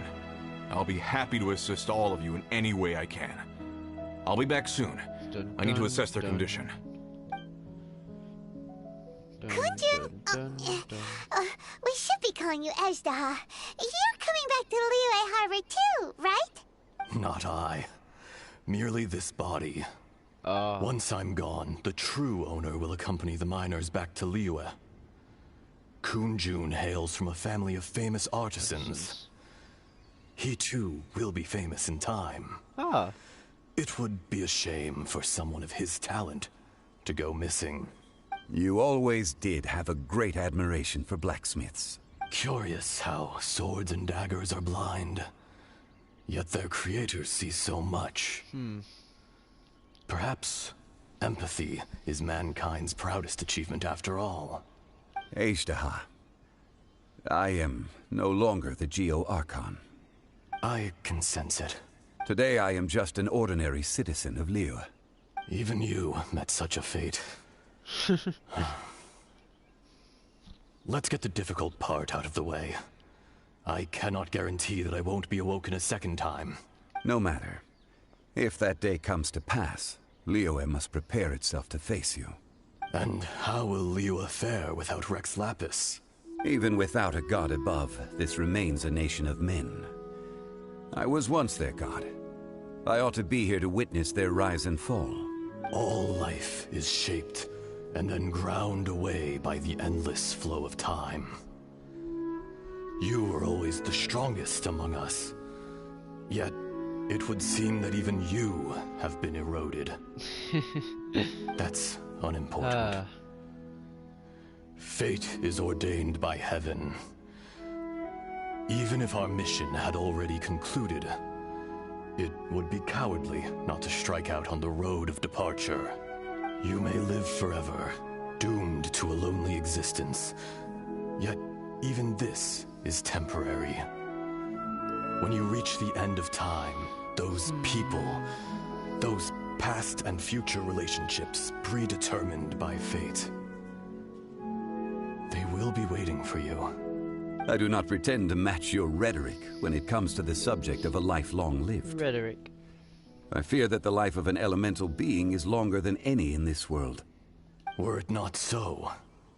I'll be happy to assist all of you in any way I can. I'll be back soon. I need to assess their condition. Kunjun, we should be calling you Ejdah. You're coming back to Liyue Harbor too, right? Not I. Merely this body. Once I'm gone, the true owner will accompany the miners back to Liyue. Kunjun hails from a family of famous artisans. He too will be famous in time. It would be a shame for someone of his talent to go missing. You always did have a great admiration for blacksmiths. Curious how swords and daggers are blind, yet their creators see so much. Perhaps empathy is mankind's proudest achievement after all. Ejdah, I am no longer the Geo-Archon. I can sense it. Today I am just an ordinary citizen of Liyue. Even you met such a fate. Let's get the difficult part out of the way. I cannot guarantee that I won't be awoken a second time. No matter. If that day comes to pass, Liyue must prepare itself to face you. And how will Liyue fare without Rex Lapis? Even without a god above, this remains a nation of men. I was once their god. I ought to be here to witness their rise and fall. All life is shaped and then ground away by the endless flow of time. You were always the strongest among us. Yet, it would seem that even you have been eroded. That's unimportant. Fate is ordained by heaven. Even if our mission had already concluded, it would be cowardly not to strike out on the road of departure. You may live forever, doomed to a lonely existence. Yet, even this is temporary. When you reach the end of time, those people, those past and future relationships predetermined by fate, they will be waiting for you. I do not pretend to match your rhetoric when it comes to the subject of a life long lived. Rhetoric. I fear that the life of an elemental being is longer than any in this world. Were it not so,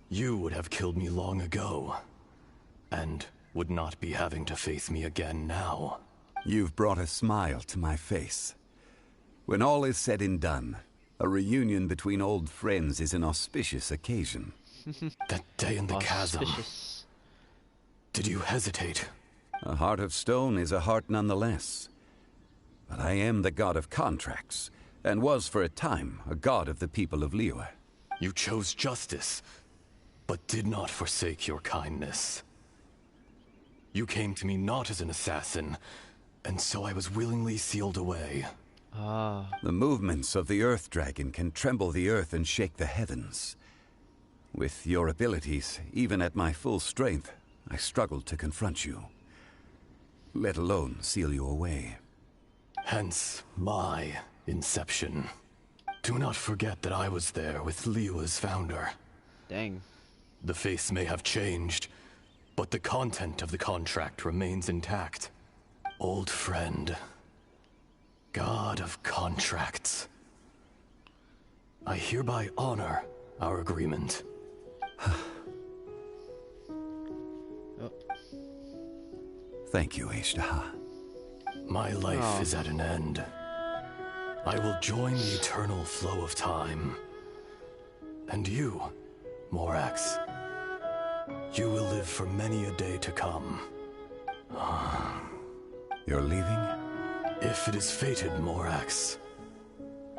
you would have killed me long ago, and would not be having to face me again now. You've brought a smile to my face. When all is said and done, a reunion between old friends is an auspicious occasion. That day in the chasm. Did you hesitate? A heart of stone is a heart nonetheless. But I am the god of contracts, and was for a time a god of the people of Liyue. You chose justice, but did not forsake your kindness. You came to me not as an assassin, and so I was willingly sealed away. The movements of the Earth Dragon can tremble the earth and shake the heavens. With your abilities, even at my full strength, I struggled to confront you, let alone seal you away. Hence my inception. Do not forget that I was there with Liyue's founder. Dang. The face may have changed, but the content of the contract remains intact. Old friend. God of contracts. I hereby honor our agreement. Thank you, Ishtaha. My life is at an end. I will join the eternal flow of time. And you, Morax, you will live for many a day to come. You're leaving? If it is fated, Morax,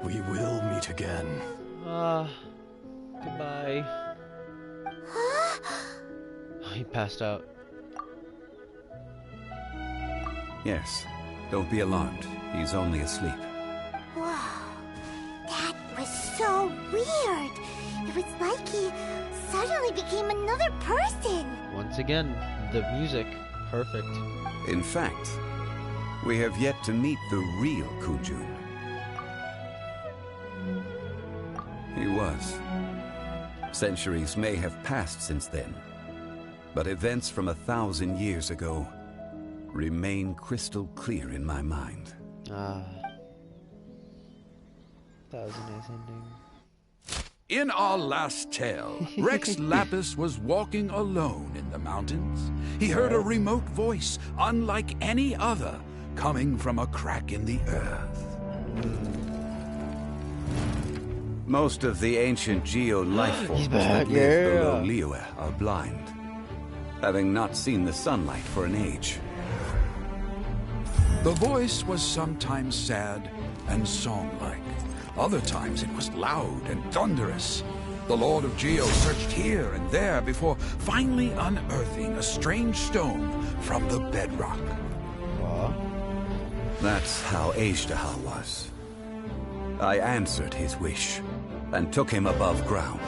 we will meet again. Goodbye. He passed out. Yes. Don't be alarmed. He's only asleep. Wow. That was so weird. It was like he suddenly became another person. Once again, the music. Perfect. In fact, we have yet to meet the real Kunjun. He was. Centuries may have passed since then, but events from 1,000 years ago remain crystal clear in my mind. 1,000 is ending. In our last tale, Rex Lapis was walking alone in the mountains. He heard a remote voice, unlike any other, coming from a crack in the earth. Most of the ancient Geo life forms that live below Liyue are blind, having not seen the sunlight for an age. The voice was sometimes sad and song-like. Other times it was loud and thunderous. The Lord of Geo searched here and there before finally unearthing a strange stone from the bedrock. That's how Ishtaha was. I answered his wish and took him above ground.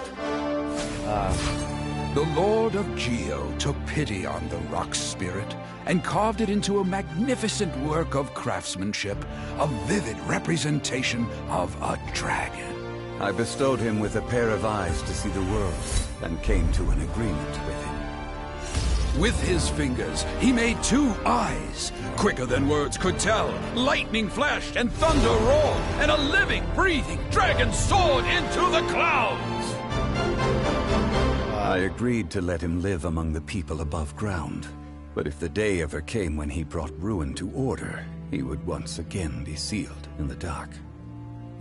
The Lord of Geo took pity on the rock spirit and carved it into a magnificent work of craftsmanship, a vivid representation of a dragon. I bestowed him with a pair of eyes to see the world and came to an agreement with him. With his fingers, he made 2 eyes, quicker than words could tell. Lightning flashed and thunder roared, and a living, breathing dragon soared into the clouds. I agreed to let him live among the people above ground. But if the day ever came when he brought ruin to order, he would once again be sealed in the dark.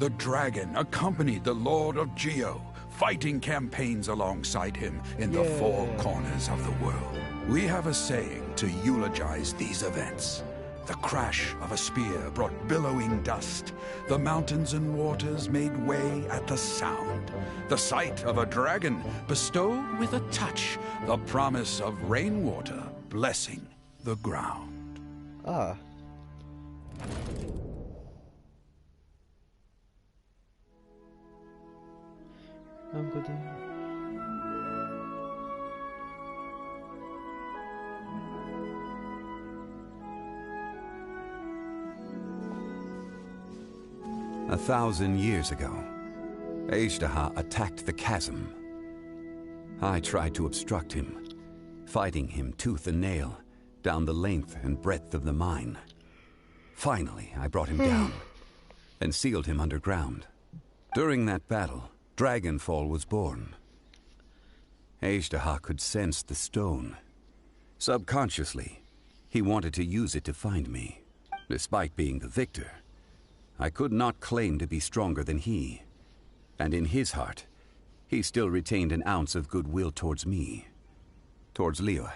The dragon accompanied the Lord of Geo, fighting campaigns alongside him in the 4 corners of the world. We have a saying to eulogize these events. The crash of a spear brought billowing dust. The mountains and waters made way at the sound. The sight of a dragon bestowed with a touch the promise of rainwater blessing the ground. Ah. I'm good. 1,000 years ago, Ajdaha attacked the chasm. I tried to obstruct him, fighting him tooth and nail down the length and breadth of the mine. Finally, I brought him down and sealed him underground. During that battle, Dragonfall was born. Ajdaha could sense the stone. Subconsciously, he wanted to use it to find me. Despite being the victor, I could not claim to be stronger than he. And in his heart, he still retained an ounce of goodwill towards me. Towards Liyue.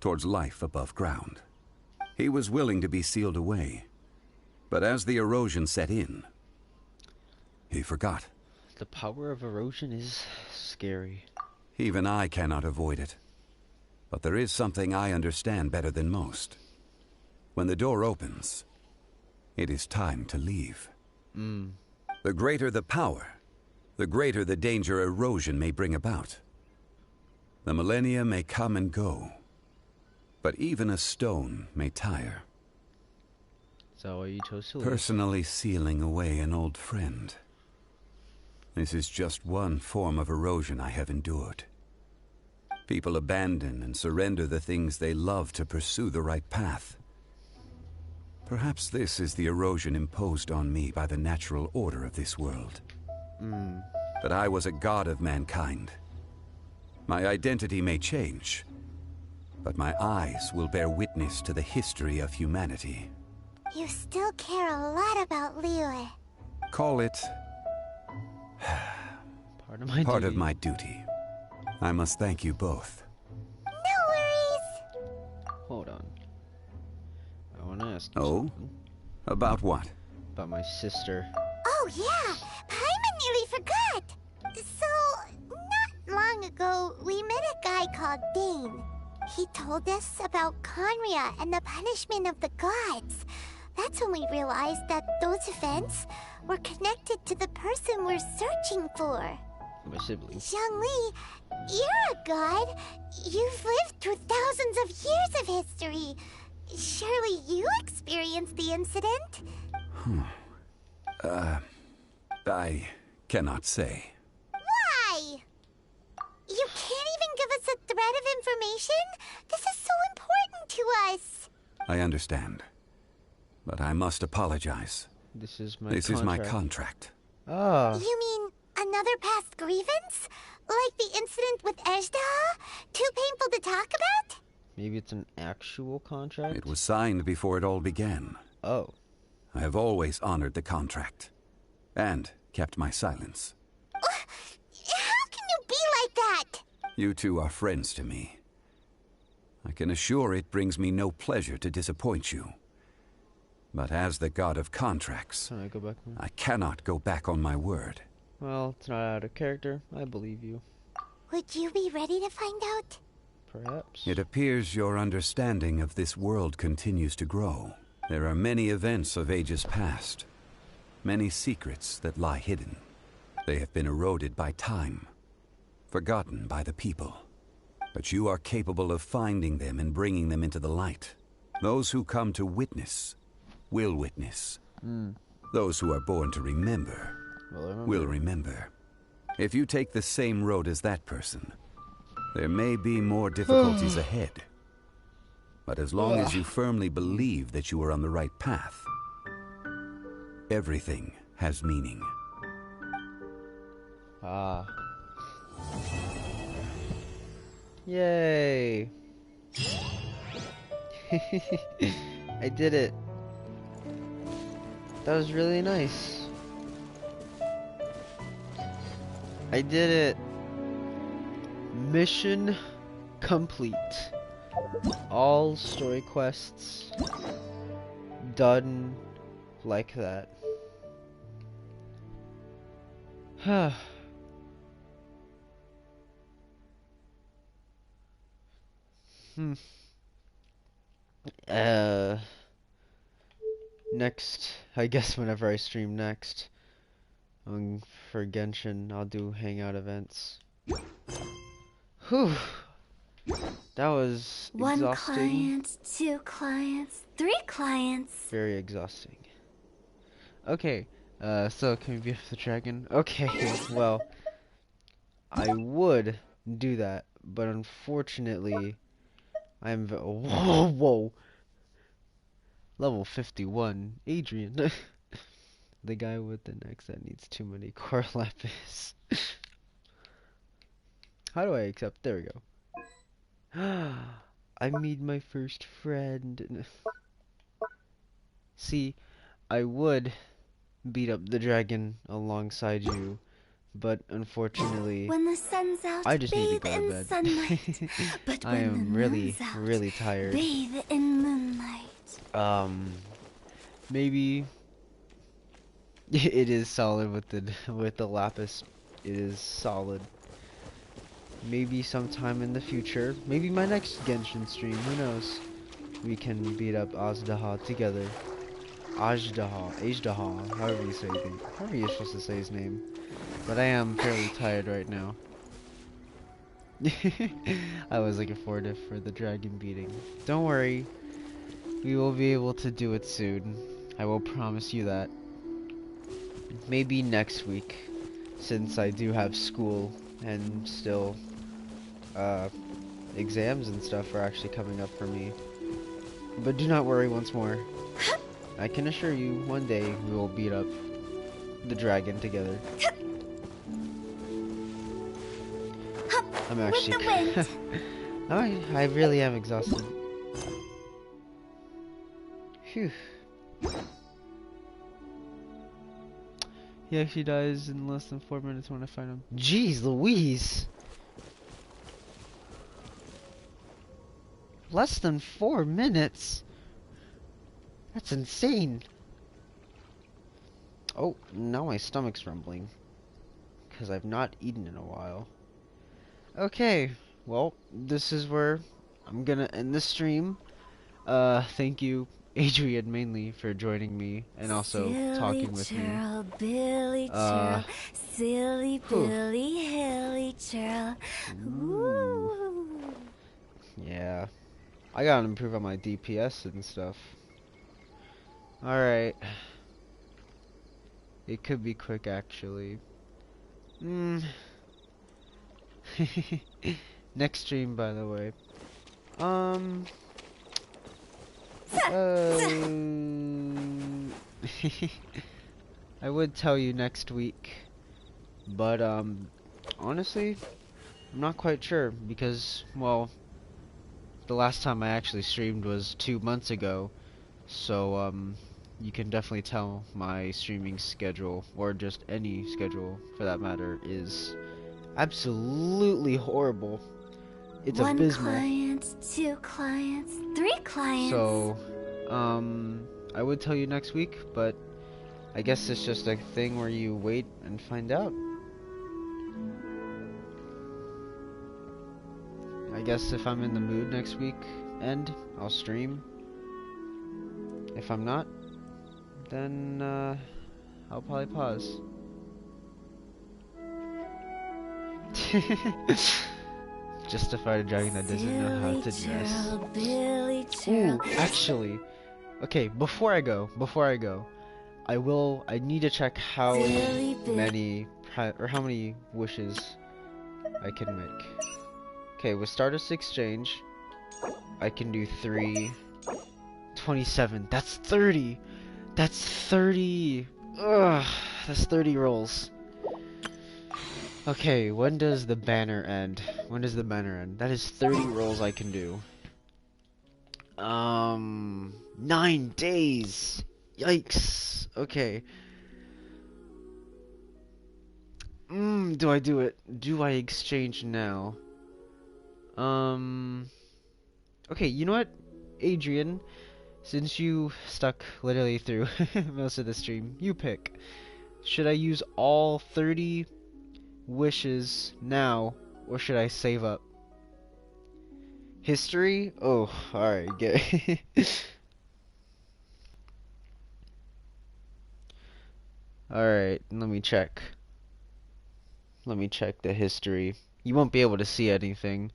Towards life above ground. He was willing to be sealed away. But as the erosion set in, he forgot. The power of erosion is scary. Even I cannot avoid it. But there is something I understand better than most. When the door opens, it is time to leave. The greater the power, the greater the danger erosion may bring about. The millennia may come and go, but even a stone may tire. Is that why you chose to leave? Personally sealing away an old friend. This is just one form of erosion I have endured. People abandon and surrender the things they love to pursue the right path. Perhaps this is the erosion imposed on me by the natural order of this world. But I was a god of mankind. My identity may change, but my eyes will bear witness to the history of humanity. You still care a lot about Liyue. Call it part of my duty. I must thank you both. No worries. Hold on. I want to ask you something. About what? About my sister. Oh yeah, Paimon nearly forgot. So, not long ago, we met a guy called Dane. He told us about Conria and the punishment of the gods. That's when we realized that those events were connected to the person we're searching for. My sibling. Zhongli, you're a god. You've lived through thousands of years of history. Surely you experienced the incident? I cannot say. Why? You can't even give us a thread of information? This is so important to us. I understand. But I must apologize. This is my contract. Ah. You mean another past grievance? Like the incident with Ajdaha? Too painful to talk about? Maybe it's an actual contract? It was signed before it all began. Oh. I have always honored the contract. And kept my silence. How can you be like that? You two are friends to me. I can assure it brings me no pleasure to disappoint you. But as the god of contracts, Can I go back now? I cannot go back on my word. Well, it's not out of character. I believe you. Would you be ready to find out? Perhaps. It appears your understanding of this world continues to grow. There are many events of ages past. Many secrets that lie hidden. They have been eroded by time. Forgotten by the people. But you are capable of finding them and bringing them into the light. Those who come to witness will witness. Those who are born to remember will remember. If you take the same road as that person, There may be more difficulties ahead, but as long as you firmly believe that you are on the right path, everything has meaning. Ah. Yay! I did it. That was really nice. I did it. Mission complete. All story quests done like that. Next, I guess whenever I stream next, for Genshin, I'll do hangout events. Whew. That was exhausting. 1 client, 2 clients, 3 clients. Very exhausting. Okay, so can we beat up the dragon? Okay, well, I would do that, but unfortunately, I'm whoa. Level 51, Adrian. The guy with the neck that needs too many core lapis. How do I accept? There we go. I made my first friend. See, I would beat up the dragon alongside you, but unfortunately, When the sun's out, I just need to bathe go to in bed. sunlight. But I when am the really, moon's out, really tired. bathe in moonlight. Maybe it is solid with the lapis. It is solid. Maybe sometime in the future, maybe my next Genshin stream, who knows? We can beat up Azdaha together. Ajdaha, however you say it. However you're supposed to say his name. But I am fairly tired right now. I was looking forward to for the dragon beating. Don't worry, we will be able to do it soon. I will promise you that. Maybe next week, since I do have school and still exams and stuff are actually coming up for me. But do not worry once more. I can assure you, one day we will beat up the dragon together. I'm actually I really am exhausted. Phew. He actually dies in less than 4 minutes when I find him. Jeez Louise! Less than 4 minutes? That's insane. Oh, now my stomach's rumbling. Because I've not eaten in a while. Okay, well, this is where I'm gonna end the stream. Thank you, Adrian, mainly, for joining me and also talking with churl, me. Billy churl, silly Billy Hilly churl. Ooh. Yeah, I gotta improve on my DPS and stuff. Alright. It could be quick, actually. Next stream, by the way. I would tell you next week, but honestly, I'm not quite sure because, well, the last time I actually streamed was 2 months ago, so you can definitely tell my streaming schedule, or just any schedule for that matter, is absolutely horrible. It's 1 abysmal. client, 2 clients, 3 clients. So, I would tell you next week, but I guess it's just a thing where you wait and find out. I guess if I'm in the mood next week, I'll stream. If I'm not, then I'll probably pause. Justify a dragon that doesn't know how to dress. Ooh, actually, okay, before I go, I need to check how many wishes I can make. Okay, with Stardust Exchange, I can do 3. 27. That's 30. That's 30. Ugh, that's 30 rolls. Okay, when does the banner end? When does the banner end? That is 30 rolls I can do. 9 days. Yikes. Okay. Do I do it? Do I exchange now? Okay, you know what, Adrian? Since you stuck literally through most of the stream, you pick. Should I use all 30 wishes now, or should I save up? History? Oh, alright, get Alright, let me check. Let me check the history. You won't be able to see anything,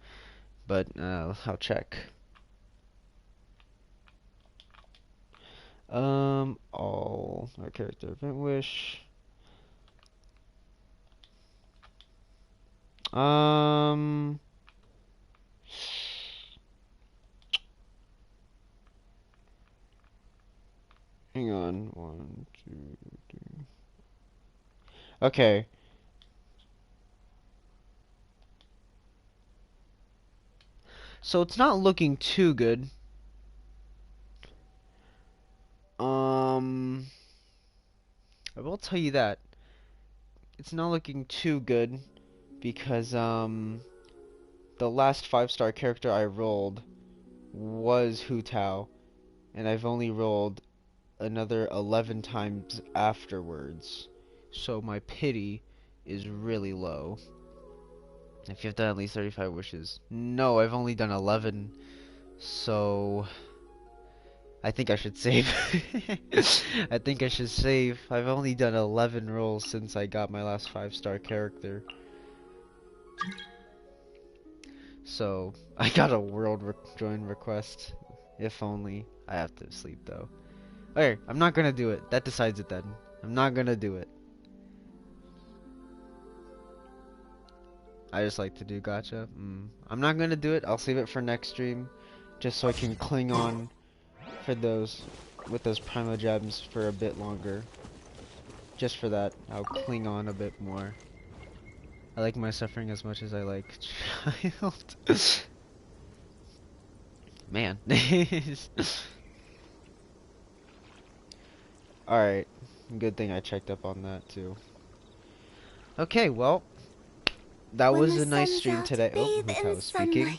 but I'll check. All our character event wish. Hang on. 1, 2, 3. Okay. So it's not looking too good. I will tell you that. It's not looking too good because the last 5-star character I rolled was Hu Tao, and I've only rolled another 11 times afterwards. So my pity is really low. If you've done at least 35 wishes. No, I've only done 11. So I think I should save. I think I should save. I've only done 11 rolls since I got my last 5-star character. So I got a world join request. If only. I have to sleep though. Okay, I'm not gonna do it. That decides it then. I'm not gonna do it. I just like to do gacha. I'm not gonna do it. I'll save it for next stream, just so I can cling on for those with those Primo Gems for a bit longer. Just for that, I'll cling on a bit more. I like my suffering as much as I like child. Man. Alright. Good thing I checked up on that too. Okay, well. That was a nice stream today. Oh, Hu was speaking.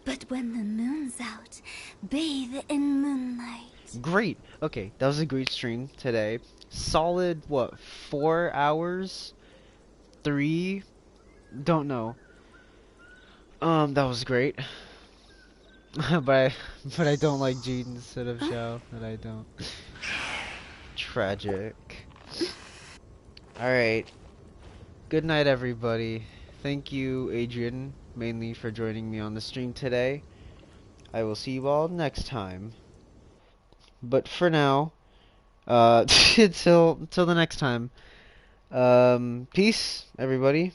But when the moon's out, bathe in moonlight. Great. Okay, that was a great stream today. Solid, what, 4 hours? 3? Don't know. That was great. but I don't like Jean instead of Xiao. But I don't. Tragic. Alright. Good night, everybody. Thank you, Adrian, mainly for joining me on the stream today. I will see you all next time. But for now, till the next time. Peace, everybody.